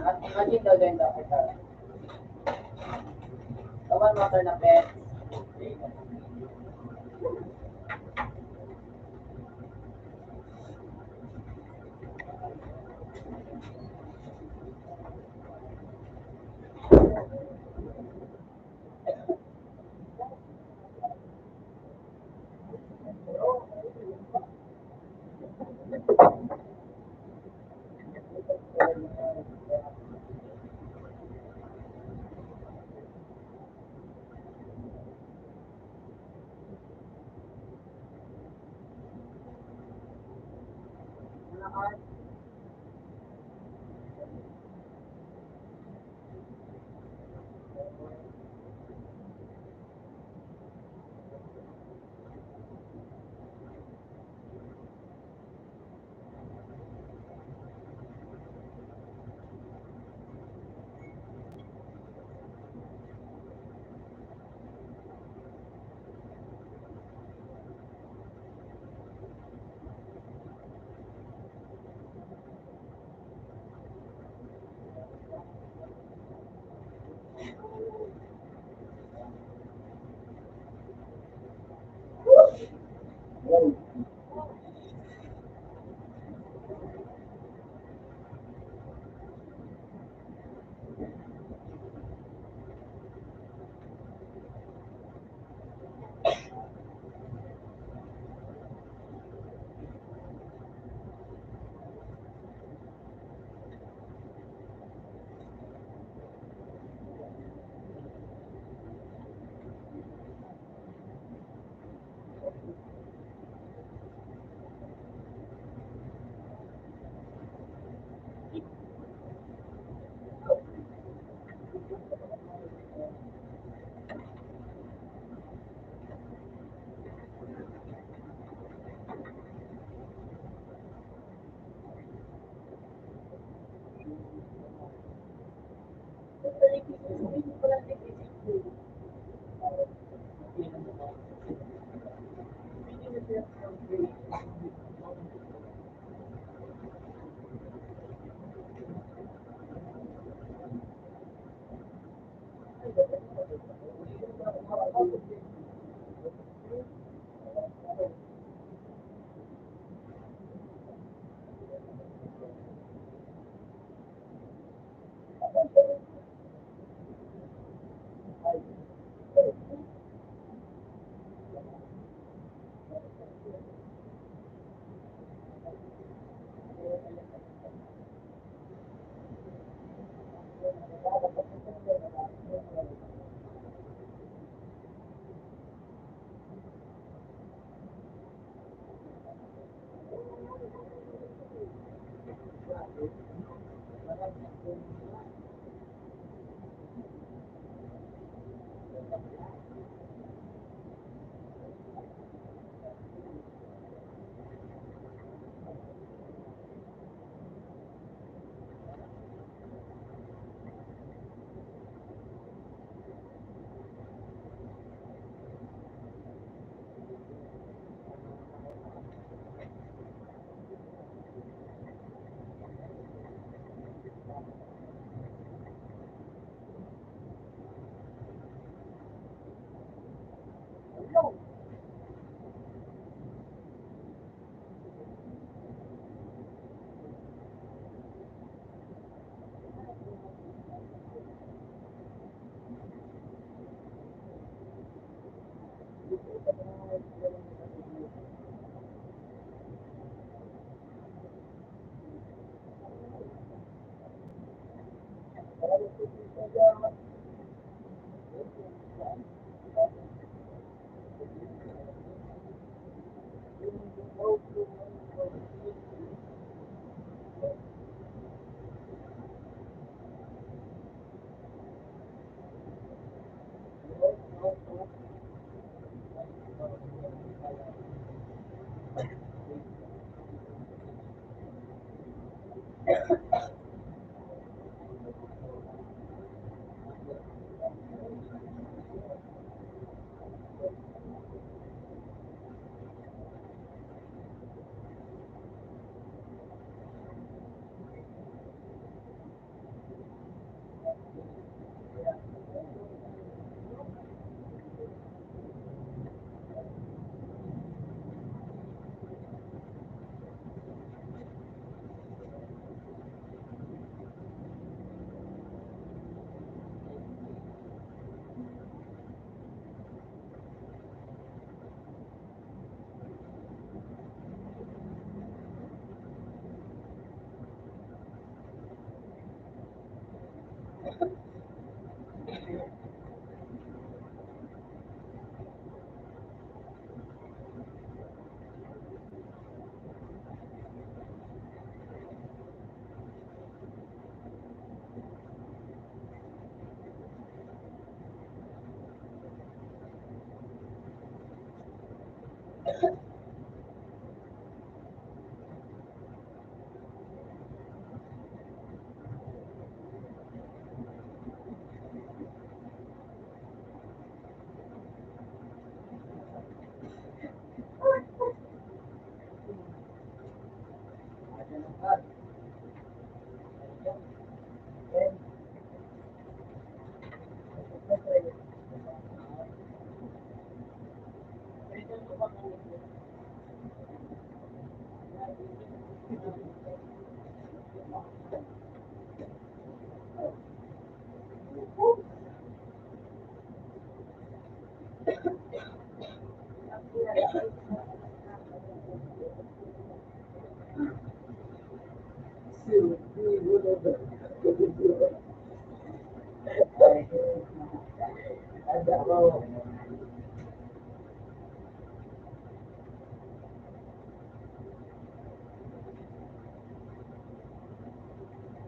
At imagine daw din dapat. Kawan motor na pet. Hindi ko lang nag-isip ko.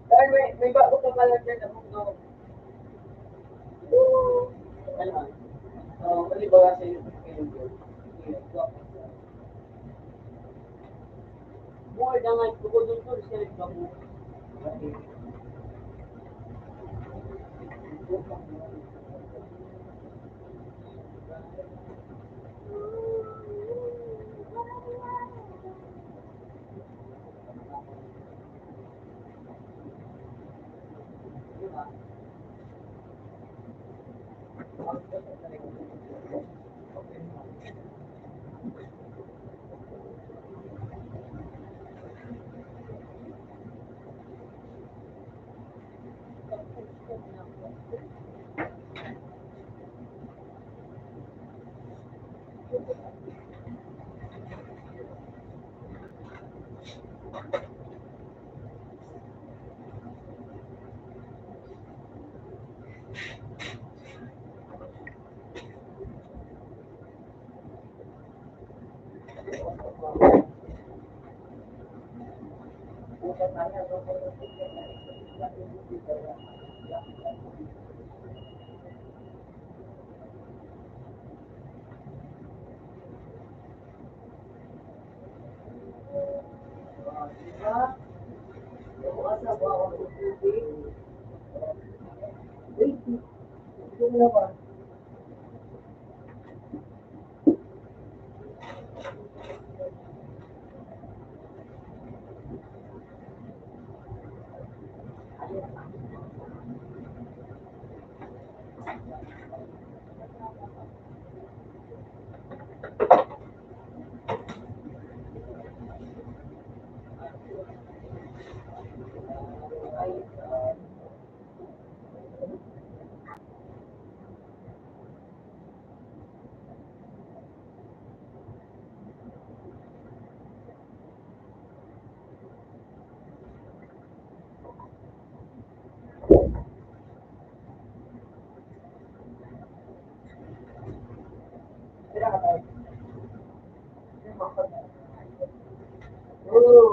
Dahil may bago pa pala dyan na mundo. Ano? Mali ba kasi yung More than like, bukod doon ko, siya nagbago.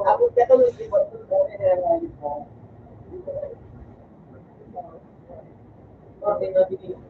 Ako ka tuloy si Bato mo mo. Bakit na bigyan?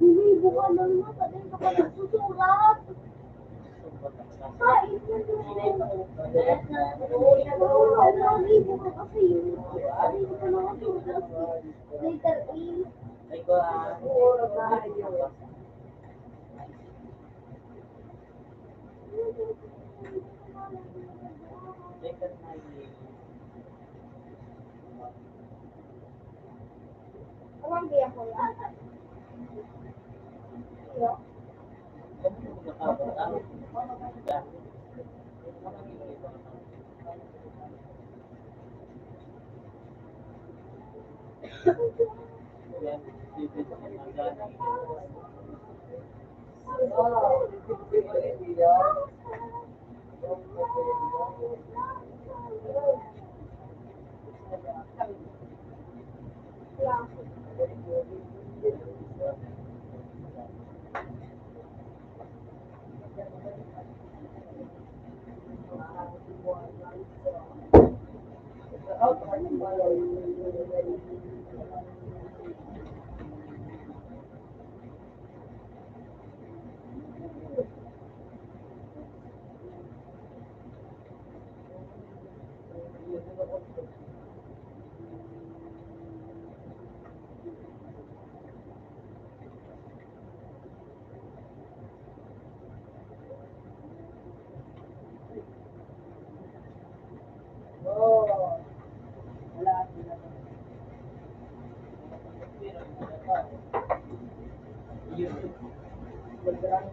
Hindi, buka lang mo. Sabi ka pa nagsusulat. Kain mo din. Lagi, buka kasi yun. Sabi ka pa nagsusulat. Later, Walang biya ko yan. Iyo. Murag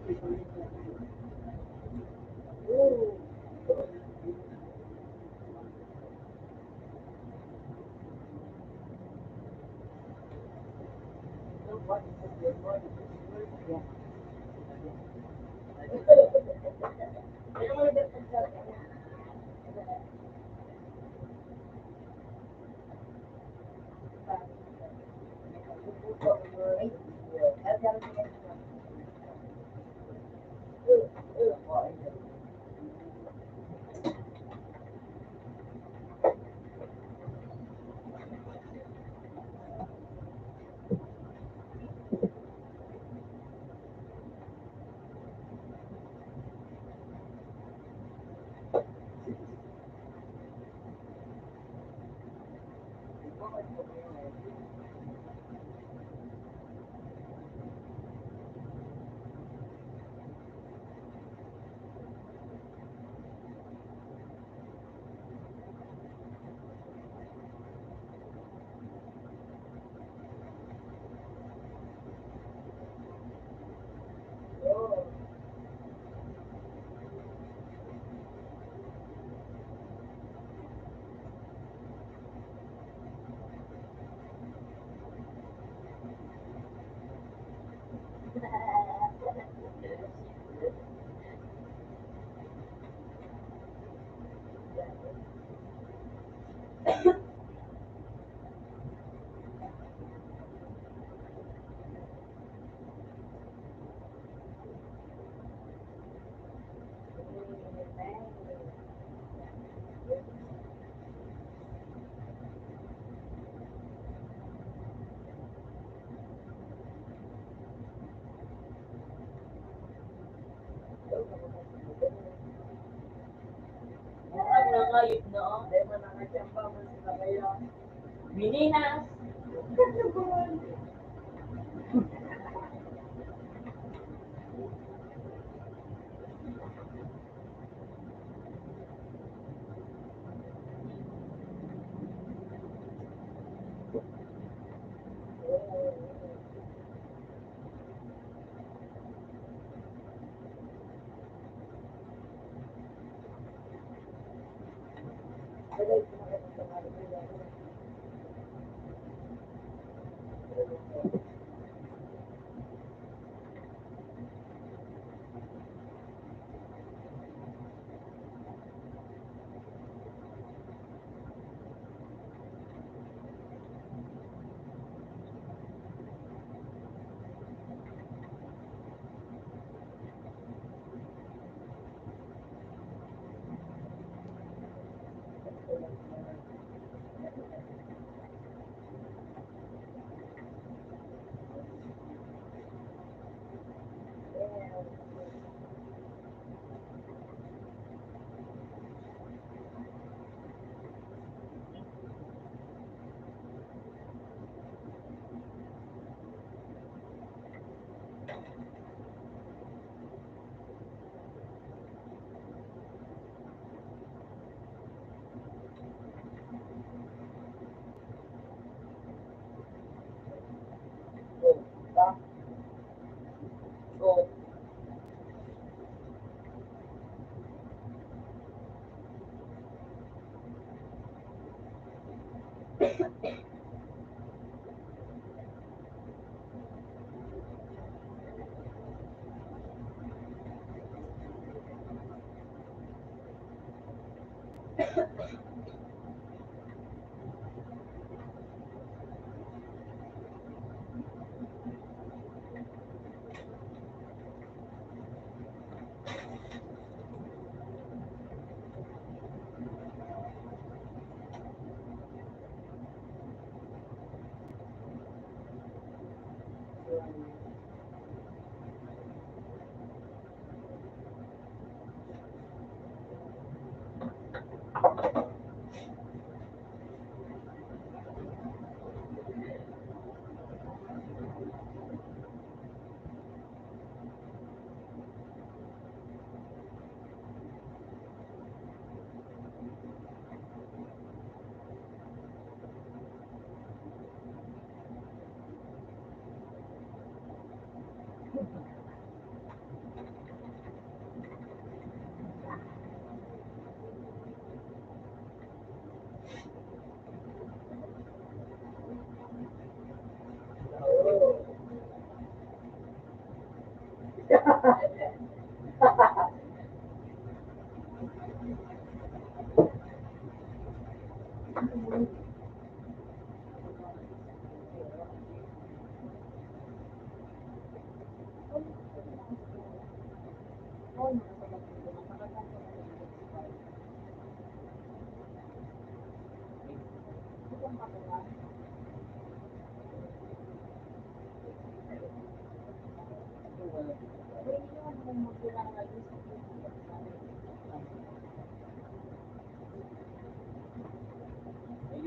na ngayot no? Meninas. So, Yung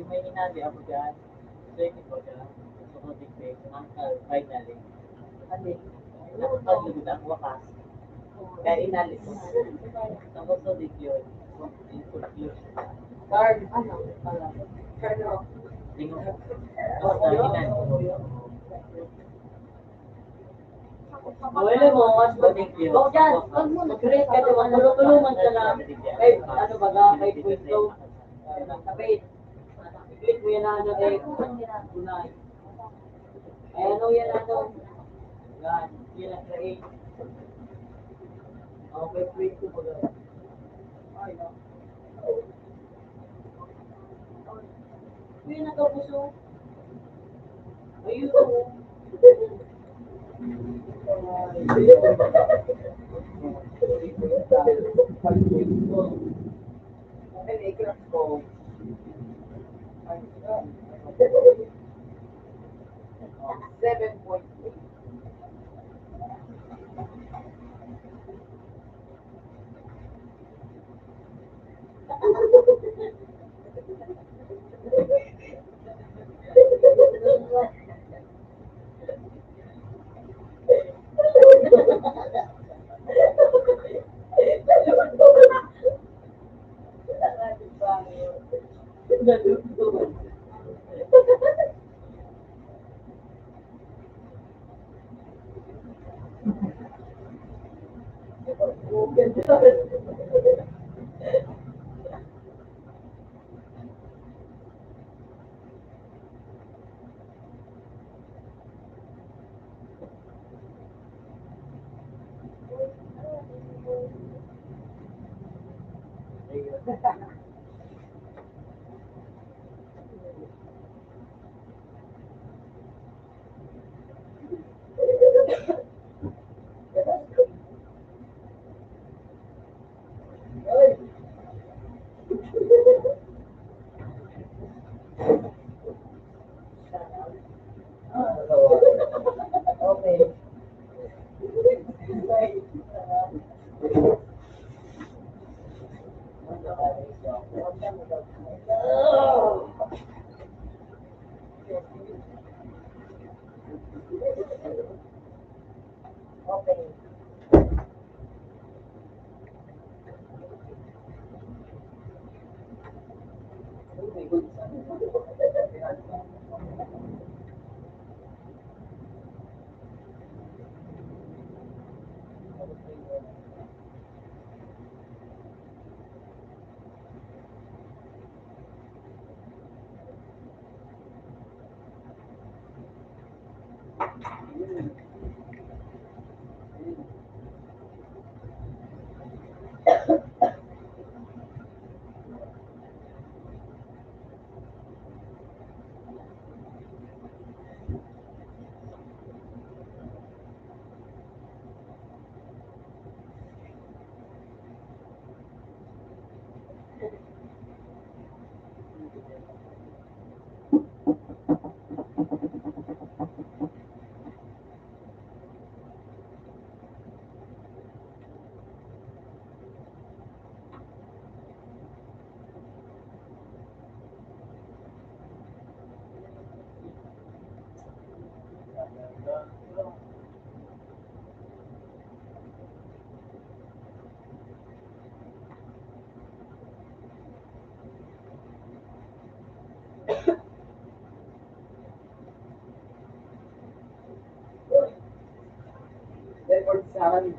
may hinali ako dyan, second ko dyan, sumunod din nangkal, finally. Nakapagod ang wakas. Kaya inalis ko. Tapos sulit yun. In conclusion. Card, ano? Card, Tingnan ko. Tapos nahinan ko. wala mo, mas Thank you. Huwag dyan, mag-create ka diba? Tulungan ka lang. Kay, ano ba ga, kay Pwito. Kapit. I-click mo yan na ano, tunay. Ay, ano yan ano? Yan, yan ang create. Okay, Pwito mo ga. Ay, no. Yun na to, puso. Ayun. Seven point eight. Okay. Okay. Record sa akin.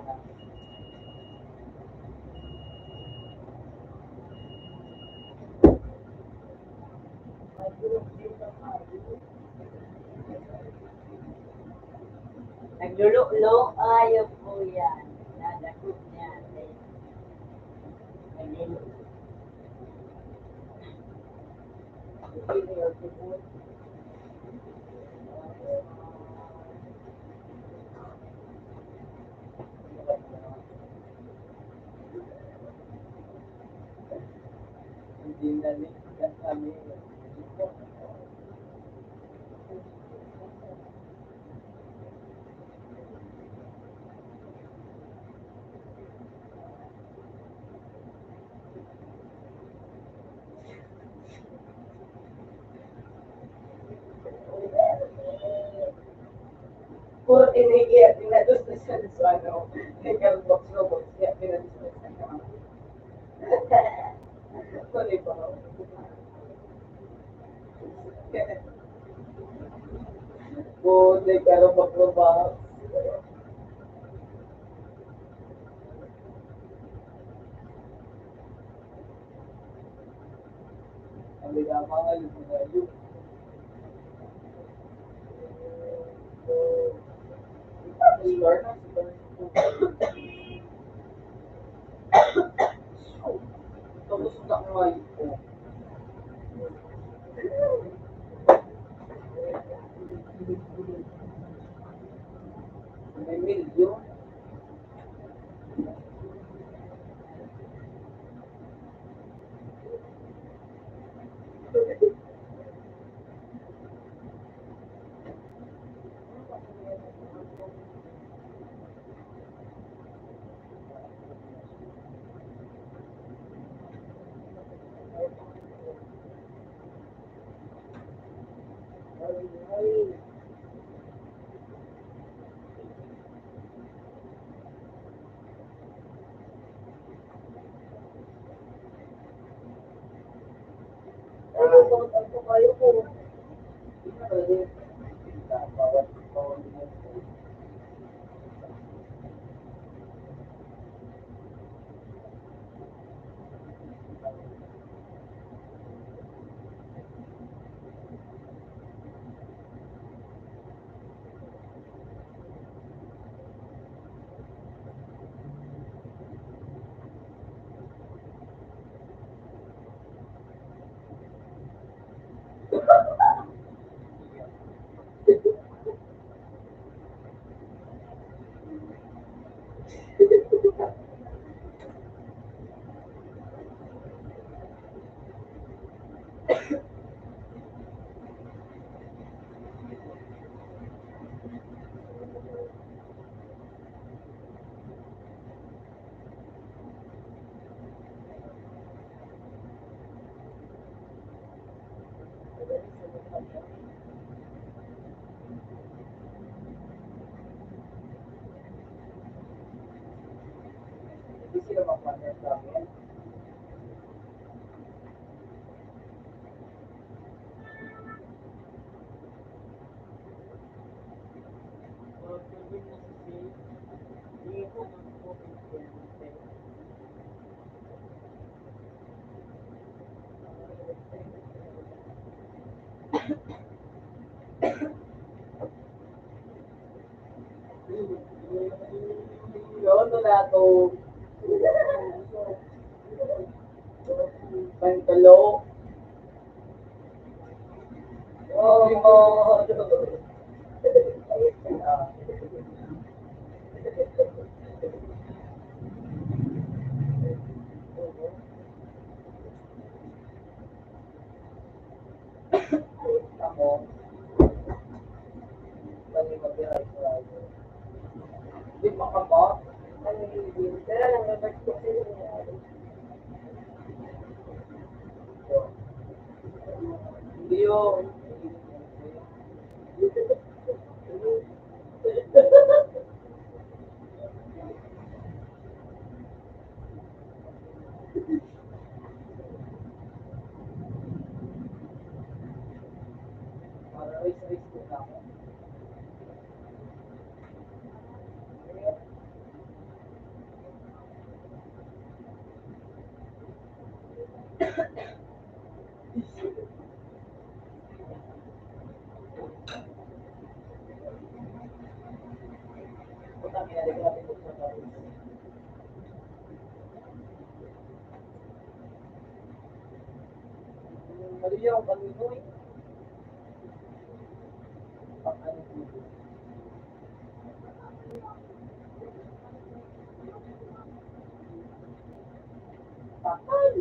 na. Naglululo, ayaw po yan. Nadakot niya. Naglululo. Hindi na kami. Puro tinigil, pinadustos na sa ano, ikaw box robots, kaya pinadustos na ano. Sorry po. Buti ka robot. Ang mga lumayo. Start na, tapos na ngayon po. May milyon. Hindi sila mag-partner sa amin. Yun, wala to. Pantalo. Oh, ako, mali mag-iay sa di pa ka ba? Pero lang, Robert, kasi hindi yun. Para race ko na ako. lang, kinali ko natin sa tapos. Mali yung kanino eh. Ano po? Pakal!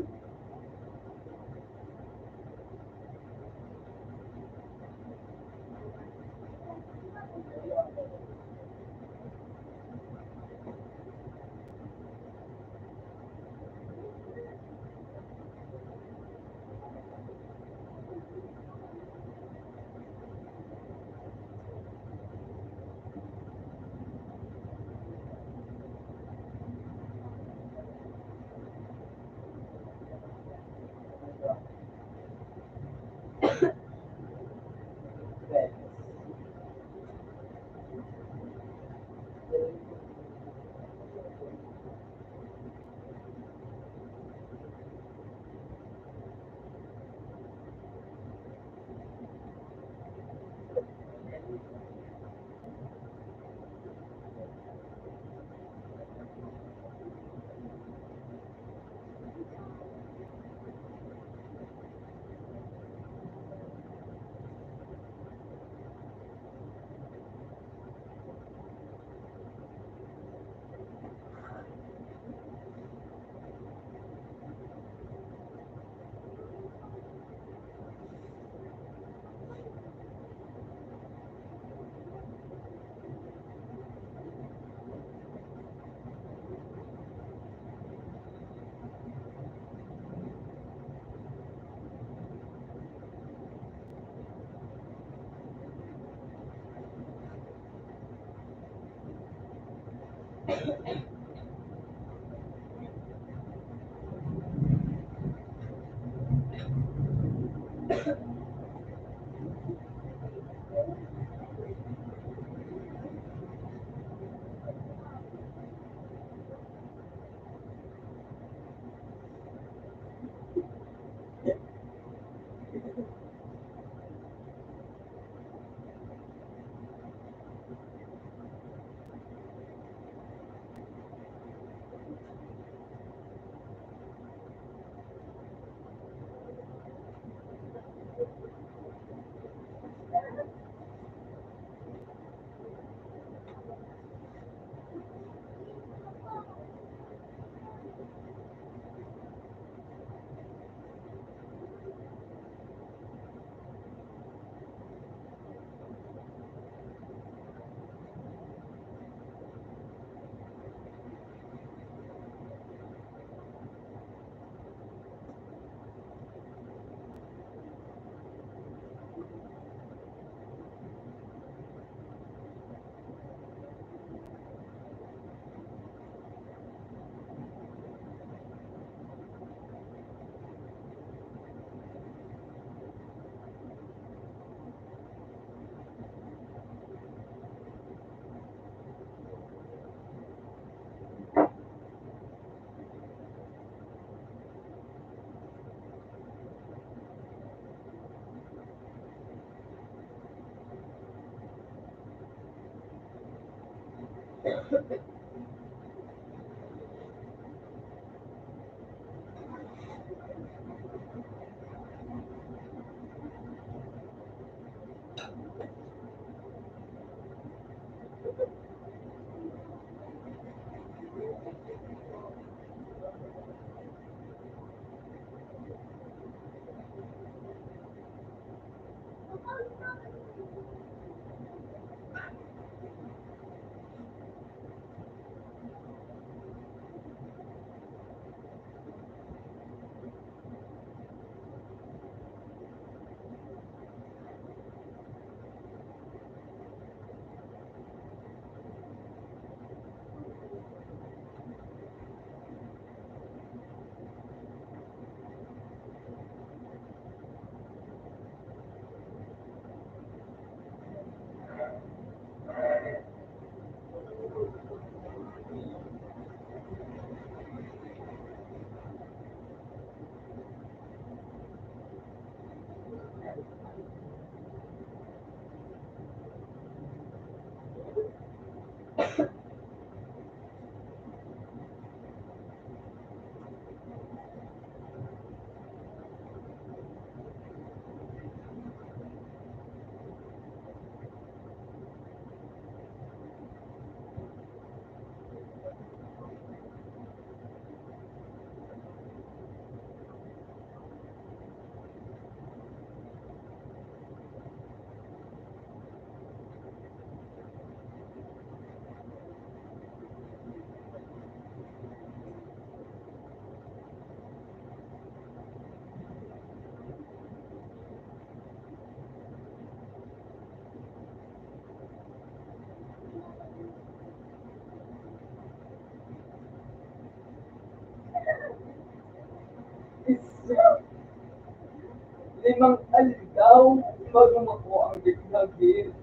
limang aligaw bago makuha ang gitnagin.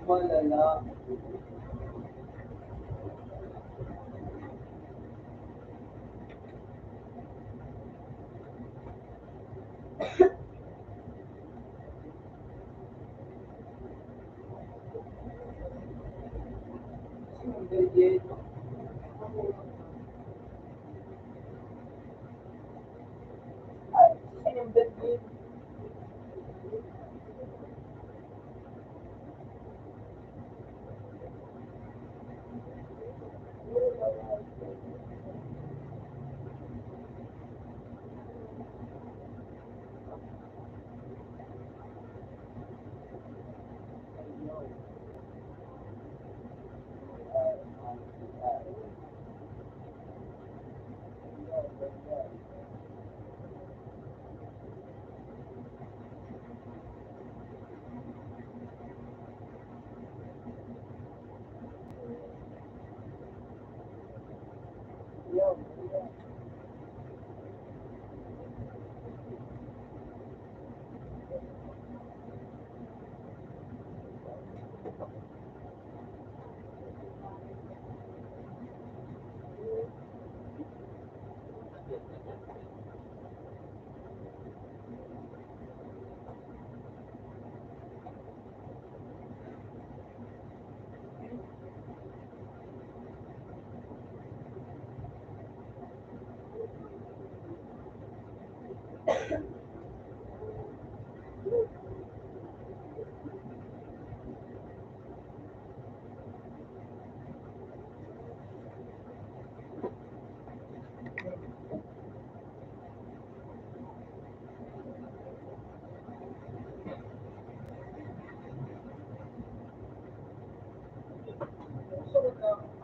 Malala.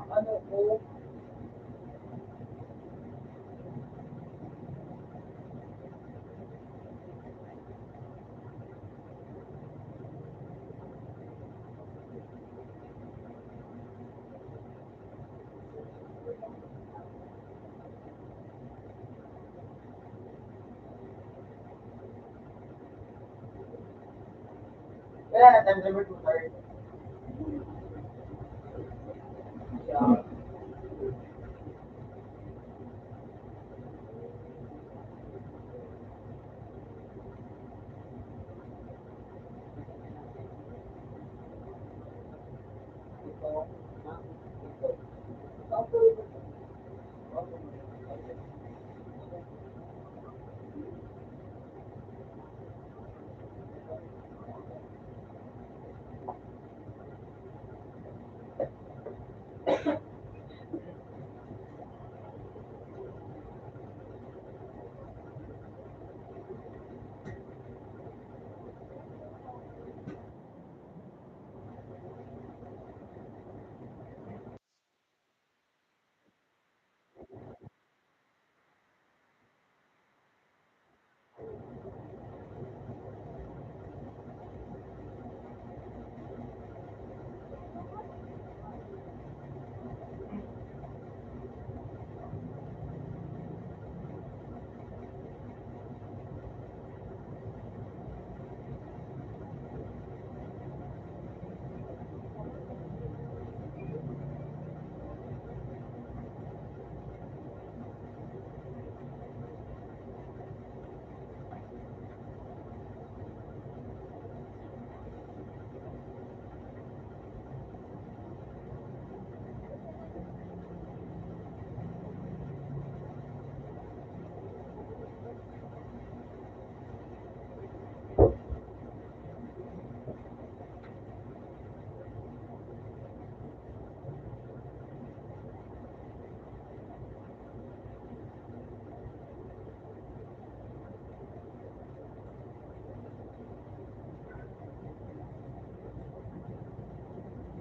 Ano po? Wala na, time number 2, sorry. Yeah.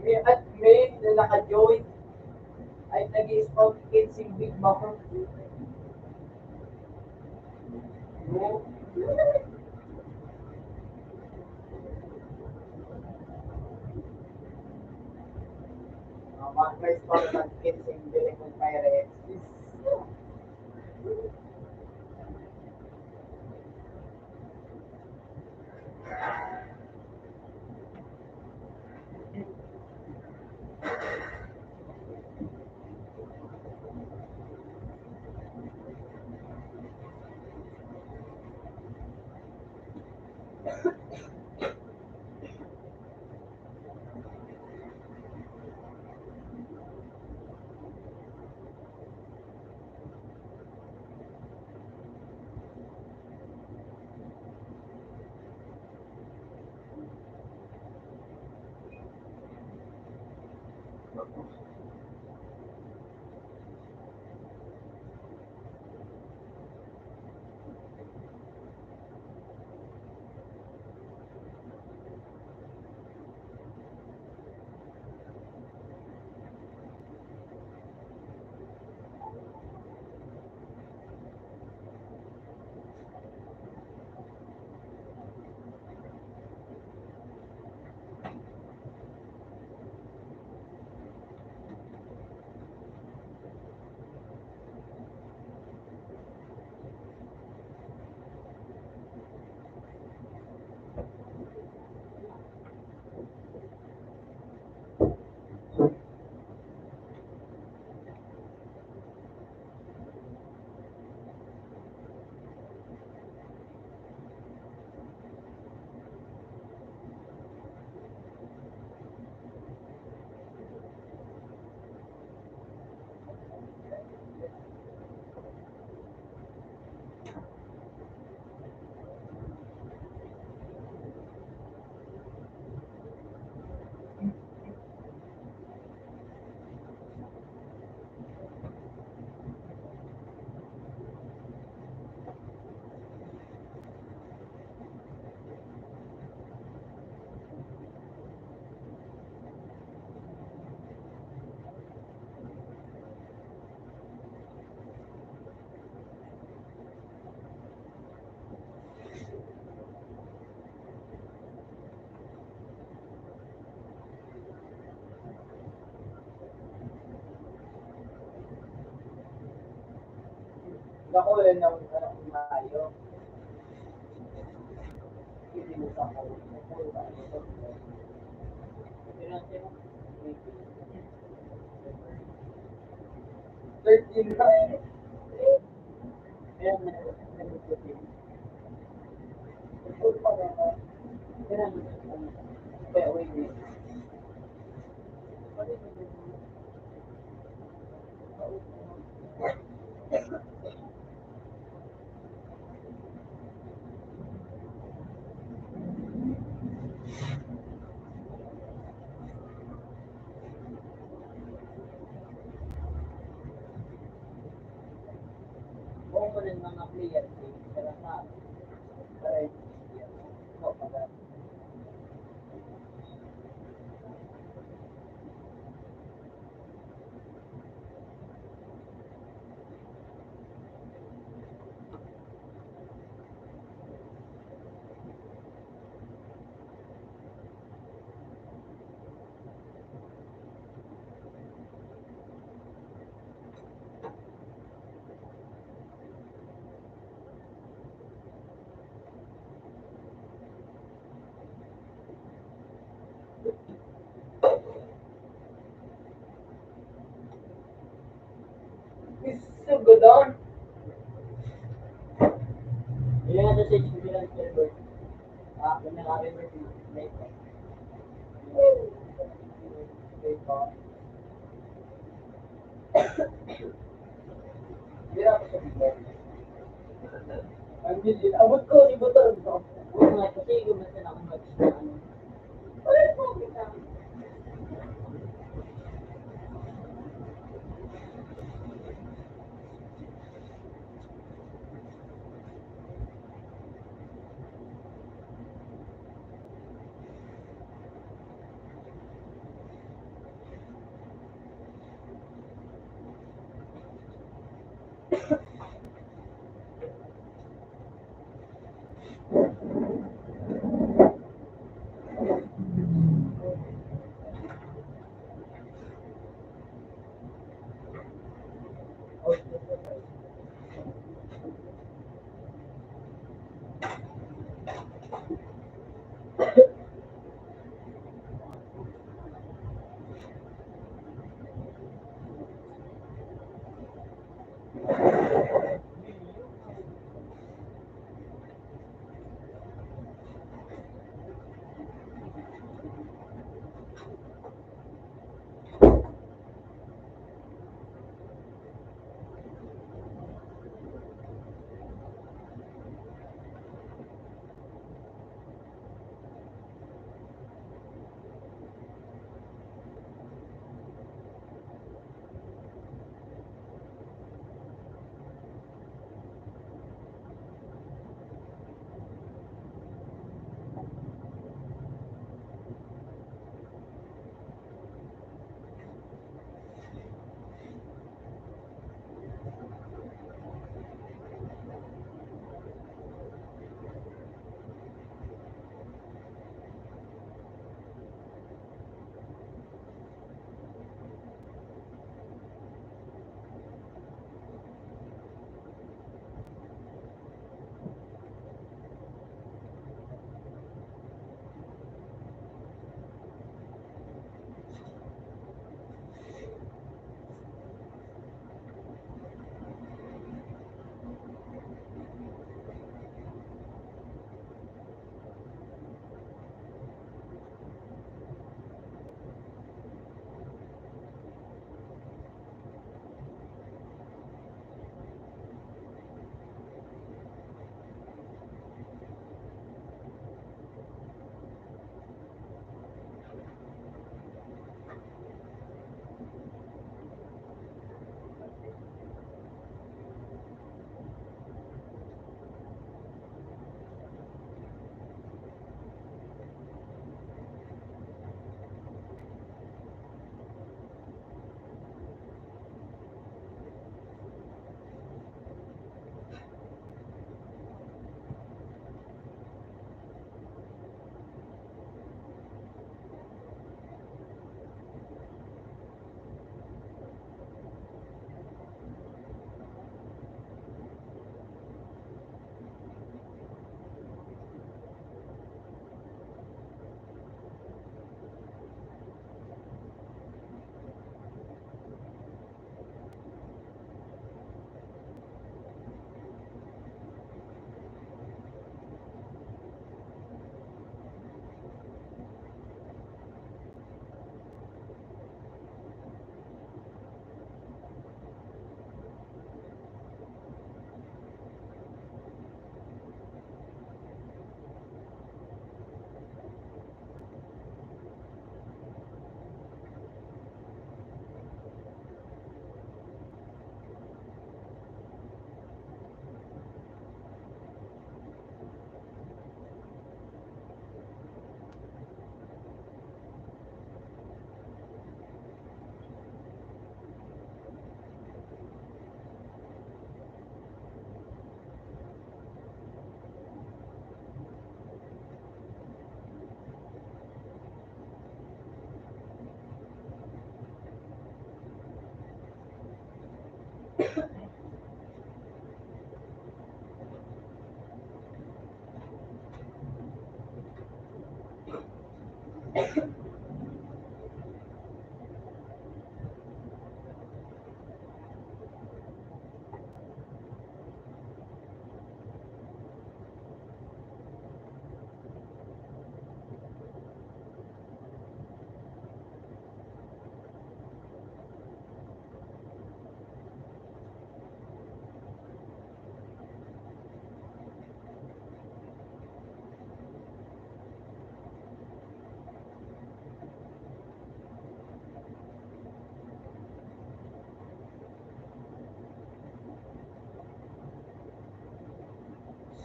At may na naka-join ay nag-i-spawn kinsing Big Mac. No. Mag-spawn ng kinsing Biling ng Pirates. Ako rin ng Mayo. Hindi mo sa ako. Thirteen na. Ayan na. Kaya wait. Buong ko rin mga player. Pero sa para so good on. Yan na sa bilang server. Kung naka-reverse yung play. Hindi ako sa bilang. Ang bilin. Abot ko, iba to. Oo nga, kasi gumawa na akong match na ano. Wala po, kita.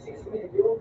6 million.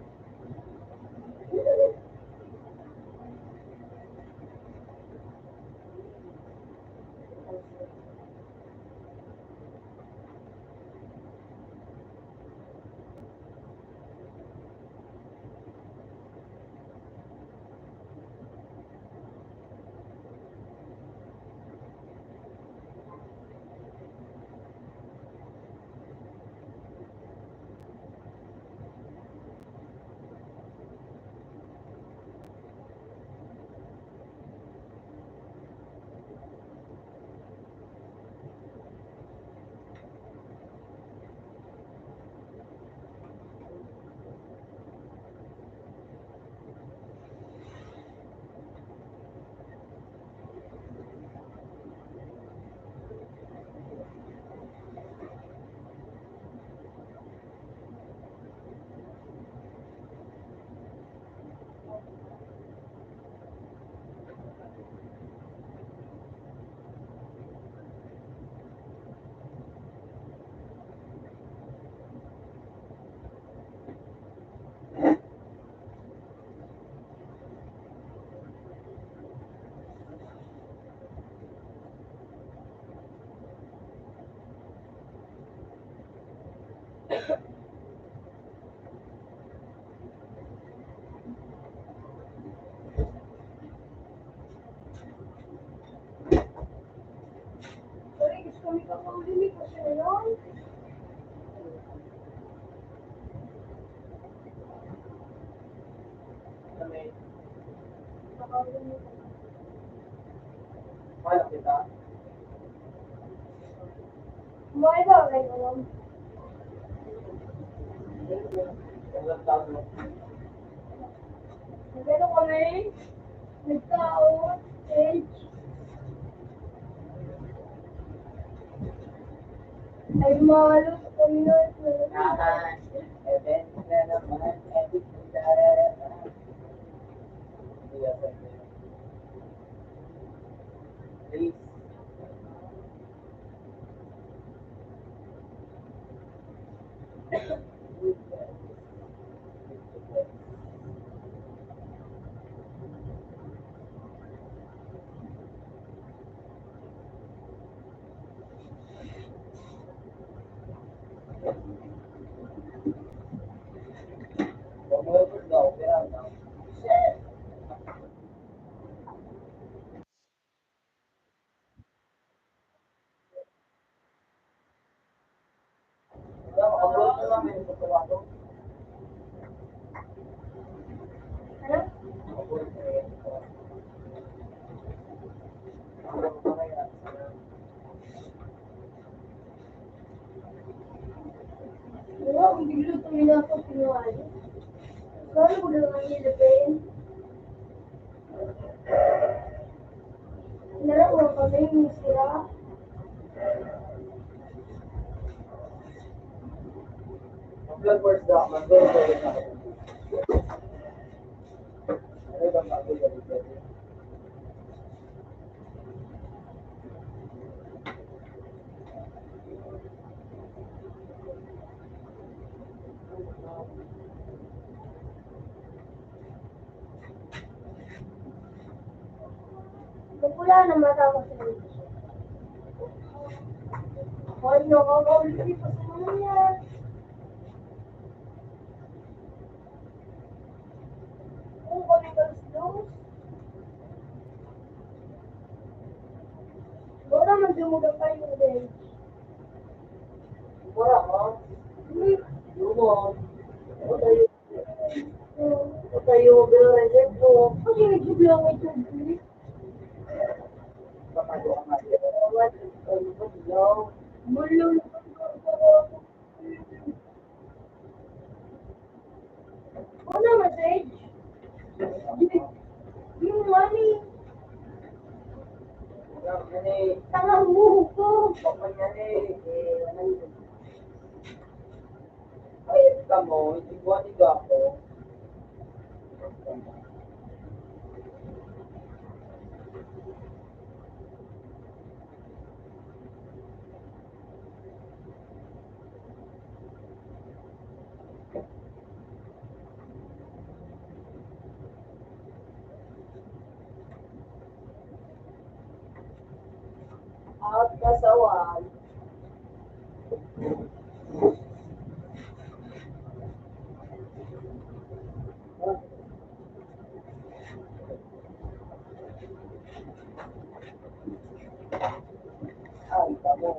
Sorry, gusto kami kakaulimit kasi ngayon. Kami, Kakaulimit. wala kita. Kumain ba kayo ngayon? Ilang taon mo? Nagano kami? Nagtaon, age. Ay, malos kami na. Event na naman, edit mo dararata. Please. Pag-work daw, pero daw. Pag-work na lang, may nagpapalato. Ano? Pag-work na yan. Pag-work na kaya. Wala, kung biglo tumila ako pinuwali. Kaya ko lang ang nilapin. Narawa kami, misira. Mag-vlog first daw, mag-vlog first daw. Ano ba mag-vlog first daw? Magpula na mata ko sa age. Ay, nakakaulimit pa sa mga yan. Kung kami kalos-los. Wala man dumuga pa yung age. Yun. Tayo, pero reset ko. Kasi nag-vlog ito. Papalo ka nga. What? Hello? Mulong. Ano message? Yung money. Yan eh. Tangang buho ko. Bakit yan eh. Ano yun? Ay, ka mo. Hindi ko ako. Out kasawan. Ay, kamo.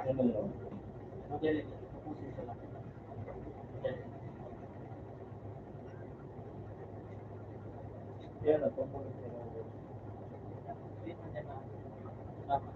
Ano yun? Magaling. Tapusin sa lang. Yan na, tumuloy sa lang. Dito niya na. Tama.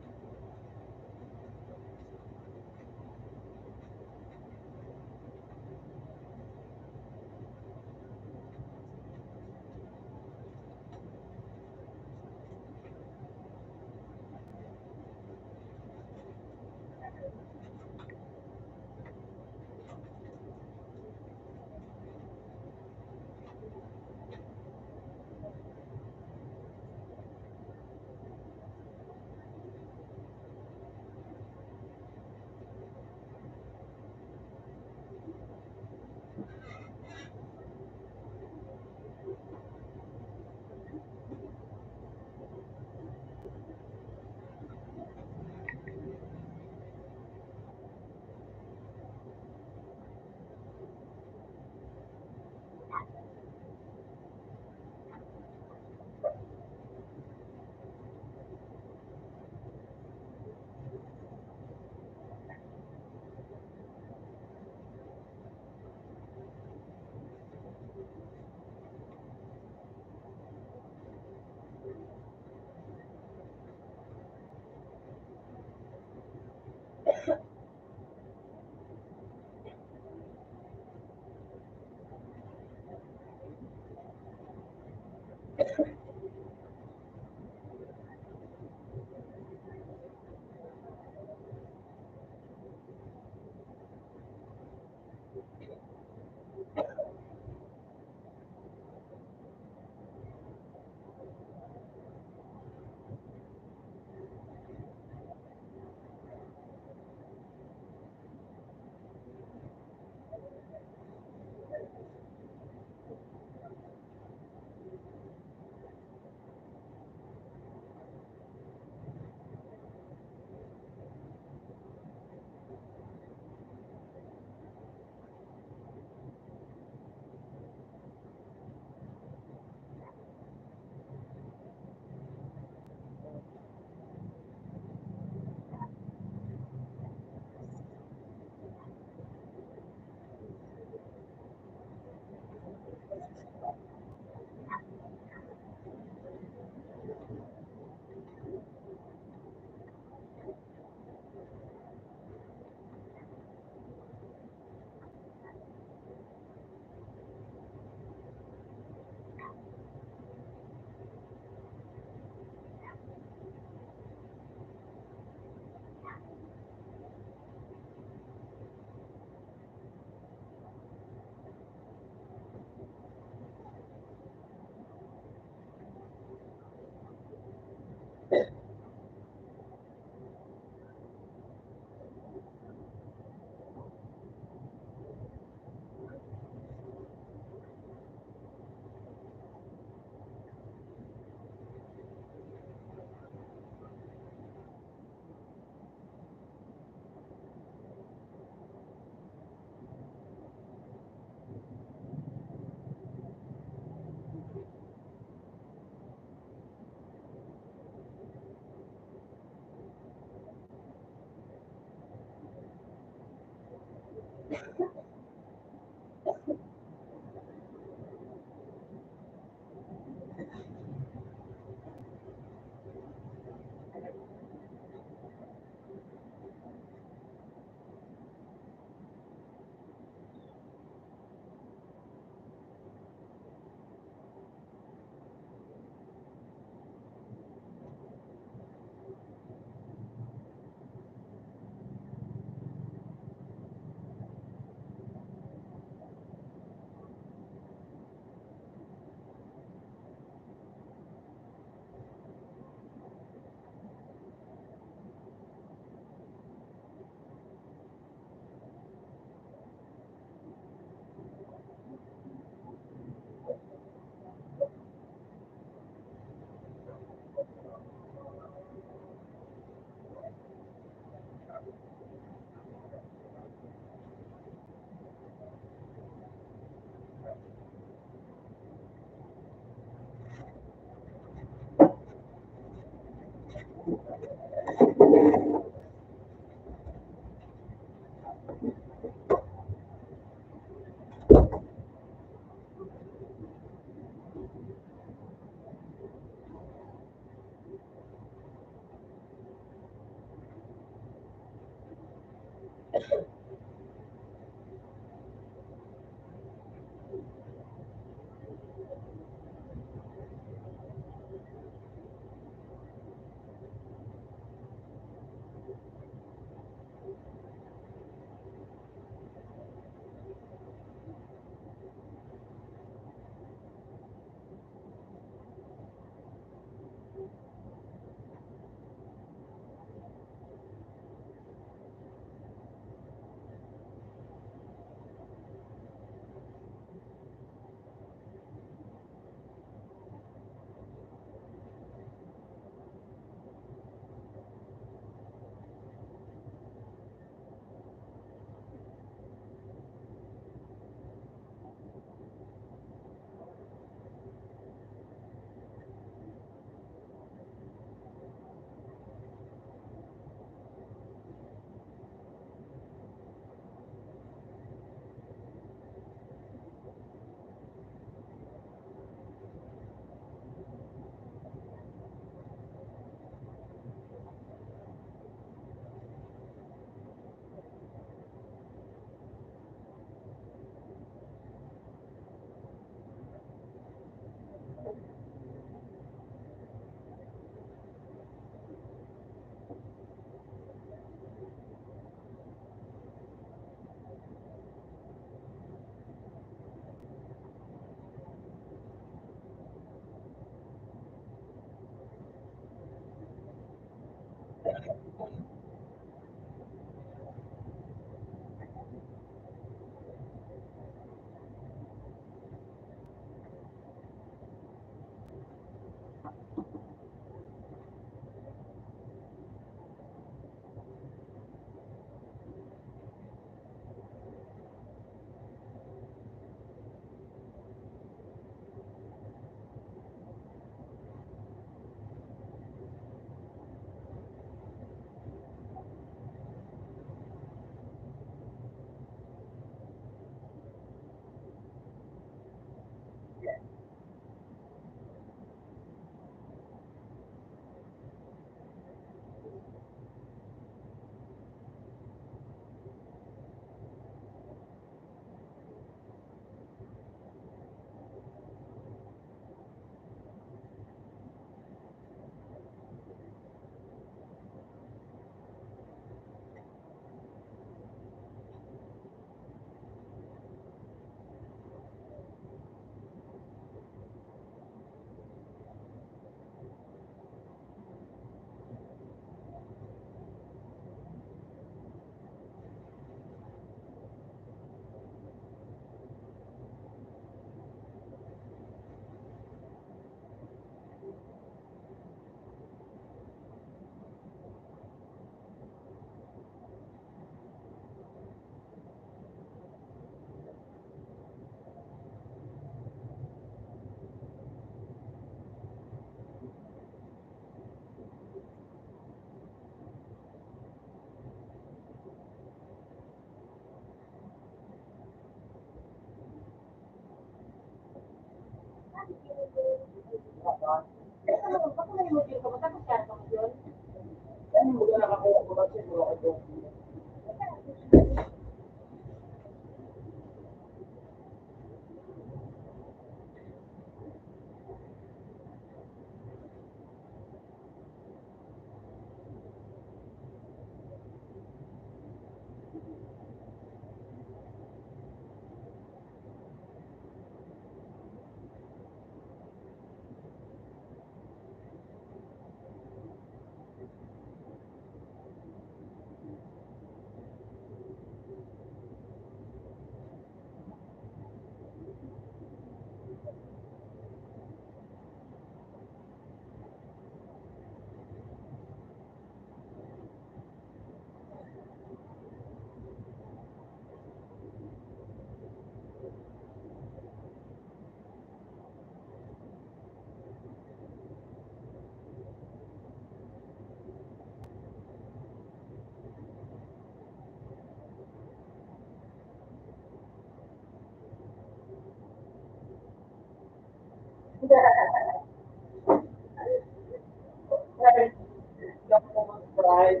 Ay,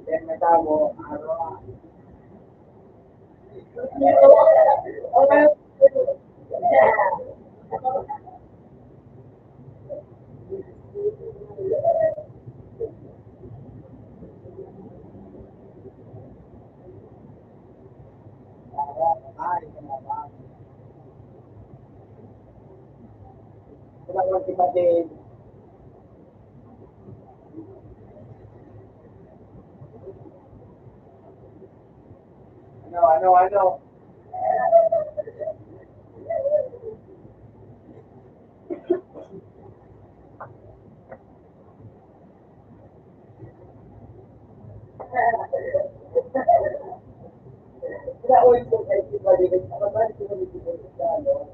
then metabo, araw. Okay. Ay, kenapa? Kenapa kita din? Ano? Kaya ulit ko kayo si Balikan. Kapag ko ulit ko sa ano,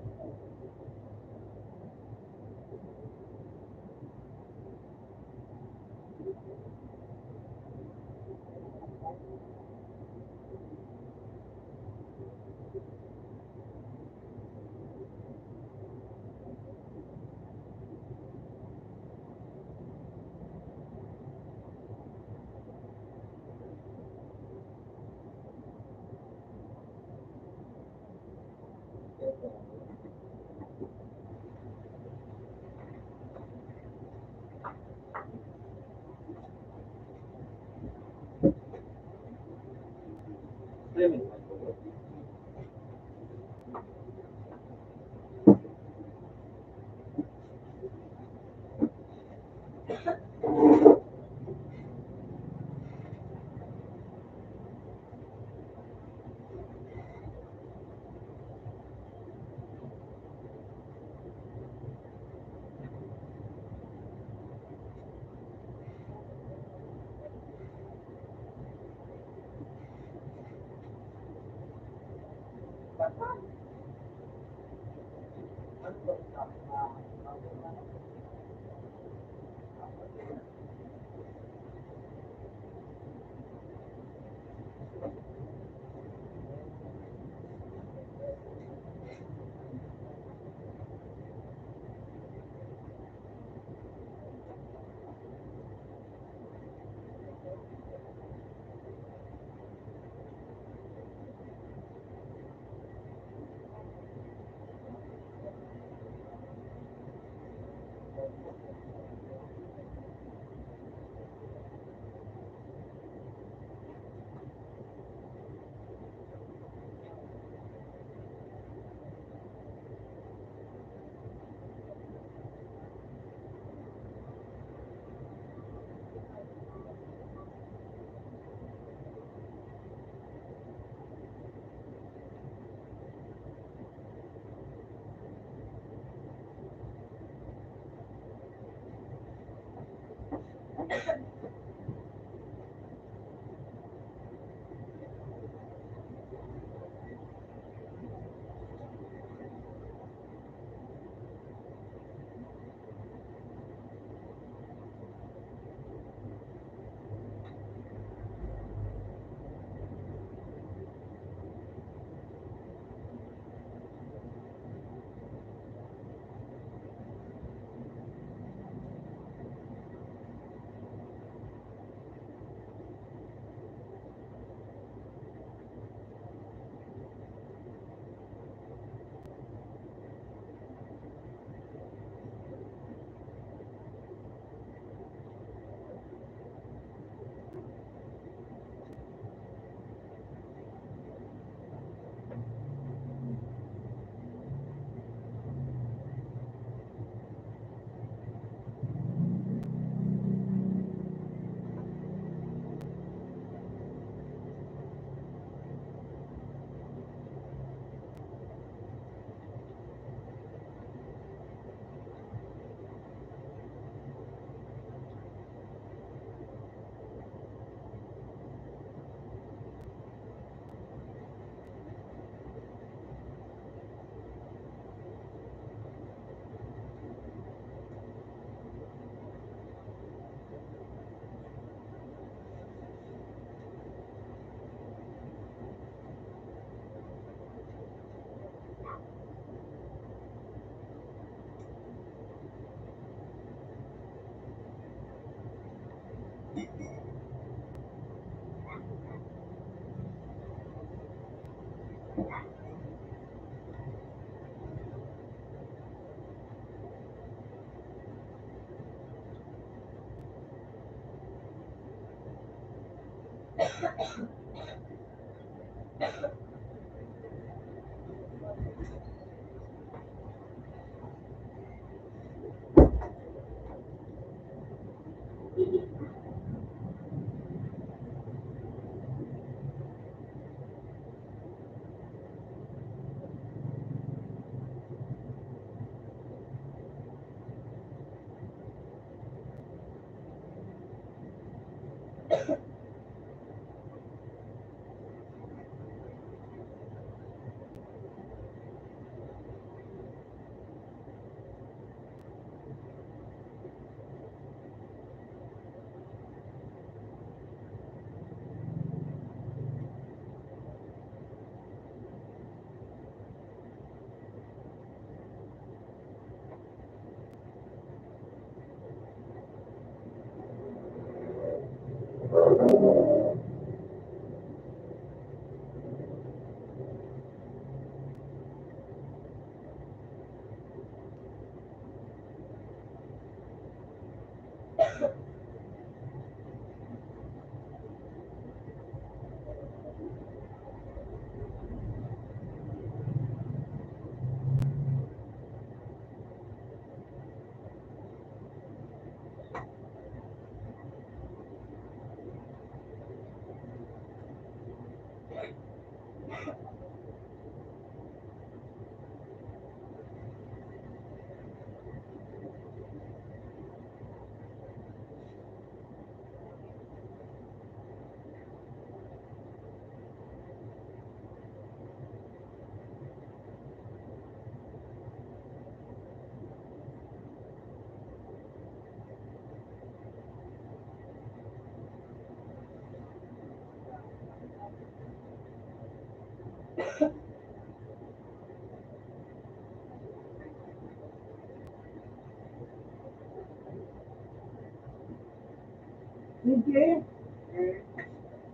Hindi.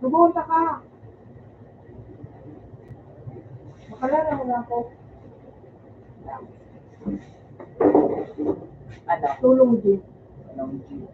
Sumunta ka. Makalala mo na ako. Ano? Tulong din. Anong G?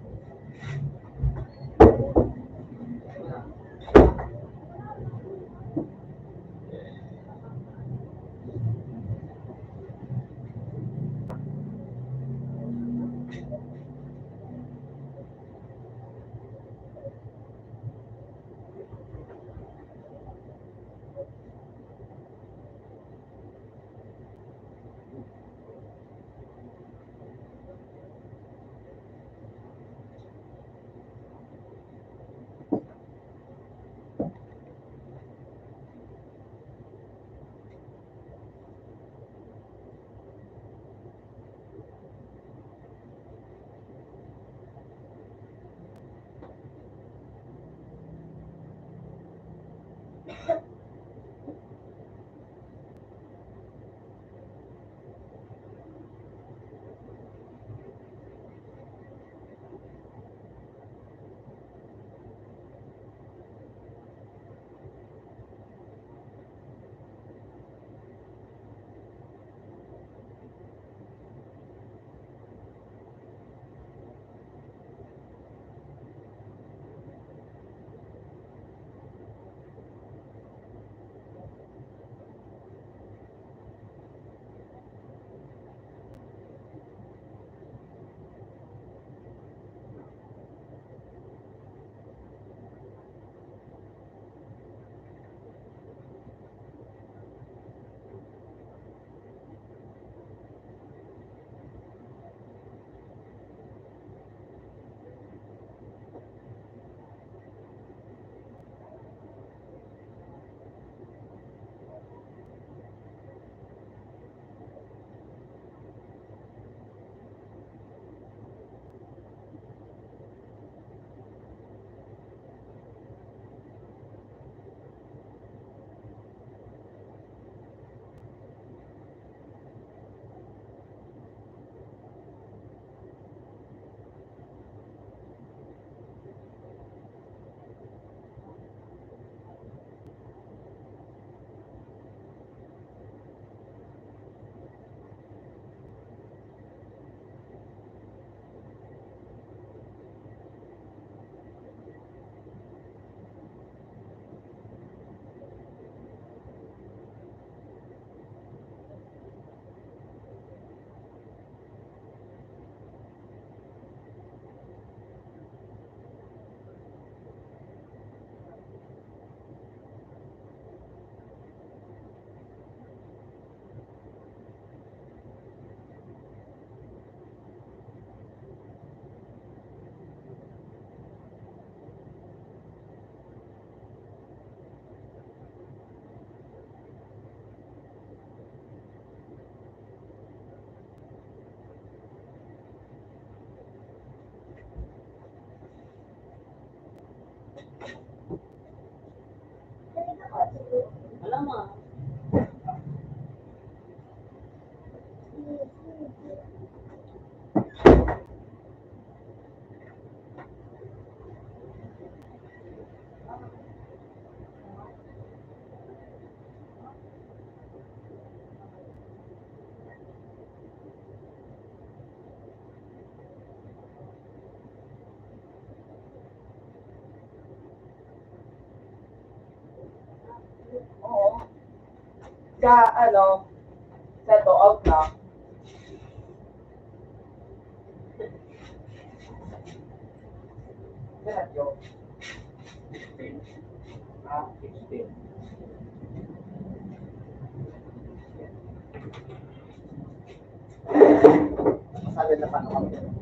mama. Oo. Sa ano, sa to out na. Ganun yun. 16. Ah, 16. Masabi na paano kami.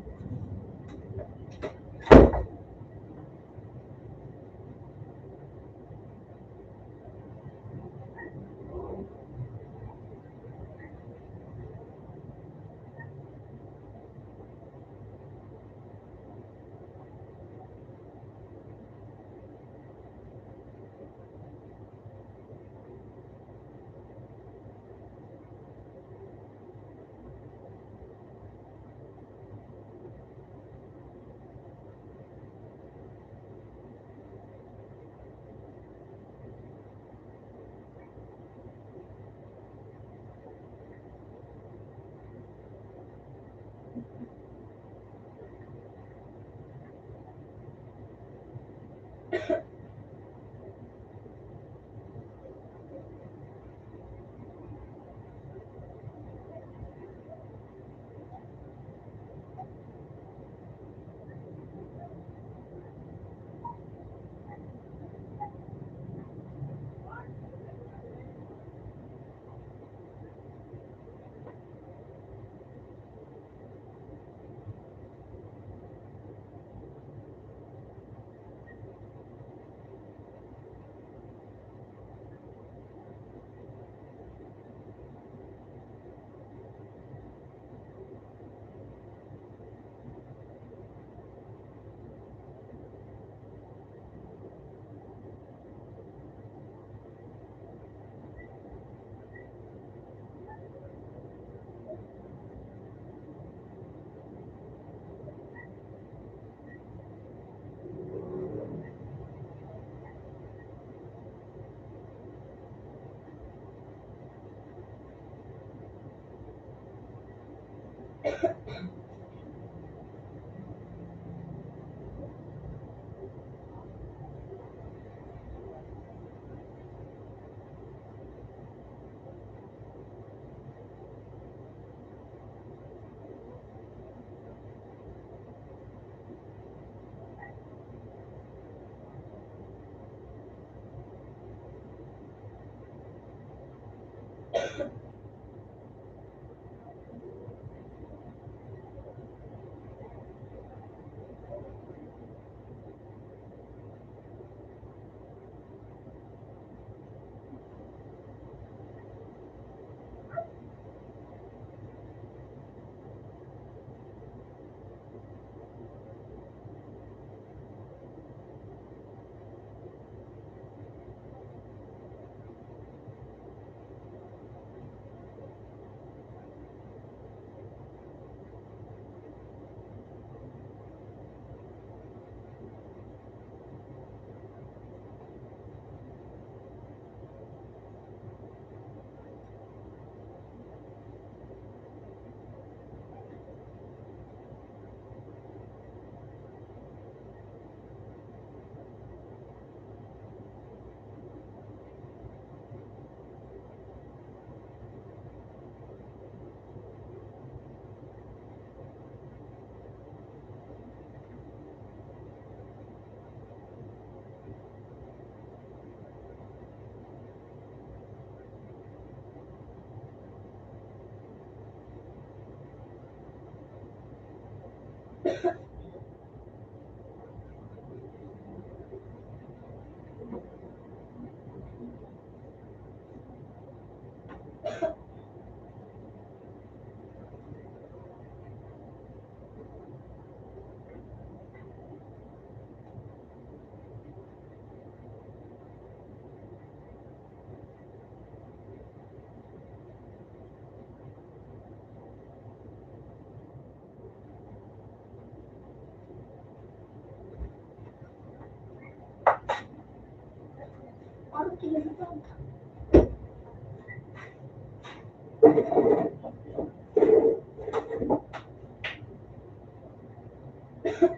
Nice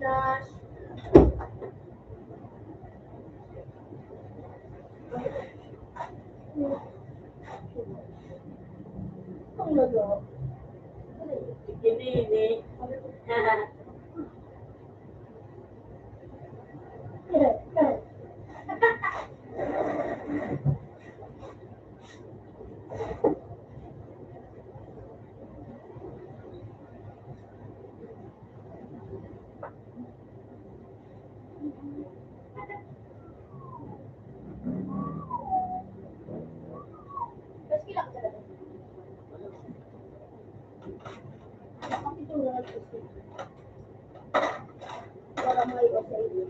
Nash. Ang lalo. Ikinini. Mas kilak ka talaga. Kasi ito na nag-isip. Para may okay.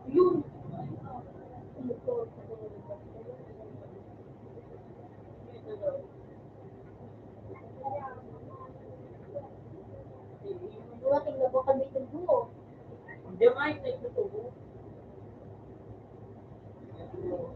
Yun. Dumating na ba kami ng buo? Hindi nga yung nagtutubo. Ito yun.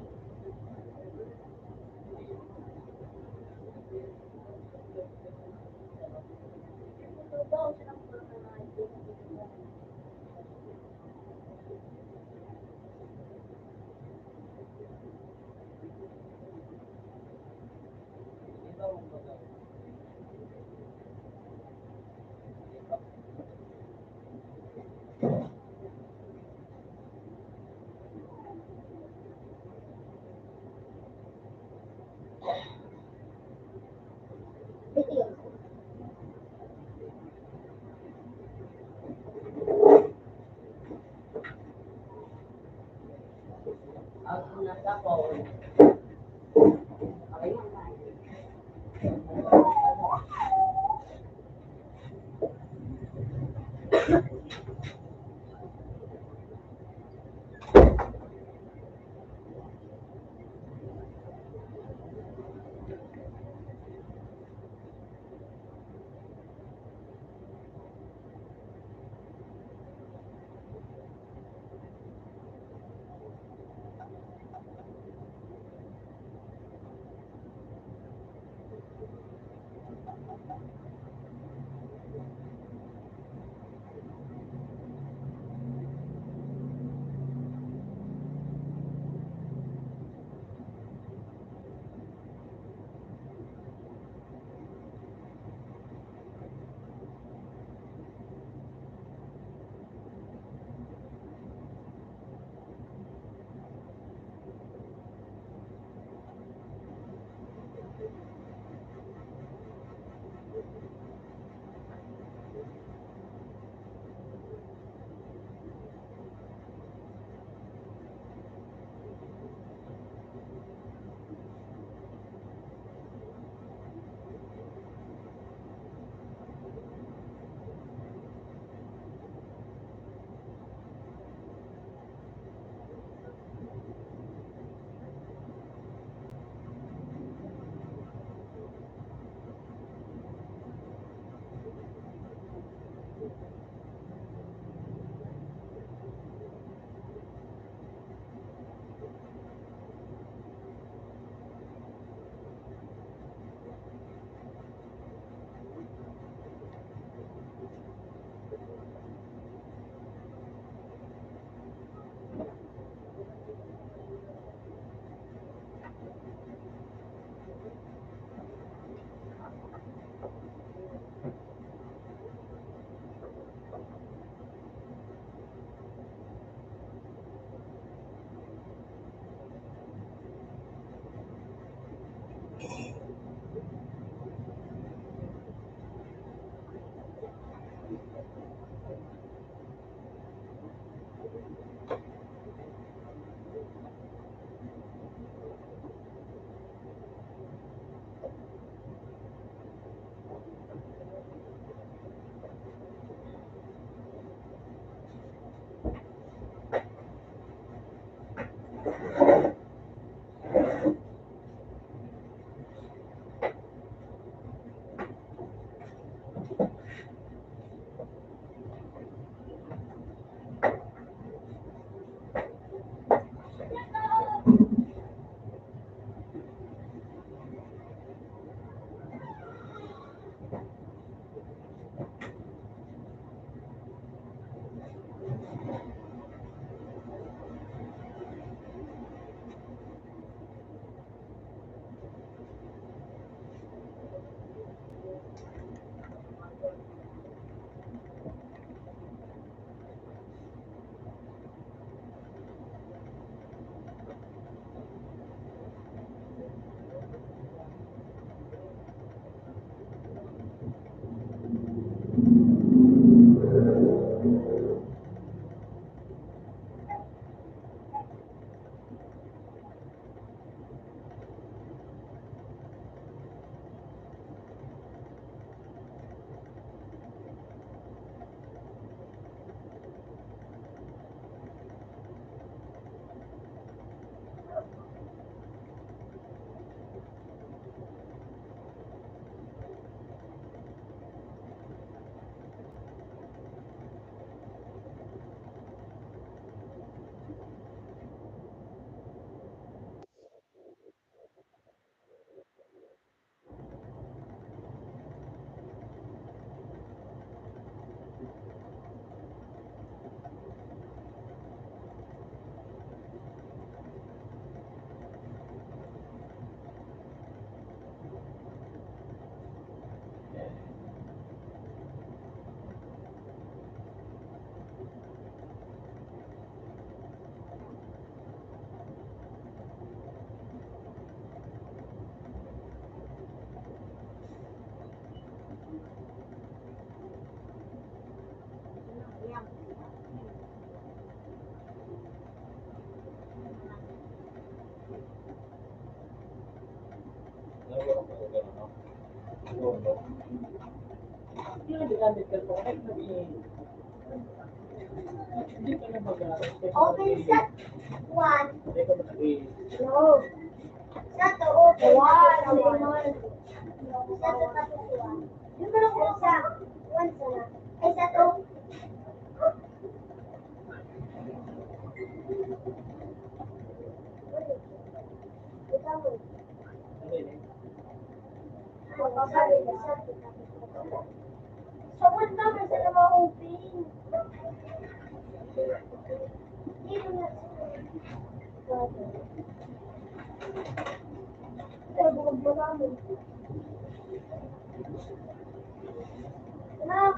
Ako nasa phone. Okay lang ba? Hindi na ginamit ka po. Kahit sabihin, hindi ka na Open set 1. Hindi ka mag-i- No. Set to open. 1. Set to tapos 1. Yung parang kung sa 1 sana. Ay, set to. Ikaw mo. ano yun eh? Magpapali ka set to tapos 1. So, 1 naman sa naman open. Dito na. Pero bukod mo namin. Na.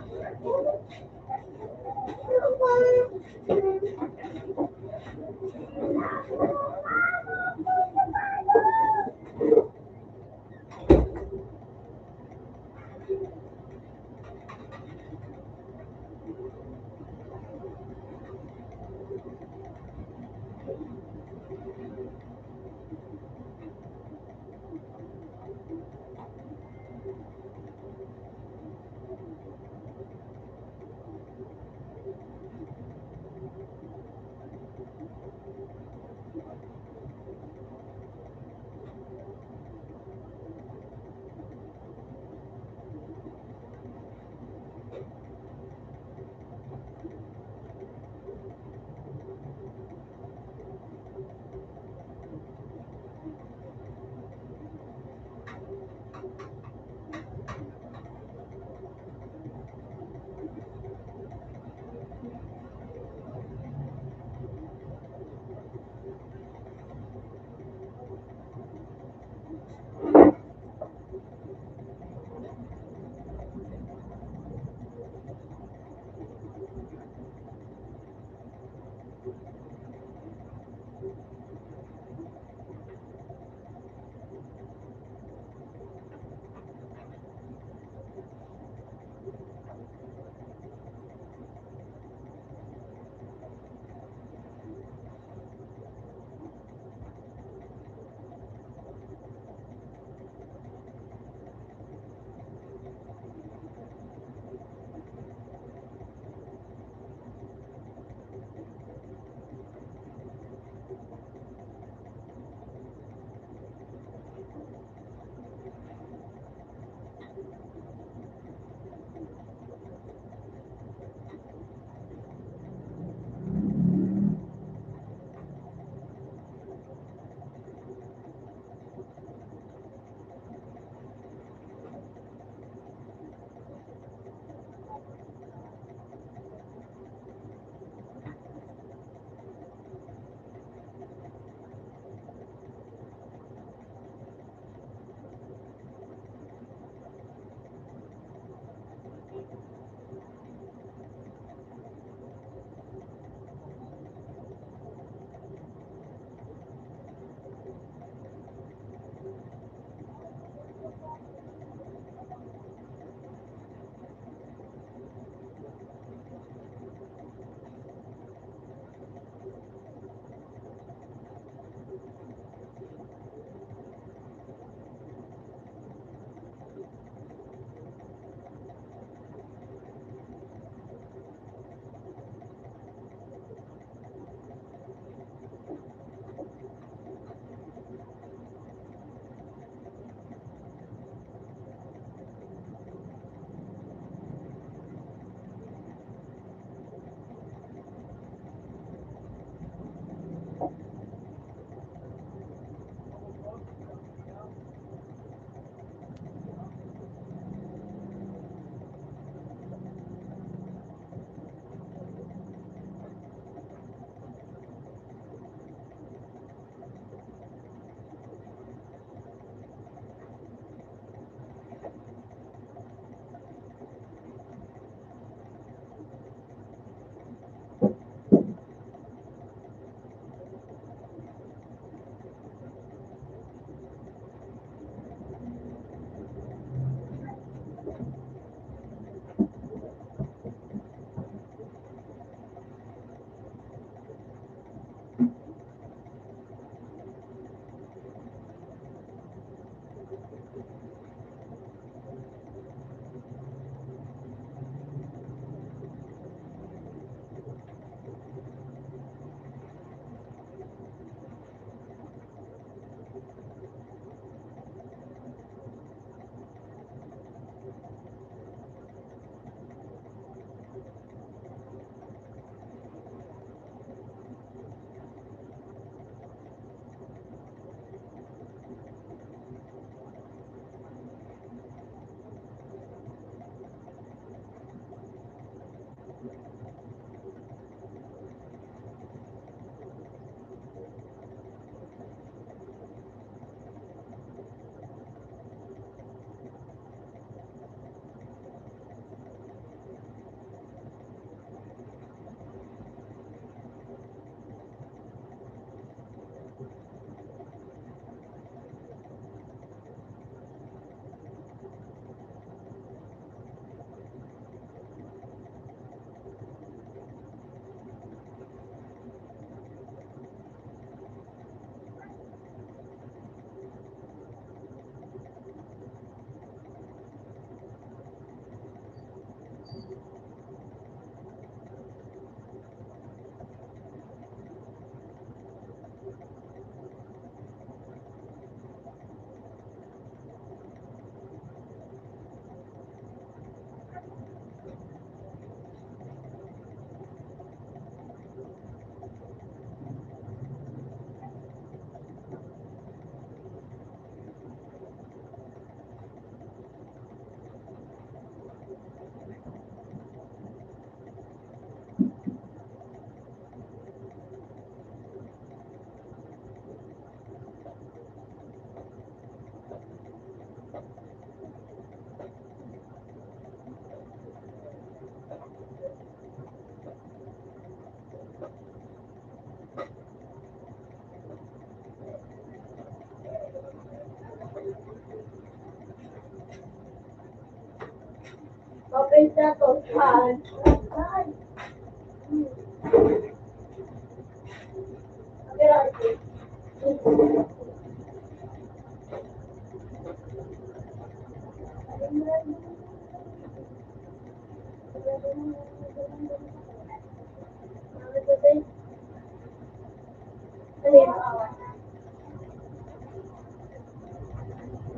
Open sa to. Ay.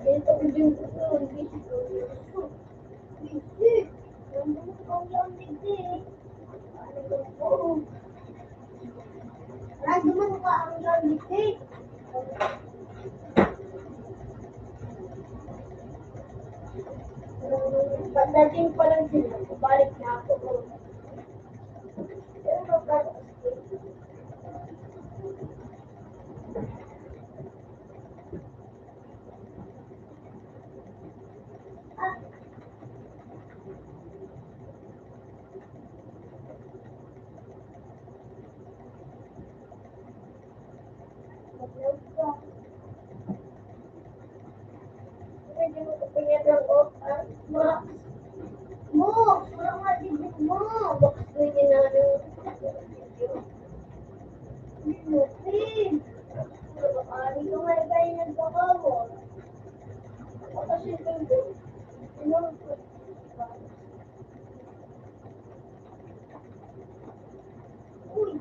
Dito ko din gusto. Hindi. Nandun ko yung hindi. Nandun ka ang hindi. Pagdating pa lang sila, balik na ako. Pero magkakaroon. Pwede mo ito pinatang o. Mo! Parang matibig mo! Bakit ganyan na ano? Lupin! Ano ka nga tayo nagkakawal? Kasi ito, ano ko? Uy!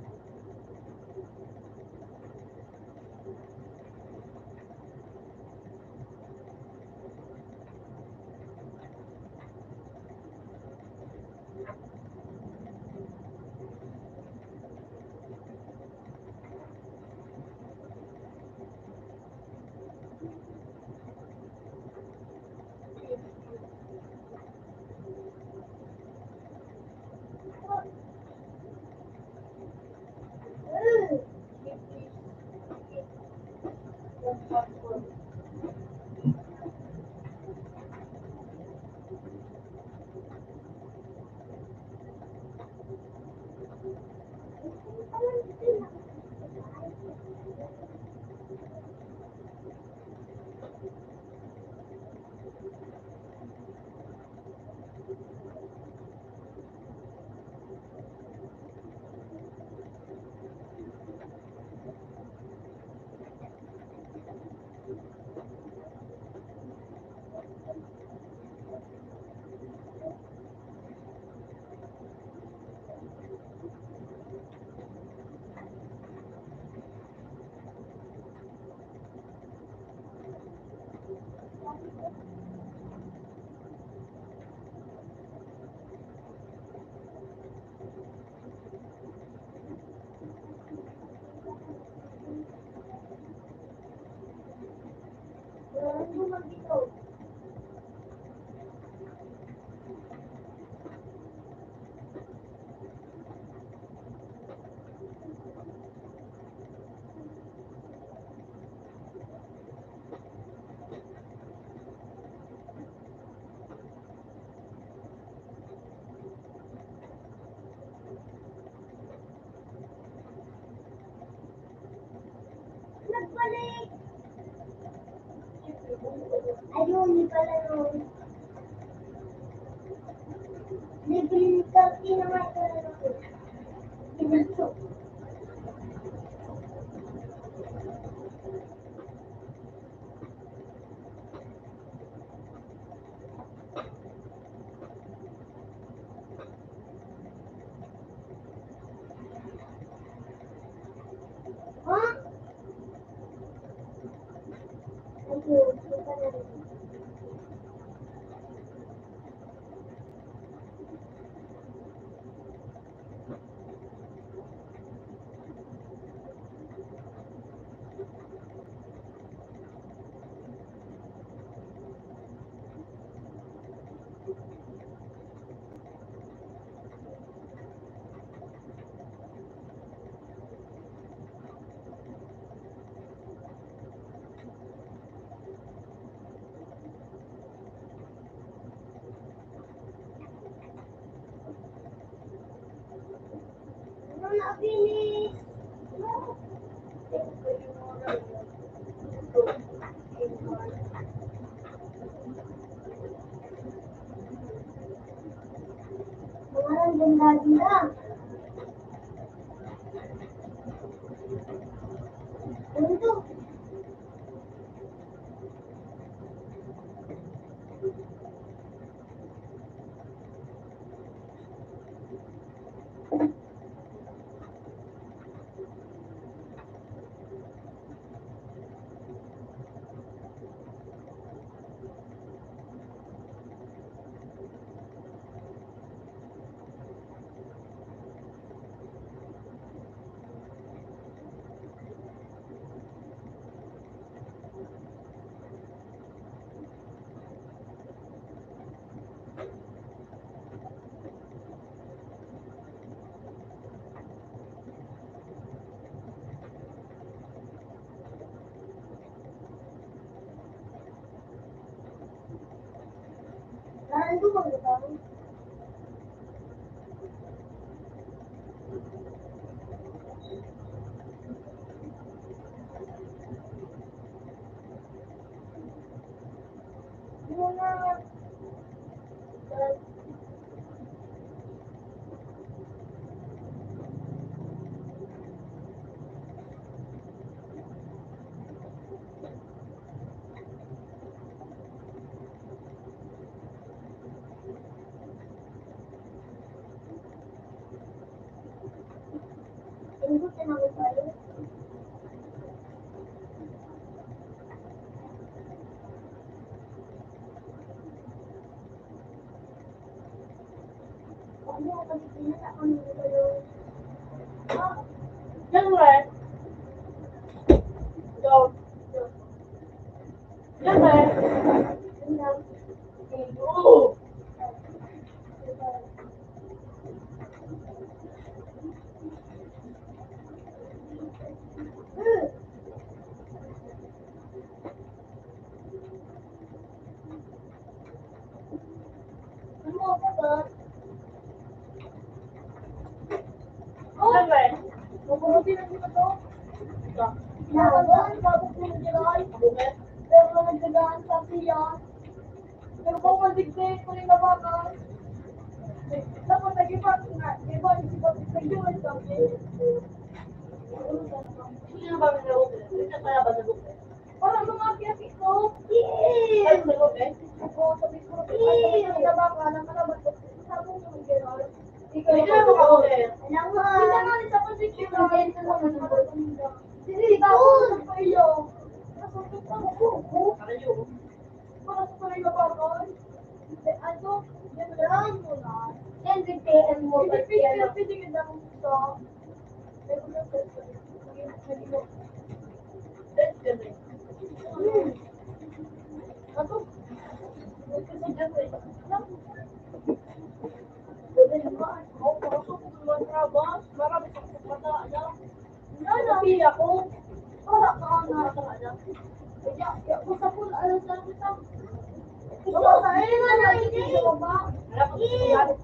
Ano mag-ito? Nagbalik! Ayun, hindi pala nun. Libreng kaki naman ka na nun. Pinasok. Ha? Ayun, hindi pala nun. Ano na, finish? ganda-ganda. Ano ito? Ano ba ito? Ano tinawag tayo? Ano kasi pinaka ang tayo? Siyempre. Go. Siyempre. Oo. Ano ba? Siyempre. Mabuti na dito to. Ito. Nakagaan, tapos pinagdalay. Bukit. Pero nagdagaan sa siya. Pero kung maligday ko rin nabagal. Tapos nag-iba nga. Iba, nag-iwan sa akin. Sino ba may nabukit? Sino kaya ba nabukit? Parang lumakit ito. Ay, nabukit? Oo, sabi ko, ay, sabi ko nabagal. Ang kalabas ko. Sabi ko yung gano'n. Hindi ka na makabukit. Alam mo, hindi naman isa pa si Kira. Hindi, tapos sa iyo. Nasakit ako. Ayaw. Para sa tuloy na bagal. Ano? Yan lang mo na. Yan, BTM mo ba siya? Pwede ka lang ito. That's good. Ano? Pili ako. Para ka na. Kaya, basta po, alam sa kita. Gusto ka, eh, wala, hindi ko ba? Alam ko sa lahat.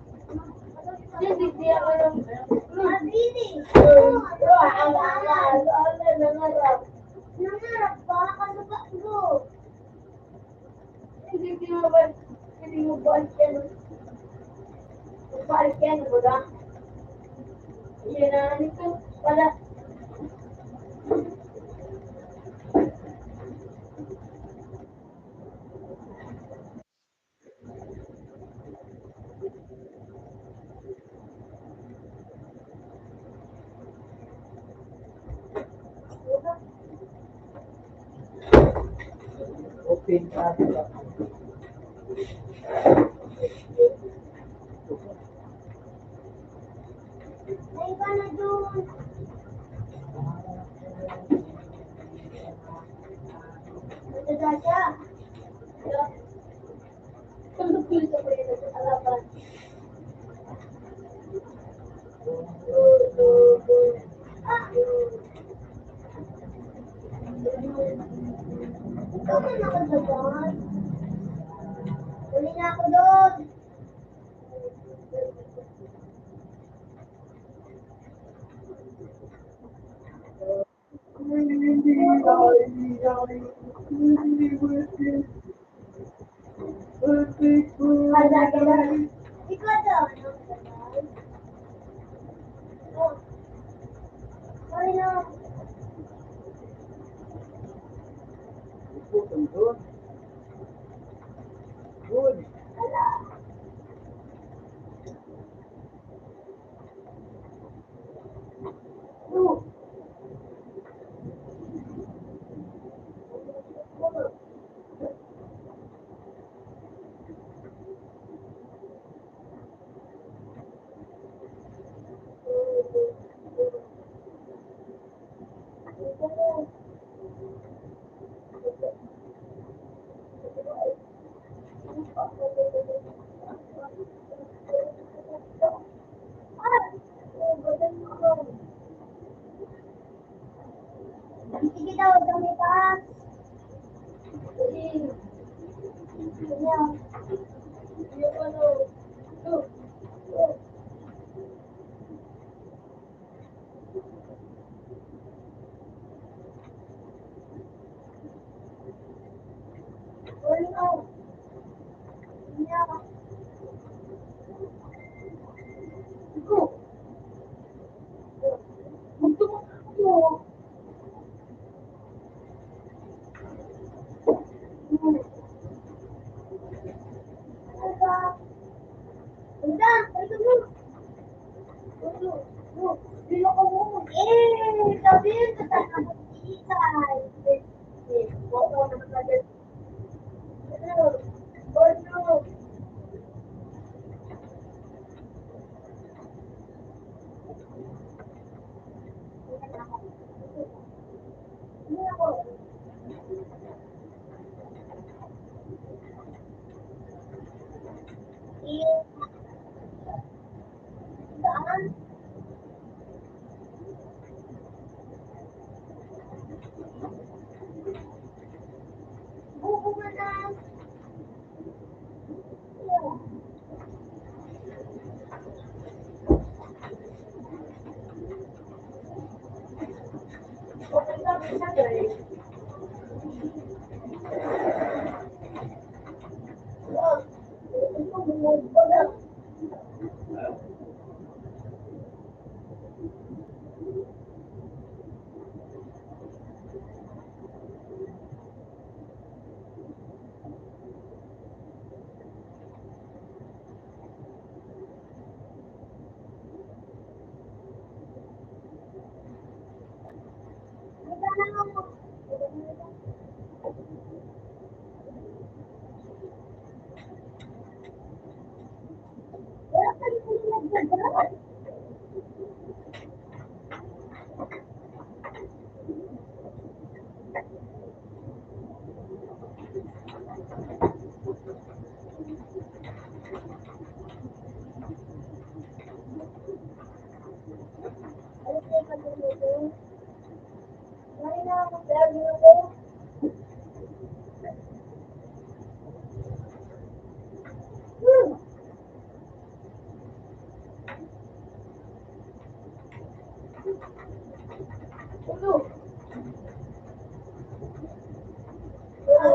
Hindi, hindi ako yung... Masini! Nangarap pa, ano ba ito? Hindi mo ba, hindi mo ba yan? Balik yan, ba? Yan na, nito, pala. Open ka. Ay, ka na doon. Matanda siya. Tundok-tulog ko yun sa alaban. Ikaw na nakasabot. Uli na ako doon. Ikaw daw. rin na. Good. Good. Sige daw, dami taas. Sige. Yung ano, look. Ano? Yeah. Go. Magtumakbo. Sabi yun sa tanong mag-iisay. Oo, naman agad. Ano? Saan? Buko na na. Okay, sabi na guys. Ito, bumog ko na.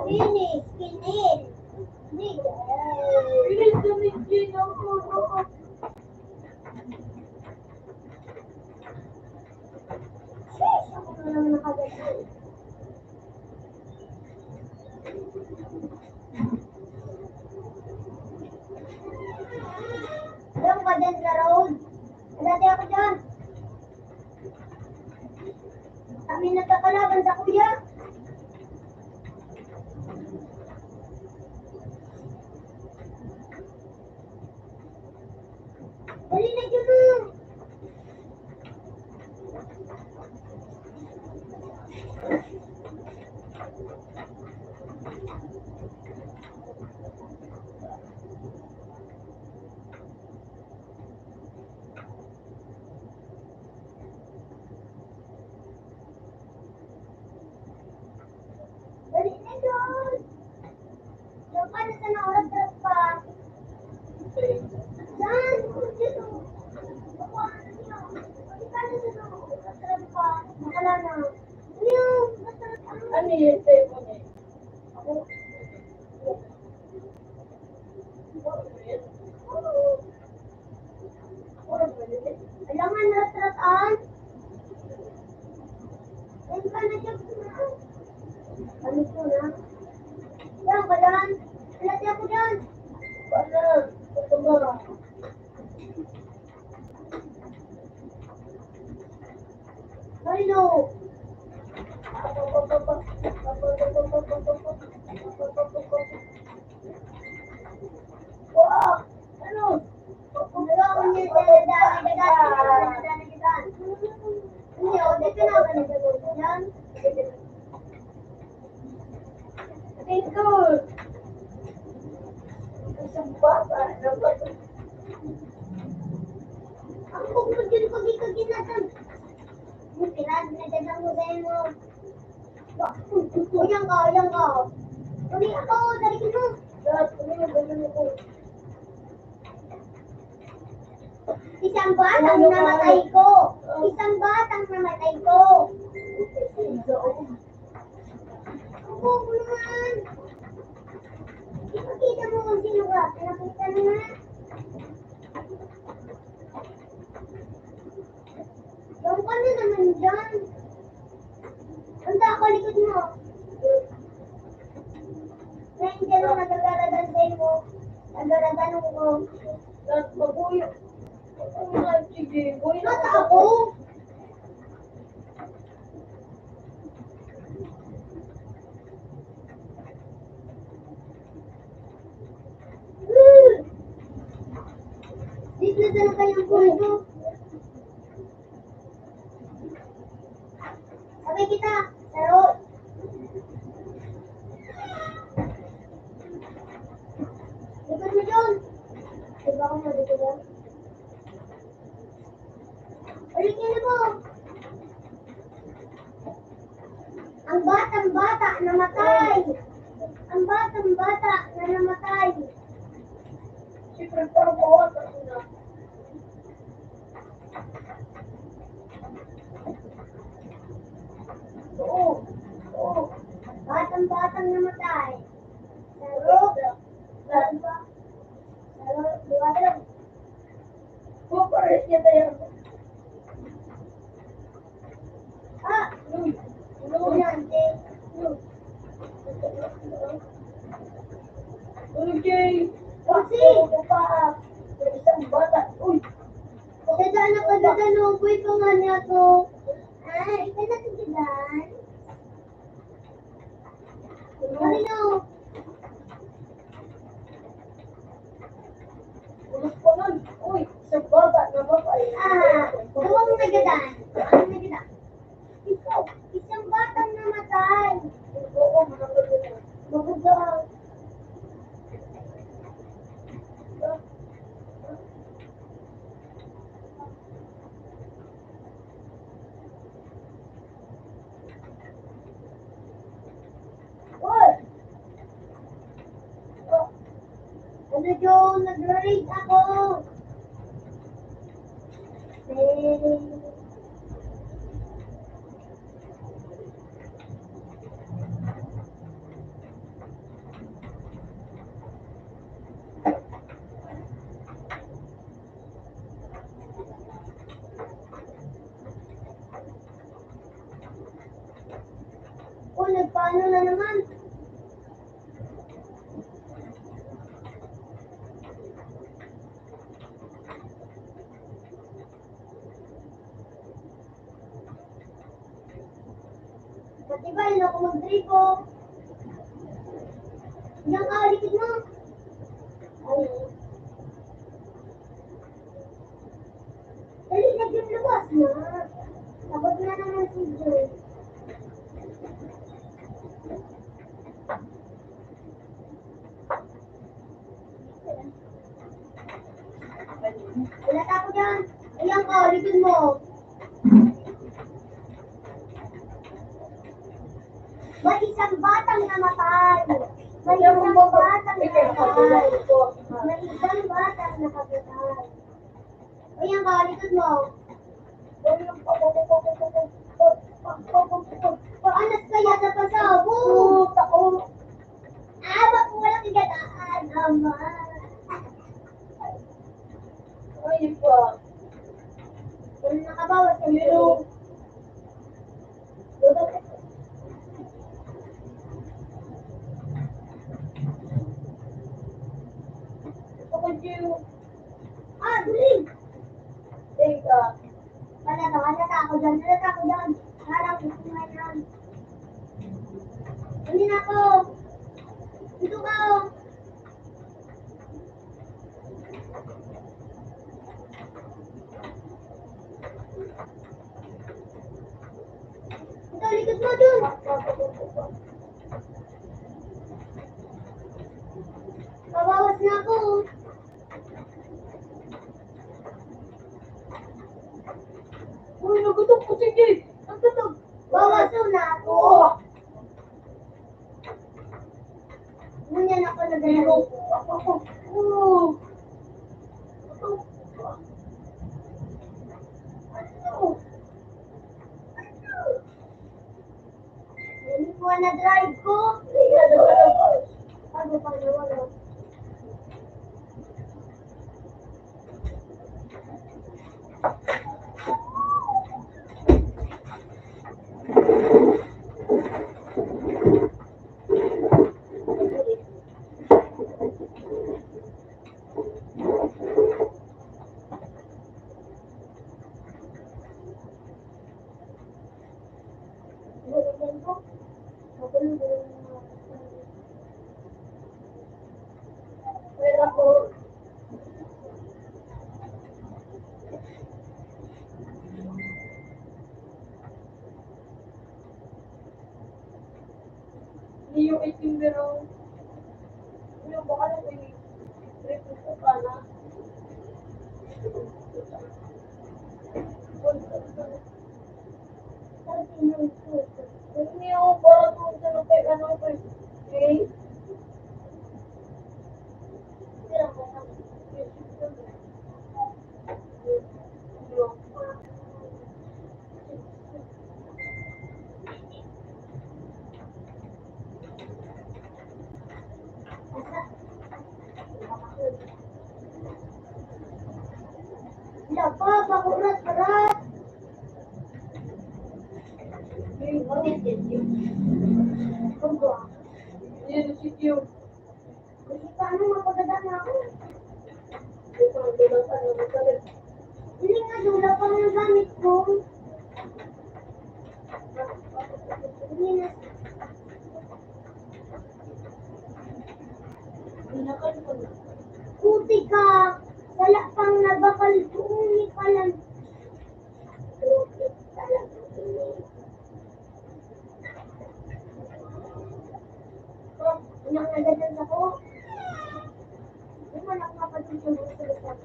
Kinis, kinis. Kinis na may kinis. Ako na naman nakagad. Alam ka dyan sa road? Dati ako dyan. Kami nagkakalaban sa kuya. Dali na dyan mo. Dali na dyan. Dapat na na oras pa. Yan, dito. Ano yun sa mo niya? Ako. Alam nga, natrataan. Ayan ka. Uli ako, dali mo. Lahat, ganyan ako. Isang batang namatay ko. Isang batang namatay ko. Ako naman. Ipakita mo kung sino ka. Nakita mo na. Doon ka na naman dyan. Punta ako likod mo. Ngayon dyan ang nagagaradan mo. Nagagaradan ko. Lahat mabuyo. Sige, boy. Mata ako. Dito na talaga yung pulso. Sabay kita. Pero, likod mo dyan. Diba ako dito dyan? Ulit niyo mo. Ang batang bata namatay. Ang batang bata na namatay. Siyempre, parang bawat ako na. Oo. Oo. Batang namatay. Pero, diba lang? Papares niya tayo. Ah, estudyante. Okay. Kasi, Isang bata. Uy. dadaan ako dadaan, boy pa nga niya to. Ay, ikaw na tigilan. Kanino? Ulos pa nun. Uy. Isang bata na babae. Dalawang nagadaan. Ano nagadaan? Ikaw, isang batang namatay. Oo, makakagano. Magudaw. Uy! Ano yun? Nag-rate ako. Oh, nagpaano na naman? Pati ba, yun ako mag-tripo. Diyan ka, likid mo. Ay. Dali, naglulubas na. Tapos na naman si Joy. Wala ako dyan. Ayan ka, likod mo. May isang batang namatay. May isang batang namatay. May isang batang namatay. Ayan ka, likod mo. Paanas kaya sa pasabog? Wag mo walang igataan, ama. Ay, pa. Kung nakabawas ka Pero, ako dito. Guling! Teka. Halata ako dyan. Harap ko nga yan. Hindi na ako. Dito ka, oh. Ito, likod mo dun. Babawas na ako. Uy, nagutok ko. Sige. Nagutok. Bawas na ako. ako. Hindi yung 18 pero yung baka lang may trip ko ka na. Hindi yung para kung sa lupay ano ko eh. Okay? Wala pa, bakurat-barat. Yan si Q. Kasi paano mapaganda na ako? Ito ang bilang ano magalit. Hindi nga, dula pa ng gamit ko. Hindi na. Puti ka. Wala pang nabakal doon. Hindi ka lang. Puti talaga. Oh, inang ako. Hindi mo lang mapagsusunod sa lahat.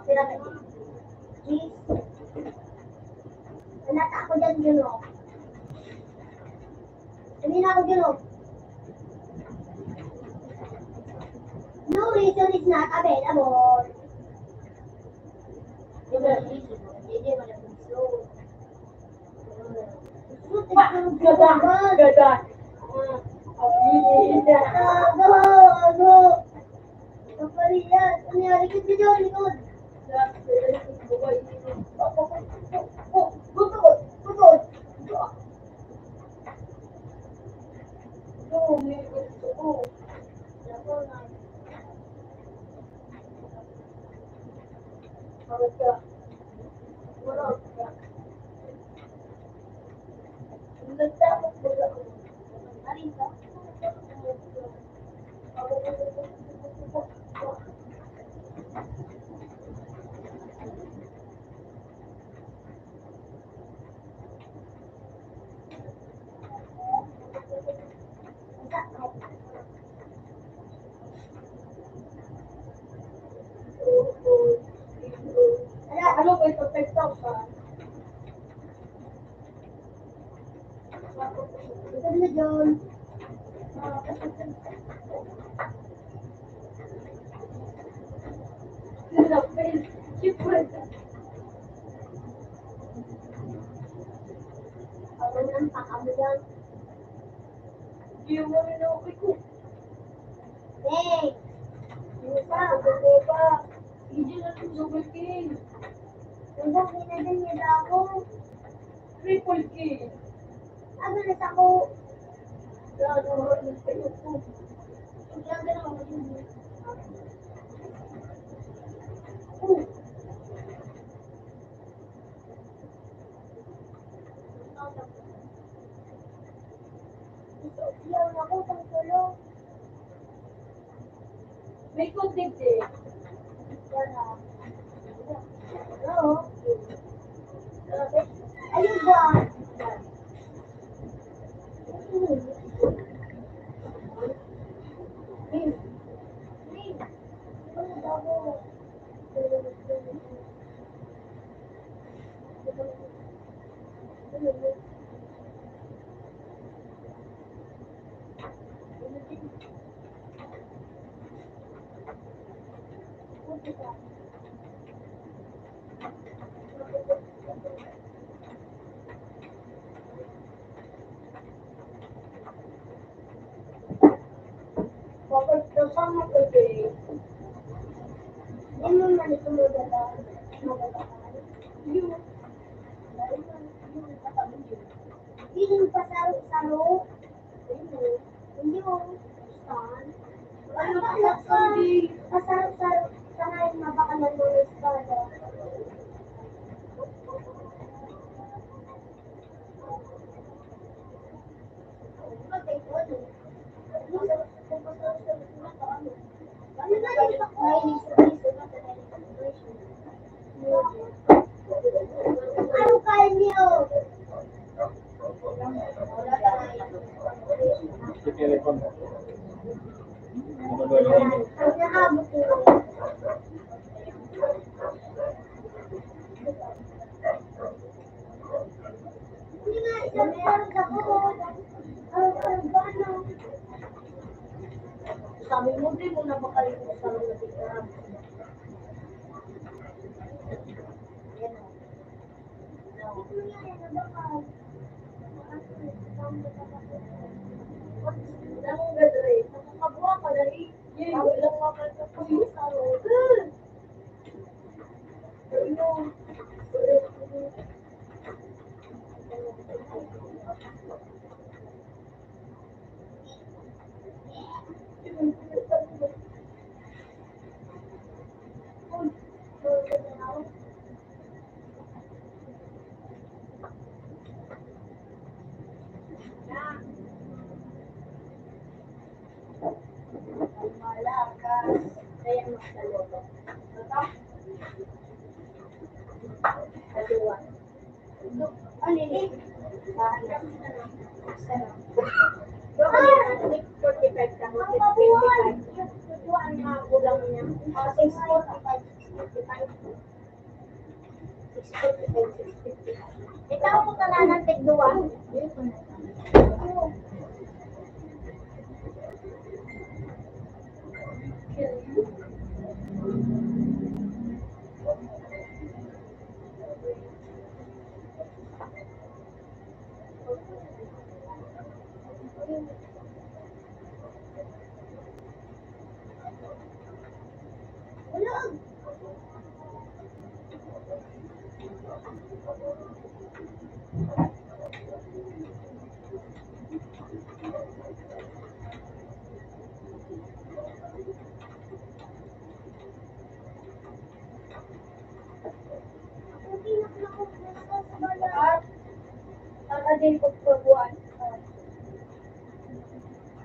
Sila ka. Please. Nalata ako dyan, Juno. Hindi na ako, Juno. No reason is not available. Gada. Ano ba ito? TikTok ka? Ito na, John. Ako nang pakablan. Hindi mo rin ako ko. Hey! Ano pa? Ano ba? Hindi na ito sa king. Hanggang pinadal niya ako. Triple king. Agalis ako. Lalo mo rin kayo ko. Magagal ako din. Yan ako, pangtulong. May content eh. Yan ah. Hello? Ayun ba? Bakit kasama ko eh? Yan mo man ito magagal. Yung Hindi yung pasaro-saro. Hindi mo. Stan. Ano ba ka? Pasaro-saro. Sanayin mabakalan mo yung espada. Ang naabot ko. Hindi nga, isang oras ako. Ang bano. Sabi mo, di mo na makalimut sa mga tignan. Ang gadre. Nakakabuha ka dali. Sabi lang mga kapatid sa loob. Malakas. Kaya magsalot. Dalawa. Ano yun? Ay! 6:45 ka mo. 6:25. Tutuan na kulang niya. 6:45. 6:45. Ikaw mo ka na ng tigduan. Ulog! Din pagpabuan.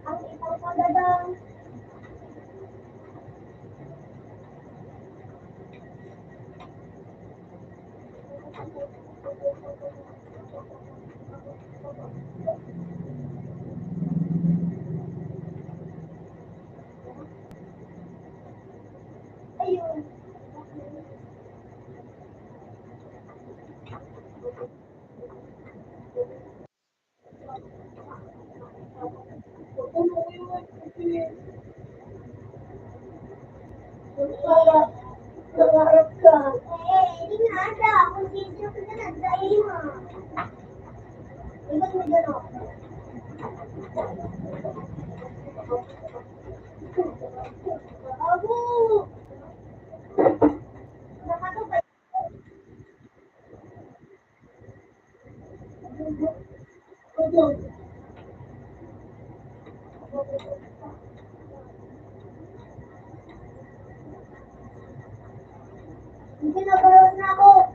Ang isang pagdadang ayun. Nangarap ka. Di nga ada. Kung video ka na dahil mo. Iban mo dyan o. Abo! Nakatupay. Hindi na balas na ako.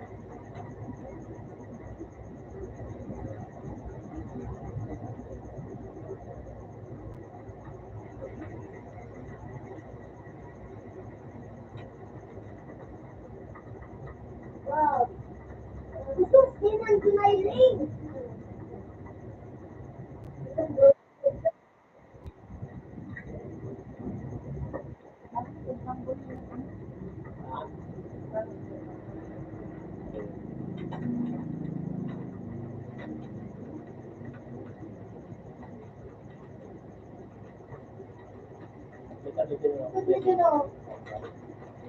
Wow. Ito, sinan smiling. Ito,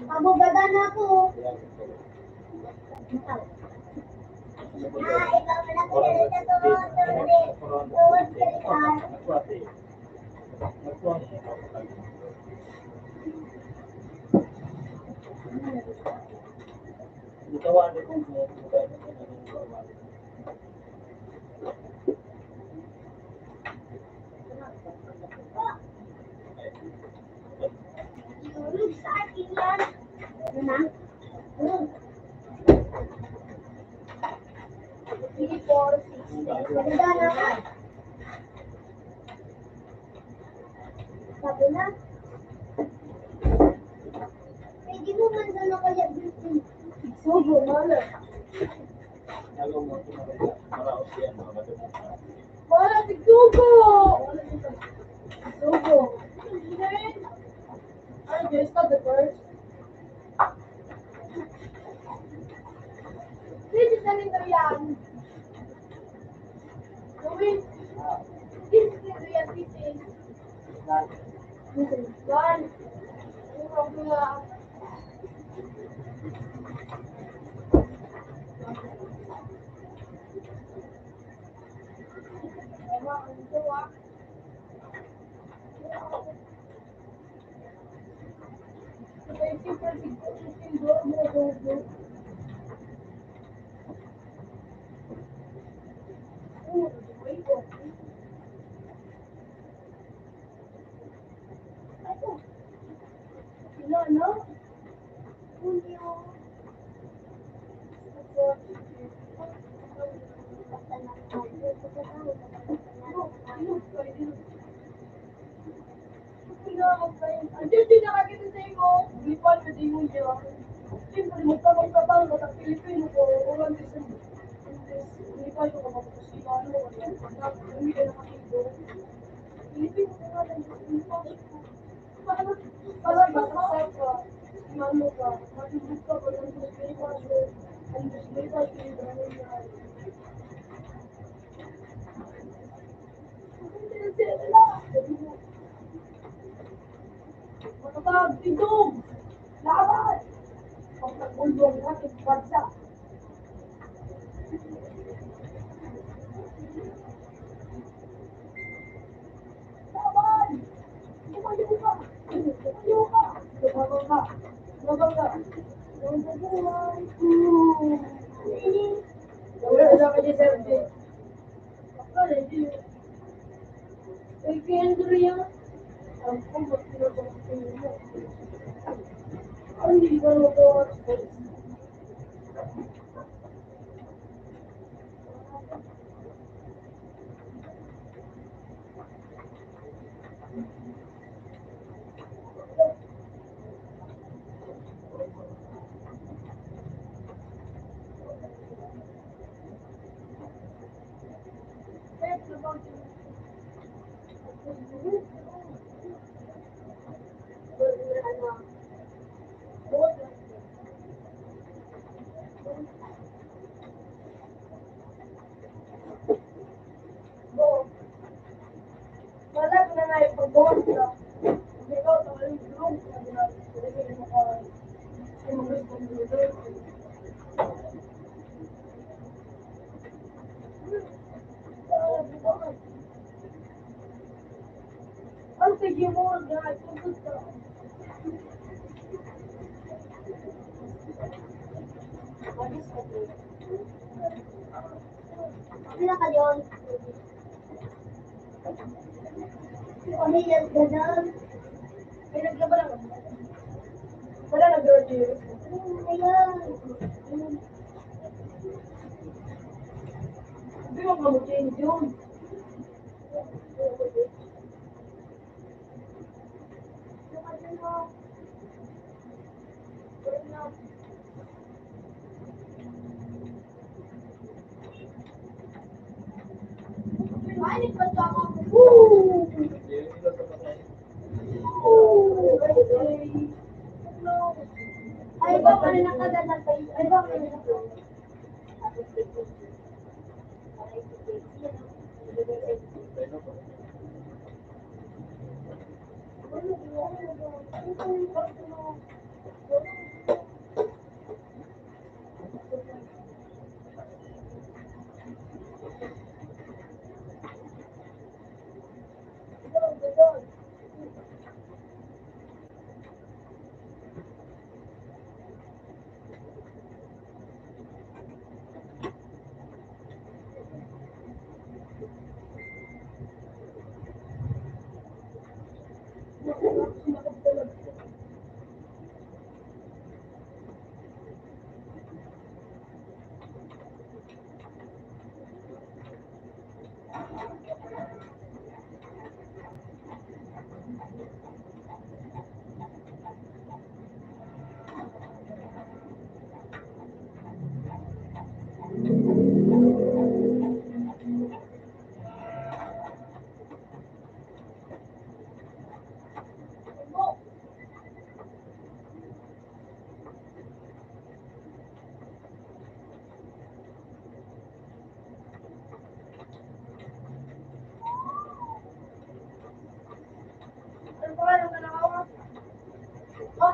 mabugada na ako. Ikaw pala kilala sa Toronto ulit. Tuwas kalitan. Tulog sa akin yan. Ano na? Tulog. 3, 4, 6. Maganda na ka. Sabi na. Pwede mo man na kaya dito. Sugo, mala. Mala, tigsugo! Sugo. Then, are you stop the first? This is an Indian. Going. This is Indian. This is one. No, no. Hindi nakakita sa iyo. Hindi pa sa iyo niya. Siyempre, magkabang-kabang na ng Pilipino ko. Walang hindi pa yung kapapos sila. Hindi ka nakakito. Pilipino ko nga lang. Para makasal ka. Ano ka. Matubog ka pa ng Pilipino. Ang Pilipino niya. Matapag, tigong! Laban! Pagkagulong ng ating bansa. Laban! Tumayo ka! Tumayo ka! Lumabang ka! Lumabang ka! Lumabang buhay! Wala ka niya, Sergi. Akala, hindi. Ay, Kendria. Ang kumot na ba mo? Ang hindi ba mo ito? Wala ko na nga yung pagbuhat ka. Ikaw, tawalin yung gulong. Hindi mo ka. Hindi mo gusto ng gulong. Ang sige mo, guys. Tungkol ka. Wala ka yun. Pamilya ganun. May naglaban ako. Wala nag-graduate. Ayun. Hindi mo mag-change yun. Mainit pa siya ako. Ay, ba pa rin nakadala kayo? Ay, ba pa rin nakadala?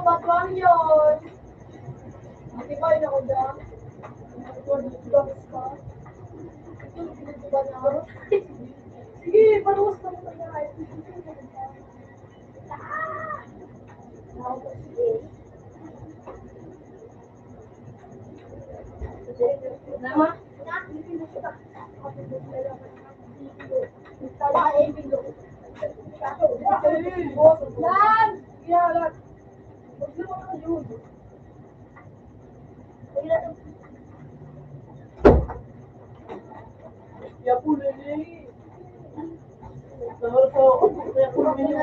batuan yun. Hindi ba yun ako dyan? Gas ka? Ito ba na? Sige, paruwas ka mo sa lahat. Nama? Lan! Yan! Huwag mo na yun. Ya po, Lili. Sahur po. Kaya po, Lili.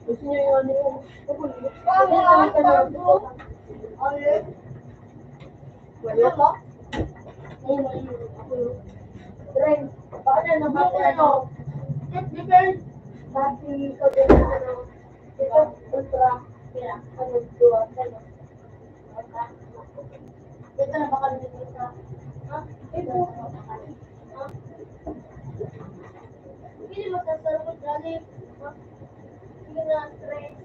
Gusto niya yung ano yung... Wala ba? Ren, paano na ba ano? Depend. Dati ko din ano. Ito, ultra. Kaya, ano, dua, ano. Ito na baka dito sa... Ha? Ito. Ha? Hindi mo sasarap ko dali. Ha? Sige na, stress.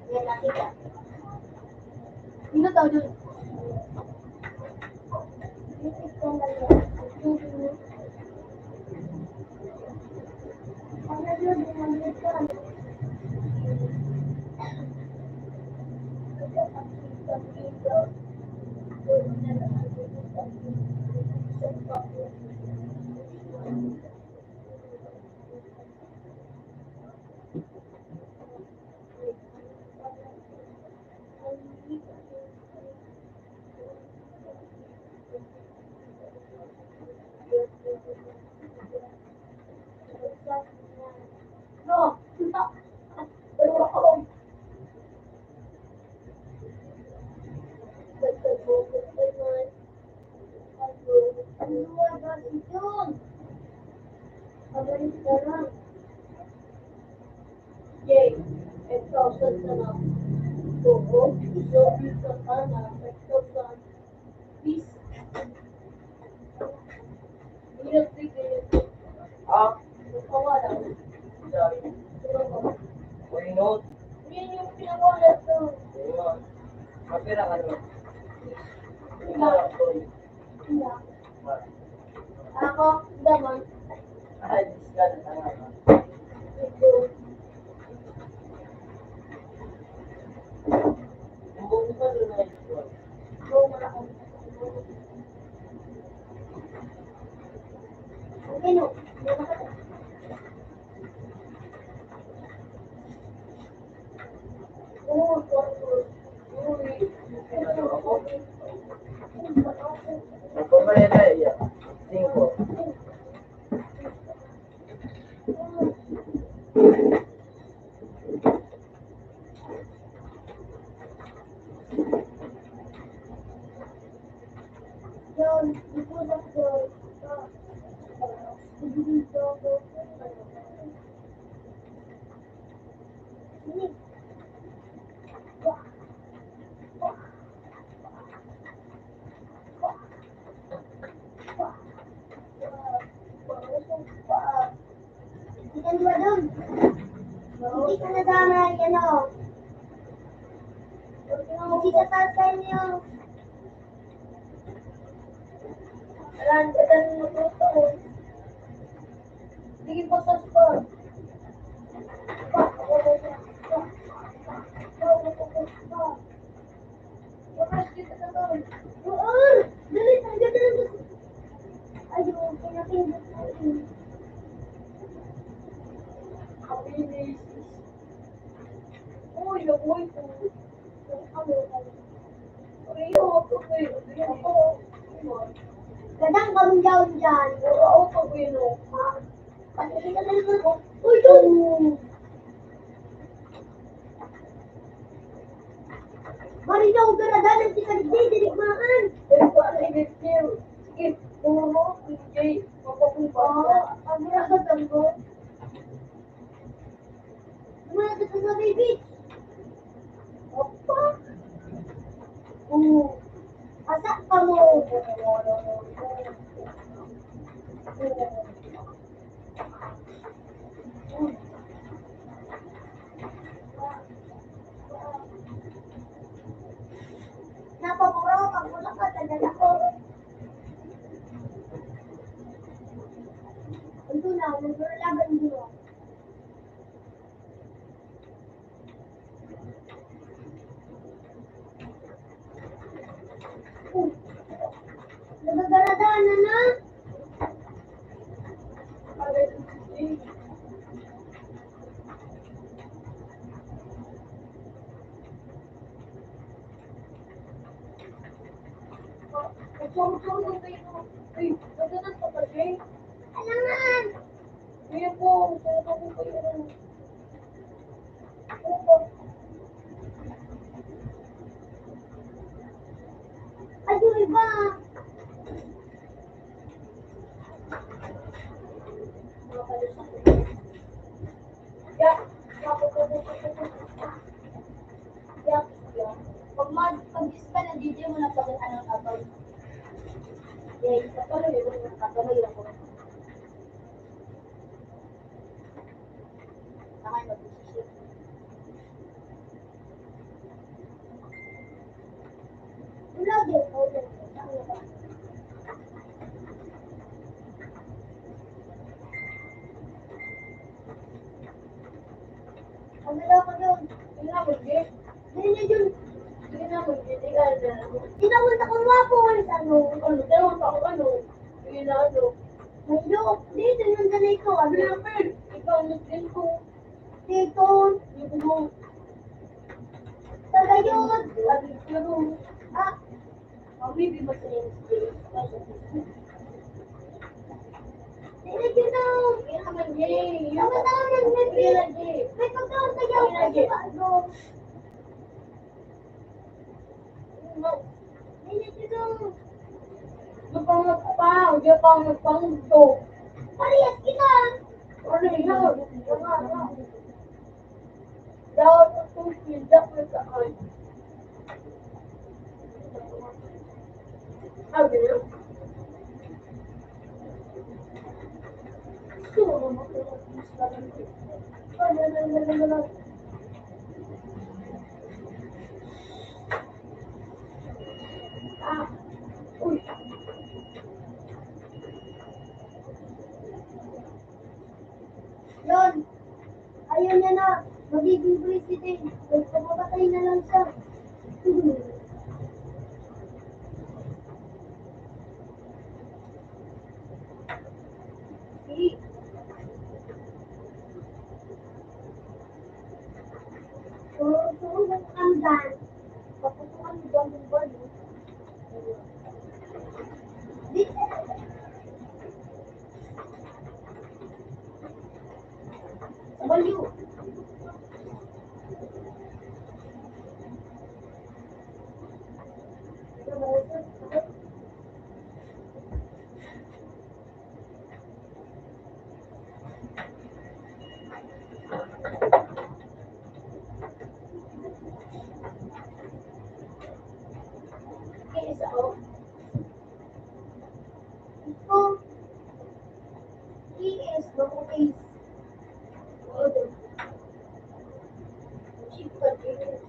Yan natin ka. Hindi na tao dun. Ito na yan. Ano yun? Ano yun? No. Yay, ito, sa na. Oo, yung sa sana, ito sa peace. Hirap bigay. Ah, Nakawala. sorry. Why not? Yan yung pinawala to. Ayun. Mapira ka naman. Hindi. Ako, daman. Ay, discard na nga. Ito. Yung buong ko doon ay discard. Ito, malaki. Ano? Nagpapalita iya. 5. Yun, ipulat ko. Dito ko. Ikan dua dun. Hindi ka nadama, ano. Hindi ka tatay niyo. Alam, ikan mo ito. Sige po sa sport. Dali, nandiyan na lang. Ayun, pinapindot natin. Uy, nabuhay ko. Gadang kaming down dyan. Oo, pag-wino. Uy, doon! Marita ko garadanan si Kalide, dirigmaan. Sige, puro, sige, mapapunta. Ang naragatan ko. Lumalat ka sa baby. Opa. Asa ka mo. Sorry kayo. Ay, nagdanas ka pa, Jay. Alangan! Kuya po, sorry kayo. Opo. Ay, yung iba. Yeah. Pag-gis ka na DJ mo na pag anong kapag. Isa pa lang yun. Nakatuloy ako. Saka mag-isip. Lagi ako. Ang gala ko yun. Hindi na ako, Jay. Dahil na yun. Hindi na ako, Jay. Hindi ka na ako. Tinawag ako nga po. Ano? Ano, pero pa ako ano. Hindi na ano. Mayo. Dito yung ganay ko. Ano? Siyempre, ikaw din ko. Dito. Yung mo. Taga yun. Pero, Ah. maybe mas na yung Jay. Dito yun na. Hindi naman, Jay. Tama-tama Hindi na, nag-nag-nag. Jay. May pagkakasayaw ka sa ano. Dito yun. Magpangat pa. Hindi pa magpanguto. Parehas kita. Ano yun? Dapat ito, sildak na saan. Sabi niyo? Ah. Uy. Yun. Ayun niya na. Magiging president. Magpapatay na lang siya. Sige. So, ang dan. Paputukan mo ba ng ball? Dito. Sa balyo. Okay, so, Ito. He is the case. cheap pa din.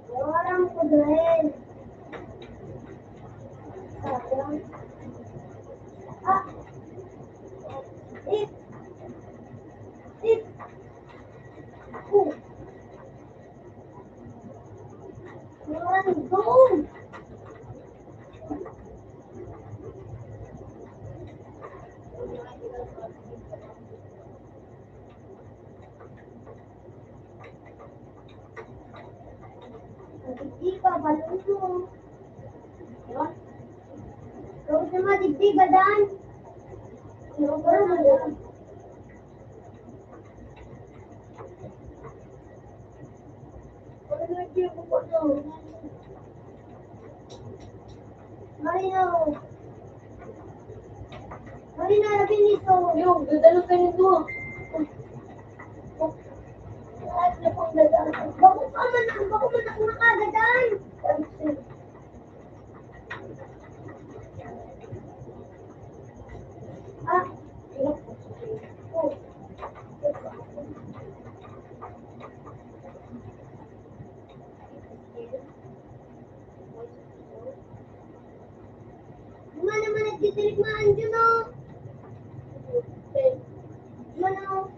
Parang ko din. Sayang. Ah. It. It. Oh. Parang doon. Digdi ka, balon mo. Yun. Rose naman, digdi ba, Dan? Ano ba naman yan? Ano na yung ko po to? Marino. Marino, labing nito. Yung, dadalo ka nito. Lahat na pang dadalo. Bako man ako nakagadan. Ah, oh. Mga naman nagtitiligmaan dyan, no? Ano?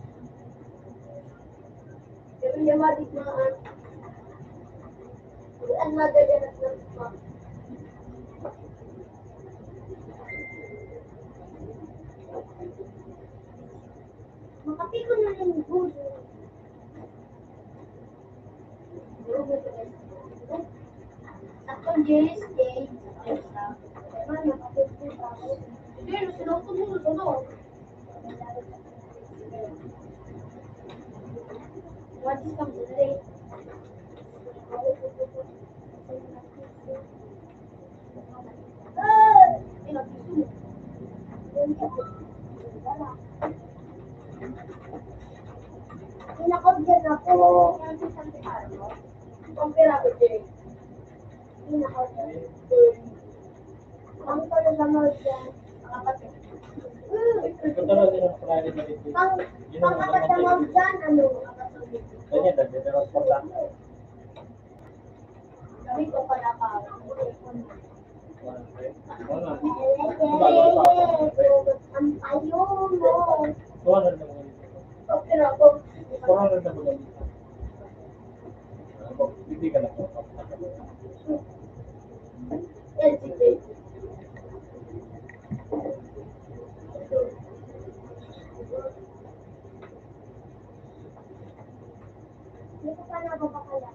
Pero yung matik na ang madaganas ng mga. Makapi ko na rin gusto. Ako, Jess, Jay. Ayaw ko muna ano. What is come today? Pinakabyan ako. Compare ako, Jay. Pinakabyan. Ang pala naman dyan. Kapatid. Ito talaga din ang private na dito. Pang-katamag dyan, ano? Kanya, dagdag na transporta. Kami ko pala pa. Wala. Ang ayaw mo. 200 na mga dito. Okay na ako. 400 na mga dito. Hindi ka na po. Yan, sige. Hindi ko pa nababakala.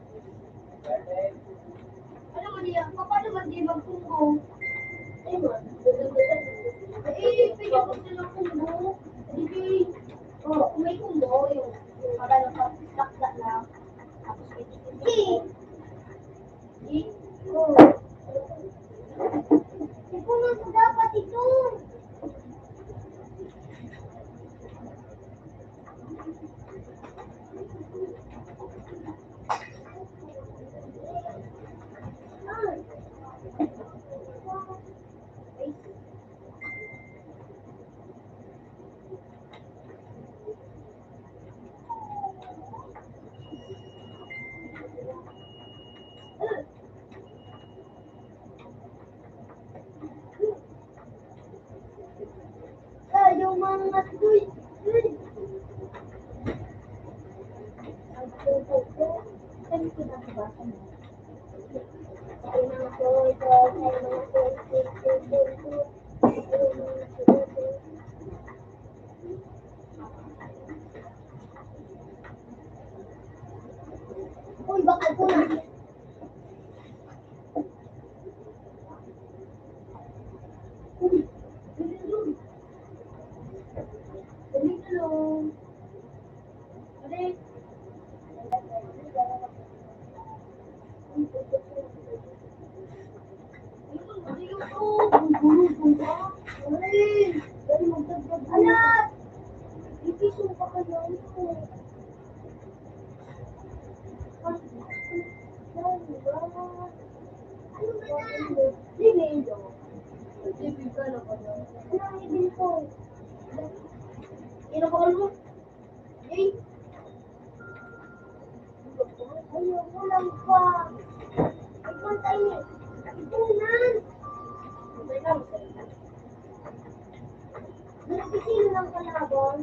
Ano mo niya? Paano ba di magtunggo? Ayun. Pwede ko sila kumbo. Hindi. Kung may kumbo, yung para nakapakla lang. Tapos hindi. Ipunan ko dapat ito. Yung mga tuy. Uy, bakal ko na. Anak! Ipiso pa kayo ito. Ano ba na? Living. Living ka na ba na? Ano ang living ko? Inakal mo? Jay? Ayaw mo lang pa. Ay, pantay ni. Itunan. Pantay na, masarita. Nagpisil lang kalabon.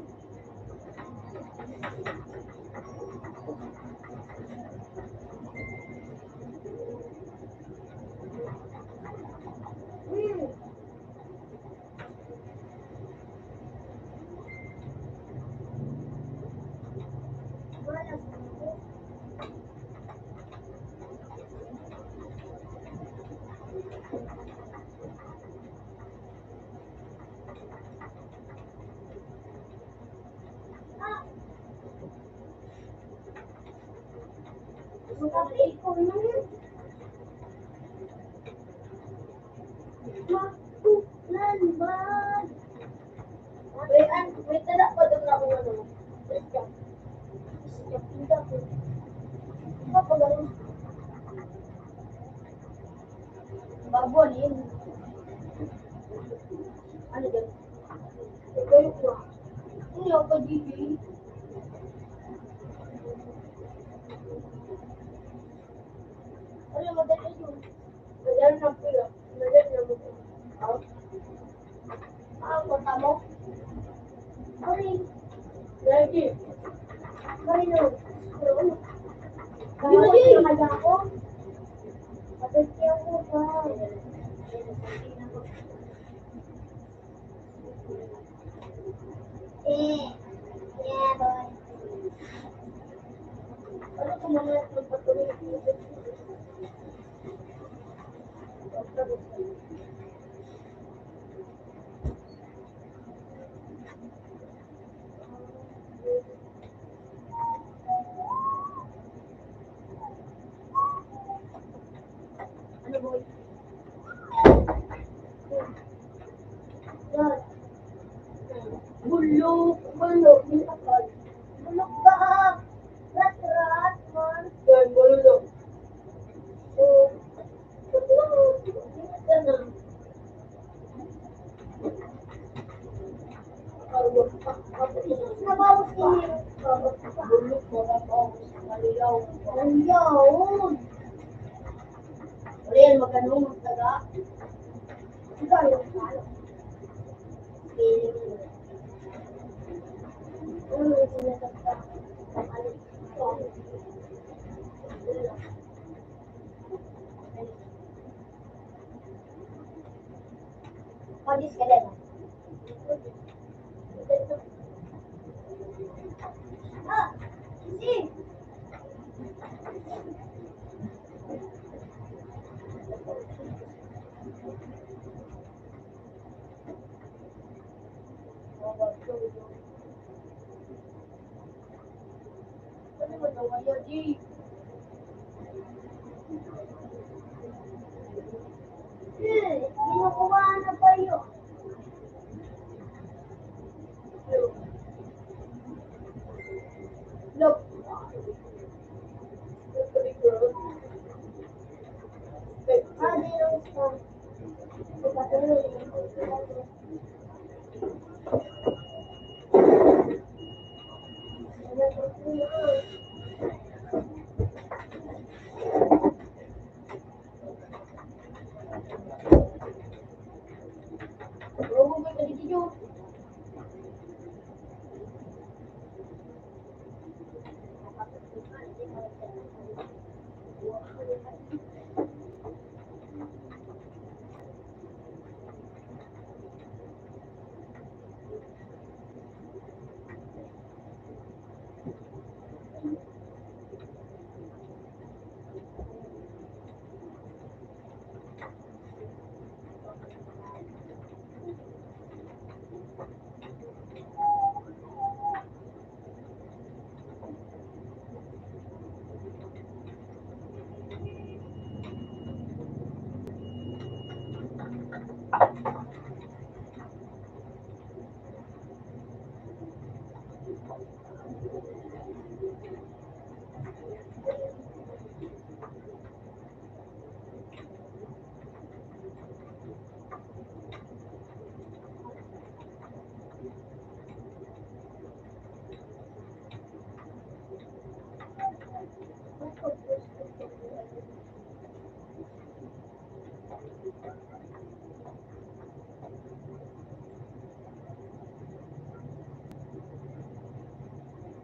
Kapit ko naman. Matulan ba? Wait, tala pa doon ako ano. Pinda ko. Iba pa ganun. Babon. Ano dyan? Ikaw ko. Hindi ako DJ. Ano, madali yun. Madali na pula. Madali na mo. Kota mo? Ay. Lagi. Marino. Lagi. Kaya ako. Patagki ako pa. Yeah, boy. Ano kung mamaya magpatuloy ako? Aliyaw. Aliyaw. Rin, magano, magtaga. Ikaw yung palo. Padis ka din. Ah, si. Ano mo daw kayo, G? Kinukuha na pa yun. Look. Ah, di lang sa. Oo, may kaliti yun.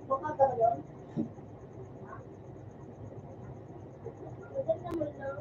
Baka ka yun? Maganda mo lang.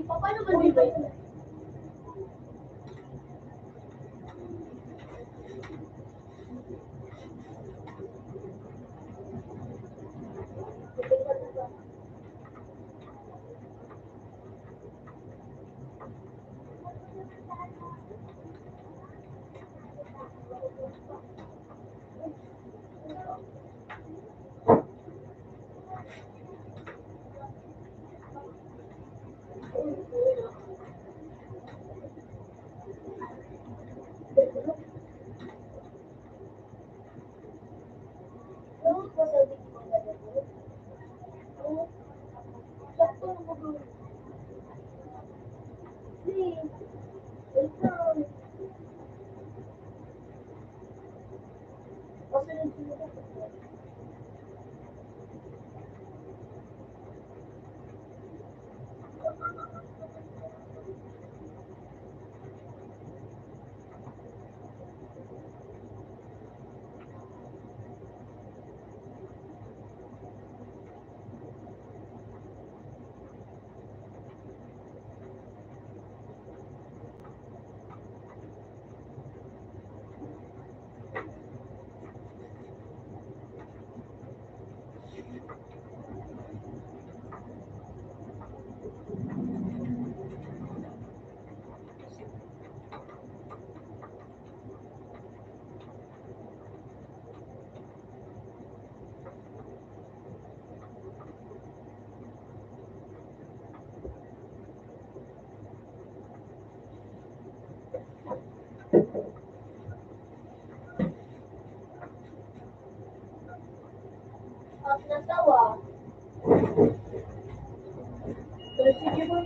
Paano ba dito? At nasawa. So, sige boy.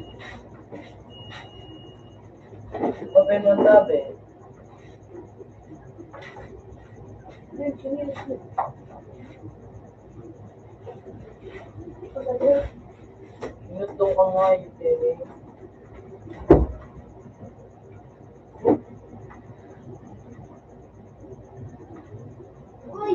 Open mo sabi. Minutong ka nga yung tele. Uy!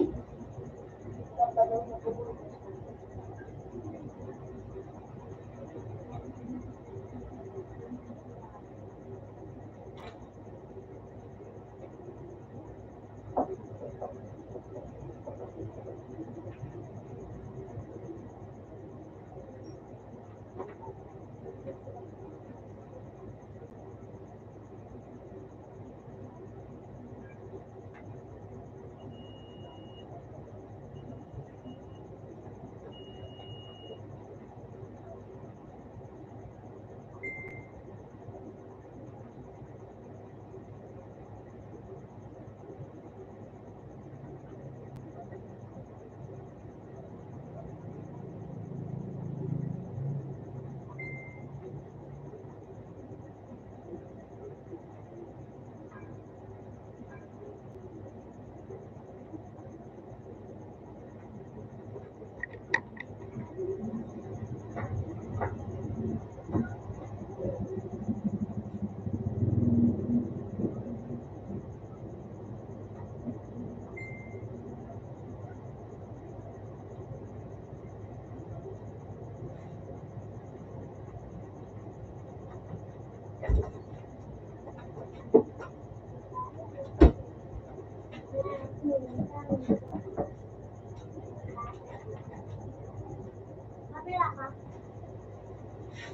Kapila ka?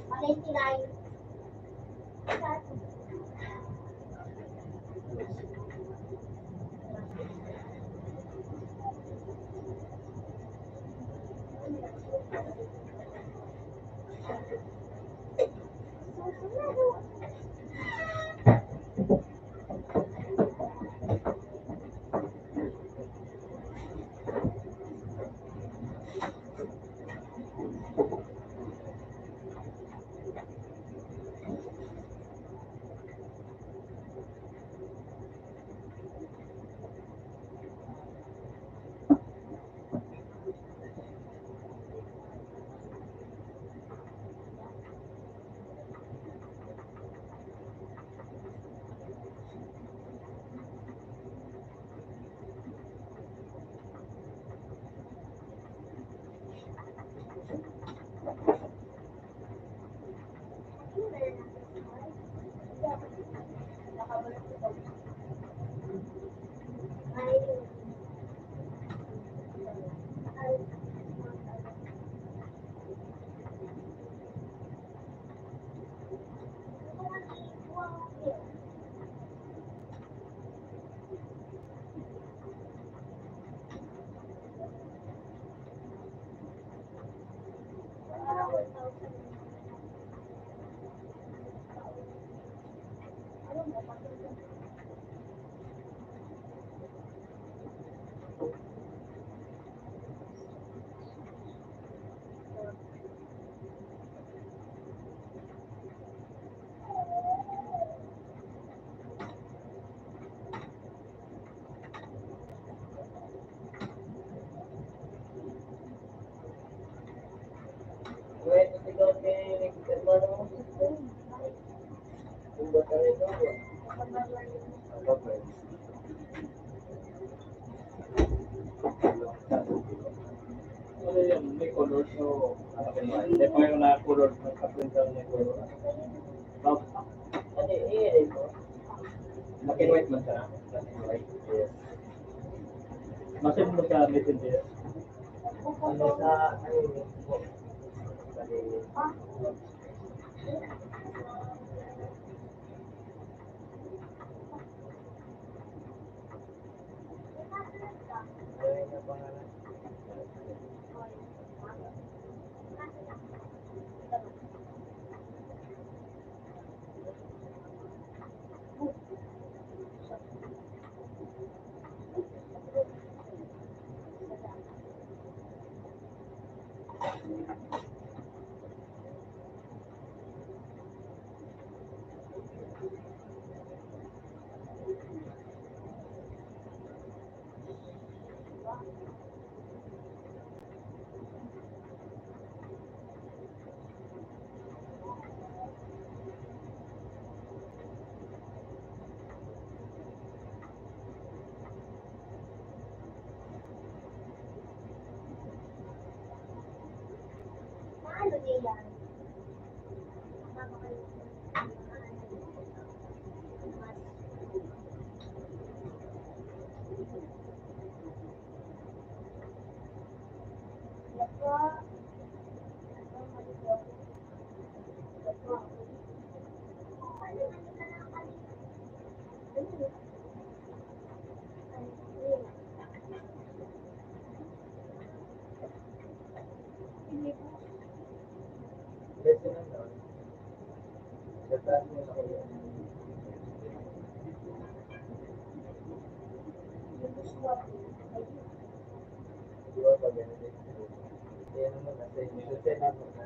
199. Wait, ikaw kay hermano mo. Kung ba tayo ito? Okay. Ano yan? May colors o ano ba yun? Hindi pa yung na-colors ng kaprintan may color. Tapos, ano eh, ito? Black and white man siya. Black and white. Yes. Masip mo sa messenger. Ano sa, ano yun? Ano yung pangalan? Ano niya yan? Lesson na noon. Gandaan mo na kayo. Di ba pag ganun din? Kaya naman na, susunod mo na.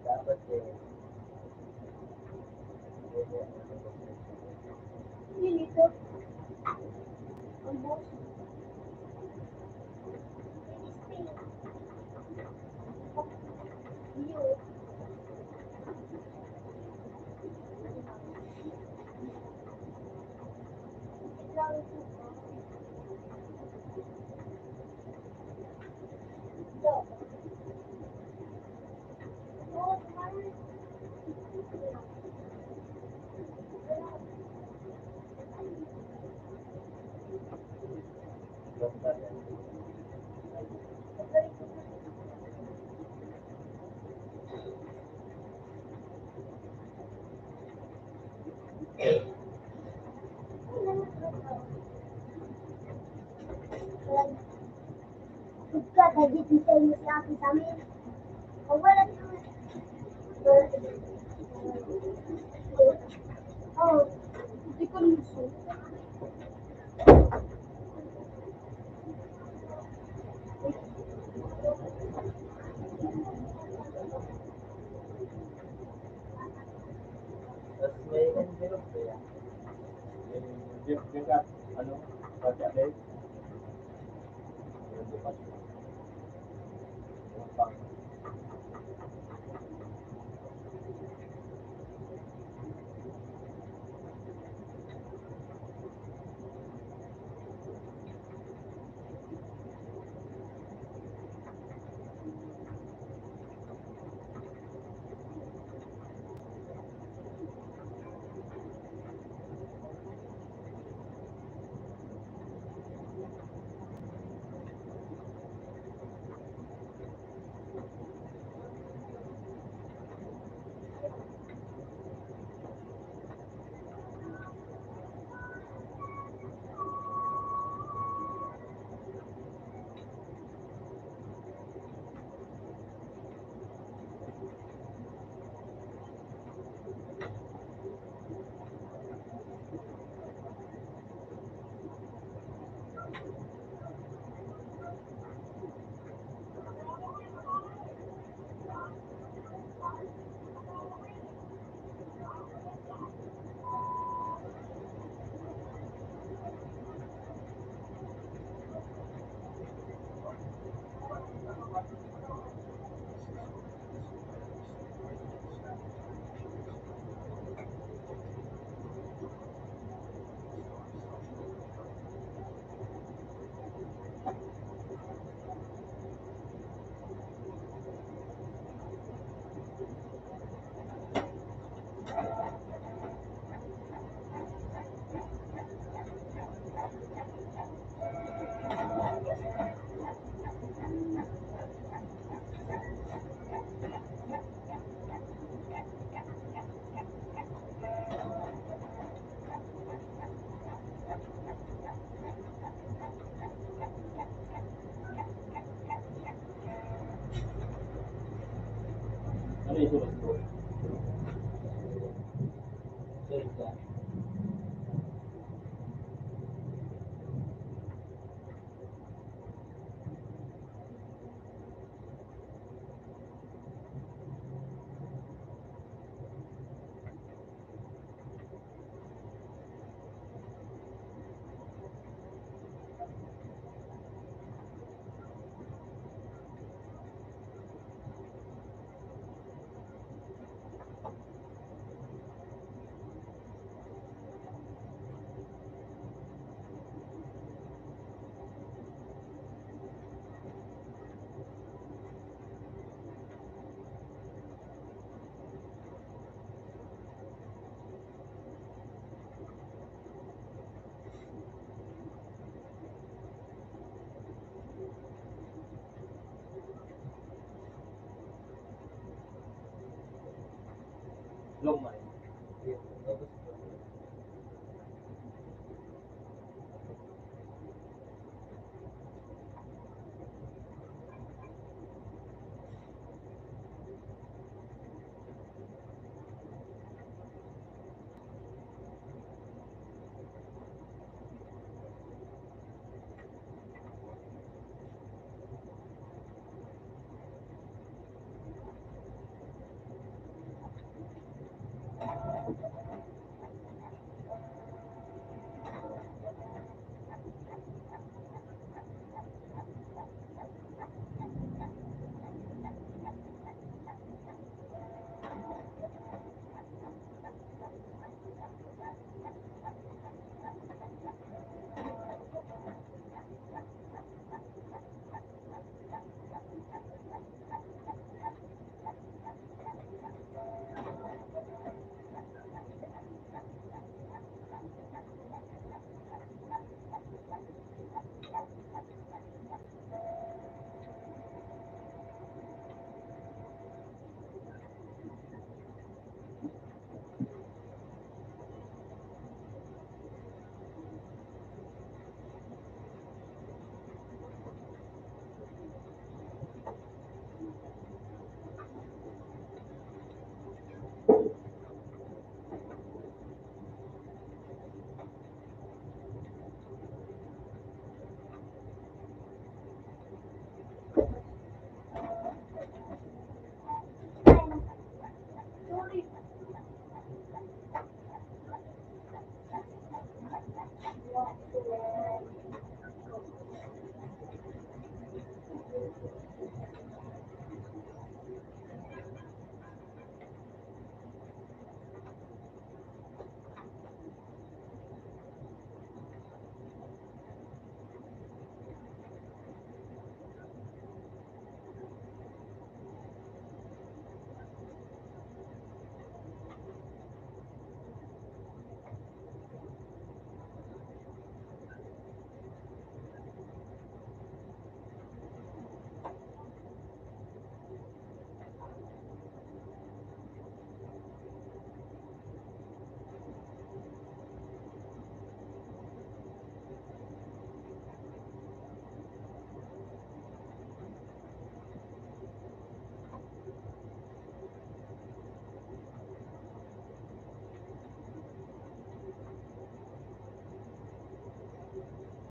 Dapat eh. Nilito. Ang boss. Yun. Lang ito. Ito. Oo, kumain. Basta yan. Ika, dagit yung sa inyo si Ate sa amin. Kung wala nyo. Oo. Hindi ko luso. Tapos may envelope ba yan? Yung bigat, ano, pagkalit. Yung bukas. Yung pang. Ano yung sulat ko?